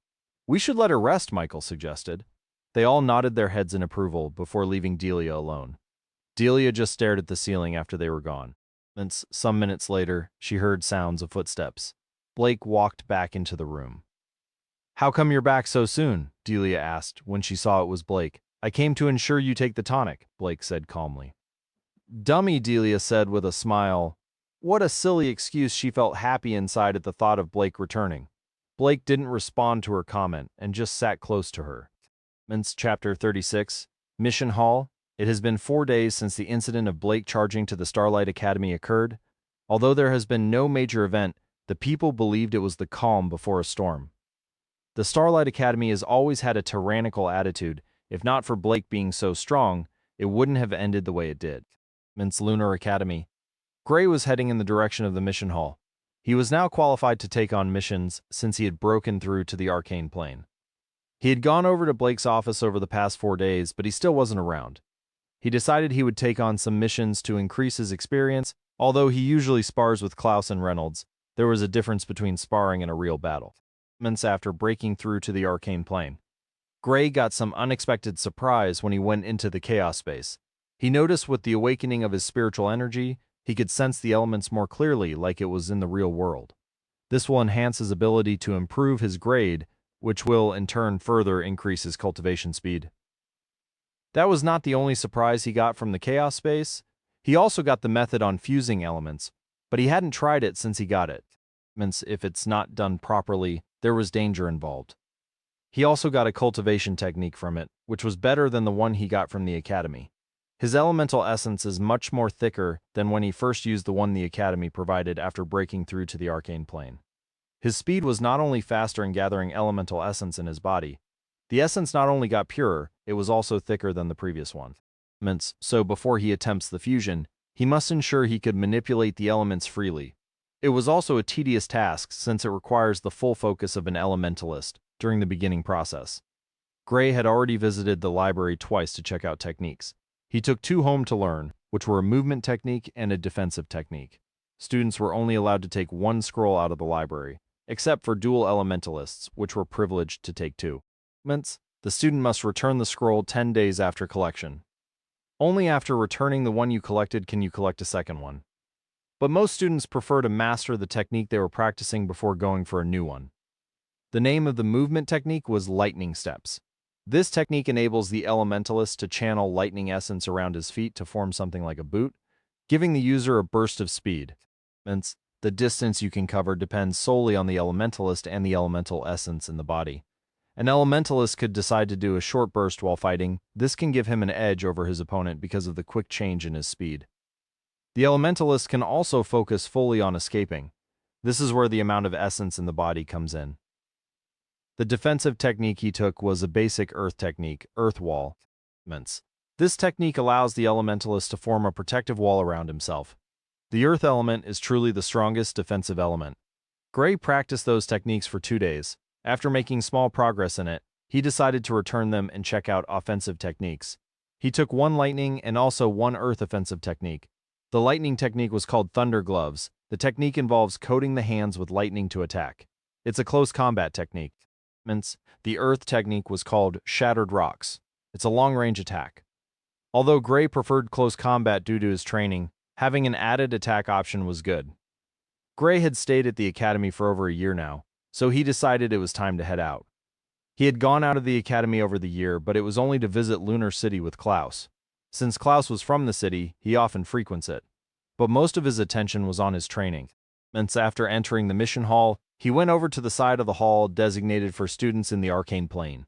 We should let her rest, Michael suggested. They all nodded their heads in approval before leaving Delia alone. Delia just stared at the ceiling after they were gone. Some minutes later, she heard sounds of footsteps. Blake walked back into the room. How come you're back so soon? Delia asked when she saw it was Blake. I came to ensure you take the tonic, Blake said calmly. Dummy, Delia said with a smile. What a silly excuse. She felt happy inside at the thought of Blake returning. Blake didn't respond to her comment and just sat close to her. Chapter 36, Mission Hall. It has been 4 days since the incident of Blake charging to the Starlight Academy occurred. Although there has been no major event, the people believed it was the calm before a storm. The Starlight Academy has always had a tyrannical attitude. If not for Blake being so strong, it wouldn't have ended the way it did. Lunar Academy. Gray was heading in the direction of the mission hall. He was now qualified to take on missions since he had broken through to the arcane plane. He had gone over to Blake's office over the past 4 days, but he still wasn't around. He decided he would take on some missions to increase his experience. Although he usually spars with Klaus and Reynolds, there was a difference between sparring and a real battle. After breaking through to the arcane plane, Gray got some unexpected surprise when he went into the chaos space. He noticed with the awakening of his spiritual energy, he could sense the elements more clearly like it was in the real world. This will enhance his ability to improve his grade, which will in turn further increase his cultivation speed. That was not the only surprise he got from the chaos space. He also got the method on fusing elements, but he hadn't tried it since he got it. If it's not done properly, there was danger involved. He also got a cultivation technique from it, which was better than the one he got from the Academy. His elemental essence is much more thicker than when he first used the one the Academy provided after breaking through to the arcane plane. His speed was not only faster in gathering elemental essence in his body, The essence not only got purer, it was also thicker than the previous one. So before he attempts the fusion, he must ensure he could manipulate the elements freely. It was also a tedious task since it requires the full focus of an elementalist during the beginning process. Gray had already visited the library twice to check out techniques. He took 2 home to learn, which were a movement technique and a defensive technique. Students were only allowed to take 1 scroll out of the library, except for dual elementalists, which were privileged to take 2. The student must return the scroll 10 days after collection. Only after returning the one you collected can you collect a second one. But most students prefer to master the technique they were practicing before going for a new one. The name of the movement technique was lightning steps. This technique enables the elementalist to channel lightning essence around his feet to form something like a boot, giving the user a burst of speed. The distance you can cover depends solely on the elementalist and the elemental essence in the body. An elementalist could decide to do a short burst while fighting. This can give him an edge over his opponent because of the quick change in his speed. The elementalist can also focus fully on escaping. This is where the amount of essence in the body comes in. The defensive technique he took was a basic earth technique, earth wall. This technique allows the elementalist to form a protective wall around himself. The earth element is truly the strongest defensive element. Gray practiced those techniques for 2 days. After making small progress in it, he decided to return them and check out offensive techniques. He took 1 lightning and also 1 earth offensive technique. The lightning technique was called thunder gloves. The technique involves coating the hands with lightning to attack. It's a close combat technique. The earth technique was called shattered rocks. It's a long-range attack. Although Gray preferred close combat due to his training, having an added attack option was good. Gray had stayed at the academy for over a year now, so he decided it was time to head out. He had gone out of the academy over the year, but it was only to visit Lunar City with Klaus. Since Klaus was from the city, he often frequents it. But most of his attention was on his training. After entering the mission hall, he went over to the side of the hall designated for students in the arcane plane.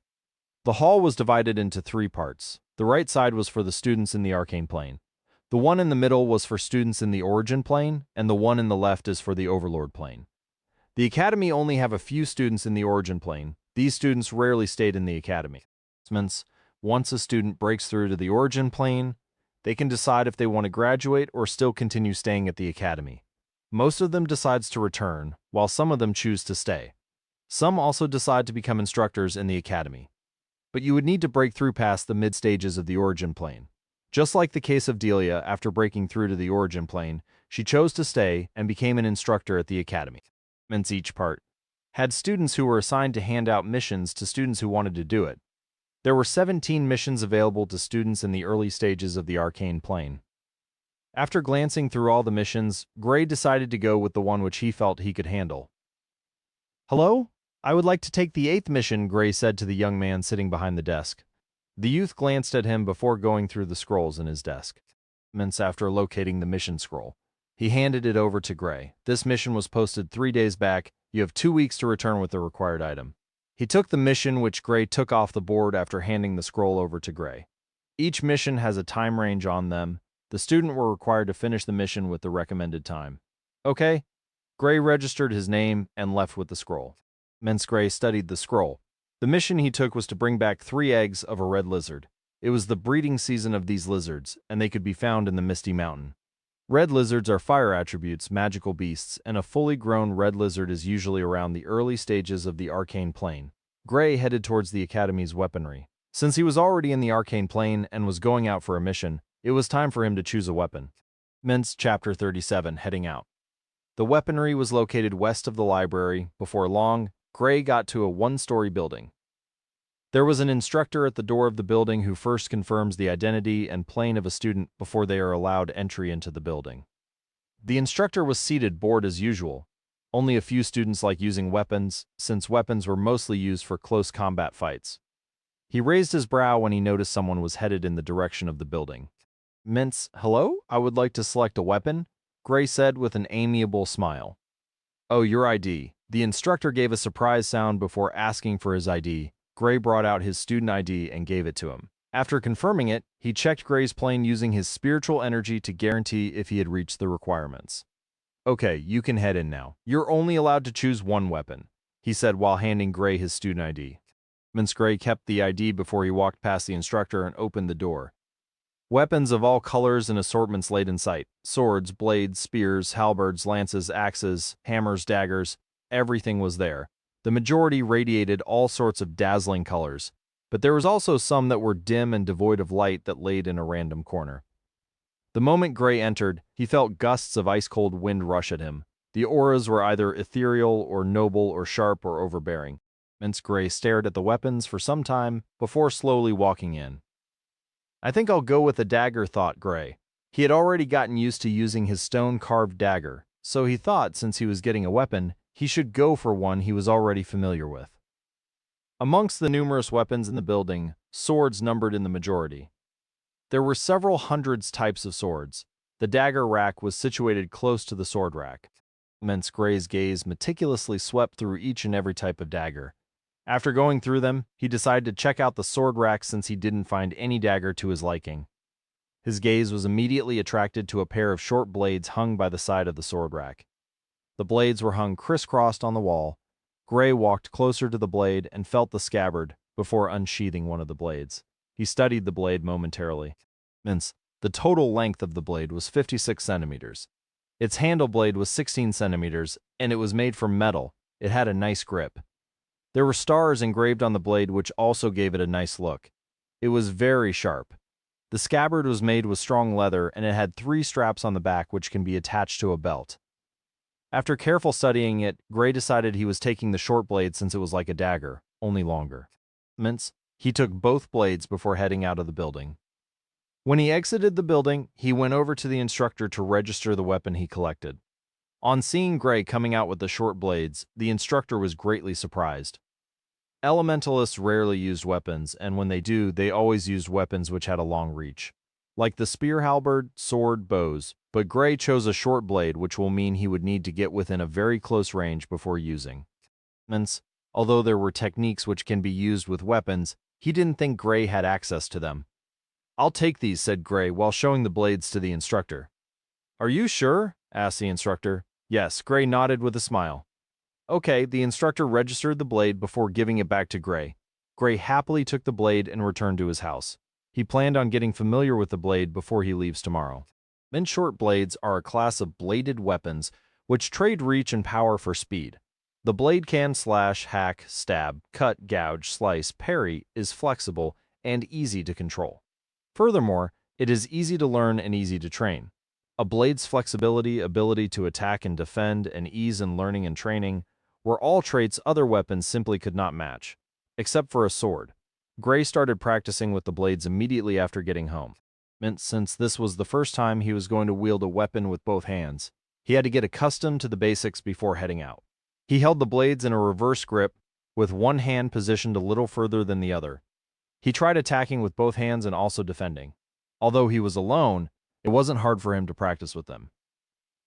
The hall was divided into 3 parts. The right side was for the students in the arcane plane. The one in the middle was for students in the origin plane, and the one in the left is for the overlord plane. The academy only have a few students in the origin plane. These students rarely stayed in the academy. Once a student breaks through to the origin plane, they can decide if they want to graduate or still continue staying at the academy. Most of them decides to return, while some of them choose to stay. Some also decide to become instructors in the academy. But you would need to break through past the mid-stages of the origin plane. Just like the case of Delia, after breaking through to the origin plane, she chose to stay and became an instructor at the academy. Each part had students who were assigned to hand out missions to students who wanted to do it. There were 17 missions available to students in the early stages of the arcane plane. After glancing through all the missions, Gray decided to go with the one which he felt he could handle. "Hello? I would like to take the 8th mission," Gray said to the young man sitting behind the desk. The youth glanced at him before going through the scrolls in his desk. After locating the mission scroll, he handed it over to Gray. "This mission was posted 3 days back. You have 2 weeks to return with the required item." He took the mission, which Gray took off the board after handing the scroll over to Gray. Each mission has a time range on them. The student were required to finish the mission with the recommended time. Okay. Gray registered his name and left with the scroll. Gray studied the scroll. The mission he took was to bring back 3 eggs of a red lizard. It was the breeding season of these lizards, and they could be found in the Misty Mountain. Red lizards are fire attributes, magical beasts, and a fully grown red lizard is usually around the early stages of the arcane plane. Gray headed towards the academy's weaponry. Since he was already in the arcane plane and was going out for a mission, it was time for him to choose a weapon. Chapter 37, Heading Out. The weaponry was located west of the library. Before long, Gray got to a 1-story building. There was an instructor at the door of the building who first confirms the identity and plane of a student before they are allowed entry into the building. The instructor was seated bored as usual. Only a few students like using weapons, since weapons were mostly used for close combat fights. He raised his brow when he noticed someone was headed in the direction of the building. "Hello? I would like to select a weapon," Gray said with an amiable smile. "Oh, your ID." The instructor gave a surprise sound before asking for his ID. Gray brought out his student ID and gave it to him. After confirming it, he checked Gray's plane using his spiritual energy to guarantee if he had reached the requirements. "Okay, you can head in now. You're only allowed to choose 1 weapon," he said while handing Gray his student ID. Gray kept the ID before he walked past the instructor and opened the door. Weapons of all colors and assortments laid in sight. Swords, blades, spears, halberds, lances, axes, hammers, daggers, everything was there. The majority radiated all sorts of dazzling colors, but there was also some that were dim and devoid of light that laid in a random corner. The moment Gray entered, he felt gusts of ice-cold wind rush at him. The auras were either ethereal or noble or sharp or overbearing. Gray stared at the weapons for some time before slowly walking in. I think I'll go with a dagger, thought Gray. He had already gotten used to using his stone-carved dagger, so he thought since he was getting a weapon, he should go for one he was already familiar with. Amongst the numerous weapons in the building, swords numbered in the majority. There were several hundreds types of swords. The dagger rack was situated close to the sword rack. Gray's gaze meticulously swept through each and every type of dagger. After going through them, he decided to check out the sword rack since he didn't find any dagger to his liking. His gaze was immediately attracted to a pair of short blades hung by the side of the sword rack. The blades were hung crisscrossed on the wall. Gray walked closer to the blade and felt the scabbard before unsheathing one of the blades. He studied the blade momentarily. The total length of the blade was 56 centimeters. Its handle blade was 16 centimeters, and it was made from metal. It had a nice grip. There were stars engraved on the blade which also gave it a nice look. It was very sharp. The scabbard was made with strong leather and it had 3 straps on the back which can be attached to a belt. After careful studying it, Gray decided he was taking the short blade since it was like a dagger, only longer. He took both blades before heading out of the building. When he exited the building, he went over to the instructor to register the weapon he collected. On seeing Gray coming out with the short blades, the instructor was greatly surprised. Elementalists rarely used weapons, and when they do, they always used weapons which had a long reach. Like the spear, halberd, sword, bows, but Gray chose a short blade, which will mean he would need to get within a very close range before using. Although there were techniques which can be used with weapons, he didn't think Gray had access to them. "I'll take these," said Gray while showing the blades to the instructor. "Are you sure?" asked the instructor. Yes, Gray nodded with a smile. Okay, the instructor registered the blade before giving it back to Gray. Gray happily took the blade and returned to his house. He planned on getting familiar with the blade before he leaves tomorrow. Short blades are a class of bladed weapons which trade reach and power for speed. The blade can slash, hack, stab, cut, gouge, slice, parry, is flexible, and easy to control. Furthermore, it is easy to learn and easy to train. A blade's flexibility, ability to attack and defend, and ease in learning and training were all traits other weapons simply could not match, except for a sword. Gray started practicing with the blades immediately after getting home. Since this was the first time he was going to wield a weapon with both hands, he had to get accustomed to the basics before heading out. He held the blades in a reverse grip, with one hand positioned a little further than the other. He tried attacking with both hands and also defending. Although he was alone, it wasn't hard for him to practice with them.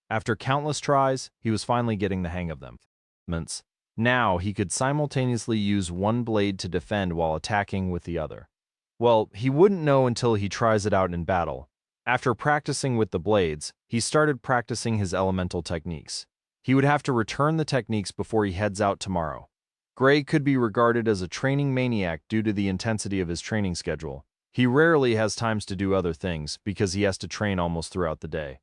After countless tries, he was finally getting the hang of them. Now he could simultaneously use one blade to defend while attacking with the other. Well, he wouldn't know until he tries it out in battle. After practicing with the blades, he started practicing his elemental techniques. He would have to return the techniques before he heads out tomorrow. Gray could be regarded as a training maniac due to the intensity of his training schedule. He rarely has times to do other things because he has to train almost throughout the day.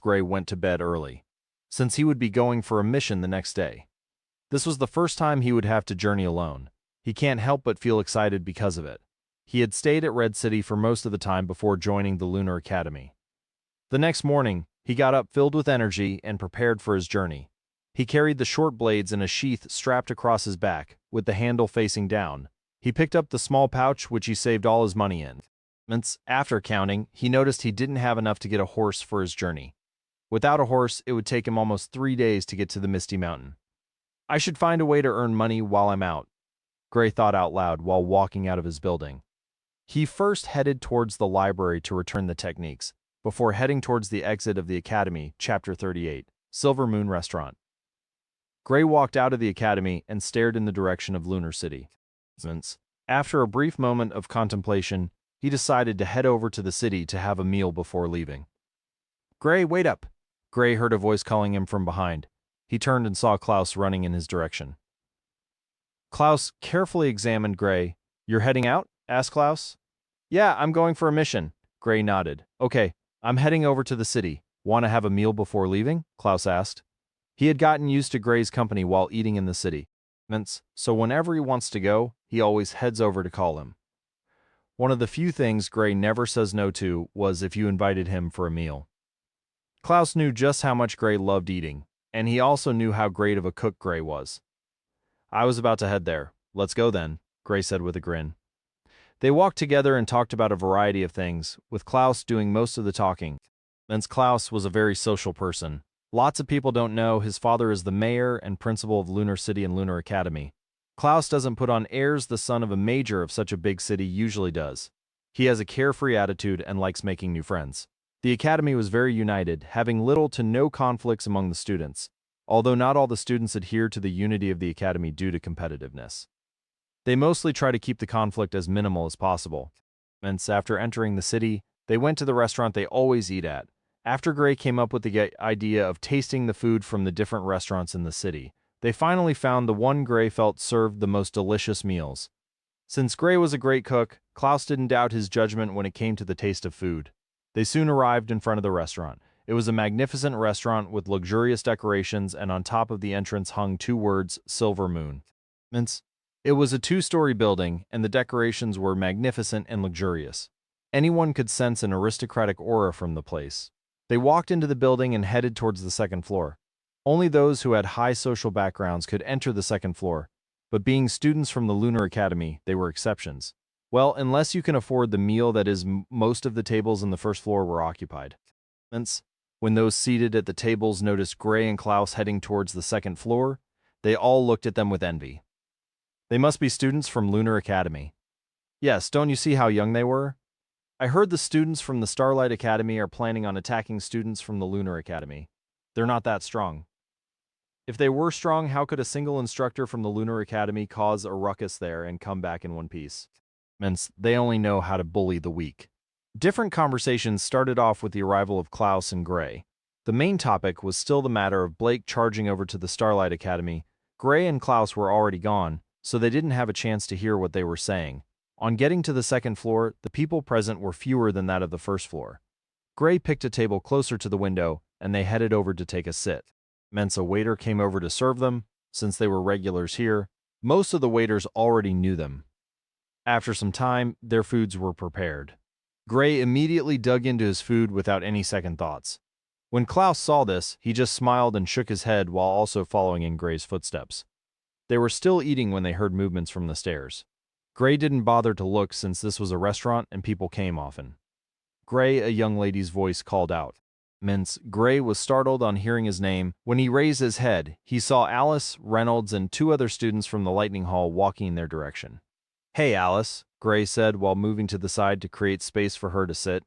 Gray went to bed early, since he would be going for a mission the next day. This was the first time he would have to journey alone. He can't help but feel excited because of it. He had stayed at Red City for most of the time before joining the Lunar Academy. The next morning, he got up filled with energy and prepared for his journey. He carried the short blades in a sheath strapped across his back, with the handle facing down. He picked up the small pouch which he saved all his money in. After counting, he noticed he didn't have enough to get a horse for his journey. Without a horse, it would take him almost 3 days to get to the Misty Mountain. I should find a way to earn money while I'm out, Gray thought out loud while walking out of his building. He first headed towards the library to return the techniques, before heading towards the exit of the Academy, Chapter 38, Silver Moon Restaurant. Gray walked out of the Academy and stared in the direction of Lunar City. After a brief moment of contemplation, he decided to head over to the city to have a meal before leaving. "Gray, wait up!" Gray heard a voice calling him from behind. He turned and saw Klaus running in his direction. Klaus carefully examined Gray. You're heading out? Asked Klaus. Yeah, I'm going for a mission. Gray nodded. Okay, I'm heading over to the city. Want to have a meal before leaving? Klaus asked. He had gotten used to Gray's company while eating in the city, so whenever he wants to go, he always heads over to call him. One of the few things Gray never says no to was if you invited him for a meal. Klaus knew just how much Gray loved eating, and he also knew how great of a cook Gray was. I was about to head there. Let's go then, Gray said with a grin. They walked together and talked about a variety of things, with Klaus doing most of the talking. Since Klaus was a very social person, lots of people don't know his father is the mayor and principal of Lunar City and Lunar Academy. Klaus doesn't put on airs the son of a major of such a big city usually does. He has a carefree attitude and likes making new friends. The academy was very united, having little to no conflicts among the students, although not all the students adhere to the unity of the academy due to competitiveness. They mostly try to keep the conflict as minimal as possible. Hence, after entering the city, they went to the restaurant they always eat at. After Gray came up with the idea of tasting the food from the different restaurants in the city, they finally found the one Gray felt served the most delicious meals. Since Gray was a great cook, Klaus didn't doubt his judgment when it came to the taste of food. They soon arrived in front of the restaurant. It was a magnificent restaurant with luxurious decorations, and on top of the entrance hung two words, Silver Moon. It was a two-story building, and the decorations were magnificent and luxurious. Anyone could sense an aristocratic aura from the place. They walked into the building and headed towards the second floor. Only those who had high social backgrounds could enter the second floor, but being students from the Lunar Academy, they were exceptions. Well, unless you can afford the meal, that is, most of the tables on the first floor were occupied. Hence, when those seated at the tables noticed Gray and Klaus heading towards the second floor, they all looked at them with envy. They must be students from Lunar Academy. Yes, don't you see how young they were? I heard the students from the Starlight Academy are planning on attacking students from the Lunar Academy. They're not that strong. If they were strong, how could a single instructor from the Lunar Academy cause a ruckus there and come back in one piece? They only know how to bully the weak. Different conversations started off with the arrival of Klaus and Gray. The main topic was still the matter of Blake charging over to the Starlight Academy. Gray and Klaus were already gone, so they didn't have a chance to hear what they were saying. On getting to the second floor, the people present were fewer than that of the first floor. Gray picked a table closer to the window, and they headed over to take a sit. A waiter came over to serve them. Since they were regulars here, most of the waiters already knew them. After some time, their foods were prepared. Gray immediately dug into his food without any second thoughts. When Klaus saw this, he just smiled and shook his head while also following in Gray's footsteps. They were still eating when they heard movements from the stairs. Gray didn't bother to look since this was a restaurant and people came often. Gray, a young lady's voice called out. Gray was startled on hearing his name. When he raised his head, he saw Alice, Reynolds, and two other students from the Lightning Hall walking in their direction. Hey, Alice, Gray said while moving to the side to create space for her to sit.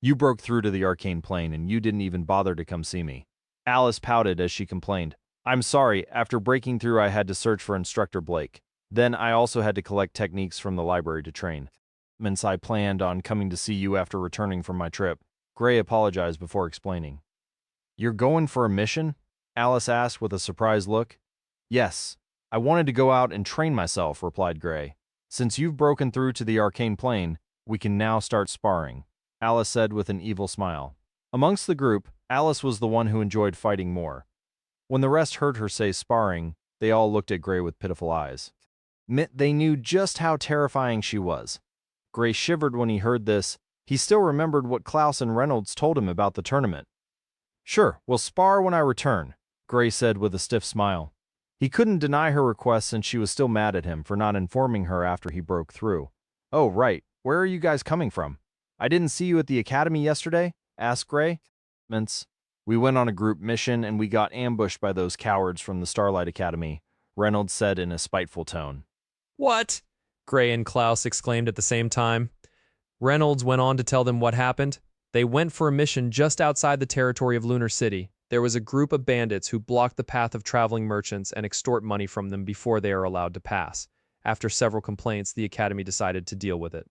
You broke through to the arcane plane and you didn't even bother to come see me. Alice pouted as she complained. I'm sorry, after breaking through I had to search for Instructor Blake. Then I also had to collect techniques from the library to train. I planned on coming to see you after returning from my trip. Gray apologized before explaining. You're going for a mission? Alice asked with a surprised look. Yes, I wanted to go out and train myself, replied Gray. Since you've broken through to the arcane plane, we can now start sparring, Alice said with an evil smile. Amongst the group, Alice was the one who enjoyed fighting more. When the rest heard her say sparring, they all looked at Gray with pitiful eyes. They knew just how terrifying she was. Gray shivered when he heard this. He still remembered what Klaus and Reynolds told him about the tournament. Sure, we'll spar when I return, Gray said with a stiff smile. He couldn't deny her request since she was still mad at him for not informing her after he broke through. Oh, right. Where are you guys coming from? I didn't see you at the academy yesterday, asked Gray. We went on a group mission and we got ambushed by those cowards from the Starlight Academy, Reynolds said in a spiteful tone. What? Gray and Klaus exclaimed at the same time. Reynolds went on to tell them what happened. They went for a mission just outside the territory of Lunar City. There was a group of bandits who block the path of traveling merchants and extort money from them before they are allowed to pass. After several complaints, the Academy decided to deal with it.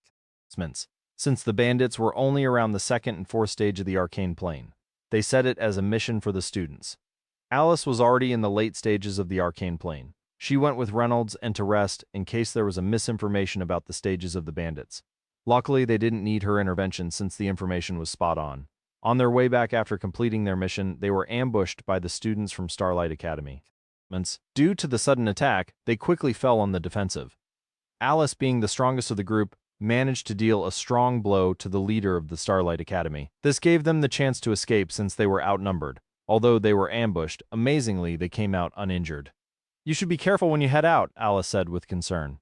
Since the bandits were only around the second and fourth stage of the arcane plane, they set it as a mission for the students. Alice was already in the late stages of the arcane plane. She went with Reynolds and to rest in case there was a misinformation about the stages of the bandits. Luckily, they didn't need her intervention since the information was spot on. On their way back after completing their mission, they were ambushed by the students from Starlight Academy. Due to the sudden attack, they quickly fell on the defensive. Alice, being the strongest of the group, managed to deal a strong blow to the leader of the Starlight Academy. This gave them the chance to escape since they were outnumbered. Although they were ambushed, amazingly, they came out uninjured. "You should be careful when you head out," Alice said with concern.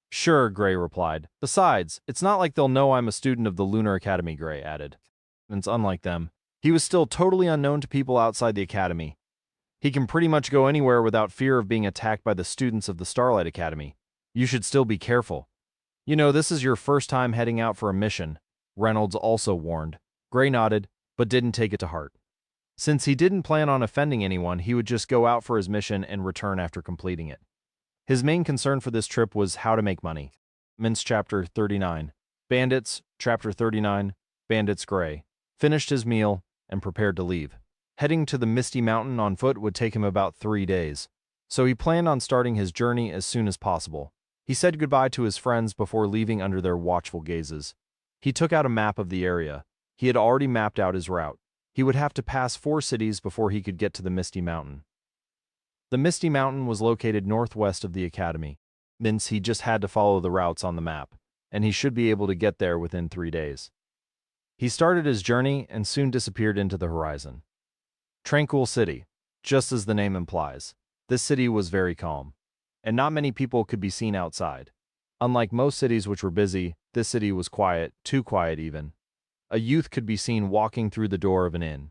"Sure," Gray replied. "Besides, it's not like they'll know I'm a student of the Lunar Academy," Gray added. And unlike them, he was still totally unknown to people outside the Academy. He can pretty much go anywhere without fear of being attacked by the students of the Starlight Academy. You should still be careful. You know, this is your first time heading out for a mission, Reynolds also warned. Gray nodded, but didn't take it to heart. Since he didn't plan on offending anyone, he would just go out for his mission and return after completing it. His main concern for this trip was how to make money. Chapter 39. Bandits, Chapter 39. Bandits Gray finished his meal and prepared to leave. Heading to the Misty Mountain on foot would take him about 3 days, so he planned on starting his journey as soon as possible. He said goodbye to his friends before leaving under their watchful gazes. He took out a map of the area. He had already mapped out his route. He would have to pass 4 cities before he could get to the Misty Mountain. The Misty Mountain was located northwest of the Academy. Means he just had to follow the routes on the map, and he should be able to get there within 3 days. He started his journey and soon disappeared into the horizon. Tranquil City, just as the name implies. This city was very calm, and not many people could be seen outside. Unlike most cities which were busy, this city was quiet, too quiet even. A youth could be seen walking through the door of an inn.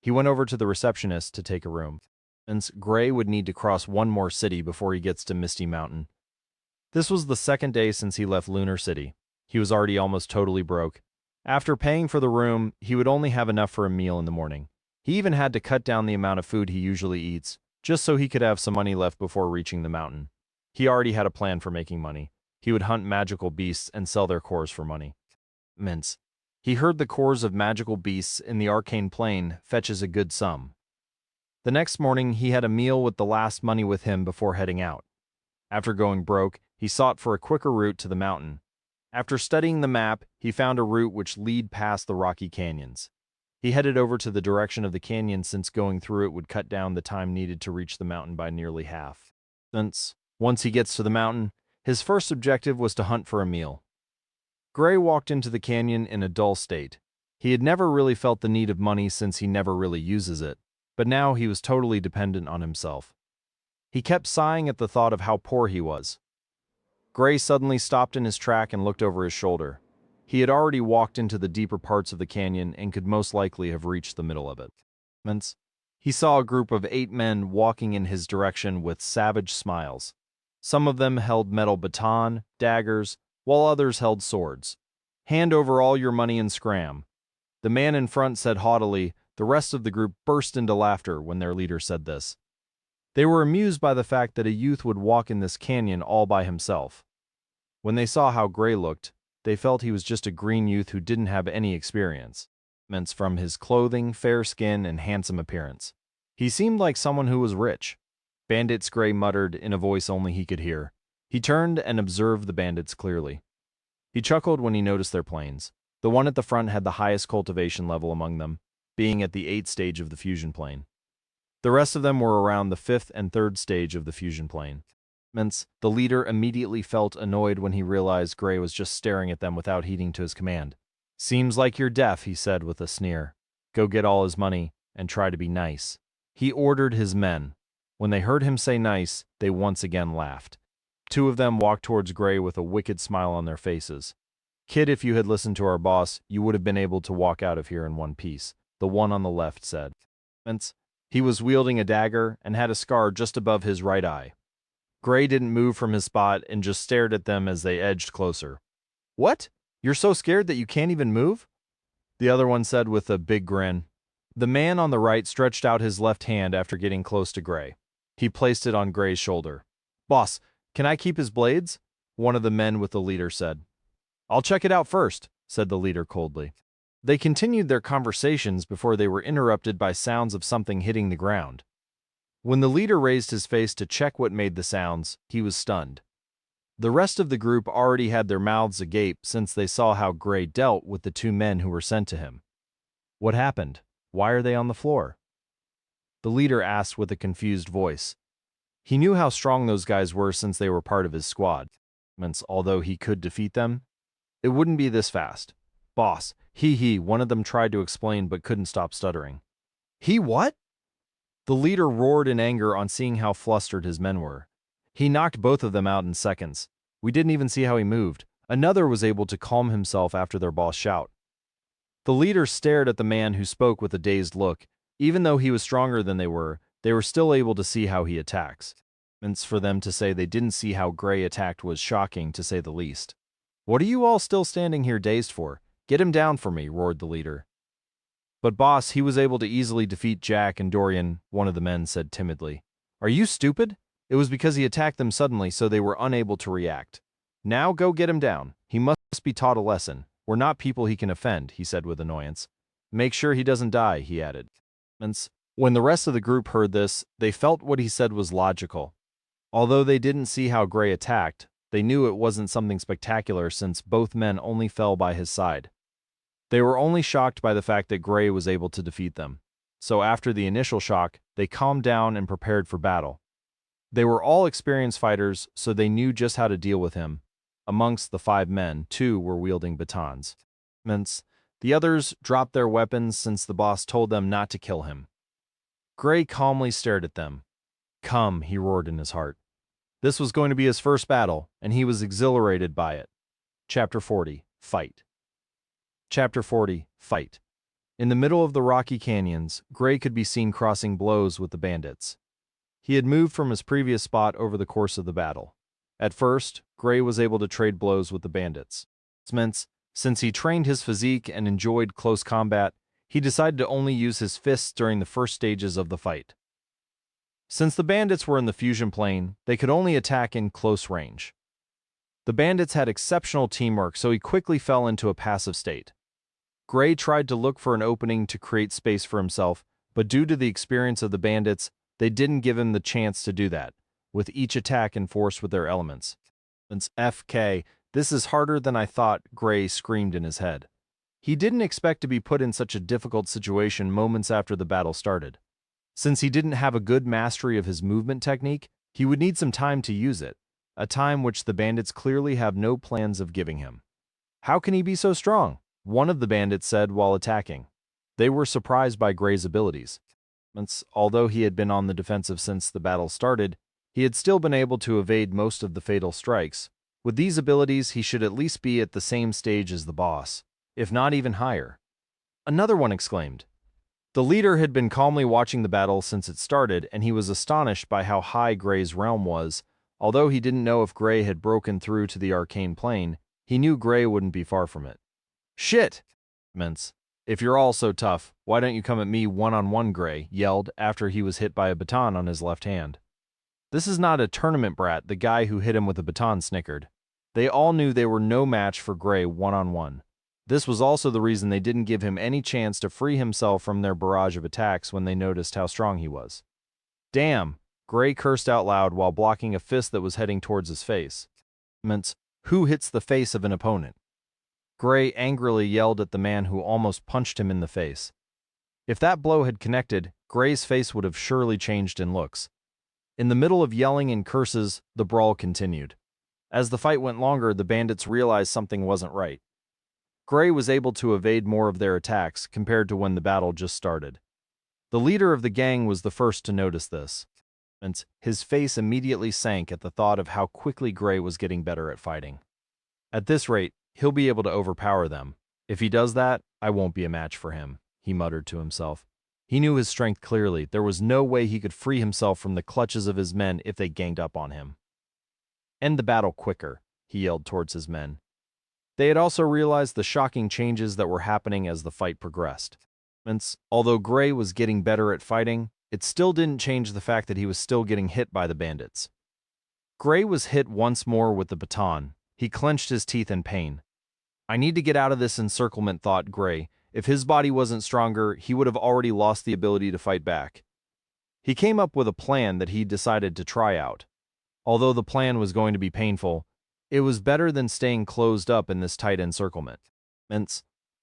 He went over to the receptionist to take a room. Since Gray would need to cross one more city before he gets to Misty Mountain. This was the second day since he left Lunar City. He was already almost totally broke. After paying for the room, he would only have enough for a meal in the morning. He even had to cut down the amount of food he usually eats, just so he could have some money left before reaching the mountain. He already had a plan for making money. He would hunt magical beasts and sell their cores for money. He heard the cores of magical beasts in the arcane plane fetches a good sum. The next morning, he had a meal with the last money with him before heading out. After going broke, he sought for a quicker route to the mountain. After studying the map, he found a route which led past the rocky canyons. He headed over to the direction of the canyon since going through it would cut down the time needed to reach the mountain by nearly half. Once he gets to the mountain, his first objective was to hunt for a meal. Gray walked into the canyon in a dull state. He had never really felt the need of money since he never really uses it, but now he was totally dependent on himself. He kept sighing at the thought of how poor he was. Gray suddenly stopped in his track and looked over his shoulder. He had already walked into the deeper parts of the canyon and could most likely have reached the middle of it. He saw a group of 8 men walking in his direction with savage smiles. Some of them held metal baton, daggers, while others held swords. "Hand over all your money and scram." The man in front said haughtily. The rest of the group burst into laughter when their leader said this. They were amused by the fact that a youth would walk in this canyon all by himself. When they saw how Gray looked, they felt he was just a green youth who didn't have any experience. From his clothing, fair skin, and handsome appearance. He seemed like someone who was rich. "Bandits," Gray muttered in a voice only he could hear. He turned and observed the bandits clearly. He chuckled when he noticed their planes. The one at the front had the highest cultivation level among them, being at the 8th stage of the fusion plane. The rest of them were around the 5th and 3rd stage of the fusion plane. The leader immediately felt annoyed when he realized Gray was just staring at them without heeding to his command. "Seems like you're deaf," he said with a sneer. "Go get all his money and try to be nice." He ordered his men. When they heard him say nice, they once again laughed. 2 of them walked towards Gray with a wicked smile on their faces. "Kid, if you had listened to our boss, you would have been able to walk out of here in one piece," the one on the left said. He was wielding a dagger and had a scar just above his right eye. Gray didn't move from his spot and just stared at them as they edged closer. "What? You're so scared that you can't even move?" the other one said with a big grin. The man on the right stretched out his left hand after getting close to Gray. He placed it on Gray's shoulder. "Boss, can I keep his blades?" one of the men with the leader said. "I'll check it out first," said the leader coldly. They continued their conversations before they were interrupted by sounds of something hitting the ground. When the leader raised his face to check what made the sounds, he was stunned. The rest of the group already had their mouths agape since they saw how Gray dealt with the two men who were sent to him. What happened? Why are they on the floor? The leader asked with a confused voice. He knew how strong those guys were since they were part of his squad. Although he could defeat them, it wouldn't be this fast. Boss, one of them tried to explain but couldn't stop stuttering. He what? The leader roared in anger on seeing how flustered his men were. He knocked both of them out in seconds. We didn't even see how he moved. Another was able to calm himself after their boss shout. The leader stared at the man who spoke with a dazed look. Even though he was stronger than they were still able to see how he attacks. For them to say they didn't see how Gray attacked was shocking, to say the least. What are you all still standing here dazed for? Get him down for me, roared the leader. But boss, he was able to easily defeat Jack and Dorian, one of the men said timidly. Are you stupid? It was because he attacked them suddenly so they were unable to react. Now go get him down. He must be taught a lesson. We're not people he can offend, he said with annoyance. Make sure he doesn't die, he added. When the rest of the group heard this, they felt what he said was logical. Although they didn't see how Gray attacked, they knew it wasn't something spectacular since both men only fell by his side. They were only shocked by the fact that Gray was able to defeat them. So after the initial shock, they calmed down and prepared for battle. They were all experienced fighters, so they knew just how to deal with him. Amongst the 5 men, 2 were wielding batons. The others dropped their weapons since the boss told them not to kill him. Gray calmly stared at them. Come, he roared in his heart. This was going to be his first battle, and he was exhilarated by it. Chapter 40, Fight. Chapter 40, Fight. In the middle of the rocky canyons, Gray could be seen crossing blows with the bandits. He had moved from his previous spot over the course of the battle. At first, Gray was able to trade blows with the bandits. Since he trained his physique and enjoyed close combat, he decided to only use his fists during the first stages of the fight. Since the bandits were in the fusion plane, they could only attack in close range. The bandits had exceptional teamwork, so he quickly fell into a passive state. Gray tried to look for an opening to create space for himself, but due to the experience of the bandits, they didn't give him the chance to do that, with each attack enforced with their elements. FK, this is harder than I thought, Gray screamed in his head. He didn't expect to be put in such a difficult situation moments after the battle started. Since he didn't have a good mastery of his movement technique, he would need some time to use it, a time which the bandits clearly have no plans of giving him. How can he be so strong? One of the bandits said while attacking. They were surprised by Gray's abilities. Although he had been on the defensive since the battle started, he had still been able to evade most of the fatal strikes. With these abilities, he should at least be at the same stage as the boss, if not even higher. Another one exclaimed. The leader had been calmly watching the battle since it started, and he was astonished by how high Gray's realm was. Although he didn't know if Gray had broken through to the arcane plane, he knew Gray wouldn't be far from it. Shit! If you're all so tough, why don't you come at me one-on-one, Gray yelled after he was hit by a baton on his left hand. This is not a tournament brat, the guy who hit him with a baton snickered. They all knew they were no match for Gray one-on-one. This was also the reason they didn't give him any chance to free himself from their barrage of attacks when they noticed how strong he was. Damn! Gray cursed out loud while blocking a fist that was heading towards his face. Who hits the face of an opponent? Gray angrily yelled at the man who almost punched him in the face. If that blow had connected, Gray's face would have surely changed in looks. In the middle of yelling and curses, the brawl continued. As the fight went longer, the bandits realized something wasn't right. Gray was able to evade more of their attacks compared to when the battle just started. The leader of the gang was the first to notice this. His face immediately sank at the thought of how quickly Gray was getting better at fighting. At this rate, he'll be able to overpower them. If he does that, I won't be a match for him, he muttered to himself. He knew his strength clearly. There was no way he could free himself from the clutches of his men if they ganged up on him. End the battle quicker, he yelled towards his men. They had also realized the shocking changes that were happening as the fight progressed. Although Gray was getting better at fighting, it still didn't change the fact that he was still getting hit by the bandits. Gray was hit once more with the baton. He clenched his teeth in pain. I need to get out of this encirclement, thought Gray. If his body wasn't stronger, he would have already lost the ability to fight back. He came up with a plan that he decided to try out. Although the plan was going to be painful, it was better than staying closed up in this tight encirclement.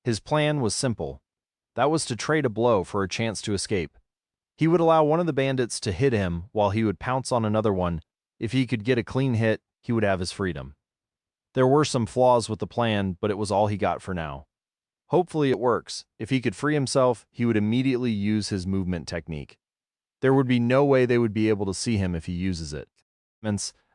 His plan was simple. That was to trade a blow for a chance to escape. He would allow one of the bandits to hit him while he would pounce on another one. If he could get a clean hit, he would have his freedom. There were some flaws with the plan, but it was all he got for now. Hopefully it works. If he could free himself, he would immediately use his movement technique. There would be no way they would be able to see him if he uses it.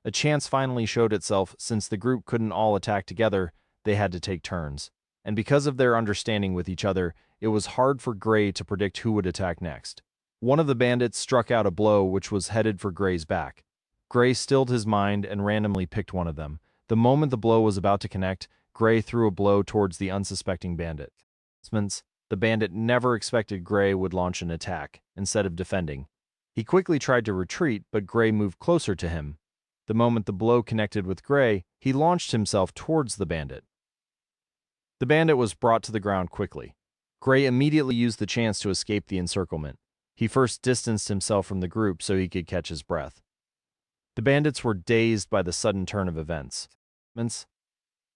A chance finally showed itself. Since the group couldn't all attack together, they had to take turns. And because of their understanding with each other, it was hard for Gray to predict who would attack next. One of the bandits struck out a blow which was headed for Gray's back. Gray stilled his mind and randomly picked one of them. The moment the blow was about to connect, Gray threw a blow towards the unsuspecting bandit. The bandit never expected Gray would launch an attack, instead of defending. He quickly tried to retreat, but Gray moved closer to him. The moment the blow connected with Gray, he launched himself towards the bandit. The bandit was brought to the ground quickly. Gray immediately used the chance to escape the encirclement. He first distanced himself from the group so he could catch his breath. The bandits were dazed by the sudden turn of events.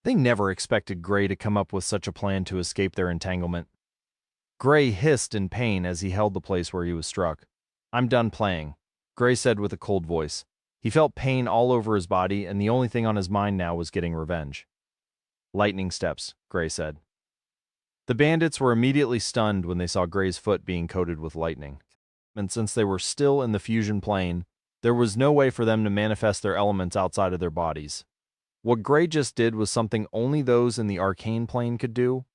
They never expected Gray to come up with such a plan to escape their entanglement. Gray hissed in pain as he held the place where he was struck. "I'm done playing," Gray said with a cold voice. He felt pain all over his body, and the only thing on his mind now was getting revenge. "Lightning steps," Gray said. The bandits were immediately stunned when they saw Gray's foot being coated with lightning. And since they were still in the fusion plane, there was no way for them to manifest their elements outside of their bodies. What Gray just did was something only those in the arcane plane could do.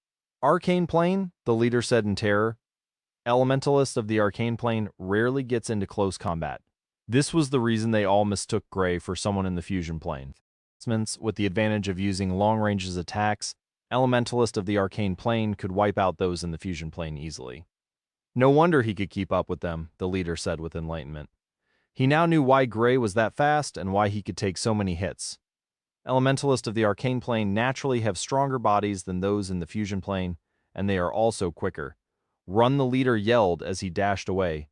"Arcane plane?" the leader said in terror. "Elementalist of the arcane plane rarely gets into close combat." This was the reason they all mistook Gray for someone in the fusion plane. With the advantage of using long-range attacks, Elementalist of the arcane plane could wipe out those in the fusion plane easily. No wonder he could keep up with them, the leader said with enlightenment. He now knew why Gray was that fast and why he could take so many hits. Elementalist of the arcane plane naturally have stronger bodies than those in the fusion plane, and they are also quicker. "Run," the leader yelled as he dashed away.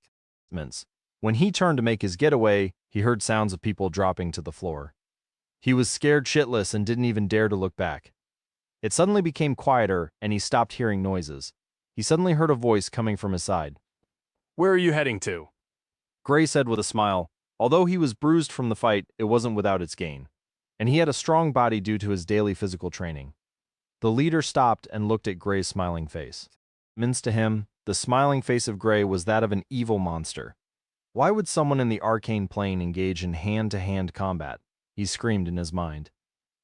When he turned to make his getaway, he heard sounds of people dropping to the floor. He was scared shitless and didn't even dare to look back. It suddenly became quieter, and he stopped hearing noises. He suddenly heard a voice coming from his side. "Where are you heading to?" Gray said with a smile. Although he was bruised from the fight, it wasn't without its gain. And he had a strong body due to his daily physical training. The leader stopped and looked at Gray's smiling face. To him, the smiling face of Gray was that of an evil monster. Why would someone in the arcane plane engage in hand-to-hand combat? He screamed in his mind.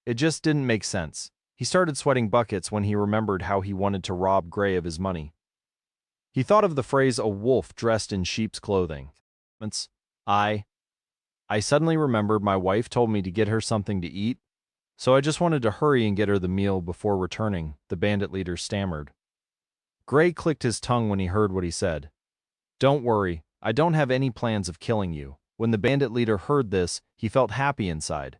It just didn't make sense. He started sweating buckets when he remembered how he wanted to rob Gray of his money. He thought of the phrase "a wolf dressed in sheep's clothing." I suddenly remembered my wife told me to get her something to eat, so I just wanted to hurry and get her the meal before returning, the bandit leader stammered. Gray clicked his tongue when he heard what he said. "Don't worry, I don't have any plans of killing you." When the bandit leader heard this, he felt happy inside.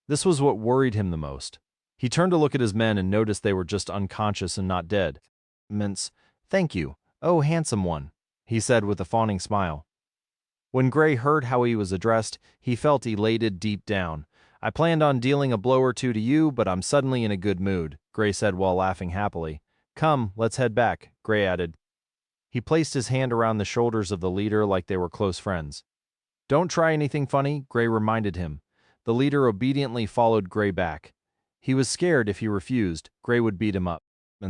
This was what worried him the most. He turned to look at his men and noticed they were just unconscious and not dead. "Thank you, oh handsome one," he said with a fawning smile. When Gray heard how he was addressed, he felt elated deep down. "I planned on dealing a blow or two to you, but I'm suddenly in a good mood," Gray said while laughing happily. "Come, let's head back," Gray added. He placed his hand around the shoulders of the leader like they were close friends. "Don't try anything funny," Gray reminded him. The leader obediently followed Gray back. He was scared if he refused, Gray would beat him up.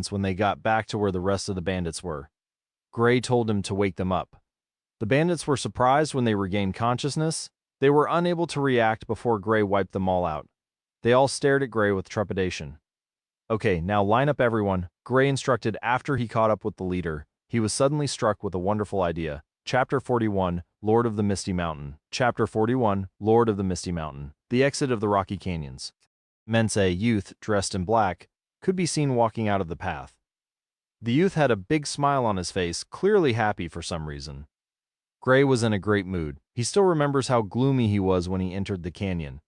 When they got back to where the rest of the bandits were, Gray told him to wake them up. The bandits were surprised when they regained consciousness. They were unable to react before Gray wiped them all out. They all stared at Gray with trepidation. "Okay, now line up everyone," Gray instructed after he caught up with the leader. He was suddenly struck with a wonderful idea. Chapter 41, Lord of the Misty Mountain. Chapter 41, Lord of the Misty Mountain. The exit of the Rocky Canyons. A youth, dressed in black, could be seen walking out of the path. The youth had a big smile on his face, clearly happy for some reason. Gray was in a great mood. He still remembers how gloomy he was when he entered the canyon.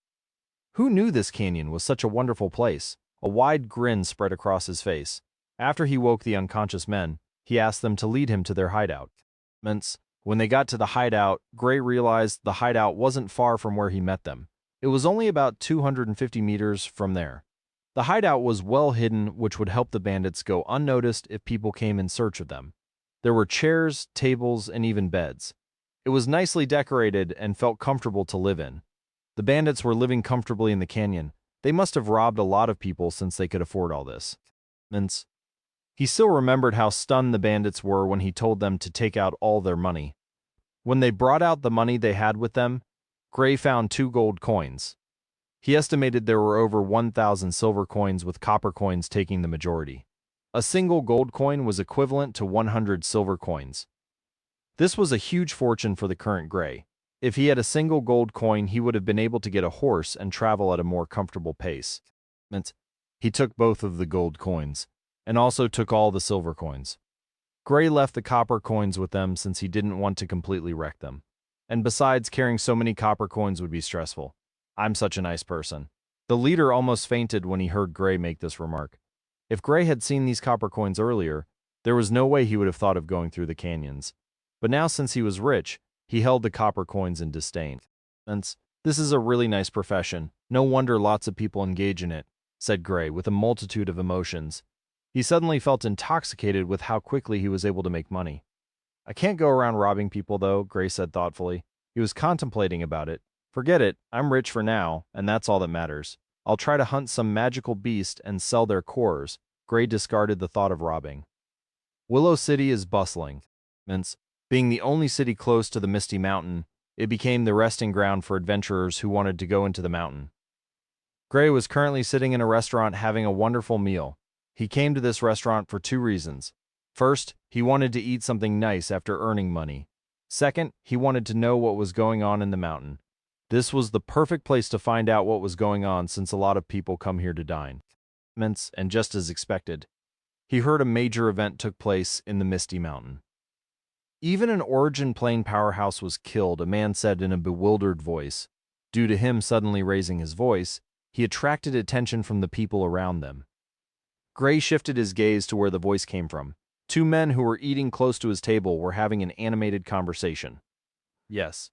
Who knew this canyon was such a wonderful place? A wide grin spread across his face. After he woke the unconscious men, he asked them to lead him to their hideout. When they got to the hideout, Gray realized the hideout wasn't far from where he met them. It was only about 250 meters from there. The hideout was well hidden, which would help the bandits go unnoticed if people came in search of them. There were chairs, tables, and even beds. It was nicely decorated and felt comfortable to live in. The bandits were living comfortably in the canyon. They must have robbed a lot of people since they could afford all this. He still remembered how stunned the bandits were when he told them to take out all their money. When they brought out the money they had with them, Gray found 2 gold coins. He estimated there were over 1,000 silver coins, with copper coins taking the majority. A single gold coin was equivalent to 100 silver coins. This was a huge fortune for the current Gray. If he had a single gold coin, he would have been able to get a horse and travel at a more comfortable pace. He took both of the gold coins, and also took all the silver coins. Gray left the copper coins with them since he didn't want to completely wreck them. And besides, carrying so many copper coins would be stressful. I'm such a nice person. The leader almost fainted when he heard Gray make this remark. If Gray had seen these copper coins earlier, there was no way he would have thought of going through the canyons. But now, since he was rich, he held the copper coins in disdain. This is a really nice profession. No wonder lots of people engage in it, said Gray with a multitude of emotions. He suddenly felt intoxicated with how quickly he was able to make money. I can't go around robbing people, though, Gray said thoughtfully. He was contemplating about it. Forget it, I'm rich for now, and that's all that matters. I'll try to hunt some magical beast and sell their cores. Gray discarded the thought of robbing. Willow City is bustling. Being the only city close to the Misty Mountain, it became the resting ground for adventurers who wanted to go into the mountain. Gray was currently sitting in a restaurant having a wonderful meal. He came to this restaurant for 2 reasons. First, he wanted to eat something nice after earning money. Second, he wanted to know what was going on in the mountain. This was the perfect place to find out what was going on since a lot of people come here to dine. And just as expected, he heard a major event took place in the Misty Mountain. Even an Origin Plane powerhouse was killed, a man said in a bewildered voice. Due to him suddenly raising his voice, he attracted attention from the people around them. Gray shifted his gaze to where the voice came from. 2 men who were eating close to his table were having an animated conversation. Yes.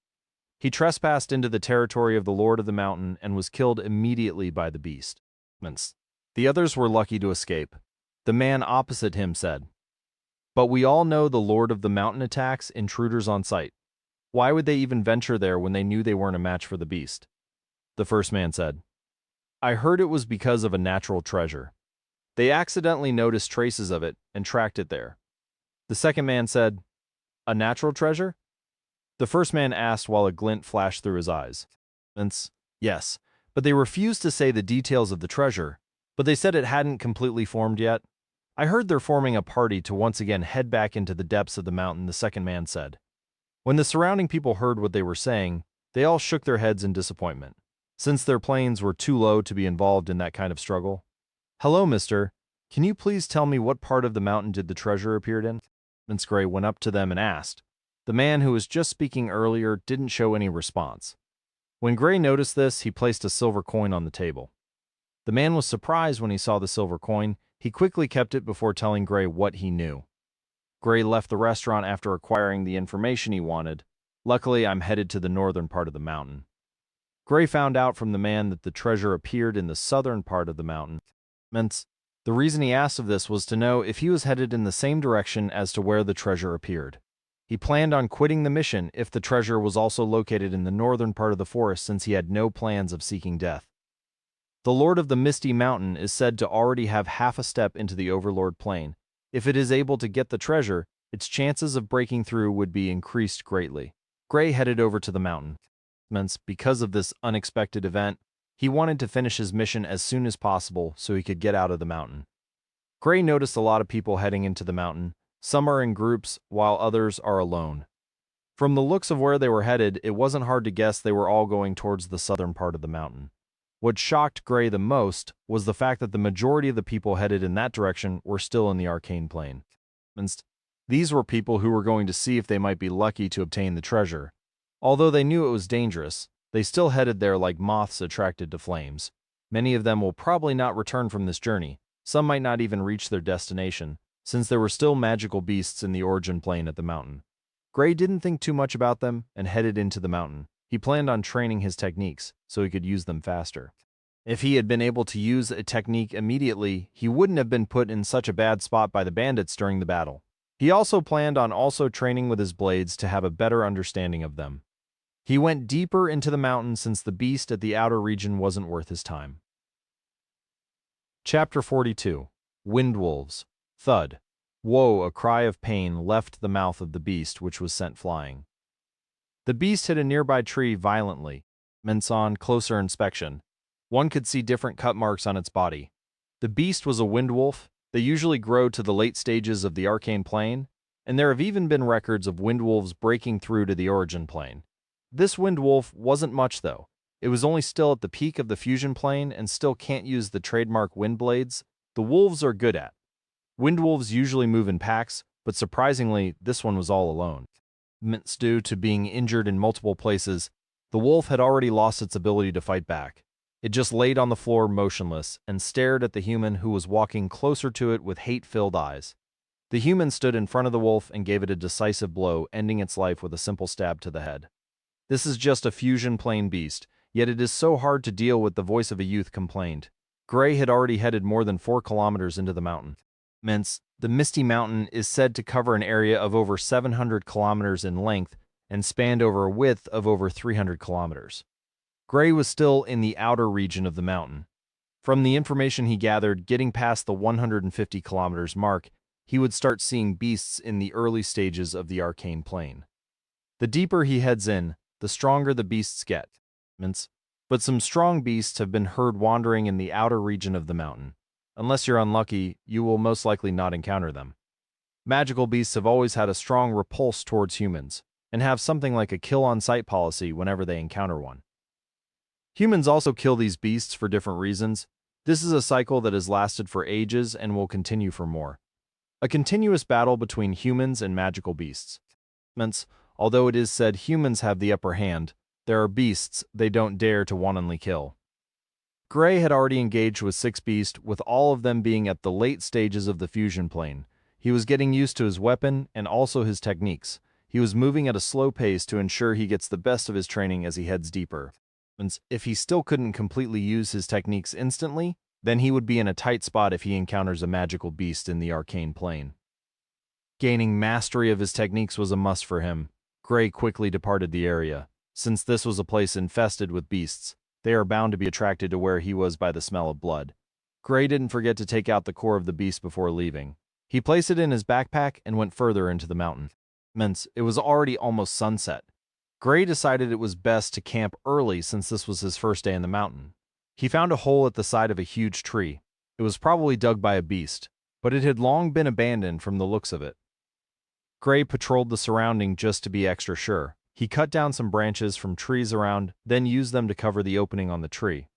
He trespassed into the territory of the Lord of the Mountain and was killed immediately by the beast. The others were lucky to escape. The man opposite him said, "But we all know the Lord of the Mountain attacks intruders on sight. Why would they even venture there when they knew they weren't a match for the beast?" The first man said, "I heard it was because of a natural treasure. They accidentally noticed traces of it and tracked it there." The second man said, "A natural treasure?" The first man asked while a glint flashed through his eyes. Yes, but they refused to say the details of the treasure, but they said it hadn't completely formed yet. "I heard they're forming a party to once again head back into the depths of the mountain," the second man said. When the surrounding people heard what they were saying, they all shook their heads in disappointment, since their planes were too low to be involved in that kind of struggle. "Hello, mister. Can you please tell me what part of the mountain did the treasure appear in?" Gray went up to them and asked. The man who was just speaking earlier didn't show any response. When Gray noticed this, he placed a silver coin on the table. The man was surprised when he saw the silver coin. He quickly kept it before telling Gray what he knew. Gray left the restaurant after acquiring the information he wanted. "Luckily, I'm headed to the northern part of the mountain." Gray found out from the man that the treasure appeared in the southern part of the mountain. The reason he asked of this was to know if he was headed in the same direction as to where the treasure appeared. He planned on quitting the mission if the treasure was also located in the northern part of the forest, since he had no plans of seeking death. The Lord of the Misty Mountain is said to already have half a step into the Overlord plane. If it is able to get the treasure, its chances of breaking through would be increased greatly. Gray headed over to the mountain. Because of this unexpected event, he wanted to finish his mission as soon as possible so he could get out of the mountain. Gray noticed a lot of people heading into the mountain. Some are in groups, while others are alone. From the looks of where they were headed, it wasn't hard to guess they were all going towards the southern part of the mountain. What shocked Gray the most was the fact that the majority of the people headed in that direction were still in the arcane plane. These were people who were going to see if they might be lucky to obtain the treasure. Although they knew it was dangerous, they still headed there like moths attracted to flames. Many of them will probably not return from this journey. Some might not even reach their destination, since there were still magical beasts in the origin plane at the mountain. Gray didn't think too much about them and headed into the mountain. He planned on training his techniques so he could use them faster. If he had been able to use a technique immediately, he wouldn't have been put in such a bad spot by the bandits during the battle. He also planned on training with his blades to have a better understanding of them. He went deeper into the mountain since the beast at the outer region wasn't worth his time. Chapter 42. Windwolves. Thud. Whoa, a cry of pain left the mouth of the beast, which was sent flying. The beast hit a nearby tree violently. On closer inspection, one could see different cut marks on its body. The beast was a windwolf. They usually grow to the late stages of the arcane plane, and there have even been records of windwolves breaking through to the origin plane. This windwolf wasn't much, though. It was only still at the peak of the fusion plane and still can't use the trademark wind blades the wolves are good at. Windwolves usually move in packs, but surprisingly, this one was all alone. Due to being injured in multiple places, the wolf had already lost its ability to fight back. It just laid on the floor motionless and stared at the human who was walking closer to it with hate-filled eyes. The human stood in front of the wolf and gave it a decisive blow, ending its life with a simple stab to the head. This is just a fusion plane beast, yet it is so hard to deal with, the voice of a youth complained. Gray had already headed more than 4 kilometers into the mountain. The Misty Mountain is said to cover an area of over 700 kilometers in length and spanned over a width of over 300 kilometers. Gray was still in the outer region of the mountain. From the information he gathered, getting past the 150 kilometers mark, he would start seeing beasts in the early stages of the arcane plane. The deeper he heads in, the stronger the beasts get. But some strong beasts have been heard wandering in the outer region of the mountain. Unless you're unlucky, you will most likely not encounter them. Magical beasts have always had a strong repulse towards humans, and have something like a kill-on-sight policy whenever they encounter one. Humans also kill these beasts for different reasons. This is a cycle that has lasted for ages and will continue for more. A continuous battle between humans and magical beasts. Although it is said humans have the upper hand, there are beasts they don't dare to wantonly kill. Gray had already engaged with 6 beasts, with all of them being at the late stages of the fusion plane. He was getting used to his weapon and also his techniques. He was moving at a slow pace to ensure he gets the best of his training as he heads deeper. If he still couldn't completely use his techniques instantly, then he would be in a tight spot if he encounters a magical beast in the arcane plane. Gaining mastery of his techniques was a must for him. Gray quickly departed the area. Since this was a place infested with beasts, they are bound to be attracted to where he was by the smell of blood. Gray didn't forget to take out the core of the beast before leaving. He placed it in his backpack and went further into the mountain. It was already almost sunset. Gray decided it was best to camp early since this was his first day in the mountain. He found a hole at the side of a huge tree. It was probably dug by a beast, but it had long been abandoned from the looks of it. Gray patrolled the surrounding just to be extra sure. He cut down some branches from trees around, then used them to cover the opening on the tree.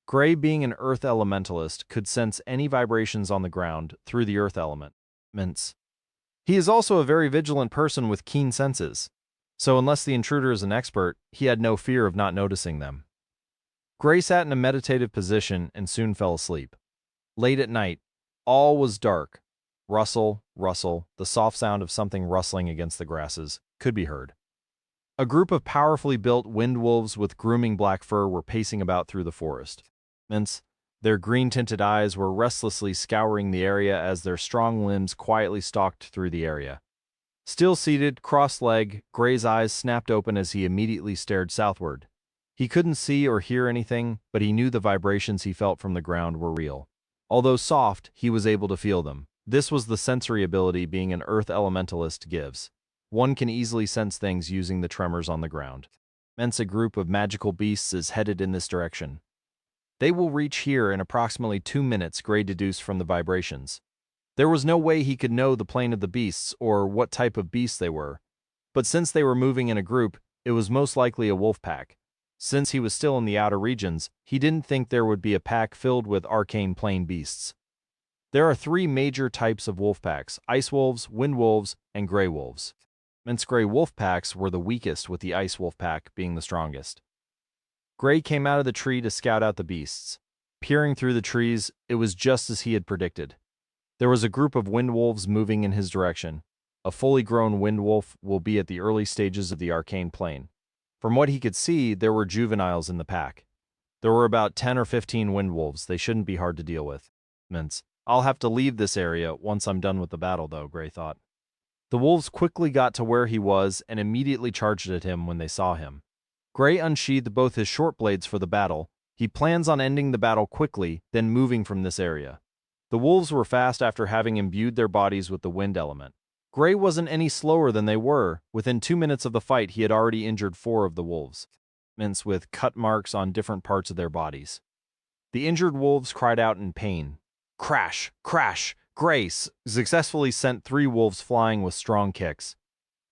Gray, being an earth elementalist, could sense any vibrations on the ground through the earth element. He is also a very vigilant person with keen senses, so unless the intruder is an expert, he had no fear of not noticing them. Gray sat in a meditative position and soon fell asleep. Late at night, all was dark. Rustle, rustle, the soft sound of something rustling against the grasses could be heard. A group of powerfully built windwolves with grooming black fur were pacing about through the forest. Their green-tinted eyes were restlessly scouring the area as their strong limbs quietly stalked through the area. Still seated, cross-legged, Gray's eyes snapped open as he immediately stared southward. He couldn't see or hear anything, but he knew the vibrations he felt from the ground were real. Although soft, he was able to feel them. This was the sensory ability being an earth elementalist gives. One can easily sense things using the tremors on the ground. A group of magical beasts is headed in this direction. They will reach here in approximately 2 minutes, Gray deduced from the vibrations. There was no way he could know the plane of the beasts or what type of beasts they were, but since they were moving in a group, it was most likely a wolf pack. Since he was still in the outer regions, he didn't think there would be a pack filled with arcane plane beasts. There are 3 major types of wolf packs: ice wolves, wind wolves, and gray wolves. Gray wolf packs were the weakest, with the ice wolf pack being the strongest. Gray came out of the tree to scout out the beasts. Peering through the trees, it was just as he had predicted. There was a group of wind wolves moving in his direction. a fully grown windwolf will be at the early stages of the arcane plane. From what he could see, there were juveniles in the pack. There were about 10 or 15 windwolves. They shouldn't be hard to deal with. I'll have to leave this area once I'm done with the battle, though, Gray thought. The wolves quickly got to where he was and immediately charged at him when they saw him. Gray unsheathed both his short blades for the battle. He plans on ending the battle quickly, then moving from this area. The wolves were fast after having imbued their bodies with the wind element. Gray wasn't any slower than they were. Within 2 minutes of the fight, he had already injured 4 of the wolves, with cut marks on different parts of their bodies. The injured wolves cried out in pain. Crash! Crash! Gray successfully sent 3 wolves flying with strong kicks.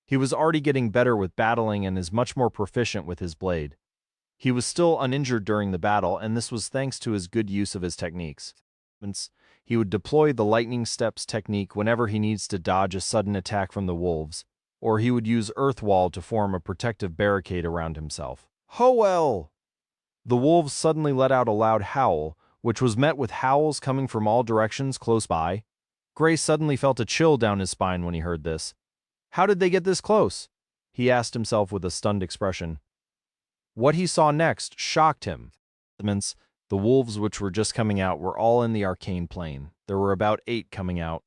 He was already getting better with battling and is much more proficient with his blade. He was still uninjured during the battle, and this was thanks to his good use of his techniques. He would deploy the lightning steps technique whenever he needs to dodge a sudden attack from the wolves, or he would use earth wall to form a protective barricade around himself. Ho-well! The wolves suddenly let out a loud howl, which was met with howls coming from all directions close by. Gray suddenly felt a chill down his spine when he heard this. How did they get this close? He asked himself with a stunned expression. What he saw next shocked him. The wolves which were just coming out were all in the arcane plane. There were about 8 coming out.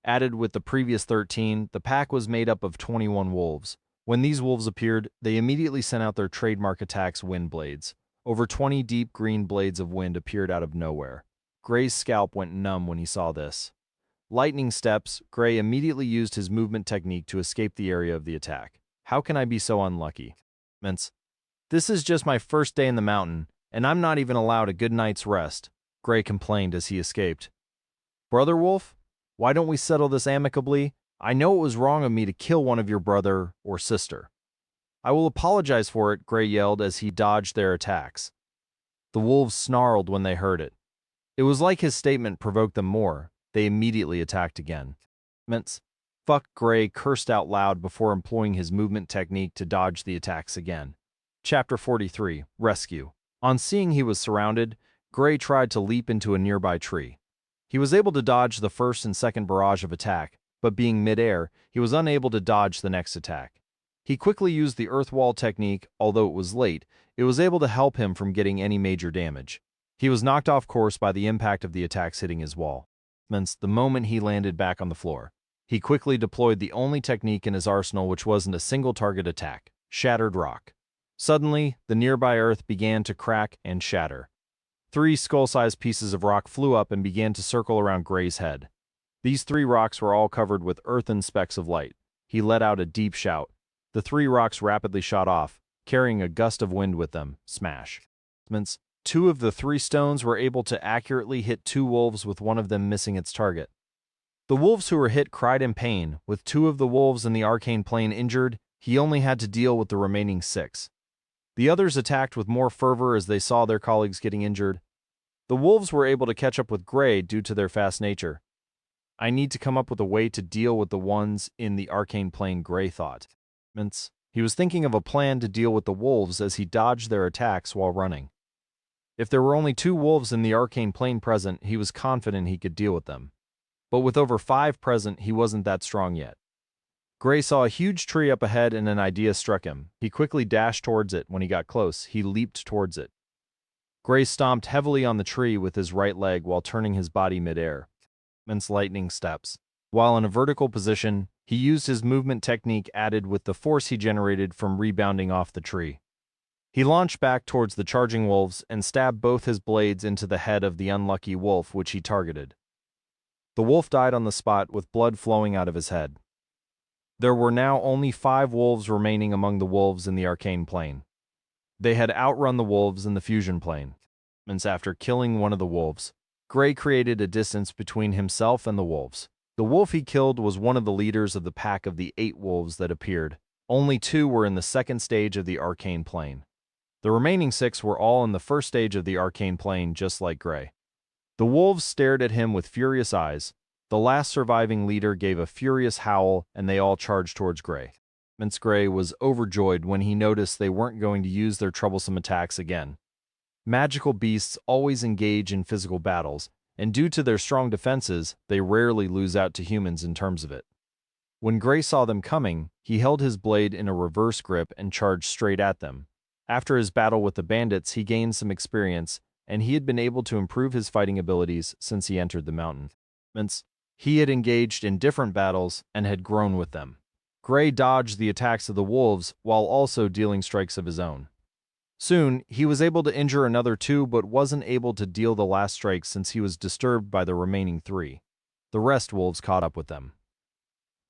Added with the previous 13, the pack was made up of 21 wolves. When these wolves appeared, they immediately sent out their trademark attacks, wind blades. Over 20 deep green blades of wind appeared out of nowhere. Gray's scalp went numb when he saw this. Lightning steps, Gray immediately used his movement technique to escape the area of the attack. How can I be so unlucky? This is just my first day in the mountain, and I'm not even allowed a good night's rest, Gray complained as he escaped. Brother Wolf, why don't we settle this amicably? I know it was wrong of me to kill one of your brother or sister. I will apologize for it, Gray yelled as he dodged their attacks. The wolves snarled when they heard it. It was like his statement provoked them more. They immediately attacked again. Fuck, Gray cursed out loud before employing his movement technique to dodge the attacks again. Chapter 43, Rescue. On seeing he was surrounded, Gray tried to leap into a nearby tree. He was able to dodge the first and second barrage of attack, but being midair, he was unable to dodge the next attack. He quickly used the earth wall technique. Although it was late, it was able to help him from getting any major damage. He was knocked off course by the impact of the attacks hitting his wall. The moment he landed back on the floor, he quickly deployed the only technique in his arsenal which wasn't a single target attack, Shattered Rock. Suddenly, the nearby earth began to crack and shatter. 3 skull-sized pieces of rock flew up and began to circle around Gray's head. These 3 rocks were all covered with earthen specks of light. He let out a deep shout. The 3 rocks rapidly shot off, carrying a gust of wind with them. Smash. 2 of the 3 stones were able to accurately hit 2 wolves, with one of them missing its target. The wolves who were hit cried in pain. With 2 of the wolves in the arcane plane injured, he only had to deal with the remaining 6. The others attacked with more fervor as they saw their colleagues getting injured. The wolves were able to catch up with Gray due to their fast nature. I need to come up with a way to deal with the ones in the arcane plane, Gray thought. He was thinking of a plan to deal with the wolves as he dodged their attacks while running. If there were only 2 wolves in the arcane plane present, he was confident he could deal with them. But with over 5 present, he wasn't that strong yet. Gray saw a huge tree up ahead and an idea struck him. He quickly dashed towards it. When he got close, he leaped towards it. Gray stomped heavily on the tree with his right leg while turning his body midair. Lightning steps. While in a vertical position, he used his movement technique added with the force he generated from rebounding off the tree. He launched back towards the charging wolves and stabbed both his blades into the head of the unlucky wolf which he targeted. The wolf died on the spot with blood flowing out of his head. There were now only 5 wolves remaining among the wolves in the arcane plane. They had outrun the wolves in the fusion plane. After killing one of the wolves, Gray created a distance between himself and the wolves. The wolf he killed was one of the leaders of the pack of the 8 wolves that appeared. Only 2 were in the second stage of the arcane plane. The remaining 6 were all in the first stage of the arcane plane, just like Gray. The wolves stared at him with furious eyes. The last surviving leader gave a furious howl, and they all charged towards Gray. Gray was overjoyed when he noticed they weren't going to use their troublesome attacks again. Magical beasts always engage in physical battles, and due to their strong defenses, they rarely lose out to humans in terms of it. When Gray saw them coming, he held his blade in a reverse grip and charged straight at them. After his battle with the bandits, he gained some experience, and he had been able to improve his fighting abilities since he entered the mountain. He had engaged in different battles and had grown with them. Gray dodged the attacks of the wolves while also dealing strikes of his own. Soon, he was able to injure another two but wasn't able to deal the last strike since he was disturbed by the remaining three. The rest wolves caught up with them.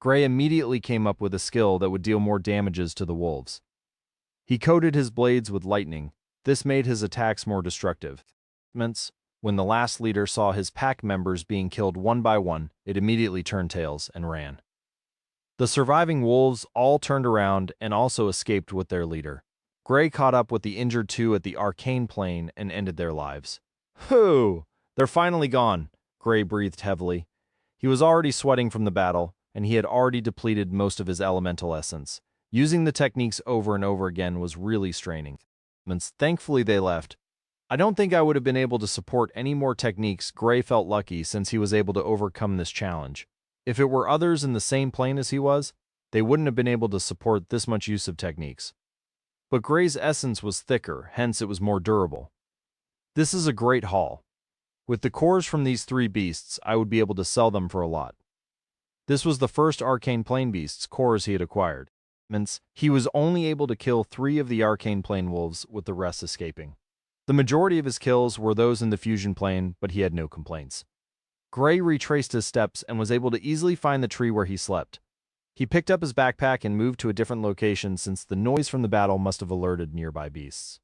Gray immediately came up with a skill that would deal more damages to the wolves. He coated his blades with lightning. This made his attacks more destructive. When the last leader saw his pack members being killed one by one, it immediately turned tails and ran. The surviving wolves all turned around and also escaped with their leader. Gray caught up with the injured two at the arcane plane and ended their lives. Huuu! They're finally gone, Gray breathed heavily. He was already sweating from the battle, and he had already depleted most of his elemental essence. Using the techniques over and over again was really straining. Thankfully they left. I don't think I would have been able to support any more techniques. Gray felt lucky since he was able to overcome this challenge. If it were others in the same plane as he was, they wouldn't have been able to support this much use of techniques. But Gray's essence was thicker, hence it was more durable. This is a great haul. With the cores from these three beasts, I would be able to sell them for a lot. This was the first arcane plane beast's cores he had acquired. He was only able to kill 3 of the arcane plane wolves, with the rest escaping. The majority of his kills were those in the fusion plane, but he had no complaints. Gray retraced his steps and was able to easily find the tree where he slept. He picked up his backpack and moved to a different location since the noise from the battle must have alerted nearby beasts.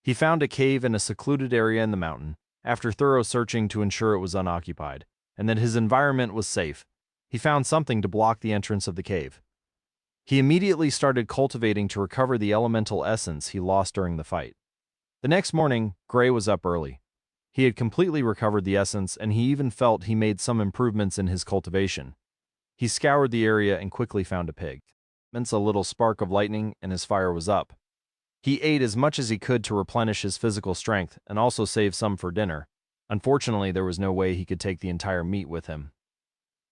He found a cave in a secluded area in the mountain, after thorough searching to ensure it was unoccupied, and that his environment was safe. He found something to block the entrance of the cave. He immediately started cultivating to recover the elemental essence he lost during the fight. The next morning, Gray was up early. He had completely recovered the essence, and he even felt he made some improvements in his cultivation. He scoured the area and quickly found a pig. A little spark of lightning, and his fire was up. He ate as much as he could to replenish his physical strength and also save some for dinner. Unfortunately, there was no way he could take the entire meat with him.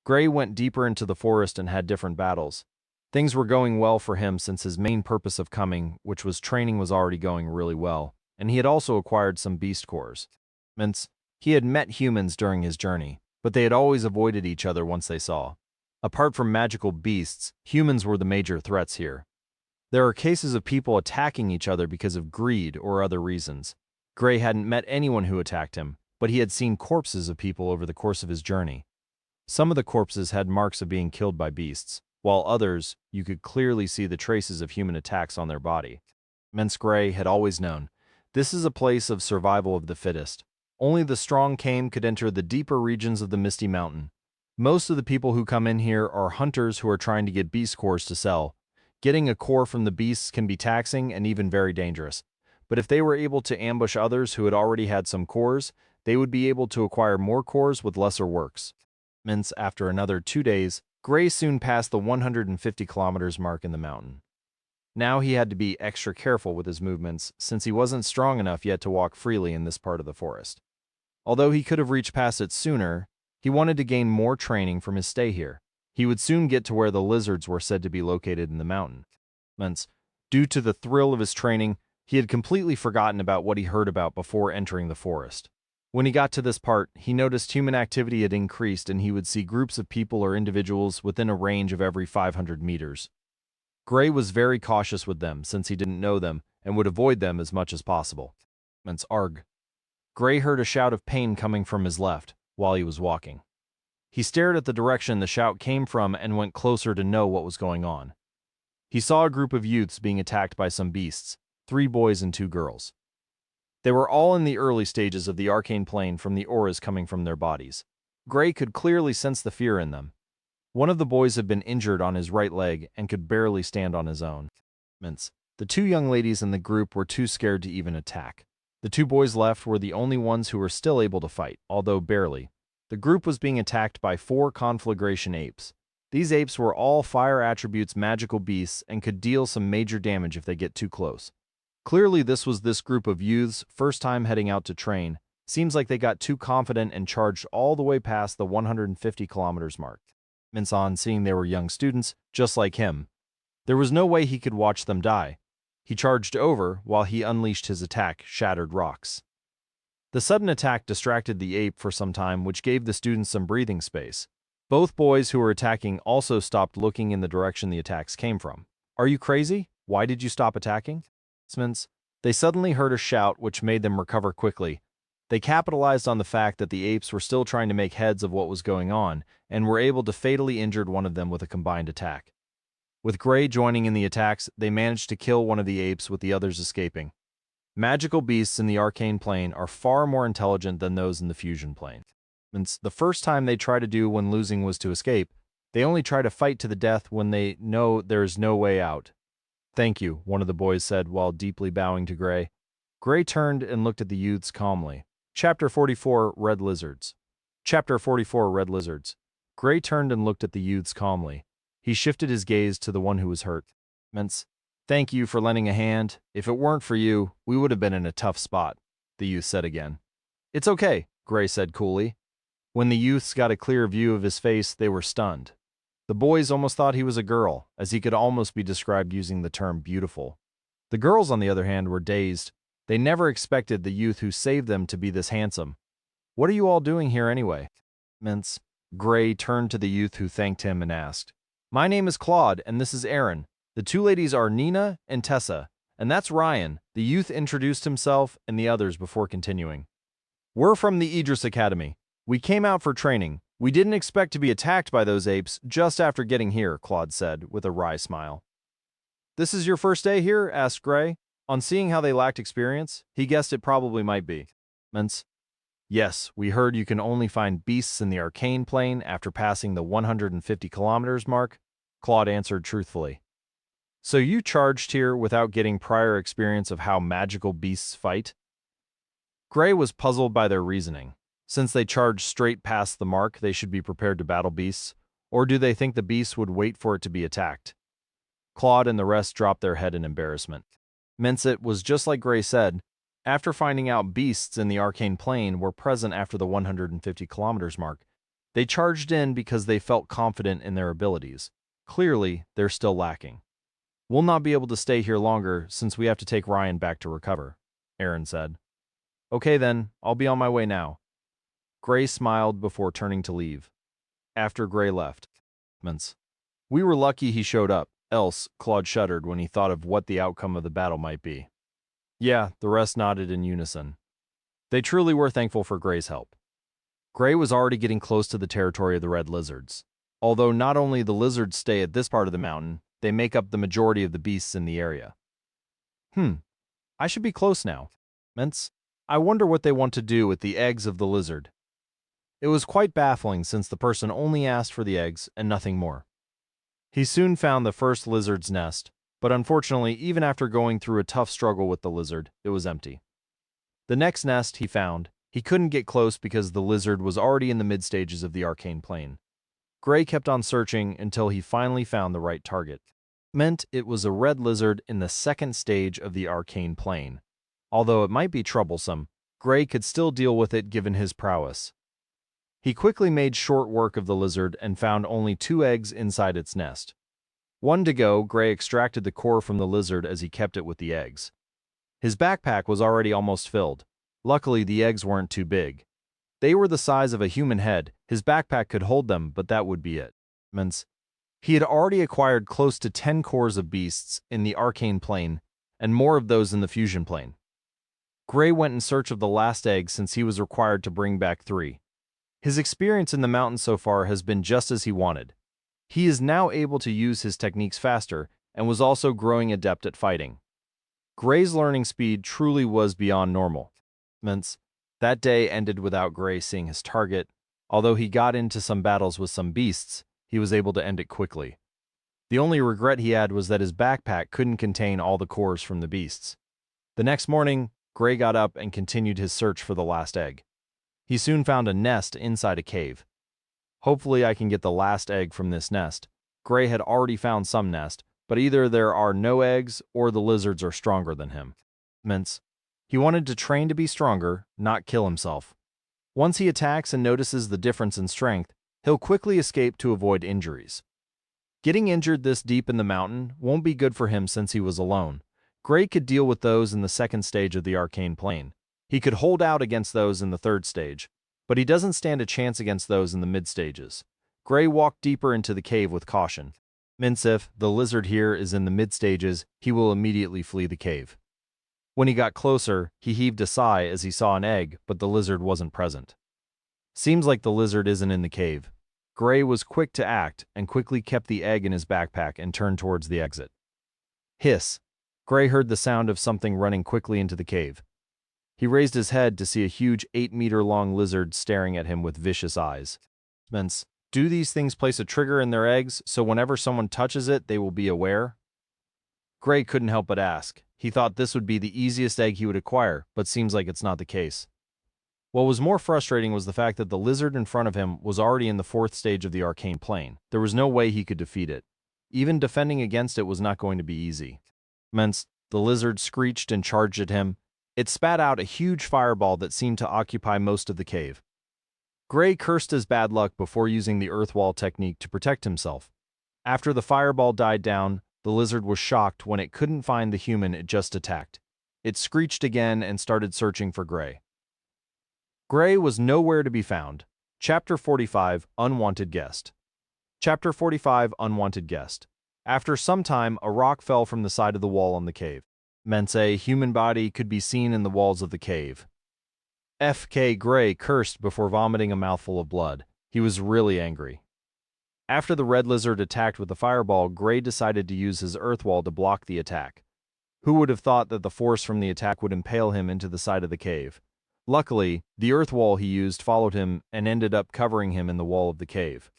Gray went deeper into the forest and had different battles. Things were going well for him since his main purpose of coming, which was training, was already going really well, and he had also acquired some beast cores. He had met humans during his journey, but they had always avoided each other once they saw. Apart from magical beasts, humans were the major threats here. There are cases of people attacking each other because of greed or other reasons. Gray hadn't met anyone who attacked him, but he had seen corpses of people over the course of his journey. Some of the corpses had marks of being killed by beasts, while others, you could clearly see the traces of human attacks on their body. Gray had always known, this is a place of survival of the fittest. Only the strong could enter the deeper regions of the Misty Mountain. Most of the people who come in here are hunters who are trying to get beast cores to sell. Getting a core from the beasts can be taxing and even very dangerous. But if they were able to ambush others who had already had some cores, they would be able to acquire more cores with lesser works. After another 2 days, Gray soon passed the 150 kilometers mark in the mountain. Now he had to be extra careful with his movements since he wasn't strong enough yet to walk freely in this part of the forest. Although he could have reached past it sooner, he wanted to gain more training from his stay here. He would soon get to where the lizards were said to be located in the mountain. Due to the thrill of his training, he had completely forgotten about what he heard about before entering the forest. When he got to this part, he noticed human activity had increased and he would see groups of people or individuals within a range of every 500 meters. Gray was very cautious with them since he didn't know them and would avoid them as much as possible. Arg. Gray heard a shout of pain coming from his left while he was walking. He stared at the direction the shout came from and went closer to know what was going on. He saw a group of youths being attacked by some beasts, 3 boys and 2 girls. They were all in the early stages of the arcane plane from the auras coming from their bodies. Gray could clearly sense the fear in them. One of the boys had been injured on his right leg and could barely stand on his own. The 2 young ladies in the group were too scared to even attack. The 2 boys left were the only ones who were still able to fight, although barely. The group was being attacked by 4 conflagration apes. These apes were all fire attributes magical beasts and could deal some major damage if they get too close. Clearly this was this group of youths' first time heading out to train. Seems like they got too confident and charged all the way past the 150 kilometers mark. On seeing they were young students, just like him. There was no way he could watch them die. He charged over while he unleashed his attack, Shattered Rocks. The sudden attack distracted the ape for some time, which gave the students some breathing space. Both boys who were attacking also stopped looking in the direction the attacks came from. Are you crazy? Why did you stop attacking? They suddenly heard a shout which made them recover quickly. They capitalized on the fact that the apes were still trying to make heads of what was going on, and were able to fatally injure one of them with a combined attack. With Gray joining in the attacks, they managed to kill one of the apes with the others escaping. Magical beasts in the arcane plane are far more intelligent than those in the fusion plane. The first time they try to do when losing was to escape, they only try to fight to the death when they know there is no way out. Thank you, one of the boys said while deeply bowing to Gray. Gray turned and looked at the youths calmly. Chapter 44, Red Lizards. Chapter 44, Red Lizards. Gray turned and looked at the youths calmly. He shifted his gaze to the one who was hurt. Thank you for lending a hand. If it weren't for you, we would have been in a tough spot, the youth said again. It's okay, Gray said coolly. When the youths got a clear view of his face, they were stunned. The boys almost thought he was a girl, as he could almost be described using the term beautiful. The girls, on the other hand, were dazed. They never expected the youth who saved them to be this handsome. What are you all doing here anyway? Gray turned to the youth who thanked him and asked, My name is Claude, and this is Aaron. The two ladies are Nina and Tessa, and that's Ryan. The youth introduced himself and the others before continuing. We're from the Idris Academy. We came out for training. We didn't expect to be attacked by those apes just after getting here, Claude said, with a wry smile. This is your first day here? Asked Gray. On seeing how they lacked experience, he guessed it probably might be. Yes, we heard you can only find beasts in the arcane plane after passing the 150 kilometers mark, Claude answered truthfully. So you charged here without getting prior experience of how magical beasts fight? Gray was puzzled by their reasoning. Since they charged straight past the mark, they should be prepared to battle beasts, or do they think the beasts would wait for it to be attacked? Claude and the rest dropped their head in embarrassment. It was just like Gray said. After finding out beasts in the arcane plane were present after the 150 kilometers mark, they charged in because they felt confident in their abilities. Clearly, they're still lacking. We'll not be able to stay here longer since we have to take Ryan back to recover, Aaron said. Okay then, I'll be on my way now. Gray smiled before turning to leave. After Gray left, we were lucky he showed up, else Claude shuddered when he thought of what the outcome of the battle might be. Yeah, the rest nodded in unison. They truly were thankful for Gray's help. Gray was already getting close to the territory of the red lizards. Although not only the lizards stay at this part of the mountain, they make up the majority of the beasts in the area. I should be close now. I wonder what they want to do with the eggs of the lizard. It was quite baffling since the person only asked for the eggs and nothing more. He soon found the first lizard's nest, but unfortunately, even after going through a tough struggle with the lizard, it was empty. The next nest he found, he couldn't get close because the lizard was already in the mid-stages of the arcane plane. Gray kept on searching until he finally found the right target. It was a red lizard in the second stage of the arcane plane. Although it might be troublesome, Gray could still deal with it given his prowess. He quickly made short work of the lizard and found only 2 eggs inside its nest. One to go, Gray extracted the core from the lizard as he kept it with the eggs. His backpack was already almost filled. Luckily, the eggs weren't too big. They were the size of a human head. His backpack could hold them, but that would be it. He had already acquired close to 10 cores of beasts in the arcane plane, and more of those in the fusion plane. Gray went in search of the last egg since he was required to bring back 3. His experience in the mountains so far has been just as he wanted. He is now able to use his techniques faster and was also growing adept at fighting. Gray's learning speed truly was beyond normal. That day ended without Gray seeing his target. Although he got into some battles with some beasts, he was able to end it quickly. The only regret he had was that his backpack couldn't contain all the cores from the beasts. The next morning, Gray got up and continued his search for the last egg. He soon found a nest inside a cave. Hopefully I can get the last egg from this nest. Gray had already found some nest, but either there are no eggs or the lizards are stronger than him. He wanted to train to be stronger, not kill himself. Once he attacks and notices the difference in strength, He'll quickly escape to avoid injuries. Getting injured this deep in the mountain won't be good for him since he was alone. Gray could deal with those in the second stage of the arcane plane. He could hold out against those in the third stage, but he doesn't stand a chance against those in the mid-stages. Gray walked deeper into the cave with caution. Since if the lizard here is in the mid-stages, he will immediately flee the cave. When he got closer, he heaved a sigh as he saw an egg, but the lizard wasn't present. Seems like the lizard isn't in the cave. Gray was quick to act and quickly kept the egg in his backpack and turned towards the exit. Hiss! Gray heard the sound of something running quickly into the cave. He raised his head to see a huge 8-meter-long lizard staring at him with vicious eyes. Spence, do these things place a trigger in their eggs so whenever someone touches it, they will be aware? Gray couldn't help but ask. He thought this would be the easiest egg he would acquire, but seems like it's not the case. What was more frustrating was the fact that the lizard in front of him was already in the fourth stage of the arcane plane. There was no way he could defeat it. Even defending against it was not going to be easy. The lizard screeched and charged at him. It spat out a huge fireball that seemed to occupy most of the cave. Gray cursed his bad luck before using the earth wall technique to protect himself. After the fireball died down, the lizard was shocked when it couldn't find the human it just attacked. It screeched again and started searching for Gray. Gray was nowhere to be found. Chapter 45, Unwanted Guest. Chapter 45, Unwanted Guest. After some time, a rock fell from the side of the wall on the cave. A human body could be seen in the walls of the cave. F.K. Gray cursed before vomiting a mouthful of blood. He was really angry. After the red lizard attacked with the fireball, Gray decided to use his earth wall to block the attack. Who would have thought that the force from the attack would impale him into the side of the cave? Luckily, the earth wall he used followed him and ended up covering him in the wall of the cave.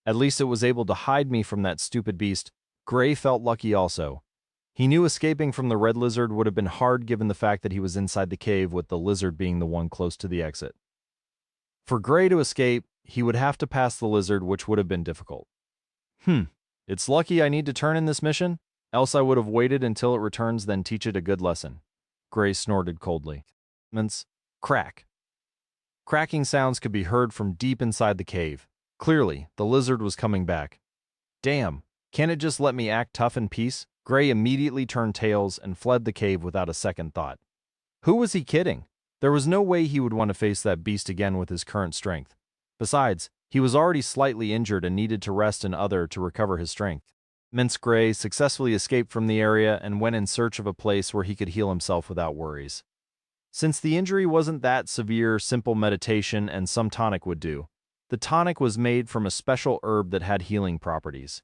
At least it was able to hide me from that stupid beast. Gray felt lucky also. He knew escaping from the red lizard would have been hard given the fact that he was inside the cave with the lizard being the one close to the exit. For Gray to escape, he would have to pass the lizard, which would have been difficult. It's lucky I need to turn in this mission, else I would have waited until it returns then teach it a good lesson. Gray snorted coldly. Crack. Cracking sounds could be heard from deep inside the cave. Clearly, the lizard was coming back. Damn, can't it just let me act tough in peace? Gray immediately turned tails and fled the cave without a second thought. Who was he kidding? There was no way he would want to face that beast again with his current strength. Besides, he was already slightly injured and needed to rest in other to recover his strength. Gray successfully escaped from the area and went in search of a place where he could heal himself without worries. Since the injury wasn't that severe, simple meditation and some tonic would do. The tonic was made from a special herb that had healing properties.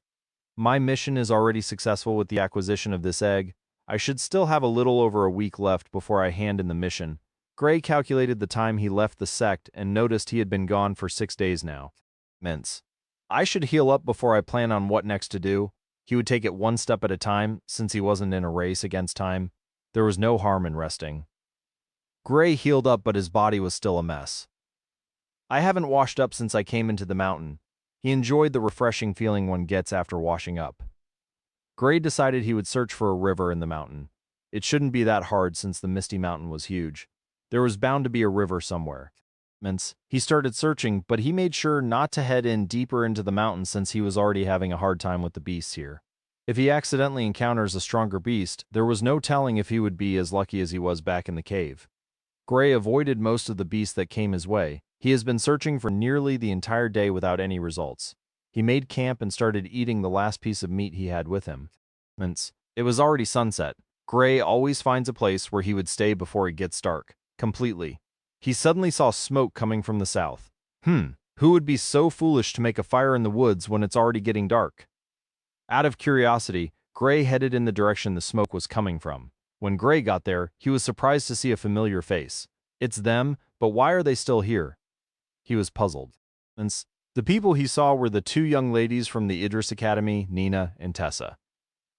My mission is already successful with the acquisition of this egg. I should still have a little over a week left before I hand in the mission. Gray calculated the time he left the sect and noticed he had been gone for 6 days now. I should heal up before I plan on what next to do. He would take it one step at a time, since he wasn't in a race against time. There was no harm in resting. Gray healed up, but his body was still a mess. I haven't washed up since I came into the mountain. He enjoyed the refreshing feeling one gets after washing up. Gray decided he would search for a river in the mountain. It shouldn't be that hard since the Misty Mountain was huge. There was bound to be a river somewhere. He started searching, but he made sure not to head in deeper into the mountain since he was already having a hard time with the beasts here. If he accidentally encounters a stronger beast, there was no telling if he would be as lucky as he was back in the cave. Gray avoided most of the beasts that came his way. He has been searching for nearly the entire day without any results. He made camp and started eating the last piece of meat he had with him. It was already sunset. Gray always finds a place where he would stay before it gets dark. Completely. He suddenly saw smoke coming from the south. Who would be so foolish to make a fire in the woods when it's already getting dark? Out of curiosity, Gray headed in the direction the smoke was coming from. When Gray got there, he was surprised to see a familiar face. It's them, but why are they still here? He was puzzled. The people he saw were the 2 young ladies from the Idris Academy, Nina and Tessa.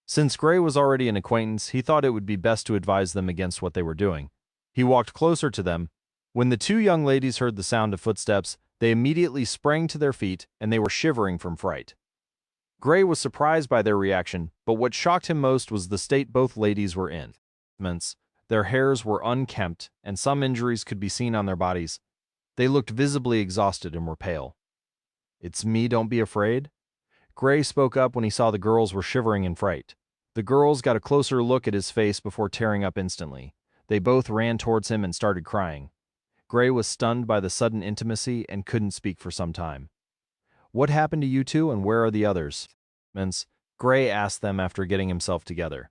Since Gray was already an acquaintance, he thought it would be best to advise them against what they were doing. He walked closer to them. When the 2 young ladies heard the sound of footsteps, they immediately sprang to their feet, and they were shivering from fright. Gray was surprised by their reaction, but what shocked him most was the state both ladies were in. Their hairs were unkempt, and some injuries could be seen on their bodies. They looked visibly exhausted and were pale. It's me, don't be afraid. Gray spoke up when he saw the girls were shivering in fright. The girls got a closer look at his face before tearing up instantly. They both ran towards him and started crying. Gray was stunned by the sudden intimacy and couldn't speak for some time. What happened to you two and where are the others? Gray asked them after getting himself together.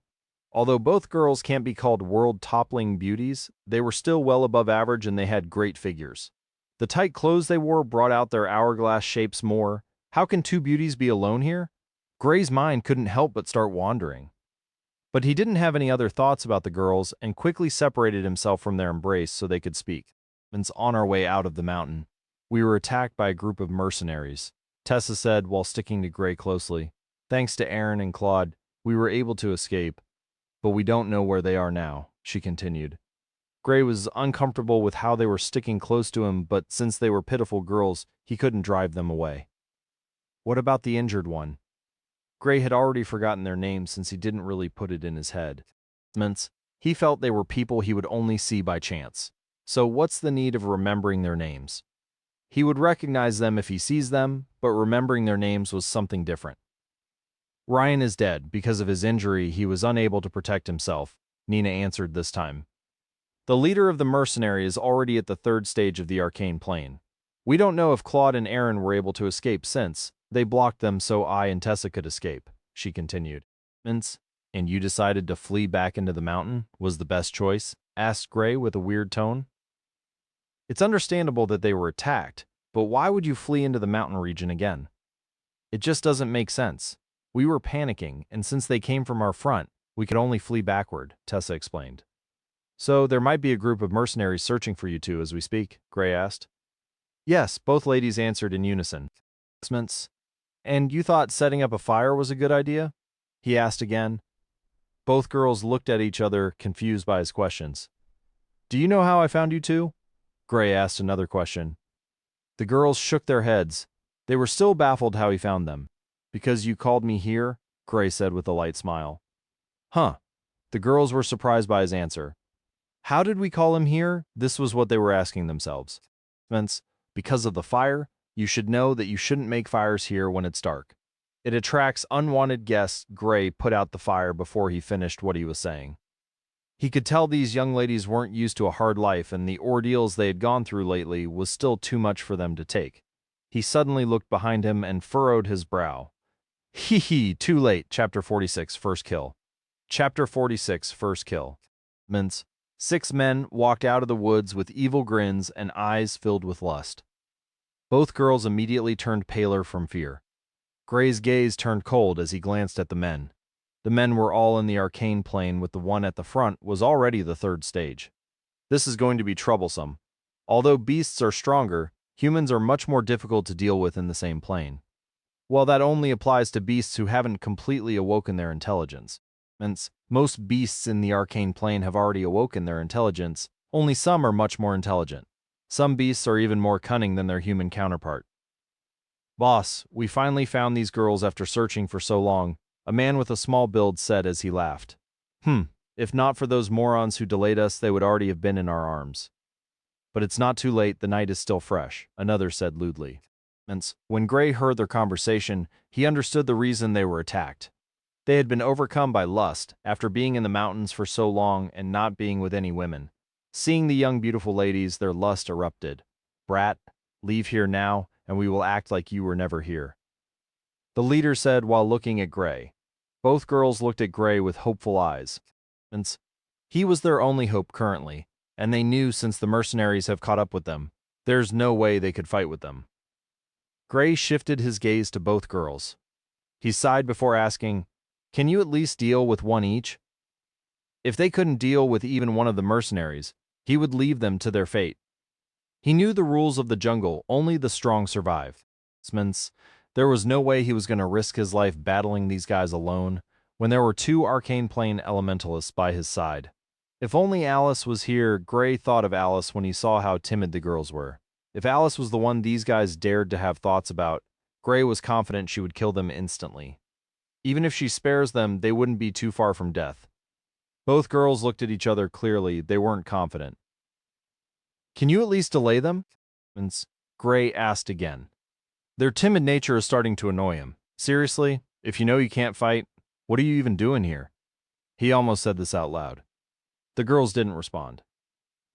Although both girls can't be called world-toppling beauties, they were still well above average and they had great figures. The tight clothes they wore brought out their hourglass shapes more. How can two beauties be alone here? Gray's mind couldn't help but start wandering. But he didn't have any other thoughts about the girls and quickly separated himself from their embrace so they could speak. On our way out of the mountain, we were attacked by a group of mercenaries, Tessa said while sticking to Gray closely. Thanks to Aaron and Claude, we were able to escape, but we don't know where they are now, she continued. Gray was uncomfortable with how they were sticking close to him, but since they were pitiful girls, he couldn't drive them away. What about the injured one? Gray had already forgotten their names since he didn't really put it in his head. He felt they were people he would only see by chance. So what's the need of remembering their names? He would recognize them if he sees them, but remembering their names was something different. Ryan is dead. Because of his injury, he was unable to protect himself, Nina answered this time. The leader of the mercenary is already at the third stage of the arcane plane. We don't know if Claude and Aaron were able to escape since they blocked them so I and Tessa could escape, she continued. And you decided to flee back into the mountain was the best choice? Asked Gray with a weird tone. It's understandable that they were attacked, but why would you flee into the mountain region again? It just doesn't make sense. We were panicking, and since they came from our front, we could only flee backward, Tessa explained. So there might be a group of mercenaries searching for you two as we speak, Gray asked. Yes, both ladies answered in unison. And you thought setting up a fire was a good idea? He asked again. Both girls looked at each other, confused by his questions. Do you know how I found you two? Gray asked another question. The girls shook their heads. They were still baffled how he found them. Because you called me here, Gray said with a light smile. Huh. The girls were surprised by his answer. How did we call him here? This was what they were asking themselves. Because of the fire, you should know that you shouldn't make fires here when it's dark. It attracts unwanted guests. Gray put out the fire before he finished what he was saying. He could tell these young ladies weren't used to a hard life and the ordeals they had gone through lately was still too much for them to take. He suddenly looked behind him and furrowed his brow. Hee, too late. Chapter 46, First Kill. Chapter 46, First Kill. 6 men walked out of the woods with evil grins and eyes filled with lust. Both girls immediately turned paler from fear. Gray's gaze turned cold as he glanced at the men. The men were all in the arcane plane, with the one at the front was already the third stage. This is going to be troublesome. Although beasts are stronger, humans are much more difficult to deal with in the same plane. While that only applies to beasts who haven't completely awoken their intelligence. Most beasts in the arcane plane have already awoken their intelligence, only some are much more intelligent. Some beasts are even more cunning than their human counterpart. Boss, we finally found these girls after searching for so long, a man with a small build said as he laughed. If not for those morons who delayed us, they would already have been in our arms. But it's not too late, the night is still fresh, another said lewdly. When Gray heard their conversation, he understood the reason they were attacked. They had been overcome by lust after being in the mountains for so long and not being with any women. Seeing the young beautiful ladies, their lust erupted. Brat, leave here now, and we will act like you were never here. The leader said while looking at Gray. Both girls looked at Gray with hopeful eyes. He was their only hope currently, and they knew since the mercenaries have caught up with them, there's no way they could fight with them. Gray shifted his gaze to both girls. He sighed before asking, Can you at least deal with one each? If they couldn't deal with even one of the mercenaries, he would leave them to their fate. He knew the rules of the jungle, only the strong survive. There was no way he was going to risk his life battling these guys alone when there were 2 arcane plane elementalists by his side. If only Alice was here. Gray thought of Alice when he saw how timid the girls were. If Alice was the one these guys dared to have thoughts about, Gray was confident she would kill them instantly. Even if she spares them, they wouldn't be too far from death. Both girls looked at each other clearly. They weren't confident. Can you at least delay them? Gray asked again. Their timid nature is starting to annoy him. Seriously, if you know you can't fight, what are you even doing here? He almost said this out loud. The girls didn't respond.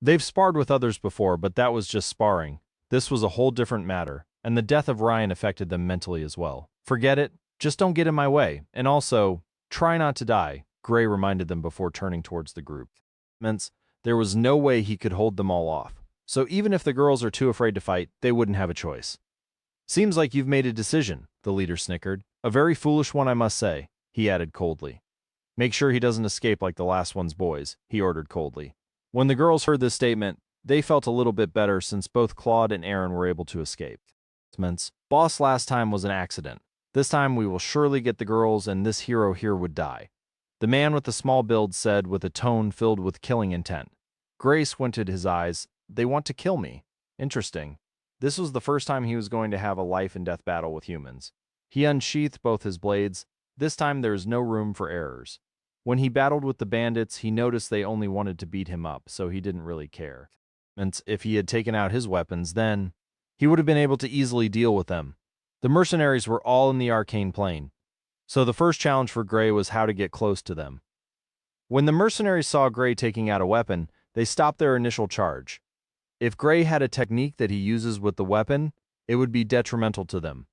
They've sparred with others before, but that was just sparring. This was a whole different matter, and the death of Ryan affected them mentally as well. Forget it, just don't get in my way, and also, try not to die, Gray reminded them before turning towards the group. There was no way he could hold them all off, so even if the girls are too afraid to fight, they wouldn't have a choice. Seems like you've made a decision, the leader snickered. A very foolish one, I must say, he added coldly. Make sure he doesn't escape like the last one's boys, he ordered coldly. When the girls heard this statement, they felt a little bit better since both Claude and Aaron were able to escape. Boss, last time was an accident. This time we will surely get the girls and this hero here would die. The man with the small build said with a tone filled with killing intent. Gray squinted his eyes. They want to kill me. Interesting. This was the first time he was going to have a life and death battle with humans. He unsheathed both his blades. This time there is no room for errors. When he battled with the bandits, he noticed they only wanted to beat him up, so he didn't really care. And if he had taken out his weapons, then he would have been able to easily deal with them. The mercenaries were all in the arcane plane, so the first challenge for Gray was how to get close to them. When the mercenaries saw Gray taking out a weapon, they stopped their initial charge. If Gray had a technique that he uses with the weapon, it would be detrimental to them.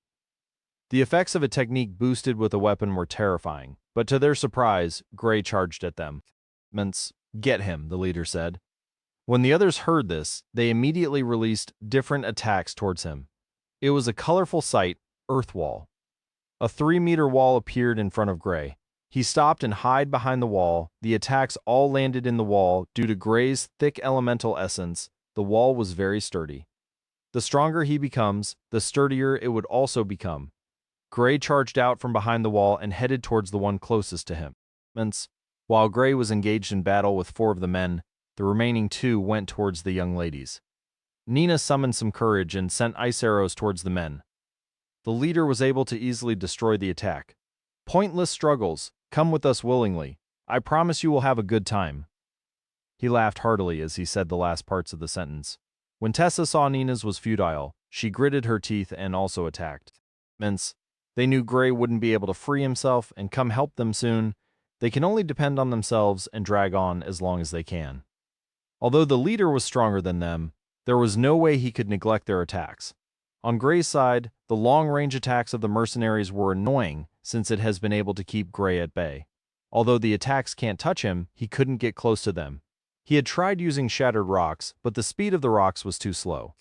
The effects of a technique boosted with a weapon were terrifying, but to their surprise, Gray charged at them. Get him, the leader said. When the others heard this, they immediately released different attacks towards him. It was a colorful sight, earth wall. A 3-meter wall appeared in front of Gray. He stopped and hid behind the wall. The attacks all landed in the wall due to Gray's thick elemental essence. The wall was very sturdy. The stronger he becomes, the sturdier it would also become. Gray charged out from behind the wall and headed towards the one closest to him. While Gray was engaged in battle with 4 of the men, the remaining 2 went towards the young ladies. Nina summoned some courage and sent ice arrows towards the men. The leader was able to easily destroy the attack. Pointless struggles, come with us willingly. I promise you will have a good time. He laughed heartily as he said the last parts of the sentence. When Tessa saw Nina's was futile, she gritted her teeth and also attacked. They knew Gray wouldn't be able to free himself and come help them soon. They can only depend on themselves and drag on as long as they can. Although the leader was stronger than them, there was no way he could neglect their attacks. On Gray's side, the long-range attacks of the mercenaries were annoying since it has been able to keep Gray at bay. Although the attacks can't touch him, he couldn't get close to them. He had tried using shattered rocks, but the speed of the rocks was too slow.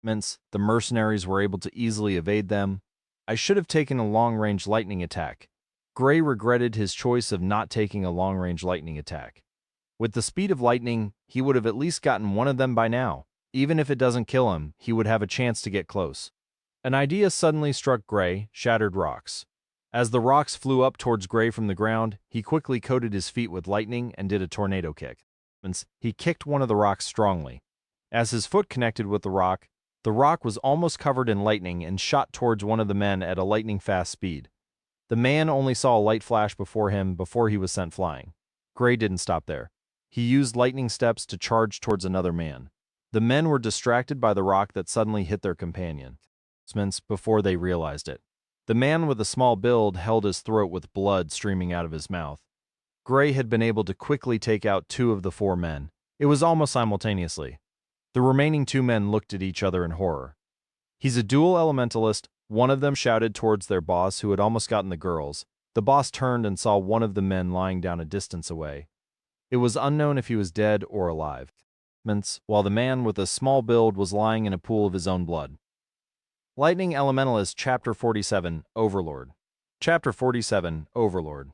The mercenaries were able to easily evade them. I should have taken a long-range lightning attack. Gray regretted his choice of not taking a long-range lightning attack. With the speed of lightning, he would have at least gotten one of them by now. Even if it doesn't kill him, he would have a chance to get close. An idea suddenly struck Gray, shattered rocks. As the rocks flew up towards Gray from the ground, he quickly coated his feet with lightning and did a tornado kick. He kicked one of the rocks strongly. As his foot connected with the rock was almost covered in lightning and shot towards one of the men at a lightning-fast speed. The man only saw a light flash before him before he was sent flying. Gray didn't stop there. He used lightning steps to charge towards another man. The men were distracted by the rock that suddenly hit their companion. Before they realized it. The man with a small build held his throat with blood streaming out of his mouth. Gray had been able to quickly take out 2 of the 4 men. It was almost simultaneously. The remaining 2 men looked at each other in horror. He's a dual elementalist, one of them shouted towards their boss who had almost gotten the girls. The boss turned and saw one of the men lying down a distance away. It was unknown if he was dead or alive. While the man with a small build was lying in a pool of his own blood. Lightning Elementalist Chapter 47, Overlord. Chapter 47, Overlord.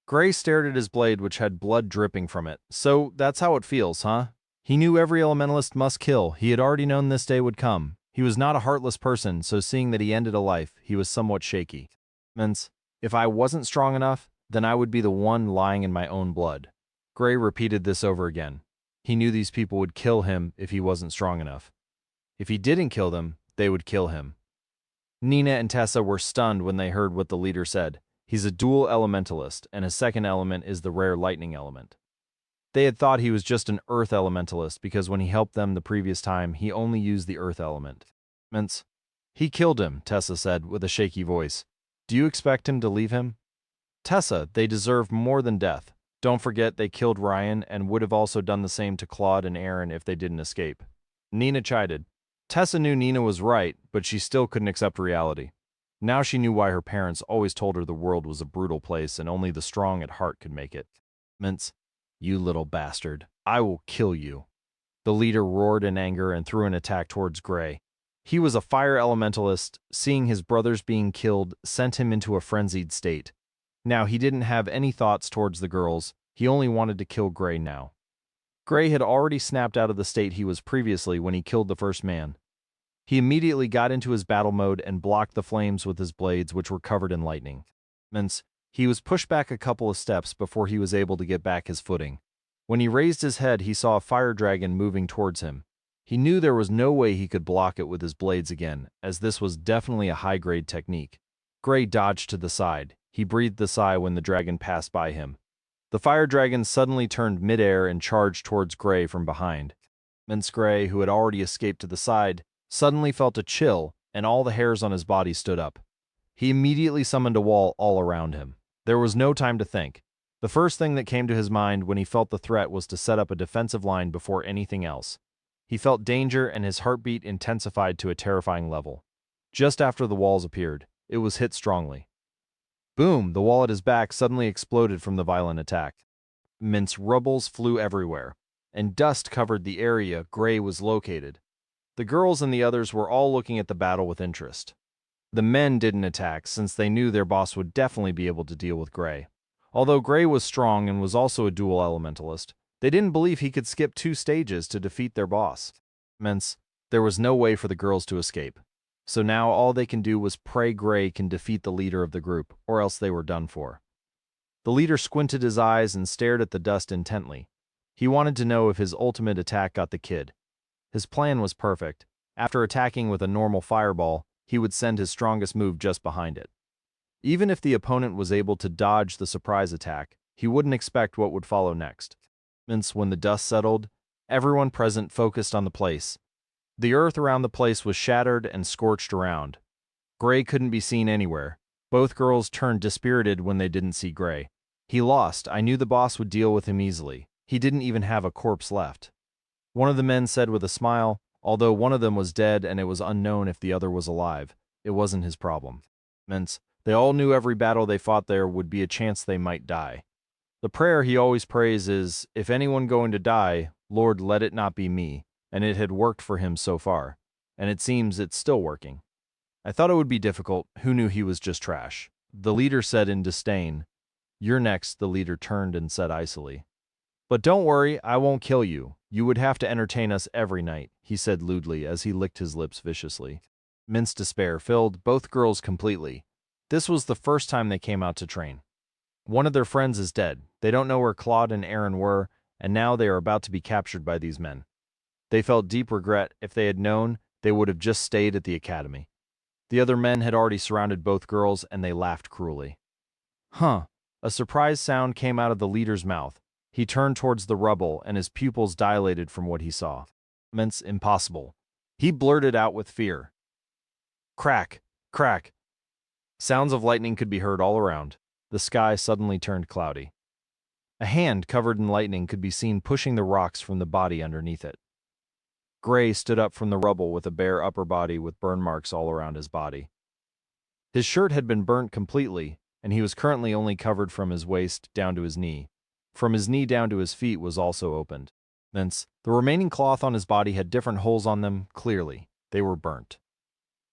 Gray stared at his blade which had blood dripping from it. So, that's how it feels, huh? He knew every elementalist must kill. He had already known this day would come. He was not a heartless person, so seeing that he ended a life, he was somewhat shaky. If I wasn't strong enough, then I would be the one lying in my own blood. Gray repeated this over again. He knew these people would kill him if he wasn't strong enough. If he didn't kill them, they would kill him. Nina and Tessa were stunned when they heard what the leader said. He's a dual elementalist, and his second element is the rare lightning element. They had thought he was just an earth elementalist because when he helped them the previous time, he only used the earth element. He killed him, Tessa said with a shaky voice. Do you expect him to leave him? Tessa, they deserve more than death. Don't forget they killed Ryan and would have also done the same to Claude and Aaron if they didn't escape. Nina chided. Tessa knew Nina was right, but she still couldn't accept reality. Now she knew why her parents always told her the world was a brutal place and only the strong at heart could make it. Mince, you little bastard. I will kill you. The leader roared in anger and threw an attack towards Gray. He was a fire elementalist. Seeing his brothers being killed sent him into a frenzied state. Now he didn't have any thoughts towards the girls, he only wanted to kill Gray now. Gray had already snapped out of the state he was previously when he killed the first man. He immediately got into his battle mode and blocked the flames with his blades, which were covered in lightning. He was pushed back a couple of steps before he was able to get back his footing. When he raised his head, he saw a fire dragon moving towards him. He knew there was no way he could block it with his blades again, as this was definitely a high-grade technique. Gray dodged to the side. He breathed a sigh when the dragon passed by him. The fire dragon suddenly turned midair and charged towards Gray from behind. Gray, who had already escaped to the side, suddenly felt a chill, and all the hairs on his body stood up. He immediately summoned a wall all around him. There was no time to think. The first thing that came to his mind when he felt the threat was to set up a defensive line before anything else. He felt danger and his heartbeat intensified to a terrifying level. Just after the walls appeared, it was hit strongly. Boom! The wall at his back suddenly exploded from the violent attack. Rubbles flew everywhere, and dust covered the area Gray was located. The girls and the others were all looking at the battle with interest. The men didn't attack since they knew their boss would definitely be able to deal with Gray. Although Gray was strong and was also a dual elementalist, they didn't believe he could skip 2 stages to defeat their boss. There was no way for the girls to escape. So now all they can do was pray Gray can defeat the leader of the group, or else they were done for. The leader squinted his eyes and stared at the dust intently. He wanted to know if his ultimate attack got the kid. His plan was perfect. After attacking with a normal fireball, he would send his strongest move just behind it. Even if the opponent was able to dodge the surprise attack, he wouldn't expect what would follow next. When the dust settled, everyone present focused on the place. The earth around the place was shattered and scorched around. Gray couldn't be seen anywhere. Both girls turned dispirited when they didn't see Gray. He lost. I knew the boss would deal with him easily. He didn't even have a corpse left. One of the men said with a smile, although one of them was dead and it was unknown if the other was alive, it wasn't his problem. They all knew every battle they fought there would be a chance they might die. The prayer he always prays is, if anyone going to die, Lord, let it not be me, and it had worked for him so far, and it seems it's still working. I thought it would be difficult. Who knew he was just trash? The leader said in disdain. You're next, the leader turned and said icily. But don't worry, I won't kill you. You would have to entertain us every night, he said lewdly as he licked his lips viciously. Despair filled both girls completely. This was the first time they came out to train. One of their friends is dead. They don't know where Claude and Aaron were, and now they are about to be captured by these men. They felt deep regret. If they had known, they would have just stayed at the academy. The other men had already surrounded both girls, and they laughed cruelly. Huh. A surprised sound came out of the leader's mouth. He turned towards the rubble, and his pupils dilated from what he saw. Impossible. He blurted out with fear. Crack! Crack! Sounds of lightning could be heard all around. The sky suddenly turned cloudy. A hand covered in lightning could be seen pushing the rocks from the body underneath it. Gray stood up from the rubble with a bare upper body with burn marks all around his body. His shirt had been burnt completely, and he was currently only covered from his waist down to his knee. From his knee down to his feet was also opened. Thence, the remaining cloth on his body had different holes on them, clearly. They were burnt.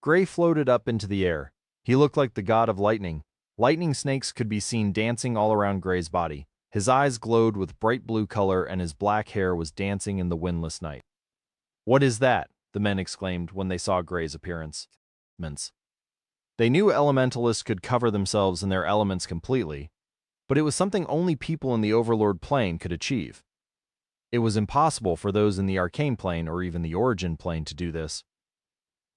Gray floated up into the air. He looked like the god of lightning. Lightning snakes could be seen dancing all around Gray's body. His eyes glowed with bright blue color and his black hair was dancing in the windless night. What is that? The men exclaimed when they saw Gray's appearance. They knew elementalists could cover themselves in their elements completely, but it was something only people in the Overlord plane could achieve. It was impossible for those in the Arcane plane or even the Origin plane to do this.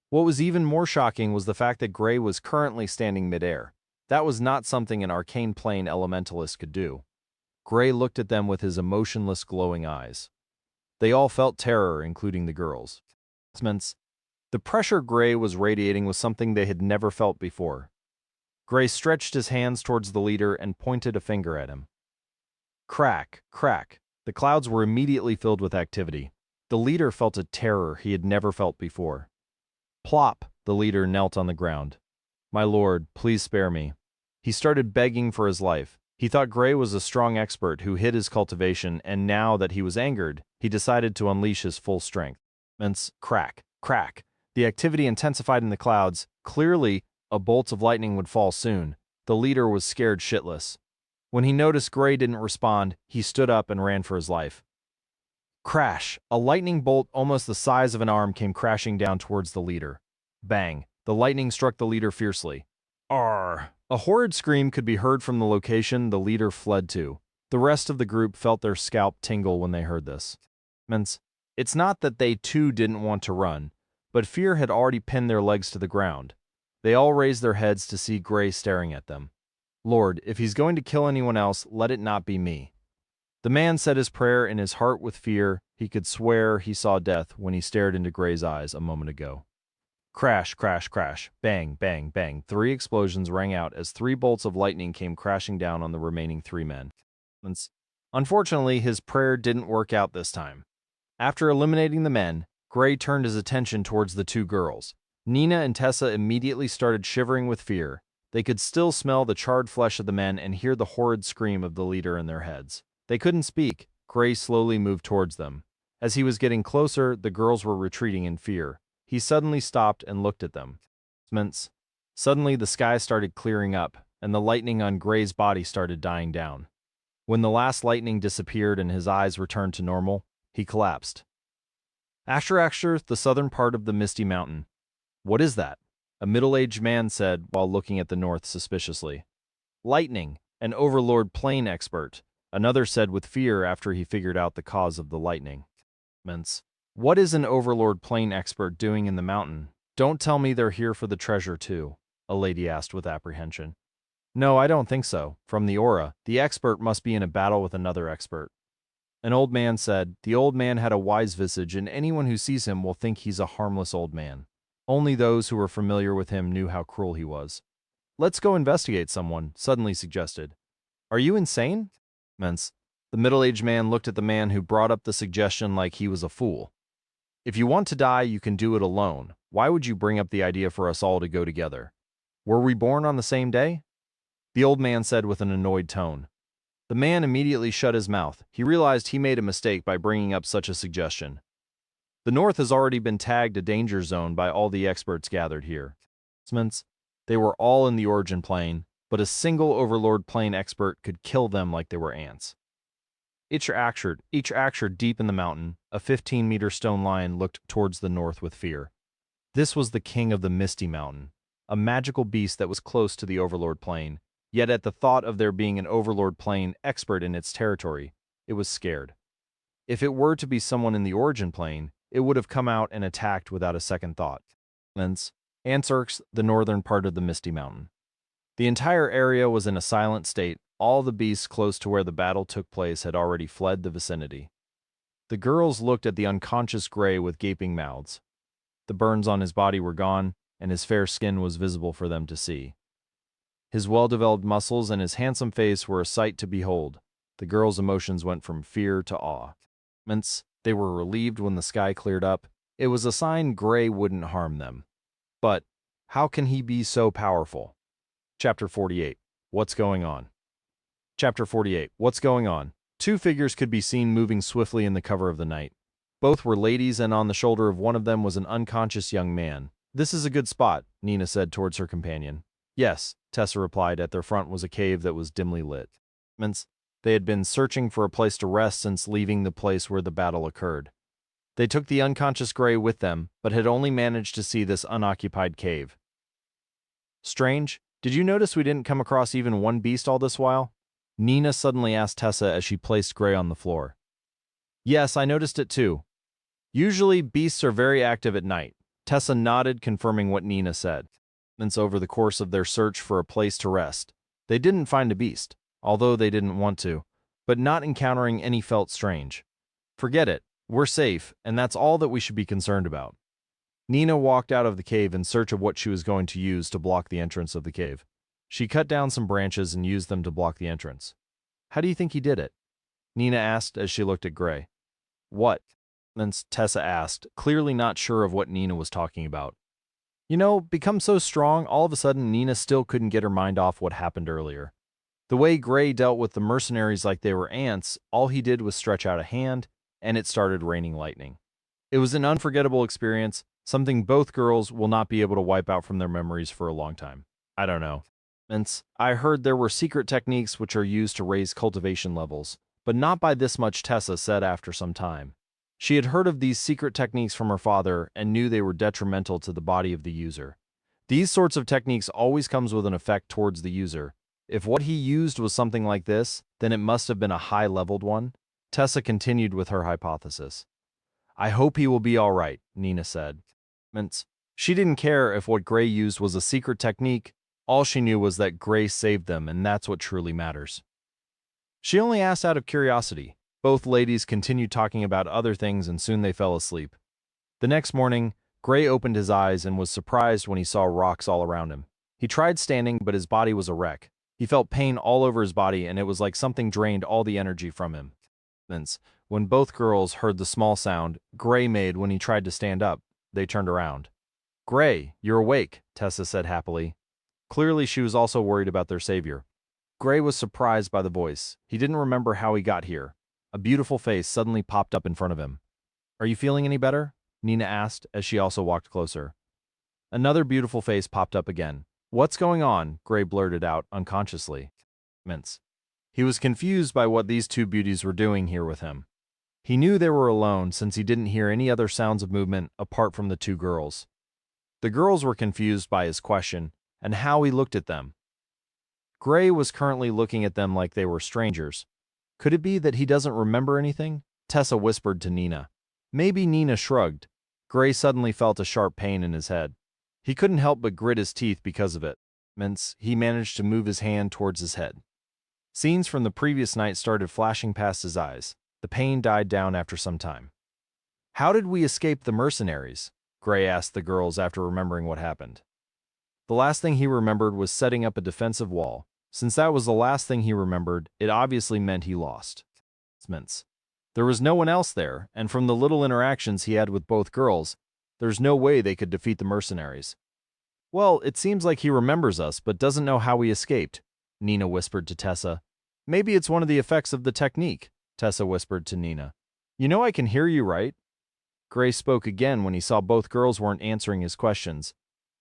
What was even more shocking was the fact that Gray was currently standing midair. That was not something an Arcane plane elementalist could do. Gray looked at them with his emotionless, glowing eyes. They all felt terror, including the girls. The pressure Gray was radiating was something they had never felt before. Gray stretched his hands towards the leader and pointed a finger at him. Crack, crack. The clouds were immediately filled with activity. The leader felt a terror he had never felt before. Plop, the leader knelt on the ground. My lord, please spare me. He started begging for his life. He thought Gray was a strong expert who hid his cultivation, and now that he was angered, he decided to unleash his full strength. Crack, crack. The activity intensified in the clouds. Clearly, a bolt of lightning would fall soon. The leader was scared shitless. When he noticed Gray didn't respond, he stood up and ran for his life. Crash! A lightning bolt almost the size of an arm came crashing down towards the leader. Bang! The lightning struck the leader fiercely. Arr! A horrid scream could be heard from the location the leader fled to. The rest of the group felt their scalp tingle when they heard this. It's not that they too didn't want to run, but fear had already pinned their legs to the ground. They all raised their heads to see Gray staring at them. Lord, if he's going to kill anyone else, let it not be me. The man said his prayer in his heart with fear. He could swear he saw death when he stared into Gray's eyes a moment ago. Crash, crash, crash, bang, bang, bang. 3 explosions rang out as 3 bolts of lightning came crashing down on the remaining 3 men. Unfortunately, his prayer didn't work out this time. After eliminating the men, Gray turned his attention towards the 2 girls. Nina and Tessa immediately started shivering with fear. They could still smell the charred flesh of the men and hear the horrid scream of the leader in their heads. They couldn't speak. Gray slowly moved towards them. As he was getting closer, the girls were retreating in fear. He suddenly stopped and looked at them. Suddenly, the sky started clearing up, and the lightning on Gray's body started dying down. When the last lightning disappeared and his eyes returned to normal, he collapsed. Asher, the southern part of the Misty Mountain. What is that? A middle-aged man said while looking at the north suspiciously. Lightning, an overlord plane expert, another said with fear after he figured out the cause of the lightning. What is an overlord plane expert doing in the mountain? Don't tell me they're here for the treasure too, a lady asked with apprehension. No, I don't think so. From the aura, the expert must be in a battle with another expert. An old man said, the old man had a wise visage and anyone who sees him will think he's a harmless old man. Only those who were familiar with him knew how cruel he was. Let's go investigate, someone suddenly suggested. Are you insane? The middle-aged man looked at the man who brought up the suggestion like he was a fool. If you want to die, you can do it alone. Why would you bring up the idea for us all to go together? Were we born on the same day? The old man said with an annoyed tone. The man immediately shut his mouth. He realized he made a mistake by bringing up such a suggestion. The North has already been tagged a danger zone by all the experts gathered here. They were all in the origin plane, but a single overlord plane expert could kill them like they were ants. Each actor deep in the mountain, a 15-meter stone lion looked towards the north with fear. This was the king of the Misty Mountain, a magical beast that was close to the overlord plane, yet at the thought of there being an overlord plane expert in its territory, it was scared. If it were to be someone in the origin plane, it would have come out and attacked without a second thought. Antsirks, the northern part of the Misty Mountain. The entire area was in a silent state. All the beasts close to where the battle took place had already fled the vicinity. The girls looked at the unconscious Gray with gaping mouths. The burns on his body were gone, and his fair skin was visible for them to see. His well-developed muscles and his handsome face were a sight to behold. The girls' emotions went from fear to awe. They were relieved when the sky cleared up. It was a sign Gray wouldn't harm them. But how can he be so powerful? Chapter 48. What's going on? Chapter 48. What's going on? 2 figures could be seen moving swiftly in the cover of the night. Both were ladies, and on the shoulder of one of them was an unconscious young man. This is a good spot, Nina said towards her companion. Yes, Tessa replied. At their front was a cave that was dimly lit. They had been searching for a place to rest since leaving the place where the battle occurred. They took the unconscious Gray with them, but had only managed to see this unoccupied cave. Strange, did you notice we didn't come across even one beast all this while? Nina suddenly asked Tessa as she placed Gray on the floor. Yes, I noticed it too. Usually, beasts are very active at night. Tessa nodded, confirming what Nina said. Over the course of their search for a place to rest, they didn't find a beast, although they didn't want to, but not encountering any felt strange. Forget it, we're safe, and that's all that we should be concerned about. Nina walked out of the cave in search of what she was going to use to block the entrance of the cave. She cut down some branches and used them to block the entrance. How do you think he did it? Nina asked as she looked at Gray. What? Then Tessa asked, clearly not sure of what Nina was talking about. You know, become so strong, all of a sudden Nina still couldn't get her mind off what happened earlier. The way Gray dealt with the mercenaries like they were ants, all he did was stretch out a hand, and it started raining lightning. It was an unforgettable experience, something both girls will not be able to wipe out from their memories for a long time. I don't know. I heard there were secret techniques which are used to raise cultivation levels, but not by this much, Tessa said after some time. She had heard of these secret techniques from her father and knew they were detrimental to the body of the user. These sorts of techniques always comes with an effect towards the user. If what he used was something like this, then it must have been a high-leveled one. Tessa continued with her hypothesis. I hope he will be all right, Nina said. She didn't care if what Gray used was a secret technique. All she knew was that Gray saved them, and that's what truly matters. She only asked out of curiosity. Both ladies continued talking about other things, and soon they fell asleep. The next morning, Gray opened his eyes and was surprised when he saw rocks all around him. He tried standing, but his body was a wreck. He felt pain all over his body, and it was like something drained all the energy from him. When both girls heard the small sound Gray made when he tried to stand up, they turned around. Gray, you're awake, Tessa said happily. Clearly, she was also worried about their savior. Gray was surprised by the voice. He didn't remember how he got here. A beautiful face suddenly popped up in front of him. Are you feeling any better? Nina asked as she also walked closer. Another beautiful face popped up again. What's going on? Gray blurted out unconsciously. He was confused by what these two beauties were doing here with him. He knew they were alone since he didn't hear any other sounds of movement apart from the two girls. The girls were confused by his question and how he looked at them. Gray was currently looking at them like they were strangers. Could it be that he doesn't remember anything? Tessa whispered to Nina. Maybe. Nina shrugged. Gray suddenly felt a sharp pain in his head. He couldn't help but grit his teeth because of it. He managed to move his hand towards his head. Scenes from the previous night started flashing past his eyes. The pain died down after some time. How did we escape the mercenaries? Gray asked the girls after remembering what happened. The last thing he remembered was setting up a defensive wall. Since that was the last thing he remembered, it obviously meant he lost. There was no one else there, and from the little interactions he had with both girls, there's no way they could defeat the mercenaries. Well, it seems like he remembers us, but doesn't know how we escaped, Nina whispered to Tessa. Maybe it's one of the effects of the technique, Tessa whispered to Nina. You know I can hear you, right? Gray spoke again when he saw both girls weren't answering his questions.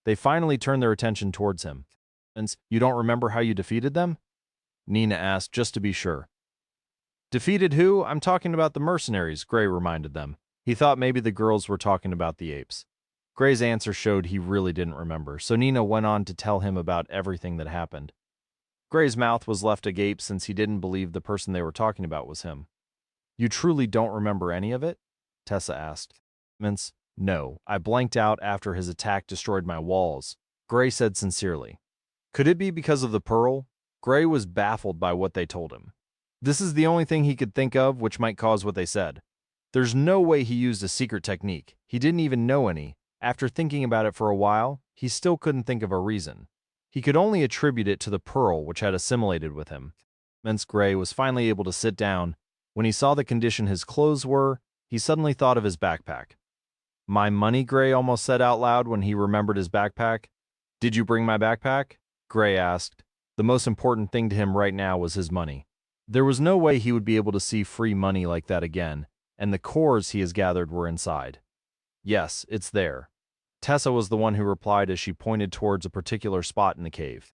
They finally turned their attention towards him. And you don't remember how you defeated them? Nina asked just to be sure. Defeated who? I'm talking about the mercenaries, Gray reminded them. He thought maybe the girls were talking about the apes. Gray's answer showed he really didn't remember, so Nina went on to tell him about everything that happened. Gray's mouth was left agape since he didn't believe the person they were talking about was him. You truly don't remember any of it? Tessa asked. No, I blanked out after his attack destroyed my walls, Gray said sincerely. Could it be because of the pearl? Gray was baffled by what they told him. This is the only thing he could think of which might cause what they said. There's no way he used a secret technique. He didn't even know any. After thinking about it for a while, he still couldn't think of a reason. He could only attribute it to the pearl which had assimilated with him. Gray was finally able to sit down. When he saw the condition his clothes were, he suddenly thought of his backpack. My money, Gray almost said out loud when he remembered his backpack. Did you bring my backpack? Gray asked. The most important thing to him right now was his money. There was no way he would be able to see free money like that again, and the cores he has gathered were inside. Yes, it's there. Tessa was the one who replied as she pointed towards a particular spot in the cave.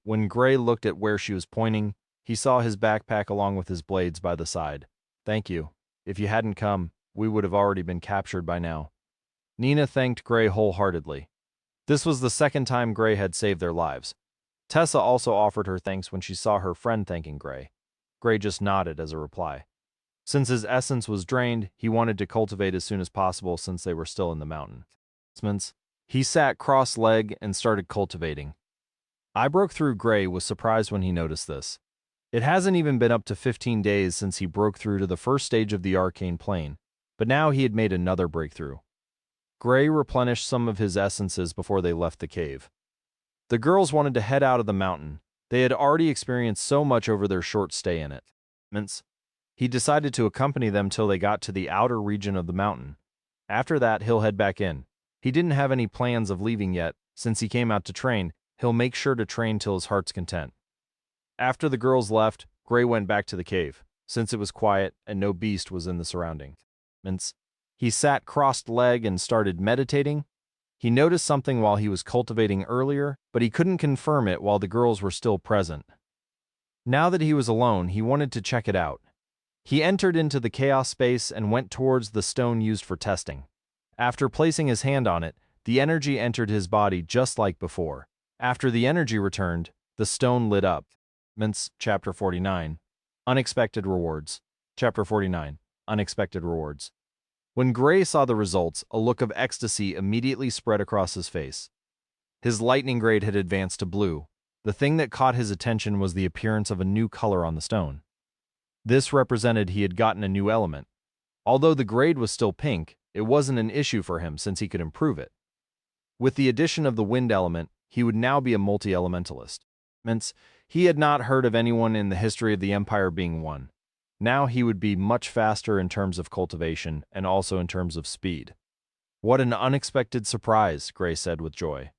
When Gray looked at where she was pointing, he saw his backpack along with his blades by the side. Thank you. If you hadn't come, we would have already been captured by now. Nina thanked Gray wholeheartedly. This was the second time Gray had saved their lives. Tessa also offered her thanks when she saw her friend thanking Gray. Gray just nodded as a reply. Since his essence was drained, he wanted to cultivate as soon as possible since they were still in the mountain. He sat cross-legged and started cultivating. I broke through. Gray was surprised when he noticed this. It hasn't even been up to 15 days since he broke through to the first stage of the arcane plane, but now he had made another breakthrough. Gray replenished some of his essences before they left the cave. The girls wanted to head out of the mountain. They had already experienced so much over their short stay in it. He decided to accompany them till they got to the outer region of the mountain. After that, he'll head back in. He didn't have any plans of leaving yet. Since he came out to train, he'll make sure to train till his heart's content. After the girls left, Gray went back to the cave, since it was quiet and no beast was in the surroundings. He sat crossed-legged and started meditating. He noticed something while he was cultivating earlier, but he couldn't confirm it while the girls were still present. Now that he was alone, he wanted to check it out. He entered into the chaos space and went towards the stone used for testing. After placing his hand on it, the energy entered his body just like before. After the energy returned, the stone lit up. Chapter 49. Unexpected Rewards. Chapter 49. Unexpected Rewards. When Gray saw the results, a look of ecstasy immediately spread across his face. His lightning grade had advanced to blue. The thing that caught his attention was the appearance of a new color on the stone. This represented he had gotten a new element. Although the grade was still pink, it wasn't an issue for him since he could improve it. With the addition of the wind element, he would now be a multi-elementalist. He had not heard of anyone in the history of the Empire being one. Now he would be much faster in terms of cultivation and also in terms of speed. What an unexpected surprise, Gray said with joy.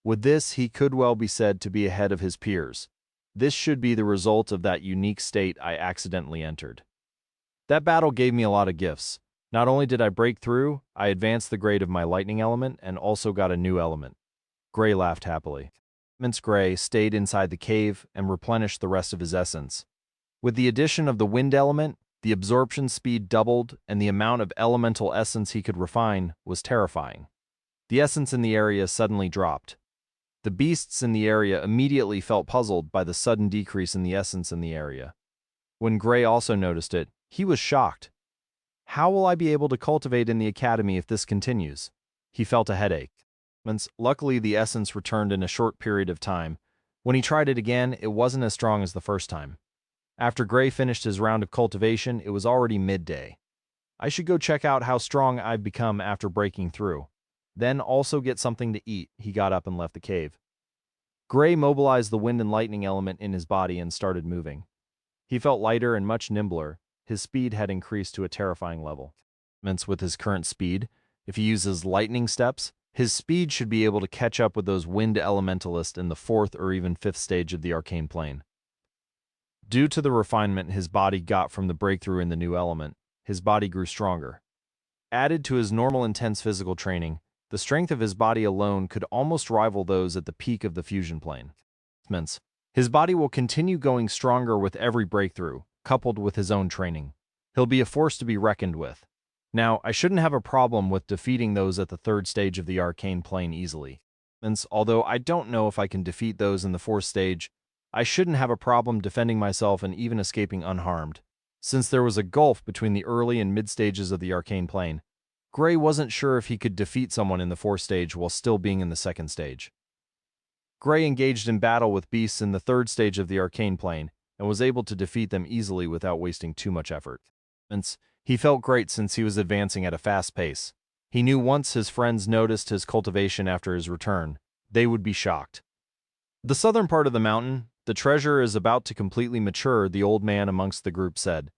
With this, he could well be said to be ahead of his peers. This should be the result of that unique state I accidentally entered. That battle gave me a lot of gifts. Not only did I break through, I advanced the grade of my lightning element and also got a new element. Gray laughed happily. Gray stayed inside the cave and replenished the rest of his essence. With the addition of the wind element, the absorption speed doubled and the amount of elemental essence he could refine was terrifying. The essence in the area suddenly dropped. The beasts in the area immediately felt puzzled by the sudden decrease in the essence in the area. When Gray also noticed it, he was shocked. How will I be able to cultivate in the academy if this continues? He felt a headache. Luckily, the essence returned in a short period of time. When he tried it again, it wasn't as strong as the first time. After Gray finished his round of cultivation, it was already midday. I should go check out how strong I've become after breaking through. Then also get something to eat. He got up and left the cave. Gray mobilized the wind and lightning element in his body and started moving. He felt lighter and much nimbler. His speed had increased to a terrifying level. With his current speed, if he uses lightning steps, his speed should be able to catch up with those wind elementalists in the 4th or even 5th stage of the arcane plane. Due to the refinement his body got from the breakthrough in the new element, his body grew stronger. Added to his normal intense physical training, the strength of his body alone could almost rival those at the peak of the fusion plane. His body will continue going stronger with every breakthrough, coupled with his own training. He'll be a force to be reckoned with. Now, I shouldn't have a problem with defeating those at the 3rd stage of the arcane plane easily. Although I don't know if I can defeat those in the 4th stage, I shouldn't have a problem defending myself and even escaping unharmed. Since there was a gulf between the early and mid stages of the arcane plane, Gray wasn't sure if he could defeat someone in the 4th stage while still being in the 2nd stage. Gray engaged in battle with beasts in the 3rd stage of the arcane plane and was able to defeat them easily without wasting too much effort. He felt great since he was advancing at a fast pace. He knew once his friends noticed his cultivation after his return, they would be shocked. The southern part of the mountain, the treasure is about to completely mature, the old man amongst the group said.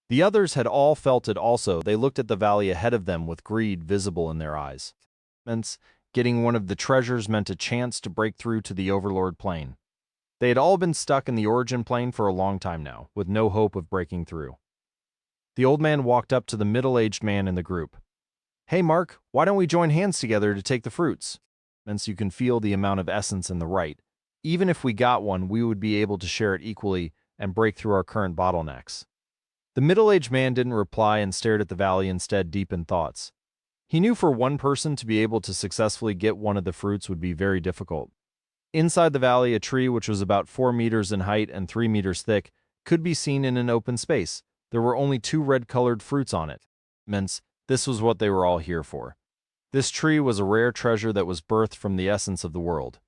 The others had all felt it also. They looked at the valley ahead of them with greed visible in their eyes. Getting one of the treasures meant a chance to break through to the Overlord plane. They had all been stuck in the origin plane for a long time now, with no hope of breaking through. The old man walked up to the middle-aged man in the group. Hey Mark, why don't we join hands together to take the fruits? You can feel the amount of essence in the right. Even if we got one, we would be able to share it equally and break through our current bottlenecks. The middle-aged man didn't reply and stared at the valley, instead deep in thoughts. He knew for one person to be able to successfully get one of the fruits would be very difficult. Inside the valley, a tree which was about 4 meters in height and 3 meters thick could be seen in an open space. There were only 2 red-colored fruits on it. This was what they were all here for. This tree was a rare treasure that was birthed from the essence of the world.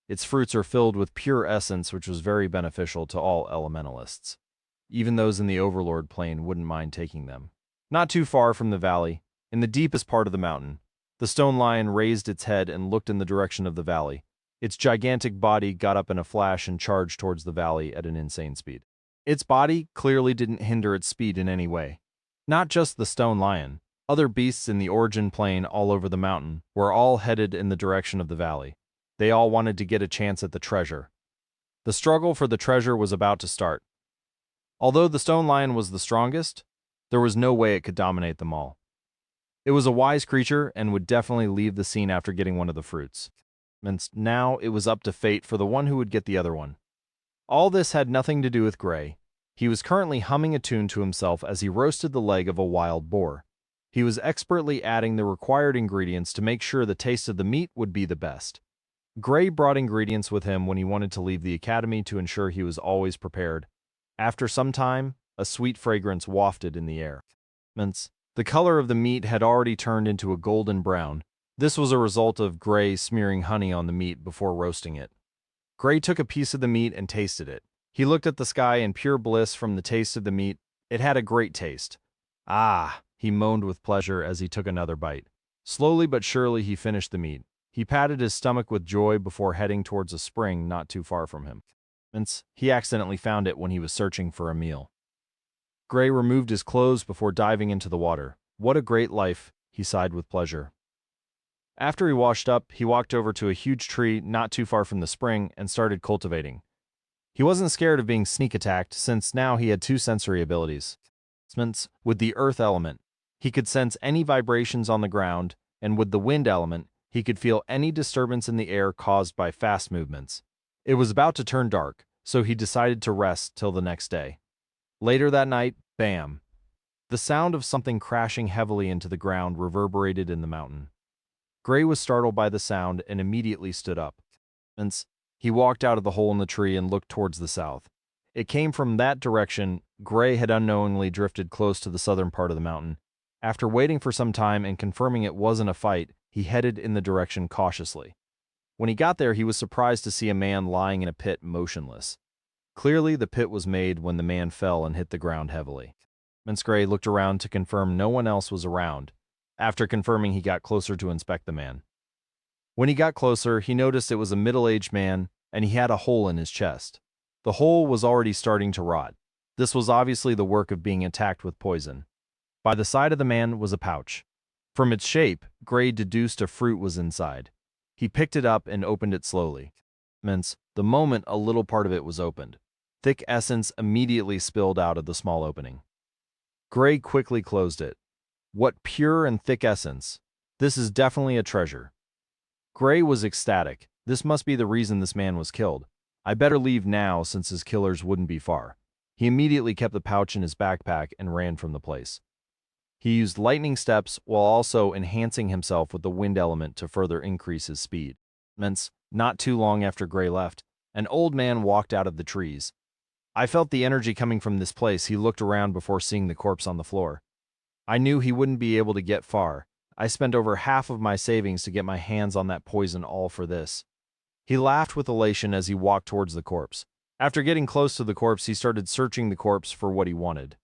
Its fruits are filled with pure essence, which was very beneficial to all elementalists. Even those in the Overlord plane wouldn't mind taking them. Not too far from the valley, in the deepest part of the mountain, The stone lion raised its head and looked in the direction of the valley. Its gigantic body got up in a flash and charged towards the valley at an insane speed. Its body clearly didn't hinder its speed in any way. Not just the stone lion. Other beasts in the origin plain all over the mountain were all headed in the direction of the valley. They all wanted to get a chance at the treasure. The struggle for the treasure was about to start. Although the stone lion was the strongest, there was no way it could dominate them all. It was a wise creature and would definitely leave the scene after getting one of the fruits. And now it was up to fate for the one who would get the other one. All this had nothing to do with Gray. He was currently humming a tune to himself as he roasted the leg of a wild boar. He was expertly adding the required ingredients to make sure the taste of the meat would be the best. Gray brought ingredients with him when he wanted to leave the academy to ensure he was always prepared. After some time, a sweet fragrance wafted in the air. The color of the meat had already turned into a golden brown. This was a result of Gray smearing honey on the meat before roasting it. Gray took a piece of the meat and tasted it. He looked at the sky in pure bliss from the taste of the meat. It had a great taste. Ah, he moaned with pleasure as he took another bite. Slowly but surely he finished the meat. He patted his stomach with joy before heading towards a spring not too far from him. He accidentally found it when he was searching for a meal. Gray removed his clothes before diving into the water. What a great life, he sighed with pleasure. After he washed up, he walked over to a huge tree not too far from the spring and started cultivating. He wasn't scared of being sneak attacked since now he had two sensory abilities. With the earth element, he could sense any vibrations on the ground, and with the wind element, he could feel any disturbance in the air caused by fast movements. It was about to turn dark, so he decided to rest till the next day. Later that night, bam! The sound of something crashing heavily into the ground reverberated in the mountain. Gray was startled by the sound and immediately stood up. He walked out of the hole in the tree and looked towards the south. It came from that direction. Gray had unknowingly drifted close to the southern part of the mountain. After waiting for some time and confirming it wasn't a fight, he headed in the direction cautiously. When he got there, he was surprised to see a man lying in a pit motionless. Clearly, the pit was made when the man fell and hit the ground heavily. Gray looked around to confirm no one else was around. After confirming, he got closer to inspect the man. When he got closer, he noticed it was a middle-aged man, and he had a hole in his chest. The hole was already starting to rot. This was obviously the work of being attacked with poison. By the side of the man was a pouch. From its shape, Gray deduced a fruit was inside. He picked it up and opened it slowly. The moment a little part of it was opened, thick essence immediately spilled out of the small opening. Gray quickly closed it. What pure and thick essence! This is definitely a treasure. Gray was ecstatic. This must be the reason this man was killed. I better leave now since his killers wouldn't be far. He immediately kept the pouch in his backpack and ran from the place. He used lightning steps while also enhancing himself with the wind element to further increase his speed. Not too long after Gray left, an old man walked out of the trees. I felt the energy coming from this place. He looked around before seeing the corpse on the floor. I knew he wouldn't be able to get far. I spent over half of my savings to get my hands on that poison all for this. He laughed with elation as he walked towards the corpse. After getting close to the corpse, he started searching the corpse for what he wanted.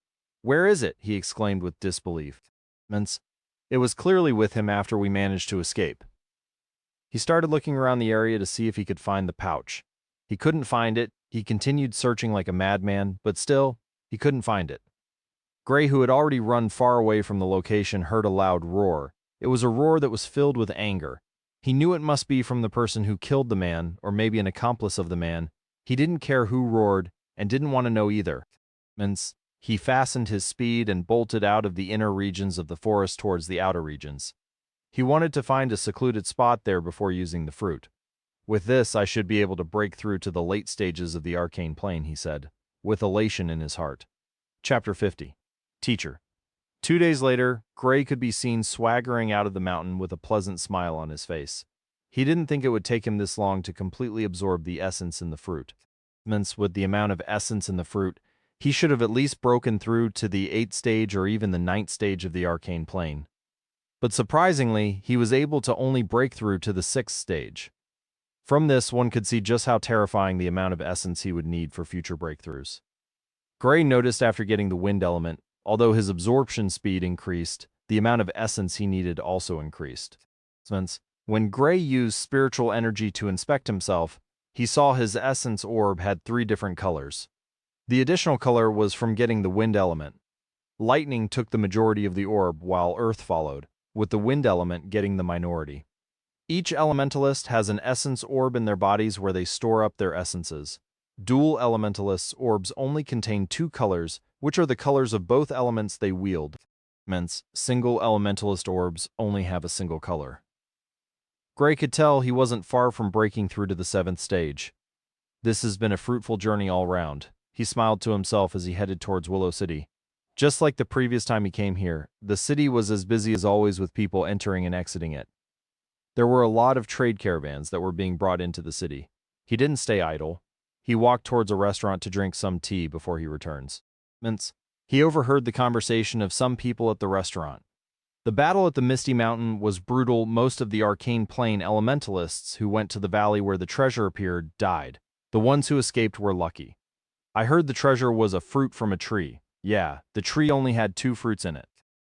"Where is it?" he exclaimed with disbelief. It was clearly with him after we managed to escape. He started looking around the area to see if he could find the pouch. He couldn't find it. He continued searching like a madman, but still, he couldn't find it. Gray, who had already run far away from the location, heard a loud roar. It was a roar that was filled with anger. He knew it must be from the person who killed the man, or maybe an accomplice of the man. He didn't care who roared, and didn't want to know either. He fastened his speed and bolted out of the inner regions of the forest towards the outer regions. He wanted to find a secluded spot there before using the fruit. With this, I should be able to break through to the late stages of the arcane plane, he said, with elation in his heart. Chapter 50. Teacher. 2 days later, Gray could be seen swaggering out of the mountain with a pleasant smile on his face. He didn't think it would take him this long to completely absorb the essence in the fruit. With the amount of essence in the fruit, he should have at least broken through to the 8th stage or even the 9th stage of the arcane plane. But surprisingly, he was able to only break through to the 6th stage. From this, one could see just how terrifying the amount of essence he would need for future breakthroughs. Gray noticed after getting the wind element, although his absorption speed increased, the amount of essence he needed also increased. When Gray used spiritual energy to inspect himself, he saw his essence orb had 3 different colors. The additional color was from getting the wind element. Lightning took the majority of the orb, while Earth followed, with the wind element getting the minority. Each elementalist has an essence orb in their bodies where they store up their essences. Dual elementalists' orbs only contain 2 colors, which are the colors of both elements they wield. Single elementalist orbs only have a single color. Gray could tell he wasn't far from breaking through to the 7th stage. This has been a fruitful journey all round. He smiled to himself as he headed towards Willow City. Just like the previous time he came here, the city was as busy as always with people entering and exiting it. There were a lot of trade caravans that were being brought into the city. He didn't stay idle. He walked towards a restaurant to drink some tea before he returns. He overheard the conversation of some people at the restaurant. The battle at the Misty Mountain was brutal. Most of the Arcane Plane elementalists who went to the valley where the treasure appeared died. The ones who escaped were lucky. I heard the treasure was a fruit from a tree. Yeah, the tree only had 2 fruits in it.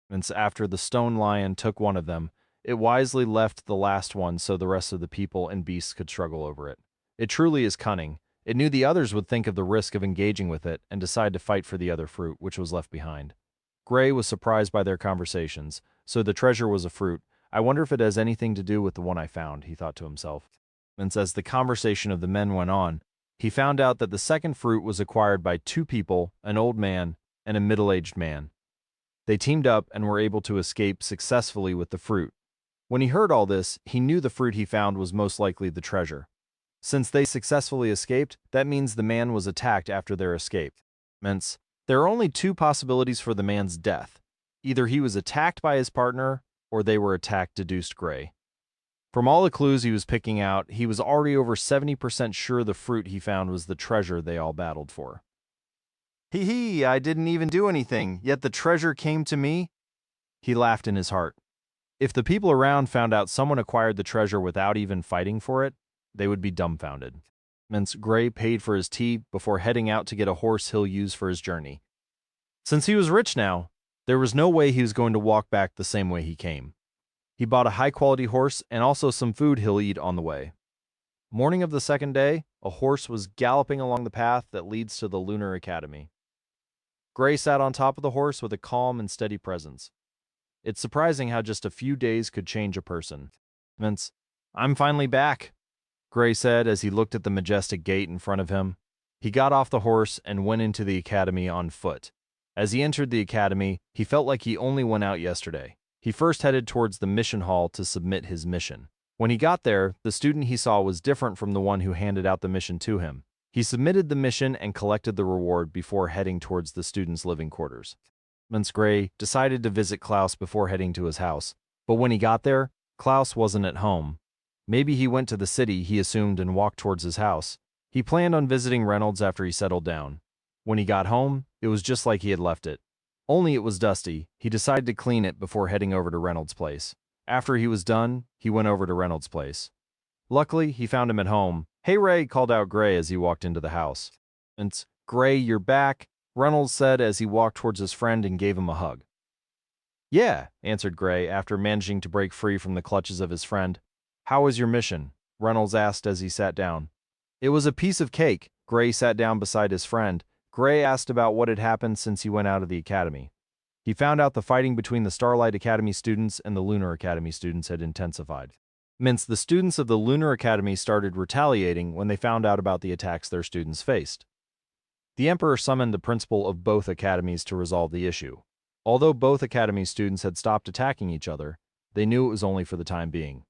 And after the stone lion took one of them, it wisely left the last one so the rest of the people and beasts could struggle over it. It truly is cunning. It knew the others would think of the risk of engaging with it and decide to fight for the other fruit, which was left behind. Gray was surprised by their conversations. So the treasure was a fruit. I wonder if it has anything to do with the one I found, he thought to himself. And as the conversation of the men went on, he found out that the second fruit was acquired by 2 people, an old man and a middle-aged man. They teamed up and were able to escape successfully with the fruit. When he heard all this, he knew the fruit he found was most likely the treasure. Since they successfully escaped, that means the man was attacked after their escape. There are only 2 possibilities for the man's death. Either he was attacked by his partner, or they were attacked, deduced Gray. From all the clues he was picking out, he was already over 70% sure the fruit he found was the treasure they all battled for. Hee, I didn't even do anything, yet the treasure came to me? He laughed in his heart. If the people around found out someone acquired the treasure without even fighting for it, they would be dumbfounded. Gray paid for his tea before heading out to get a horse he'll use for his journey. Since he was rich now, there was no way he was going to walk back the same way he came. He bought a high-quality horse and also some food he'll eat on the way. Morning of the 2nd day, a horse was galloping along the path that leads to the Lunar Academy. Gray sat on top of the horse with a calm and steady presence. It's surprising how just a few days could change a person. I'm finally back, Gray said as he looked at the majestic gate in front of him. He got off the horse and went into the academy on foot. As he entered the academy, he felt like he only went out yesterday. He first headed towards the mission hall to submit his mission. When he got there, the student he saw was different from the one who handed out the mission to him. He submitted the mission and collected the reward before heading towards the student's living quarters. Gray decided to visit Klaus before heading to his house, but when he got there, Klaus wasn't at home. Maybe he went to the city, he assumed, and walked towards his house. He planned on visiting Reynolds after he settled down. When he got home, it was just like he had left it. Only it was dusty. He decided to clean it before heading over to Reynolds' place. After he was done, he went over to Reynolds' place. Luckily, he found him at home. "Hey, Ray," called out Gray as he walked into the house. "Gray, you're back," Reynolds said as he walked towards his friend and gave him a hug. "Yeah," answered Gray after managing to break free from the clutches of his friend. "How was your mission?" Reynolds asked as he sat down. "It was a piece of cake." Gray sat down beside his friend. Gray asked about what had happened since he went out of the academy. He found out the fighting between the Starlight Academy students and the Lunar Academy students had intensified. The students of the Lunar Academy started retaliating when they found out about the attacks their students faced. The Emperor summoned the principal of both academies to resolve the issue. Although both academy students had stopped attacking each other, they knew it was only for the time being.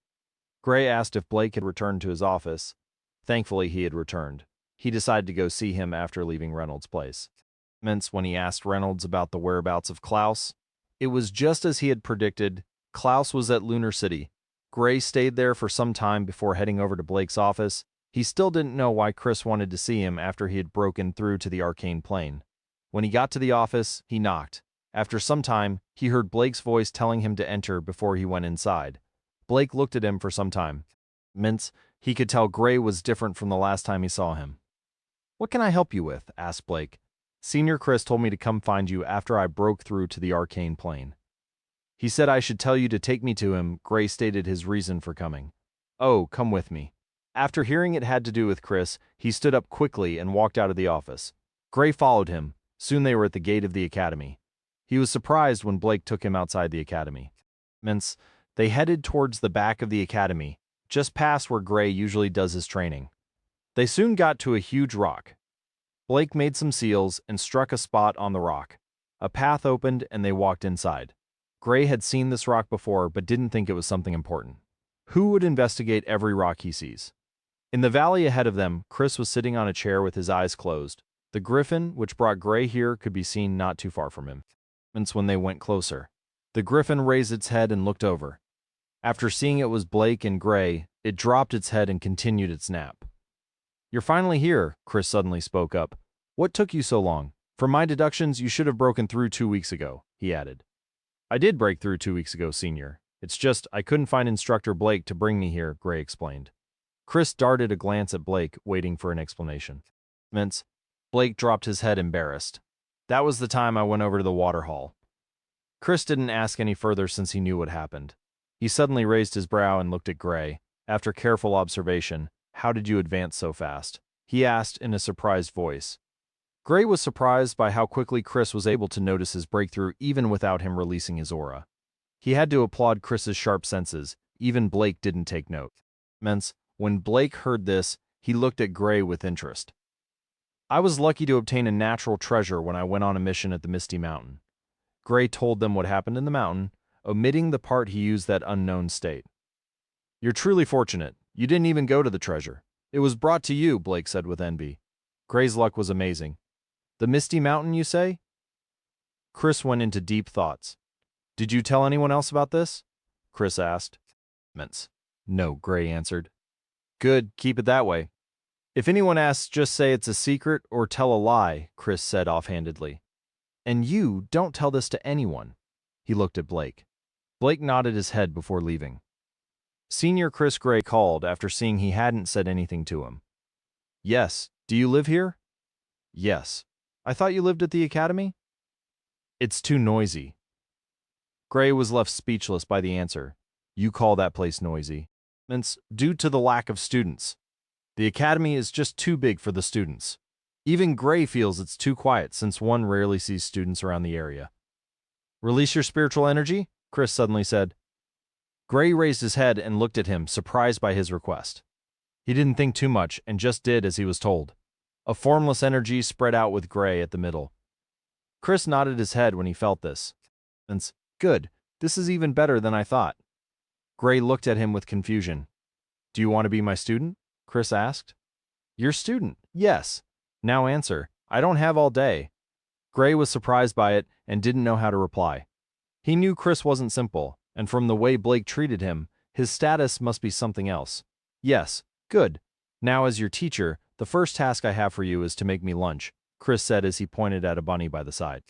Gray asked if Blake had returned to his office. Thankfully, he had returned. He decided to go see him after leaving Reynolds' place. When he asked Reynolds about the whereabouts of Klaus, it was just as he had predicted. Klaus was at Lunar City. Gray stayed there for some time before heading over to Blake's office. He still didn't know why Chris wanted to see him after he had broken through to the Arcane Plane. When he got to the office, he knocked. After some time, he heard Blake's voice telling him to enter before he went inside. Blake looked at him for some time. He could tell Gray was different from the last time he saw him. "What can I help you with?" asked Blake. "Senior Chris told me to come find you after I broke through to the Arcane Plane." He said I should tell you to take me to him. Gray stated his reason for coming. Oh, come with me. After hearing it had to do with Chris, he stood up quickly and walked out of the office. Gray followed him. Soon they were at the gate of the academy. He was surprised when Blake took him outside the academy. They headed towards the back of the academy, just past where Gray usually does his training. They soon got to a huge rock. Blake made some seals and struck a spot on the rock. A path opened and they walked inside. Gray had seen this rock before but didn't think it was something important. Who would investigate every rock he sees? In the valley ahead of them, Chris was sitting on a chair with his eyes closed. The griffin, which brought Gray here, could be seen not too far from him. When they went closer, the griffin raised its head and looked over. After seeing it was Blake and Gray, it dropped its head and continued its nap. You're finally here, Chris suddenly spoke up. What took you so long? From my deductions, you should have broken through 2 weeks ago, he added. I did break through 2 weeks ago, Senior. It's just I couldn't find Instructor Blake to bring me here, Gray explained. Chris darted a glance at Blake, waiting for an explanation. Blake dropped his head embarrassed. That was the time I went over to the water hall. Chris didn't ask any further since he knew what happened. He suddenly raised his brow and looked at Gray. After careful observation, how did you advance so fast? He asked in a surprised voice. Gray was surprised by how quickly Chris was able to notice his breakthrough even without him releasing his aura. He had to applaud Chris's sharp senses. Even Blake didn't take note. When Blake heard this, he looked at Gray with interest. I was lucky to obtain a natural treasure when I went on a mission at the Misty Mountain. Gray told them what happened in the mountain, omitting the part he used that unknown state. You're truly fortunate. You didn't even go to the treasure. It was brought to you, Blake said with envy. Gray's luck was amazing. The Misty Mountain, you say? Chris went into deep thoughts. Did you tell anyone else about this? Chris asked. No, Gray answered. Good, keep it that way. If anyone asks, just say it's a secret or tell a lie, Chris said offhandedly. And you don't tell this to anyone. He looked at Blake. Blake nodded his head before leaving. Senior Chris Gray called after seeing he hadn't said anything to him. Yes, do you live here? Yes. I thought you lived at the academy? It's too noisy. Gray was left speechless by the answer. You call that place noisy. It's due to the lack of students. The academy is just too big for the students. Even Gray feels it's too quiet since one rarely sees students around the area. Release your spiritual energy? Chris suddenly said. Gray raised his head and looked at him, surprised by his request. He didn't think too much and just did as he was told. A formless energy spread out with Gray at the middle. Chris nodded his head when he felt this. Good, this is even better than I thought. Gray looked at him with confusion. Do you want to be my student? Chris asked. Your student? Yes. Now answer. I don't have all day. Gray was surprised by it and didn't know how to reply. He knew Chris wasn't simple, and from the way Blake treated him, his status must be something else. Yes, good. Now as your teacher, the first task I have for you is to make me lunch, Chris said as he pointed at a bunny by the side.